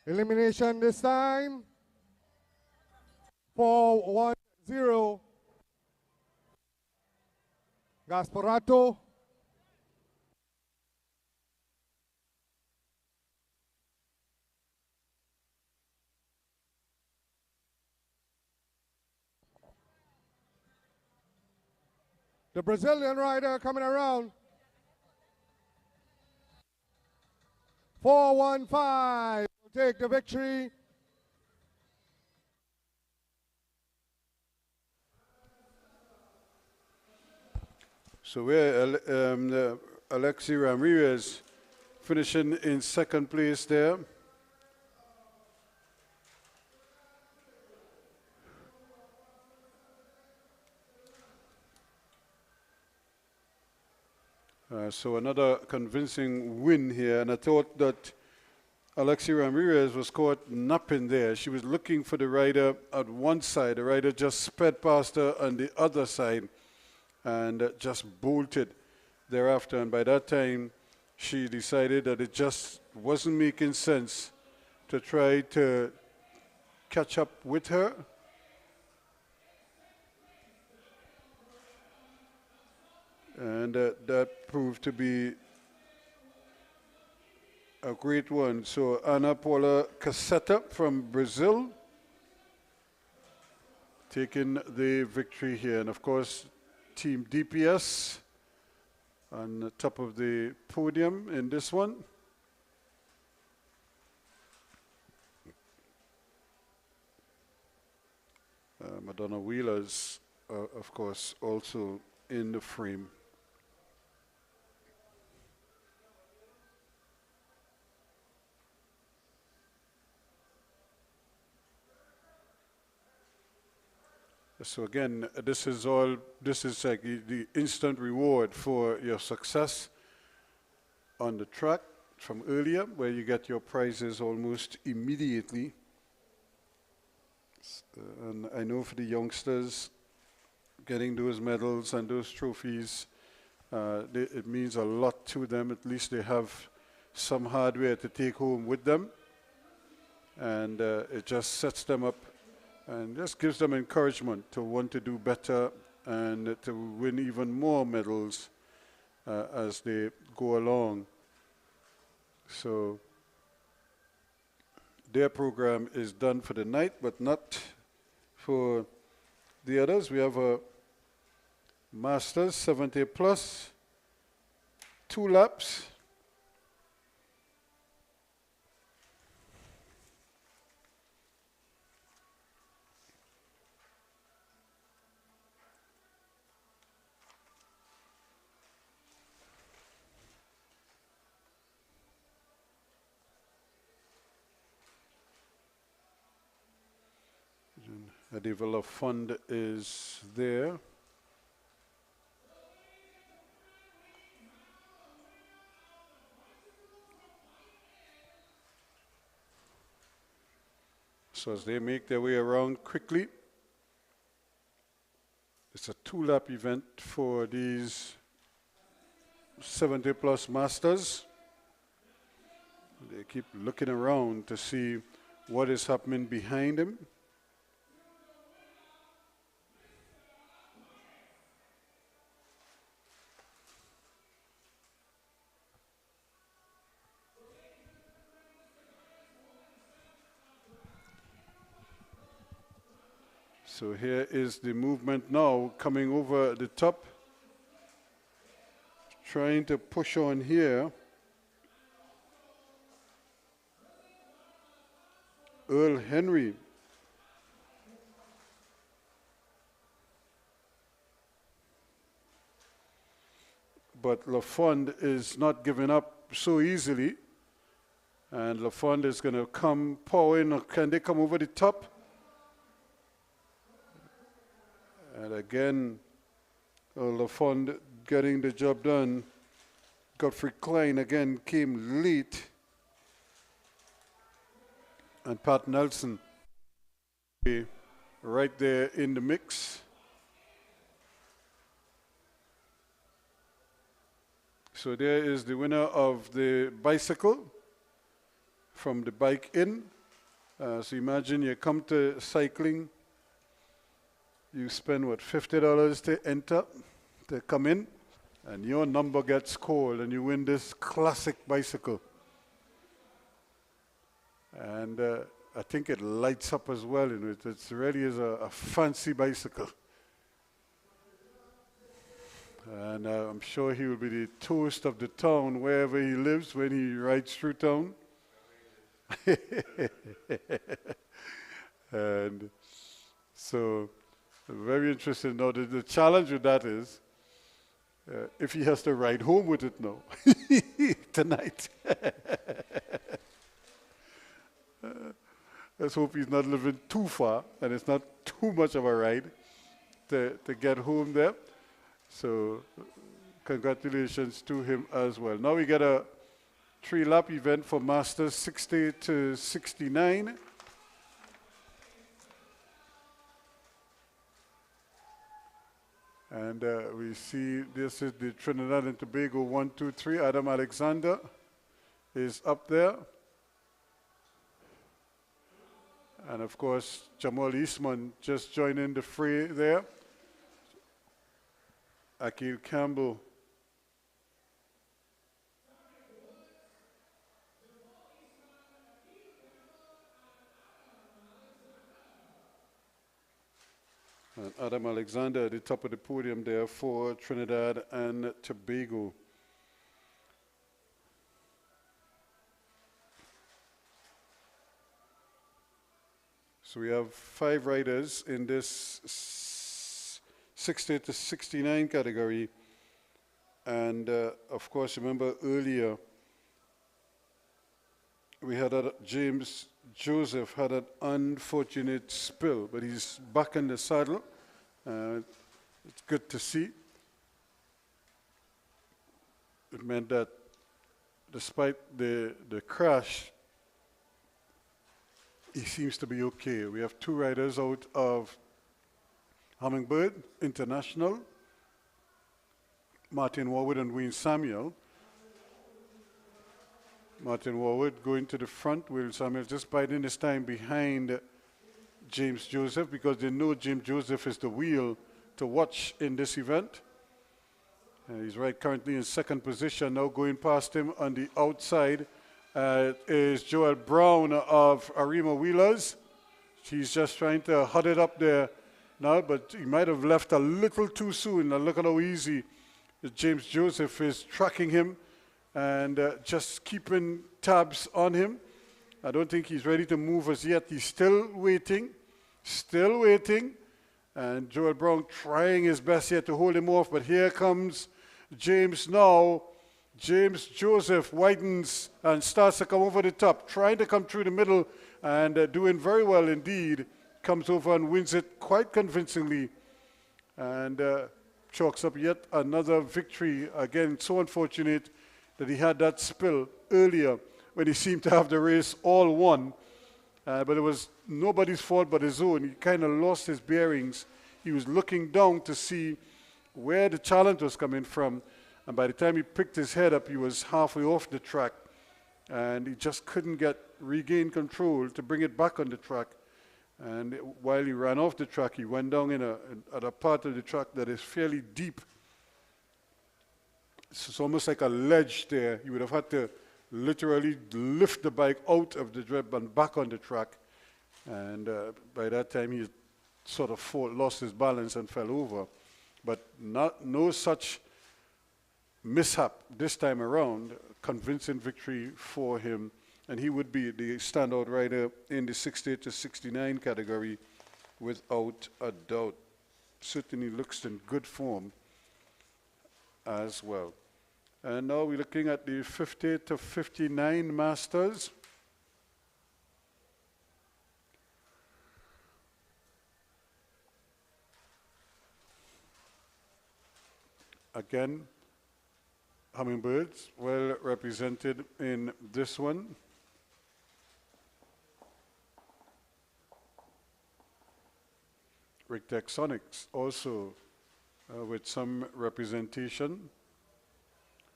Elimination this time. 410. Gasparato. The Brazilian rider coming around. 415 will take the victory. So we're Alexi Ramirez finishing in second place there. So another convincing win here, and I thought that Alexi Ramirez was caught napping there. She was looking for the rider at one side. The rider just sped past her on the other side and just bolted thereafter. And by that time, she decided that it just wasn't making sense to try to catch up with her. And that proved to be a great one. So Ana Paula Cassetta from Brazil taking the victory here. And of course, Team DPS on the top of the podium in this one. Madonna Wheeler's, of course, also in the frame. So again, this is like the instant reward for your success on the track from earlier, where you get your prizes almost immediately. And I know for the youngsters, getting those medals and those trophies, it means a lot to them. At least they have some hardware to take home with them. And it just sets them up and just gives them encouragement to want to do better and to win even more medals as they go along. So their program is done for the night, but not for the others. We have a Masters 70 plus, 2 laps. A develop fund is there. So as they make their way around quickly, it's a 2-lap event for these 70 plus masters. They keep looking around to see what is happening behind him. So here is the movement now coming over the top, trying to push on here. Earl Henry. But LaFond is not giving up so easily. And LaFond is going to come power in. Can they come over the top? And again, LaFond getting the job done. Godfrey Klein again came late. And Pat Nelson right there in the mix. So there is the winner of the bicycle from the bike in. So imagine you come to cycling, you spend what, $50 to enter, to come in, and your number gets called and you win this classic bicycle. And I think it lights up as well. You know, it really is a fancy bicycle. And I'm sure he will be the toast of the town wherever he lives when he rides through town. And so, very interesting. Now, the challenge with that is, if he has to ride home with it now, tonight. Let's hope he's not living too far and it's not too much of a ride to get home there. So congratulations to him as well. Now we get a 3-lap event for Masters 60 to 69. And we see this is the Trinidad and Tobago 1, 2, 3. Adam Alexander is up there. And of course, Jamal Eastman just joining the fray there. Akil Campbell. And Adam Alexander at the top of the podium there for Trinidad and Tobago. So we have 5 riders in this 60 to 69 category. And of course, remember earlier, we had James Joseph had an unfortunate spill, but he's back in the saddle. It's good to see. It meant that despite the crash, he seems to be okay. We have 2 riders out of Hummingbird International, Martin Warwood and Wayne Samuel. Martin Warwood going to the front, Will Samuel just biding his time behind James Joseph because they know James Joseph is the wheel to watch in this event. He's right currently in 2nd position. Now going past him on the outside is Joel Brown of Arima Wheelers. He's just trying to hot it up there now, but he might have left a little too soon. Now look at how easy James Joseph is tracking him and just keeping tabs on him. I don't think he's ready to move as yet. He's still waiting. And Joel Brown trying his best here to hold him off, but here comes James now. James Joseph widens and starts to come over the top, trying to come through the middle and doing very well indeed. Comes over and wins it quite convincingly and chalks up yet another victory. Again, so unfortunate that he had that spill earlier when he seemed to have the race all won. But it was nobody's fault but his own. He kind of lost his bearings. He was looking down to see where the challenge was coming from. And by the time he picked his head up, he was halfway off the track, and he just couldn't regain control to bring it back on the track. And while he ran off the track, he went down at a part of the track that is fairly deep. It's almost like a ledge there. You would have had to literally lift the bike out of the drip and back on the track. And by that time, he sort of lost his balance and fell over. But no such mishap this time around. Convincing victory for him. And he would be the standout rider in the 68 to 69 category without a doubt. Certainly looks in good form as well. And now we're looking at the 50 to 59 Masters. Again, Hummingbirds well represented in this one. Rick Sonics also with some representation.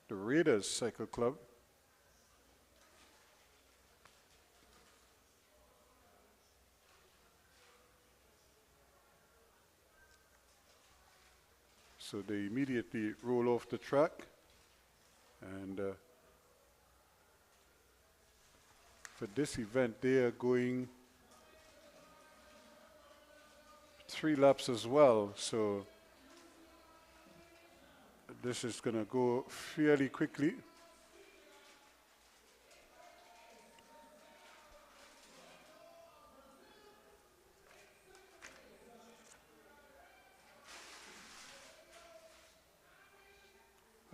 The Raiders Cycle Club. So they immediately roll off the track, and for this event they are going 3 laps as well, so this is going to go fairly quickly.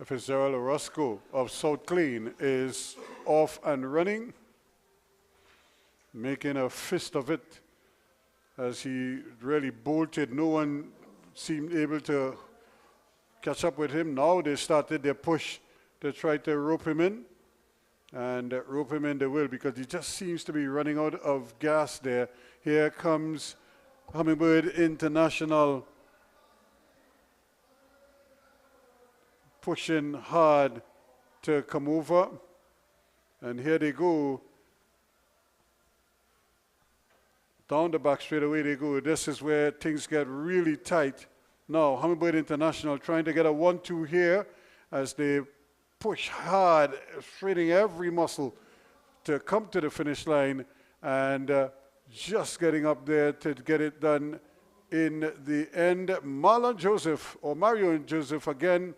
Fitzgerald Orozco of South Clean is off and running, making a fist of it as he really bolted. No one seemed able to catch up with him. Now they started their push to try to rope him in, and rope him in they will, because he just seems to be running out of gas there. Here comes Hummingbird International, pushing hard to come over, and here they go. Down the back straightaway they go. This is where things get really tight. Now, Hummingbird International trying to get a 1-2 here as they push hard, straining every muscle to come to the finish line, and just getting up there to get it done in the end. Marlon Joseph, or Mario and Joseph again,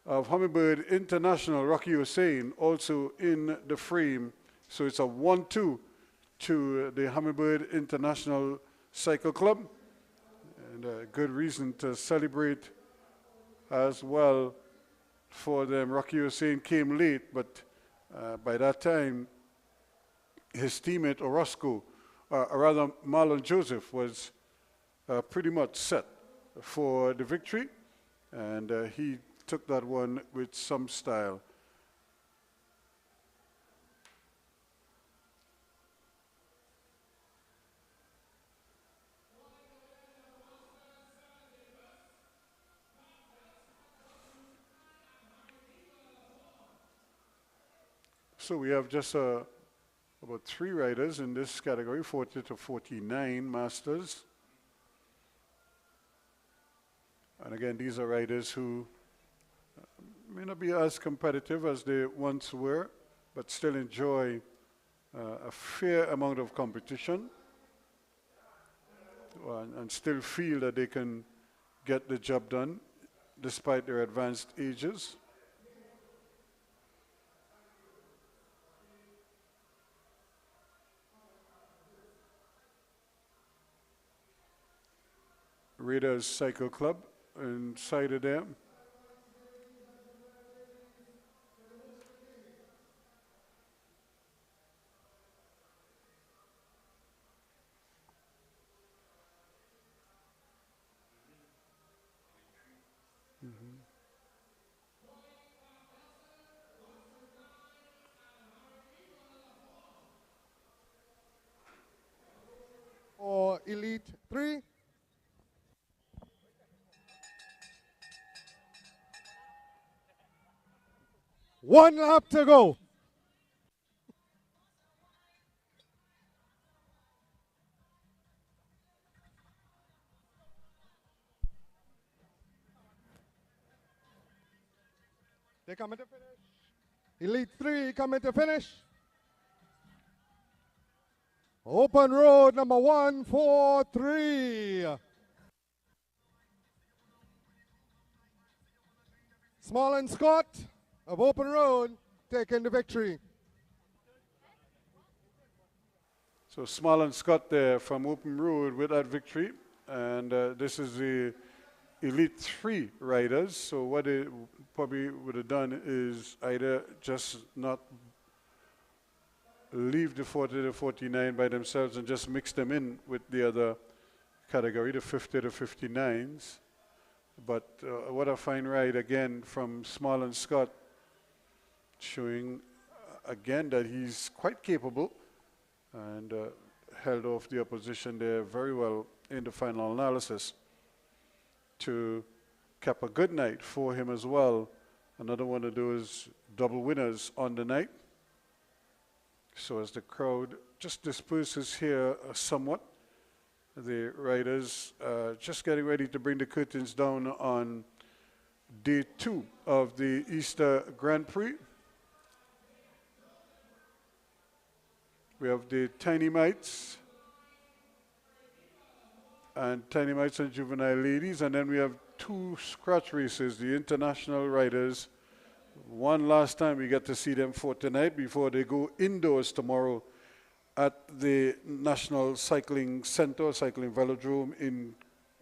of Hummingbird International. Rocky Hussein also in the frame. So it's a 1-2 to the Hummingbird International Cycle Club. And a good reason to celebrate as well for them. Rocky Hussein came late, but by that time, his teammate Orozco, or rather Marlon Joseph, was pretty much set for the victory. And he took that one with some style. So we have just about 3 riders in this category, 40 to 49 Masters. And again, these are riders who may not be as competitive as they once were, but still enjoy a fair amount of competition, and still feel that they can get the job done despite their advanced ages. Raiders Cycle Club inside of them. For Elite 3. 1 lap to go. They coming to finish. Elite 3 coming to finish. Open road number 143. Small and Scott of Open Road taking the victory. So Small and Scott there from Open Road with that victory. And this is the Elite 3 riders. So what they probably would have done is either just not leave the 40 to 49 by themselves and just mix them in with the other category, the 50 to 59s. But what a fine ride again from Small and Scott, showing again that he's quite capable and held off the opposition there very well in the final analysis to cap a good night for him as well. Another one of those double winners on the night. So as the crowd just disperses here somewhat, the riders just getting ready to bring the curtains down on day 2 of the Easter Grand Prix. We have the Tiny Mites and Juvenile ladies, and then we have 2 scratch races, the international riders. One last time we get to see them for tonight before they go indoors tomorrow at the National Cycling Center, Cycling Velodrome in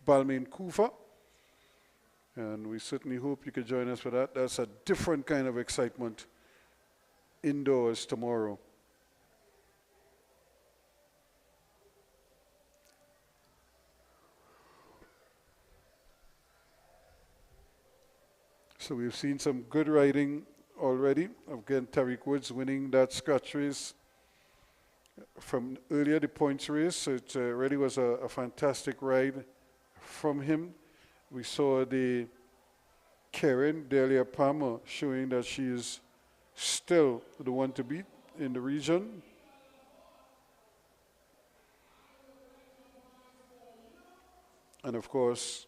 Balmain, Kufa. And we certainly hope you can join us for that. That's a different kind of excitement indoors tomorrow. So we've seen some good riding already. Again, Tariq Woods winning that scratch race from earlier, the points race. So it really was a fantastic ride from him. We saw the Keirin, Delia Palmer, showing that she is still the one to beat in the region. And of course,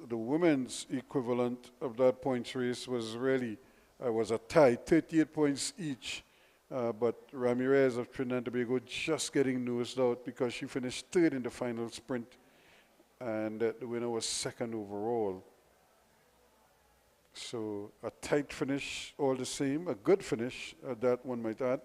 the women's equivalent of that points race was really was a tie, 38 points each. But Ramirez of Trinidad and Tobago just getting nosed out because she finished 3rd in the final sprint, and the winner was 2nd overall. So a tight finish all the same, a good finish, that one might add.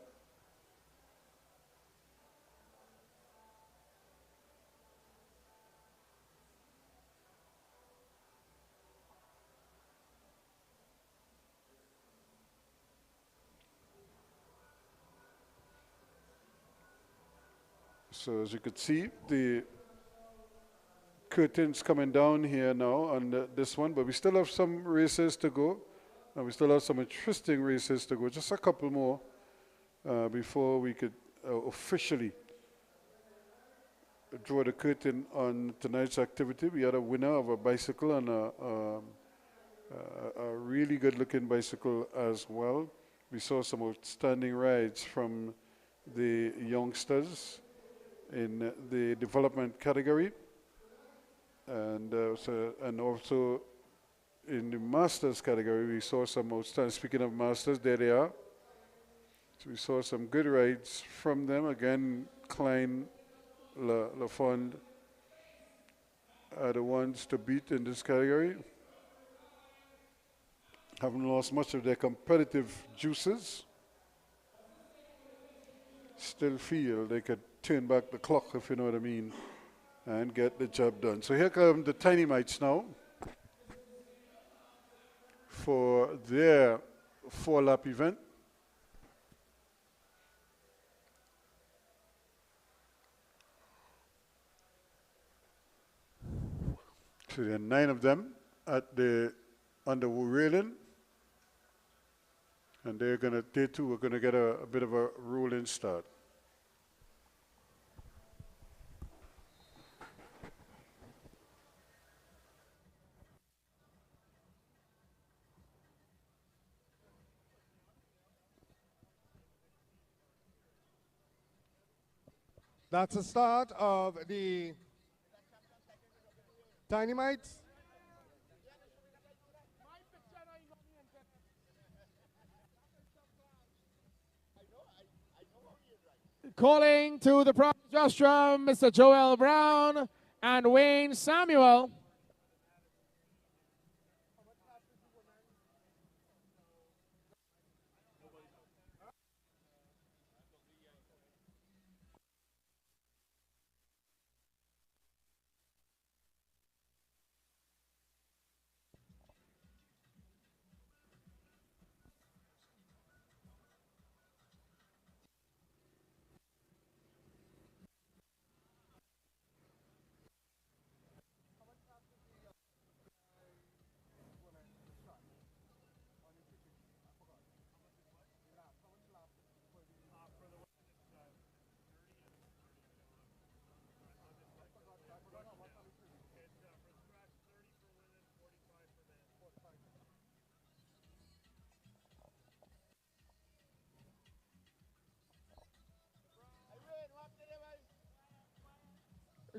So as you could see, the curtains coming down here now on this one, but we still have some races to go, and we still have some interesting races to go, just a couple more before we could officially draw the curtain on tonight's activity. We had a winner of a bicycle and a really good looking bicycle as well. We saw some outstanding rides from the youngsters in the development category, and also in the masters category we saw some outstanding. Speaking of masters, there they are. So we saw some good rides from them. Again, Klein, Lafond are the ones to beat in this category. Haven't lost much of their competitive juices. Still feel they could turn back the clock, if you know what I mean, and get the job done. So here come the Tiny Mites now for their 4-lap event. So there are 9 of them on the railing, and they too are gonna get a bit of a rolling start. That's the start of the Dynamites. Calling to the prop rostrum, Mr. Joel Brown and Wayne Samuel.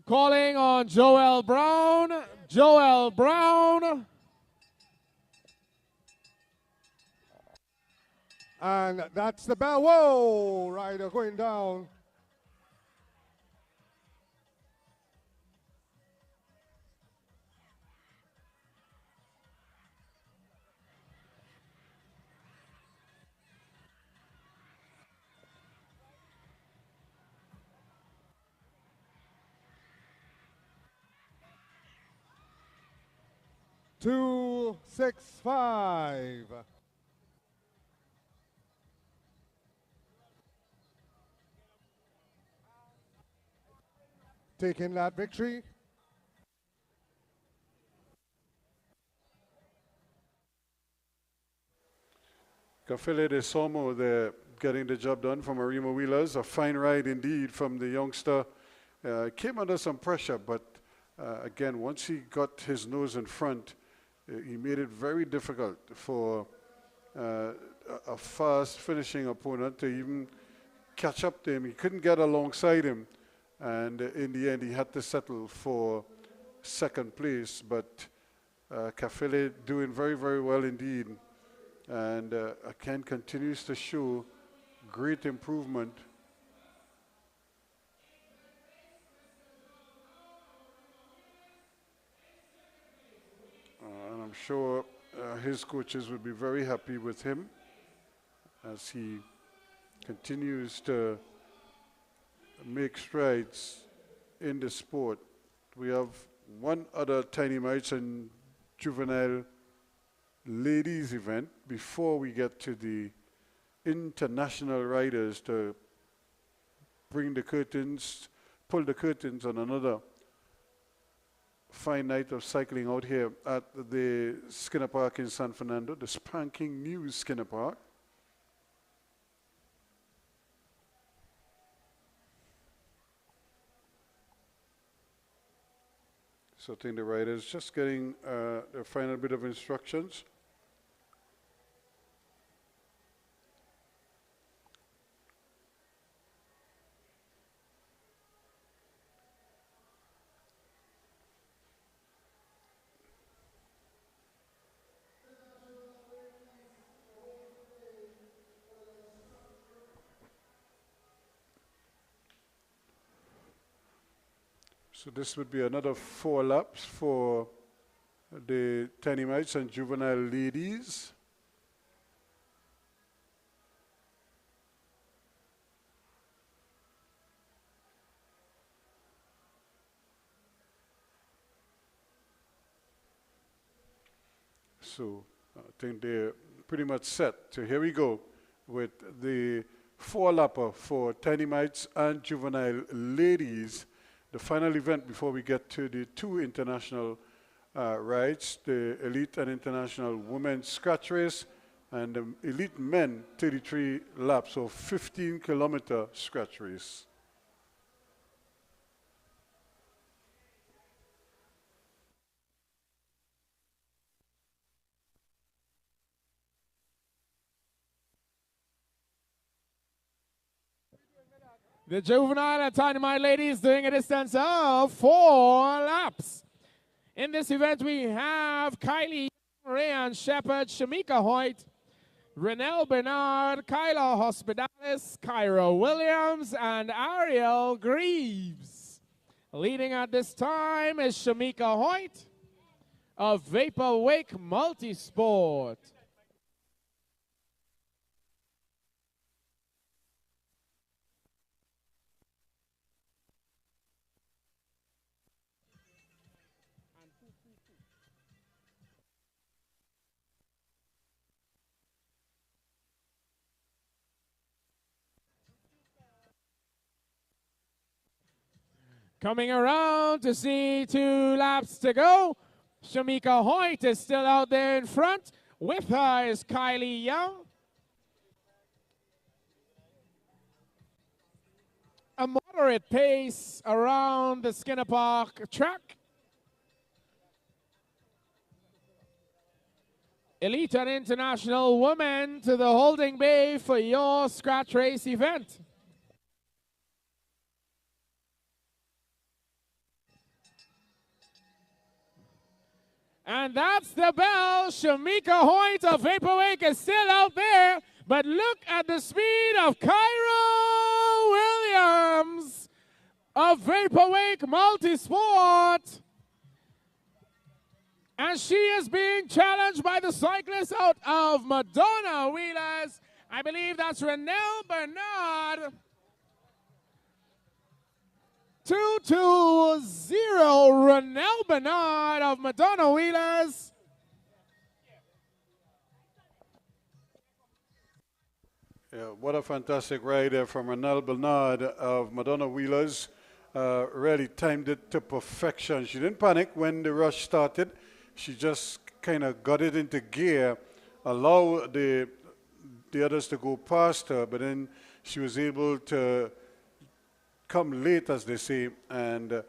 Calling on Joel Brown. Joel Brown. And that's the bell. Whoa, rider going down. Two, 6, 5. Taking that victory. Cafele de Somo, they're getting the job done from Arima Wheelers. A fine ride indeed from the youngster. Came under some pressure, but again, once he got his nose in front, he made it very difficult for a fast finishing opponent to even catch up to him. He couldn't get alongside him, and in the end, he had to settle for second place. But Cafele doing very, very well indeed. And Ken continues to show great improvement. And I'm sure his coaches would be very happy with him as he continues to make strides in the sport. We have one other Tiny Mites and Juvenile ladies event before we get to the international riders to bring the curtains, pull the curtains on another fine night of cycling out here at the Skinner Park in San Fernando, the spanking new Skinner Park. So I think the riders just getting their final bit of instructions. So this would be another 4 laps for the Tiny Mites and Juvenile ladies. So I think they're pretty much set. So here we go with the 4-lapper for Tiny Mites and Juvenile ladies. The final event before we get to the 2 international rides, the Elite and International Women's Scratch Race and the Elite Men 33 laps, so 15-kilometer scratch race. The juvenile and dynamite ladies doing a distance of 4 laps. In this event, we have Kylie, Rayan Shepherd, Shamika Hoyt, Renelle Bernard, Kyla Hospitalis, Kyra Williams, and Ariel Greaves. Leading at this time is Shamika Hoyt of Vapor Wake Multisport. Coming around to see 2 laps to go. Shamika Hoyt is still out there in front. With her is Kylie Young. A moderate pace around the Skinner Park track. Elite and International women to the holding bay for your scratch race event. And that's the bell. Shamika Hoyt of Vaporwake is still out there. But look at the speed of Kyra Williams of Vaporwake Multisport. And she is being challenged by the cyclist out of Madonna Wheelers. I believe that's Renelle Bernard. 2-2-0, Renelle Bernard of Madonna Wheelers. Yeah, what a fantastic ride there from Renelle Bernard of Madonna Wheelers. Really timed it to perfection. She didn't panic when the rush started. She just kind of got it into gear, allow the others to go past her, but then she was able to come late, as they say, and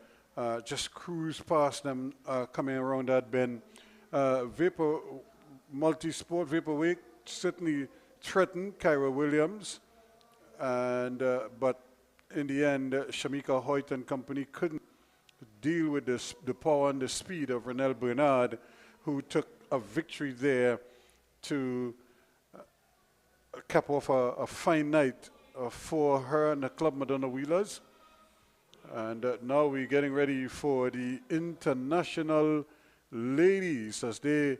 just cruise past them coming around that bend. Vapor Multisport, Vaporwake certainly threatened Kyra Williams, and but in the end, Shamika Hoyt and company couldn't deal with the power and the speed of Renelle Bernard, who took a victory there to cap off a fine night for her and the Club Madonna Wheelers. And now we're getting ready for the international ladies as they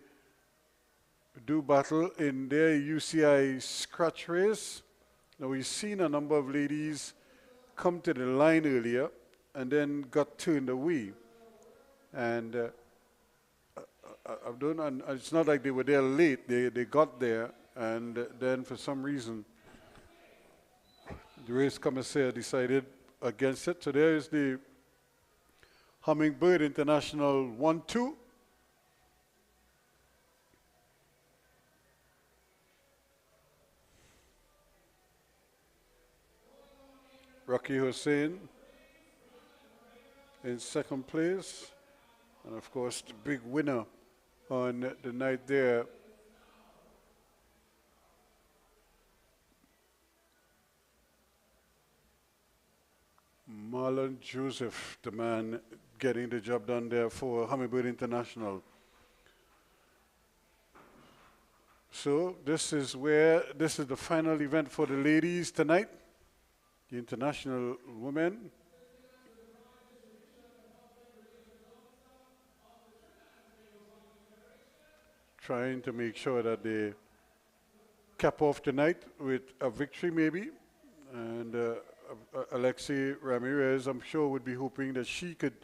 do battle in their UCI scratch race. Now we've seen a number of ladies come to the line earlier and then got turned away. And it's not like they were there late. They got there, and then for some reason, the race commissaire decided against it. So there is the Hummingbird International 1-2. Rocky Hussein in second place. And of course, the big winner on the night there, Marlon Joseph, the man getting the job done there for Hummingbird International. So this is the final event for the ladies tonight. The international women. Trying to make sure that they cap off tonight with a victory maybe. And Alexi Ramirez, I'm sure, would be hoping that she could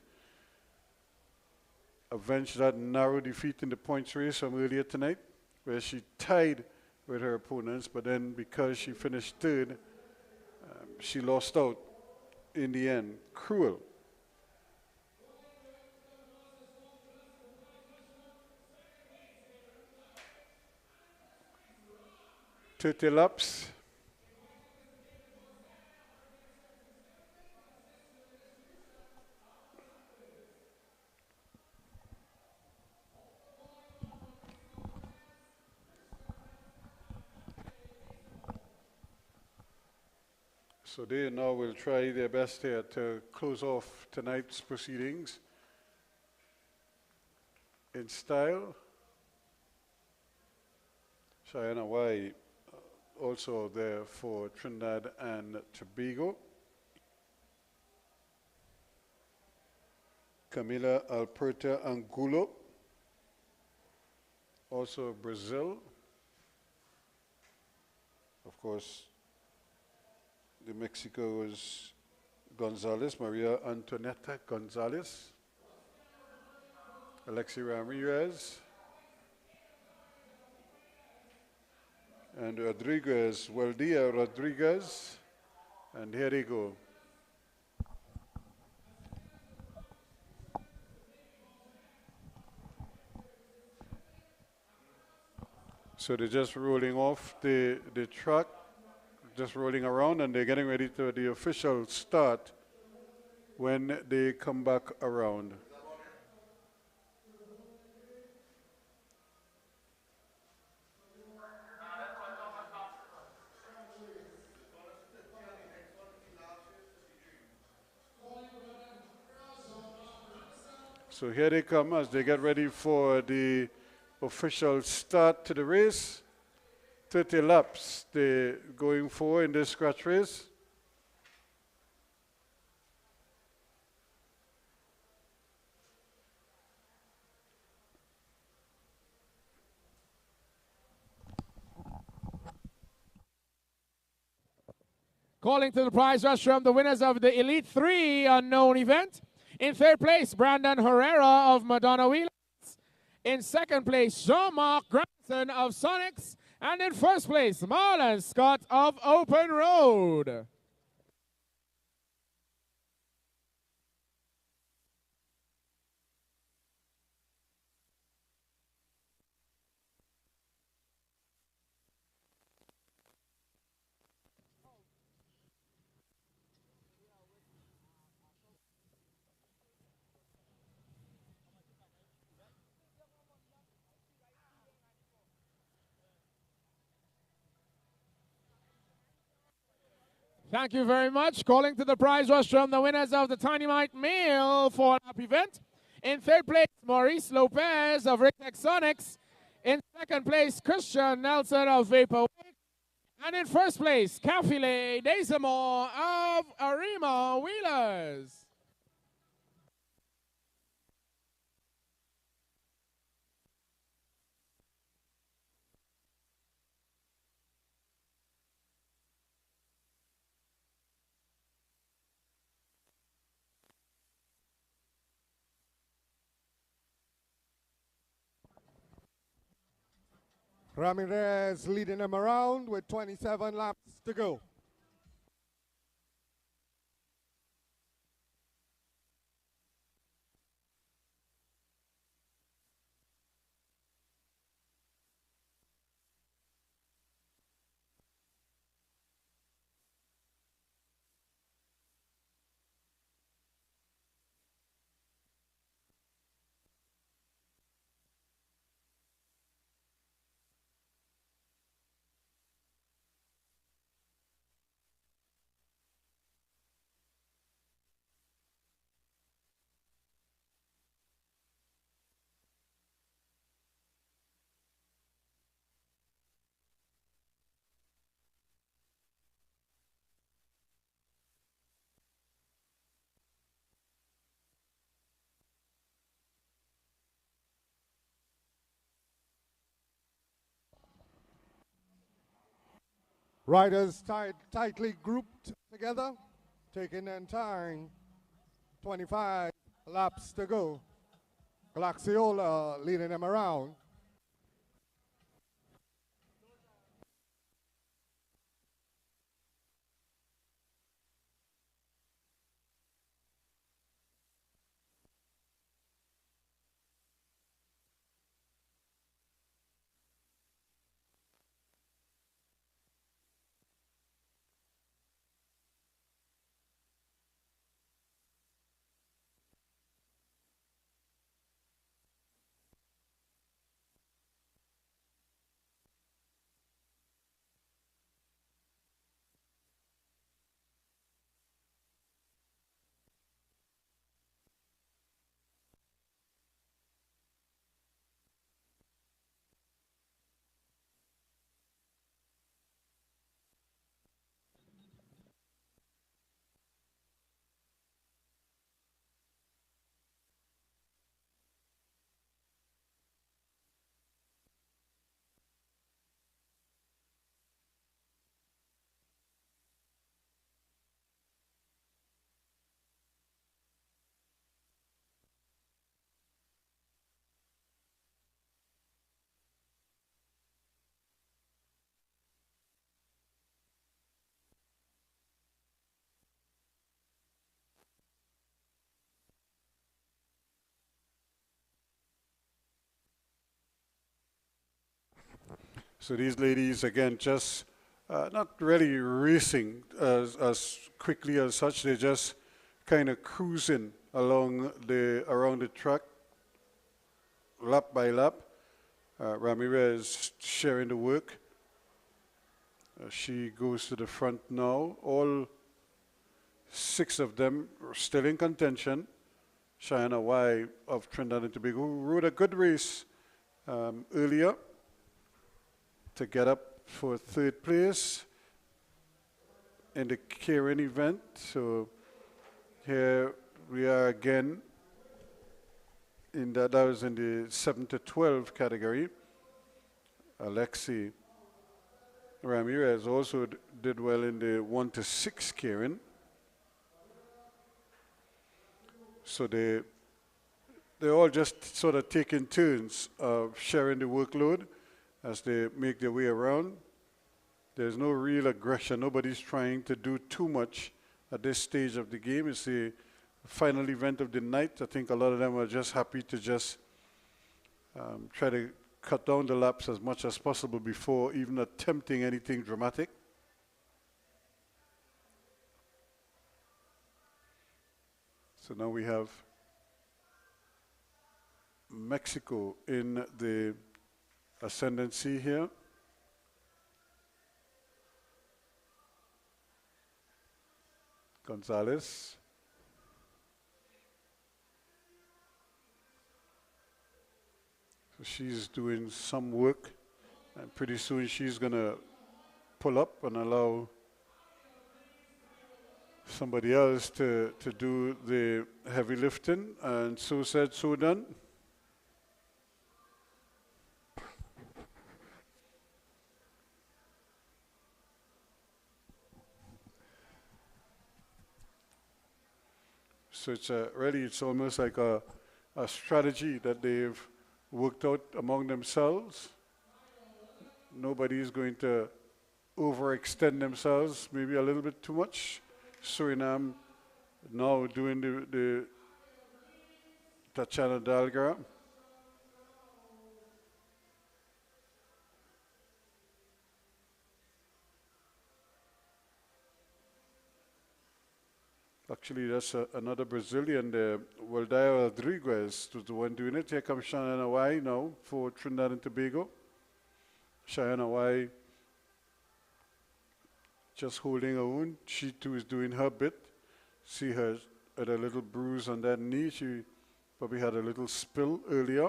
avenge that narrow defeat in the points race from earlier tonight, where she tied with her opponents, but then because she finished third, she lost out in the end. Cruel. $30 laps. So they now will try their best here to close off tonight's proceedings in style. Cheyenne Hawaii also there for Trinidad and Tobago. Camila Alberta Angulo, also Brazil. Of course, the Mexico is Gonzalez, Maria Antonieta Gonzalez. Alexi Ramirez. And Rodriguez, Waldia Rodriguez. And here they go. So they're just rolling off the track, just rolling around, and they're getting ready to the official start when they come back around. So here they come as they get ready for the official start to the race. 30 laps they're going for in this scratch race. Calling to the prize rush from the winners of the Elite 3 unknown event. In third place, Brandon Herrera of Madonna Wheelers. In second place, Jean-Marc Grandson of Sonics. And in first place, Marlon Scott of Open Road. Thank you very much. Calling to the prize rush from the winners of the Tiny Mite Male 4-lap event. In third place, Maurice Lopez of Rictex Sonics. In second place, Christian Nelson of Vaporwave. And in first place, Cafile Desamore of Arima Wheelers. Ramirez leading them around with 27 laps to go. Riders tightly grouped together, taking their time. 25 laps to go. Glaxiola leading them around. So these ladies, again, just not really racing as quickly as such. They're just kind of cruising around the track, lap by lap. Ramirez sharing the work. She goes to the front now. All 6 of them are still in contention. Cheyenne Y of Trinidad and Tobago, who rode a good race earlier to get up for 3rd place in the Keirin event. So here we are again in that was in the 7 to 12 category. Alexi Ramirez also did well in the 1 to 6 Keirin. So they're all just sort of taking turns of sharing the workload as they make their way around. There's no real aggression. Nobody's trying to do too much at this stage of the game. It's the final event of the night. I think a lot of them are just happy to just try to cut down the laps as much as possible before even attempting anything dramatic. So now we have Mexico in the ascendancy here. Gonzalez. So she's doing some work, and pretty soon she's going to pull up and allow somebody else to do the heavy lifting, and so said, so done. So it's really, it's almost like a strategy that they've worked out among themselves. Nobody is going to overextend themselves, maybe a little bit too much. Suriname now doing the Tatiana Dalga. Actually, that's another Brazilian there. Waldaia Rodriguez was the one doing it. Here comes Cheyenne Y now for Trinidad and Tobago. Cheyenne Y just holding her own. She too is doing her bit. See her at a little bruise on that knee. She probably had a little spill earlier.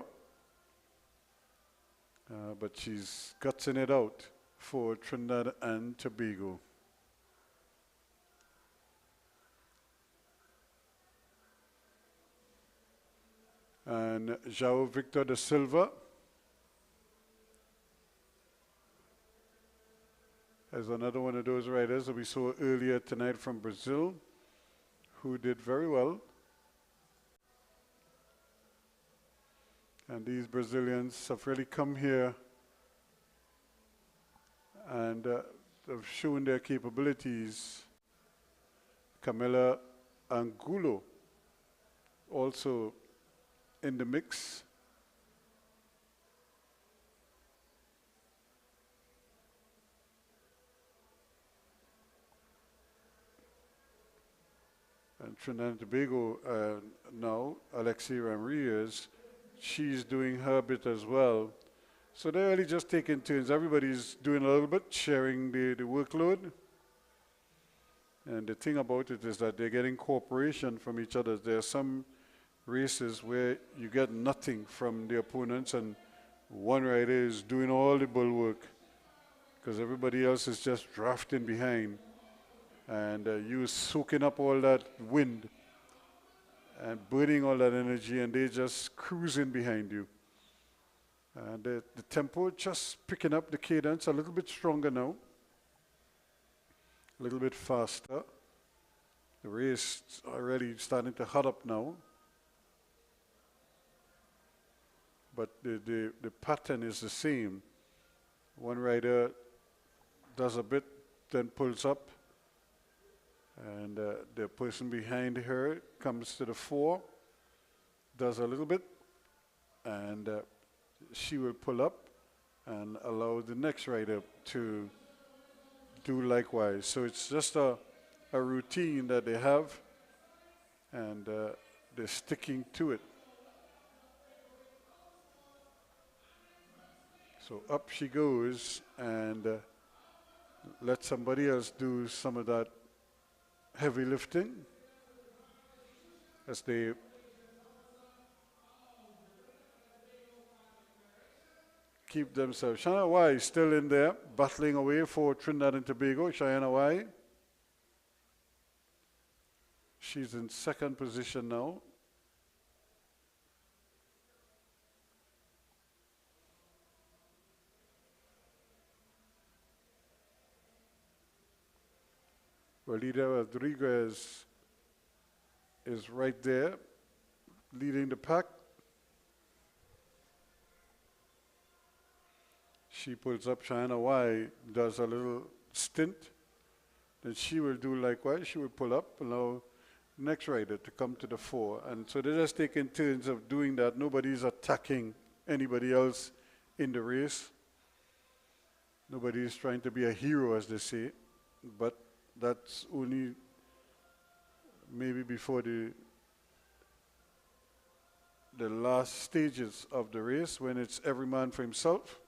But she's gutsing it out for Trinidad and Tobago. And João Victor da Silva as another one of those riders that we saw earlier tonight from Brazil, who did very well. And these Brazilians have really come here and have shown their capabilities. Camila Angulo also in the mix. And Trinidad and Tobago now, Alexi Ramirez, she's doing her bit as well. So they're really just taking turns. Everybody's doing a little bit, sharing the workload. And the thing about it is that they're getting cooperation from each other. There are some races where you get nothing from the opponents and one rider is doing all the bull work because everybody else is just drafting behind. And you soaking up all that wind and burning all that energy, and they're just cruising behind you. And the tempo just picking up the cadence a little bit stronger now, a little bit faster. The race is already starting to hot up now. But the pattern is the same. One rider does a bit, then pulls up, and the person behind her comes to the fore, does a little bit, and she will pull up, and allow the next rider to do likewise. So it's just a routine that they have, and they're sticking to it. So up she goes, and let somebody else do some of that heavy lifting as they keep themselves. Cheyenne Y still in there, battling away for Trinidad and Tobago. Cheyenne Y. She's in second position now. Walida Rodriguez is right there, leading the pack. She pulls up. Cheyenne Y does a little stint. Then she will do likewise. She will pull up, allow next rider to come to the fore. And so they're just taking turns of doing that. Nobody's attacking anybody else in the race. Nobody's trying to be a hero, as they say. But that's only maybe before the last stages of the race, when it's every man for himself.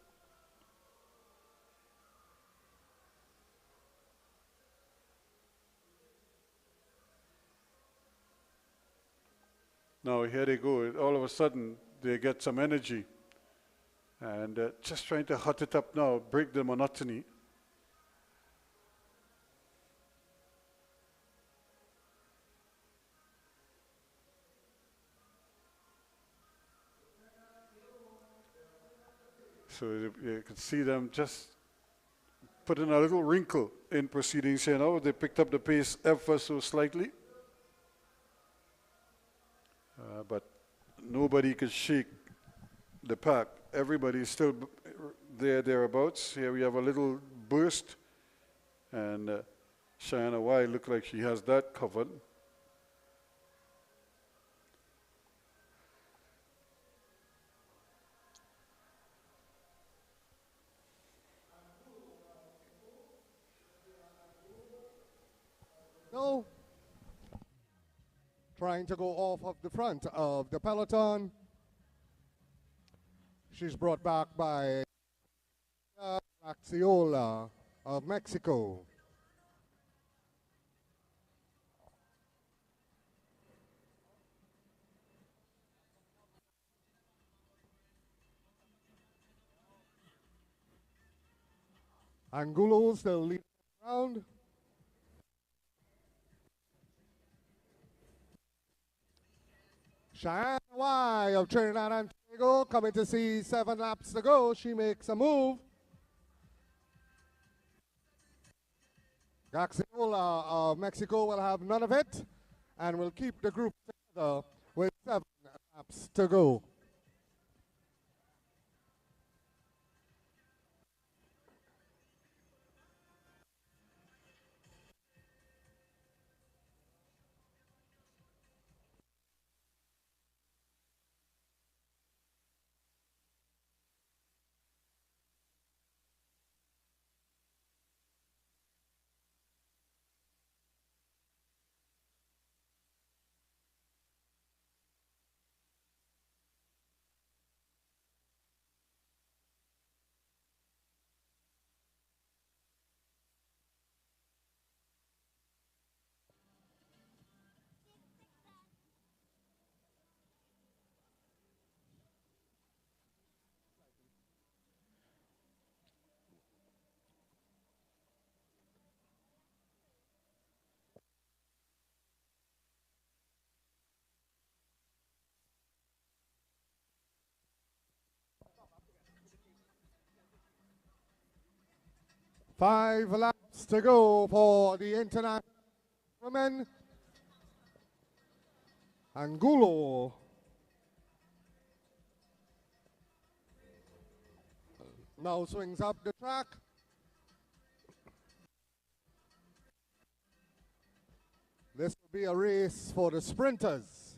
Now here they go. All of a sudden, they get some energy. And just trying to hot it up now, break the monotony. So you can see them just putting a little wrinkle in proceedings here now. They picked up the pace ever so slightly. But nobody could shake the pack. Everybody's still thereabouts. Here we have a little burst. And Cheyenne Y looks like she has that covered. No. Trying to go off of the front of the peloton. She's brought back by Axiola of Mexico. Angulo still leading the round. Cheyenne Y of Trinidad and Tobago coming to see 7 laps to go. She makes a move. Gaxiola of Mexico will have none of it and will keep the group together with 7 laps to go. Five laps to go for the international women. Angulo now swings up the track. This will be a race for the sprinters.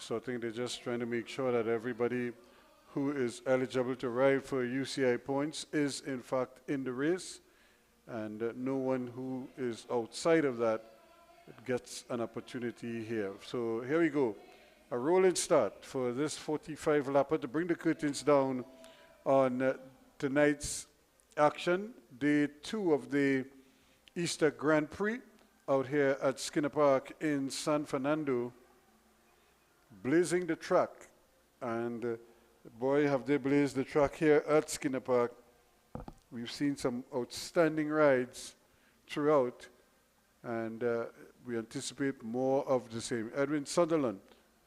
So I think they're just trying to make sure that everybody who is eligible to ride for UCI points is in fact in the race, and no one who is outside of that gets an opportunity here. So here we go. A rolling start for this 45 lapper to bring the curtains down on tonight's action, day 2 of the Easter Grand Prix out here at Skinner Park in San Fernando, blazing the track. And boy, have they blazed the track here at Skinner Park. We've seen some outstanding rides throughout, and we anticipate more of the same. Edwin Sunderland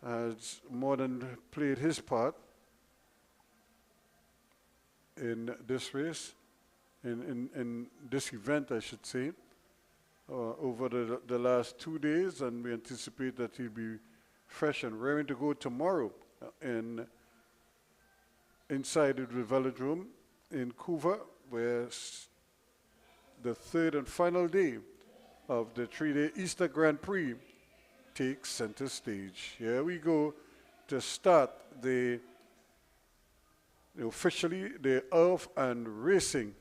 has more than played his part in this race, in this event, I should say, over the last 2 days, and we anticipate that he'll be fresh and raring to go tomorrow inside the velodrome in Couva, where the third and final day of the 3-day Easter Grand Prix takes center stage. Here we go to start officially the Earth and Racing.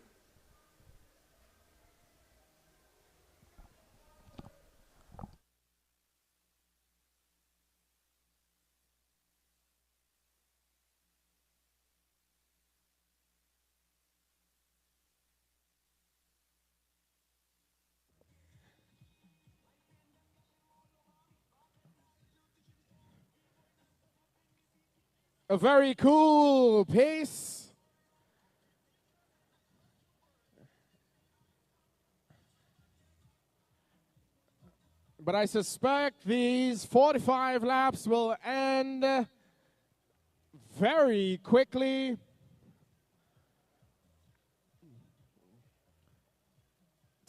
A very cool pace. But I suspect these 45 laps will end very quickly.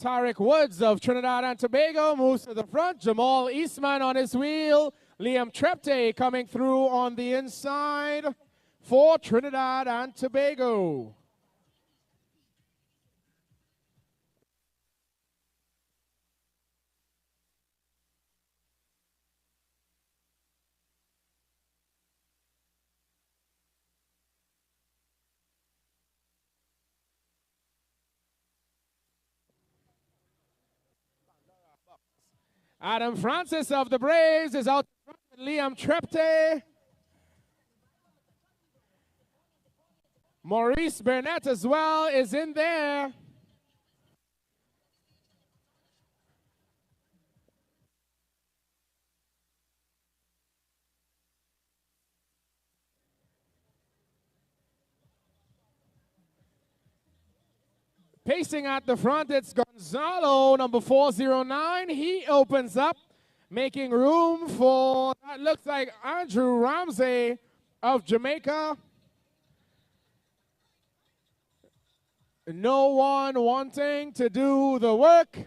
Tarek Woods of Trinidad and Tobago moves to the front. Jamal Eastman on his wheel. Liam Trepte coming through on the inside for Trinidad and Tobago. Adam Francis of the Braves is out front with Liam Trepte. Maurice Burnett as well is in there. Pacing at the front, it's Gonzalo, number 409. He opens up, making room for, that looks like Andrew Ramsey of Jamaica. No one wanting to do the work,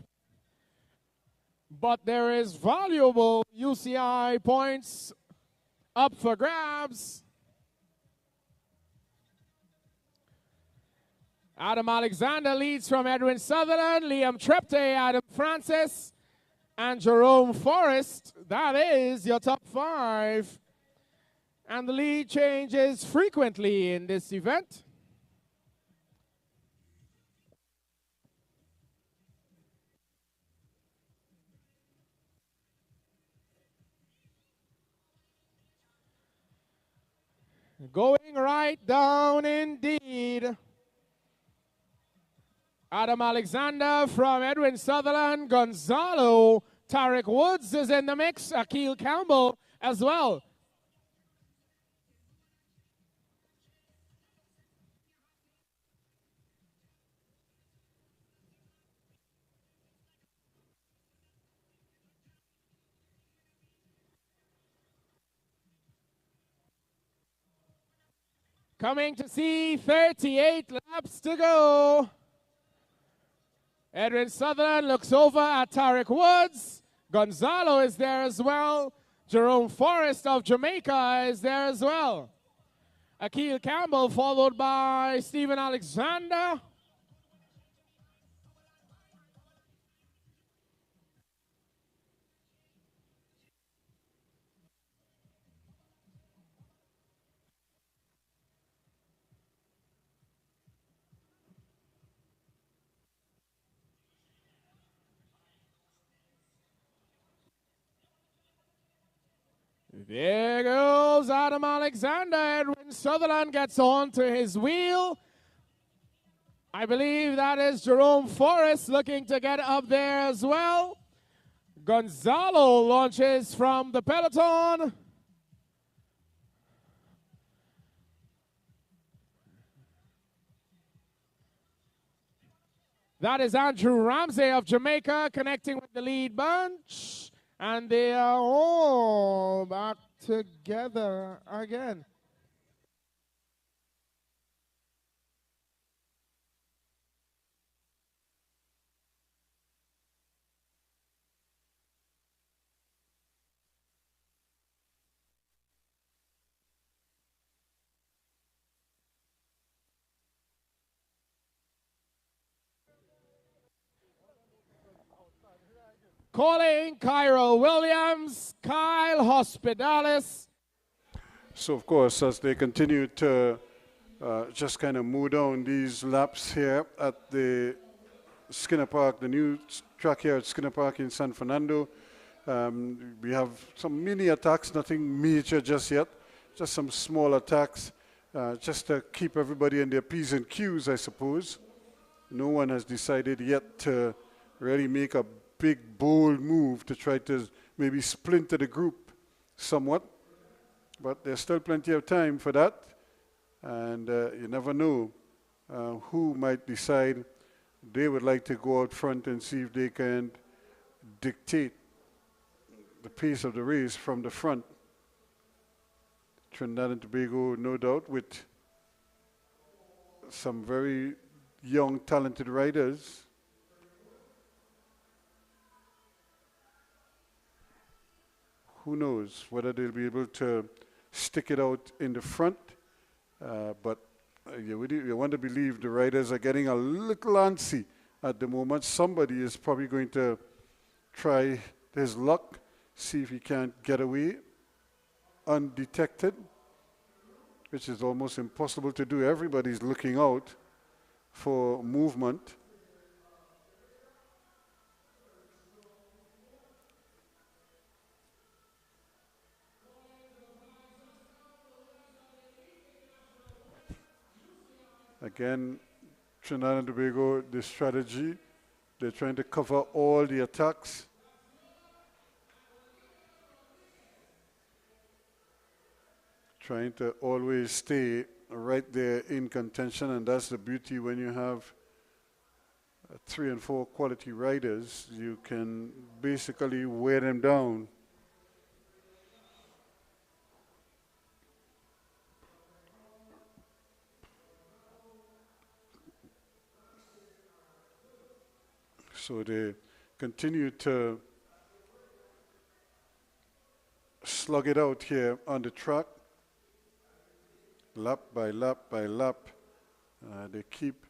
but there is valuable UCI points up for grabs. Adam Alexander leads from Edwin Sutherland, Liam Trepte, Adam Francis, and Jerome Forrest. That is your top 5. And the lead changes frequently in this event. Going right down indeed. Adam Alexander from Edwin Sutherland, Gonzalo, Tarek Woods is in the mix, Akil Campbell as well. Coming to see 38 laps to go. Edwin Sutherland looks over at Tarek Woods. Gonzalo is there as well. Jerome Forrest of Jamaica is there as well. Akil Campbell followed by Stephen Alexander. There goes Adam Alexander. Edwin Sutherland gets on to his wheel. I believe that is Jerome Forrest looking to get up there as well. Gonzalo launches from the peloton. That is Andrew Ramsey of Jamaica connecting with the lead bunch. And they are all back together again. Calling Cairo Williams, Kyle Hospitalis. So, of course, as they continue to just kind of move down these laps here at the Skinner Park, the new track here at Skinner Park in San Fernando, we have some mini attacks, nothing major just yet, just some small attacks, just to keep everybody in their P's and Q's, I suppose. No one has decided yet to really make a big, bold move to try to maybe splinter the group somewhat. But there's still plenty of time for that. And you never know who might decide they would like to go out front and see if they can dictate the pace of the race from the front. Trinidad and Tobago, no doubt, with some very young, talented riders. Who knows whether they'll be able to stick it out in the front. But you want to believe the riders are getting a little antsy at the moment. Somebody is probably going to try his luck, see if he can't get away undetected, which is almost impossible to do. Everybody's looking out for movement. Again, Trinidad and Tobago, the strategy, they're trying to cover all the attacks. Trying to always stay right there in contention, and that's the beauty when you have 3 and 4 quality riders. You can basically wear them down. So they continue to slug it out here on the track, lap by lap by lap. They keep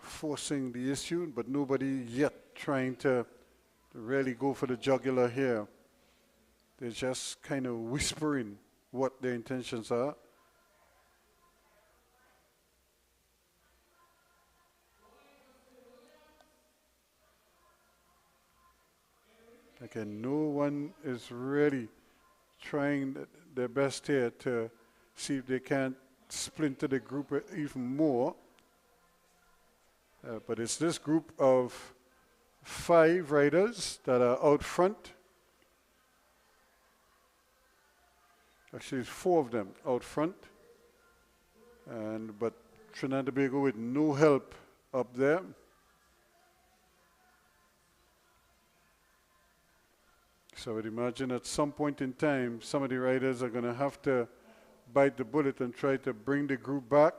forcing the issue, but nobody yet trying to really go for the jugular here. They're just kind of whispering what their intentions are. Again, no one is really trying their best here to see if they can't splinter the group even more. But it's this group of 5 riders that are out front. Actually, it's 4 of them out front. But Trinidad and Tobago with no help up there. So I would imagine at some point in time, some of the riders are going to have to bite the bullet and try to bring the group back.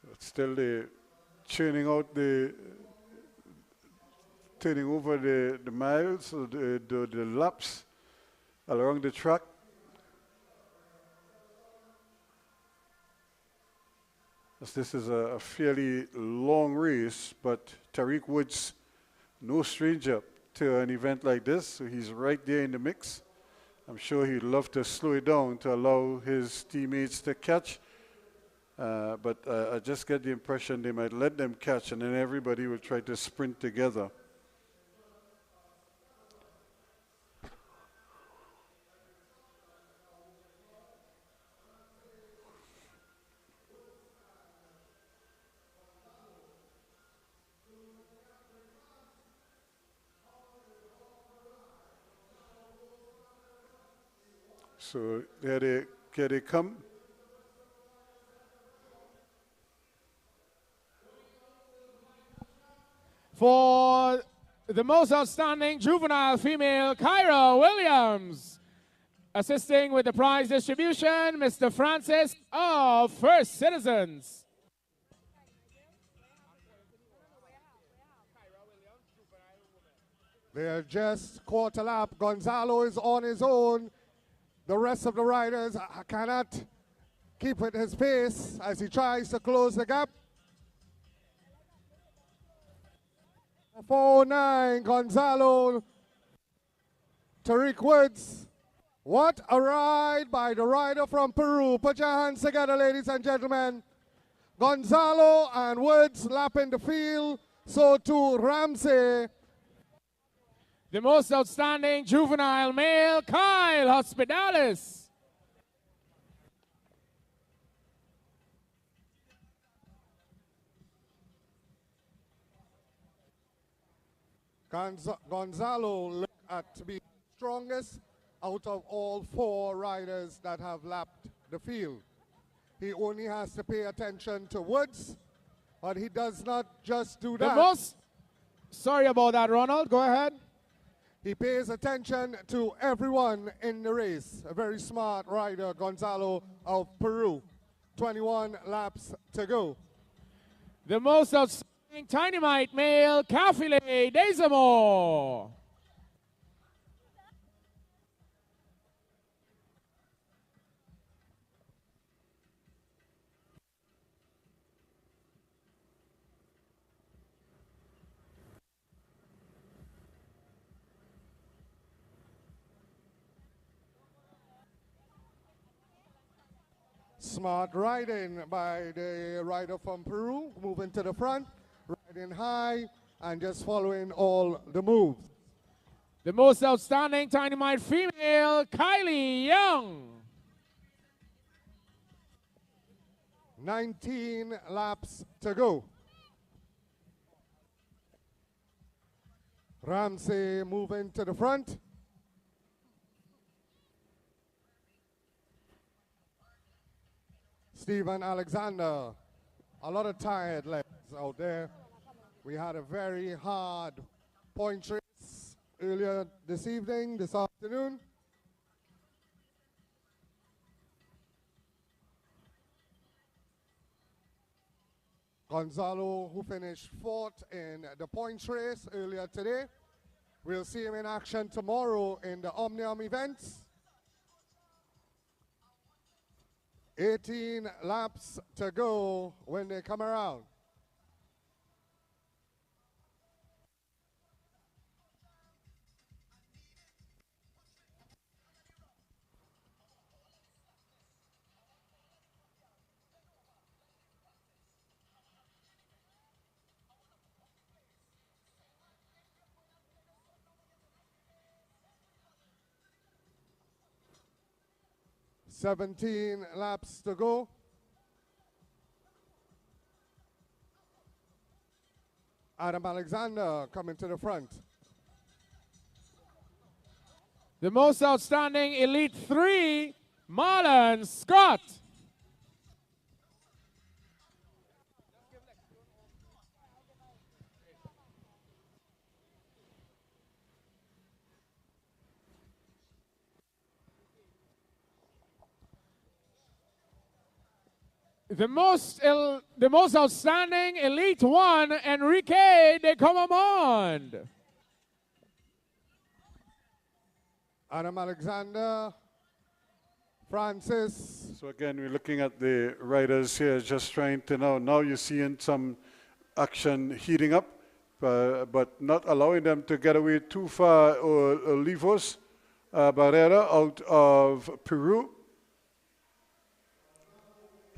But still they're churning out turning over the miles, or the laps along the track. As this is a fairly long race, but Tariq Woods, no stranger to an event like this, so he's right there in the mix. I'm sure he'd love to slow it down to allow his teammates to catch, but I just get the impression they might let them catch and then everybody will try to sprint together. So here they come. For the most outstanding juvenile female, Keirin Williams. Assisting with the prize distribution, Mr. Francis of First Citizens. They're just quarter lap. Gonzalo is on his own. The rest of the riders cannot keep at his pace as he tries to close the gap. 409, Gonzalo, Tariq Woods. What a ride by the rider from Peru. Put your hands together, ladies and gentlemen. Gonzalo and Woods lapping the field. So too Ramsey. The most outstanding juvenile male, Kyle Hospitalis. Gonzalo looked to be strongest out of all 4 riders that have lapped the field. He only has to pay attention to Woods, but he does not just do that. Sorry about that, Ronald. Go ahead. He pays attention to everyone in the race. A very smart rider, Gonzalo of Peru. 21 laps to go. The most outstanding Dynamite male, Kafile Desamo. Smart riding by the rider from Peru, moving to the front, riding high, and just following all the moves. The most outstanding Dynamite female, Kylie Young. 19 laps to go. Ramsey moving to the front. Stephen Alexander, a lot of tired legs out there. We had a very hard point race earlier this afternoon. Gonzalo, who finished 4th in the points race earlier today. We'll see him in action tomorrow in the Omnium events. 18 laps to go when they come around. $17 laps to go. Adam Alexander coming to the front. The most outstanding Elite 3, Marlon Scott. The most outstanding Elite 1, Enrique de Comamond. Adam Alexander, Francis. So again, we're looking at the riders here, just trying to now you're seeing some action heating up. but not allowing them to get away too far. Olivos Barrera out of Peru.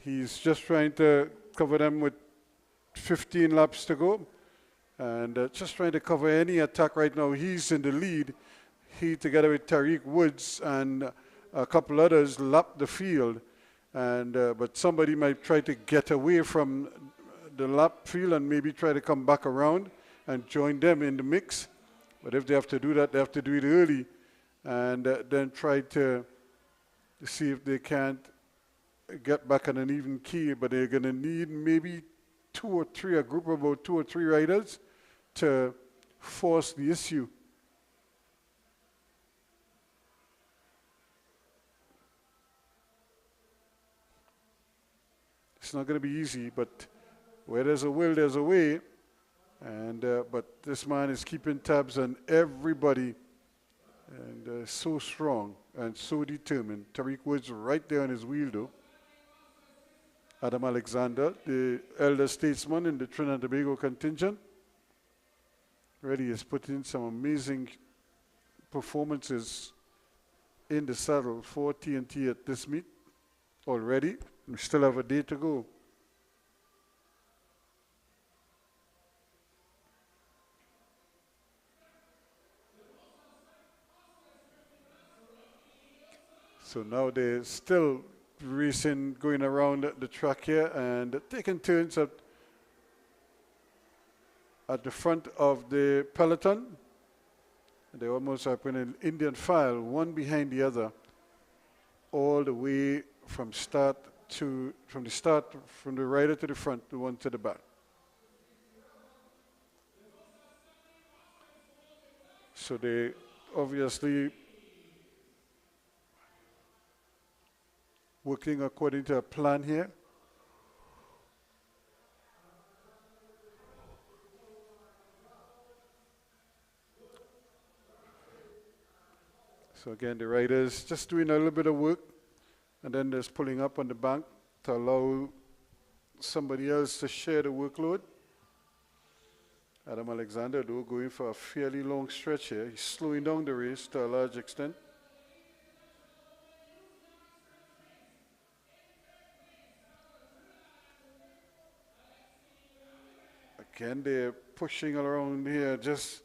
He's just trying to cover them with 15 laps to go. And just trying to cover any attack right now. He's in the lead. He, together with Tariq Woods and a couple others, lap the field. And but somebody might try to get away from the lap field and maybe try to come back around and join them in the mix. But if they have to do that, they have to do it early and then try to see if they can't get back on an even key. But they're going to need maybe a group of about 2 or 3 riders to force the issue. It's not going to be easy, but where there's a will, there's a way. And but this man is keeping tabs on everybody, and so strong and so determined. Tariq Woods right there on his wheel, though. Adam Alexander, the elder statesman in the Trinidad and Tobago contingent, really has put in some amazing performances in the saddle for TNT at this meet already. We still have a day to go. So now they're still racing, going around the track here and taking turns at the front of the peloton. They almost are in an Indian file, one behind the other, all the way from the rider to the front, the one to the back. So they obviously working according to a plan here. So again, the riders just doing a little bit of work and then just pulling up on the bank to allow somebody else to share the workload. Adam Alexander, though, going for a fairly long stretch here. He's slowing down the race to a large extent. Again, they're pushing around here, just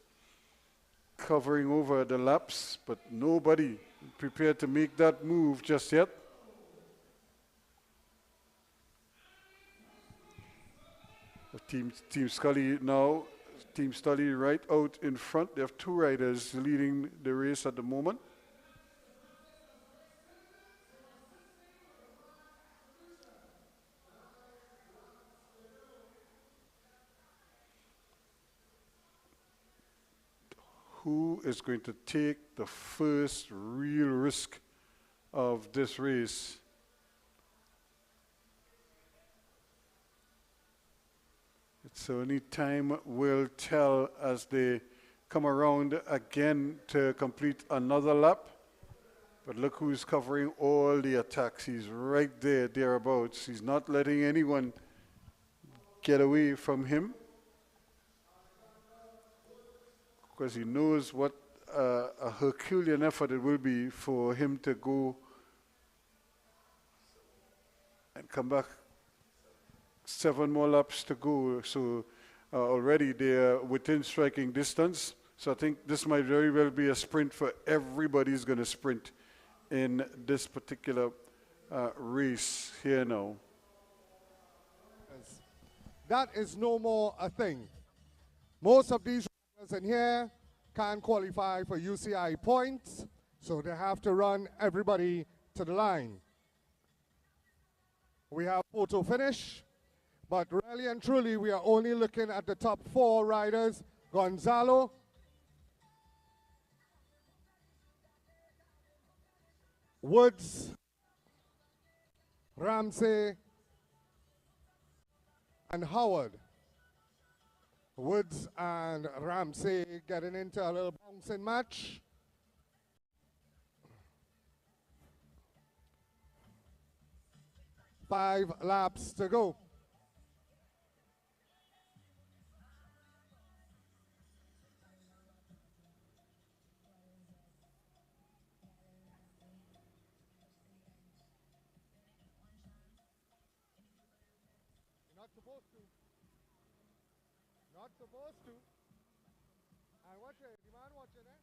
covering over the laps, but nobody prepared to make that move just yet. Team Scully now, Team Scully right out in front. They have 2 riders leading the race at the moment. Who is going to take the first real risk of this race? It's only time will tell as they come around again to complete another lap. But look who's covering all the attacks. He's right there, thereabouts. He's not letting anyone get away from him, because he knows what a Herculean effort it will be for him to go and come back. 7 more laps to go, so already they're within striking distance. So I think this might very well be a sprint for everybody's going to sprint in this particular race here now. That is no more a thing. Most of these riders in here can't qualify for UCI points, so they have to run everybody to the line. We have photo finish. But really and truly, we are only looking at the top 4 riders. Gonzalo, Woods, Ramsey, and Howard. Woods and Ramsey getting into a little bouncing match. Five laps to go. Not supposed to. Not supposed to. And watch it. The man watching it.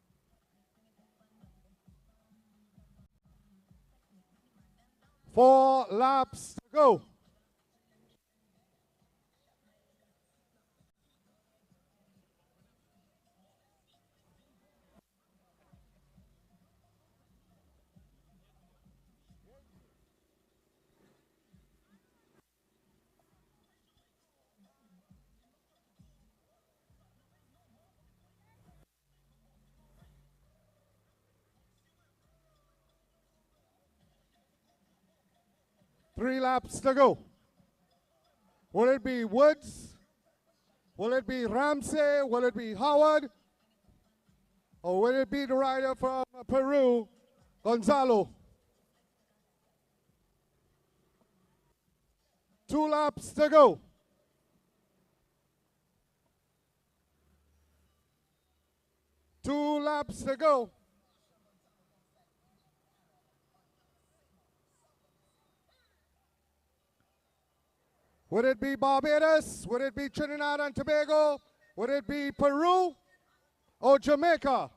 Four laps to go. Three laps to go. Will it be Woods? Will it be Ramsey? Will it be Howard? Or will it be the rider from Peru, Gonzalo? 2 laps to go. Two laps to go. Would it be Barbados? Would it be Trinidad and Tobago? Would it be Peru or Jamaica?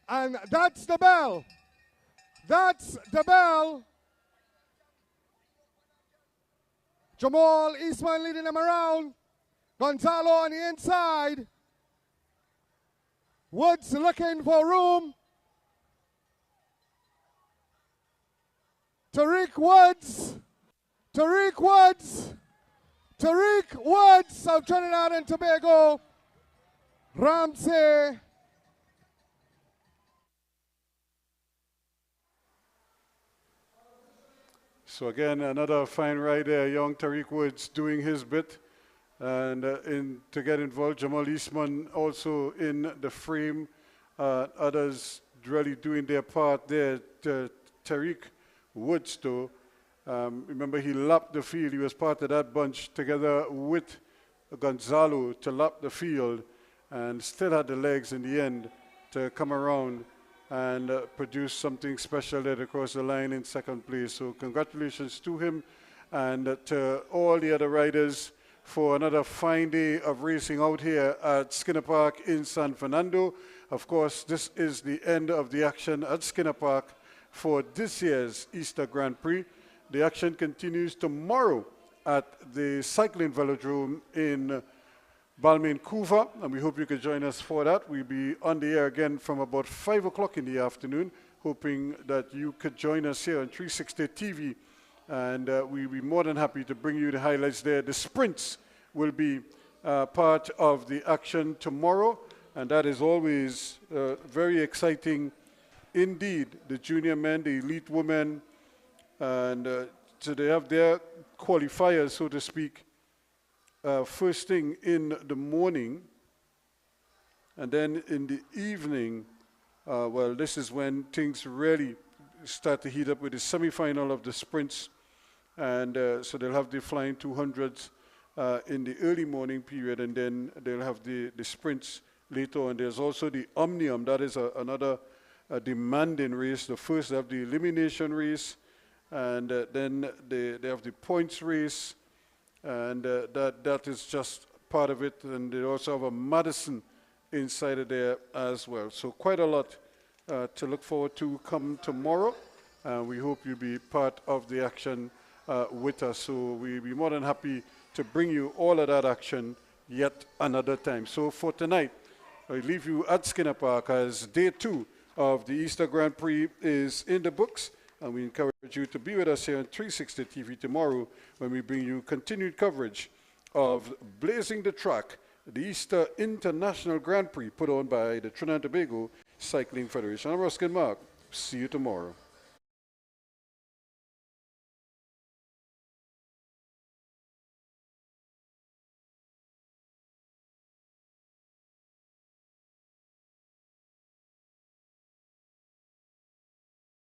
And that's the bell. That's the bell. Jamal Eastman leading them around. Gonzalo on the inside. Woods looking for room. Tariq Woods. Tariq Woods. Tariq Woods of Trinidad and Tobago. Ramsey. So again, another fine ride there, young Tariq Woods doing his bit. And to get involved, Jamal Eastman also in the frame. Others really doing their part there. Tariq Woods, though, remember he lapped the field. He was part of that bunch together with Gonzalo to lap the field and still had the legs in the end to come around and produce something special there across the line in second place. So congratulations to him and to all the other riders for another fine day of racing out here at Skinner Park in San Fernando. Of course, this is the end of the action at Skinner Park for this year's Easter Grand Prix. The action continues tomorrow at the Cycling Velodrome in Balmain Couva, and we hope you can join us for that. We'll be on the air again from about 5 o'clock in the afternoon, hoping that you could join us here on 360 TV. And we'll be more than happy to bring you the highlights there. The sprints will be part of the action tomorrow, and that is always very exciting indeed. The junior men, the elite women, and so they have their qualifiers, so to speak, first thing in the morning, and then in the evening, well, this is when things really start to heat up with the semi-final of the sprints. And so they'll have the flying 200s in the early morning period, and then they'll have the sprints later on. There's also the Omnium. That is another demanding race. The first, they have the elimination race, and then they have the points race, and that is just part of it. And they also have a Madison inside of there as well. So quite a lot to look forward to come tomorrow. We hope you'll be part of the action with us. So we'll be more than happy to bring you all of that action yet another time. So for tonight, I leave you at Skinner Park as day 2 of the Easter Grand Prix is in the books. And we encourage you to be with us here on 360 TV tomorrow when we bring you continued coverage of Blazing the Track, the Easter International Grand Prix put on by the Trinidad and Tobago Cycling Federation. I'm Ruskin Mark. See you tomorrow.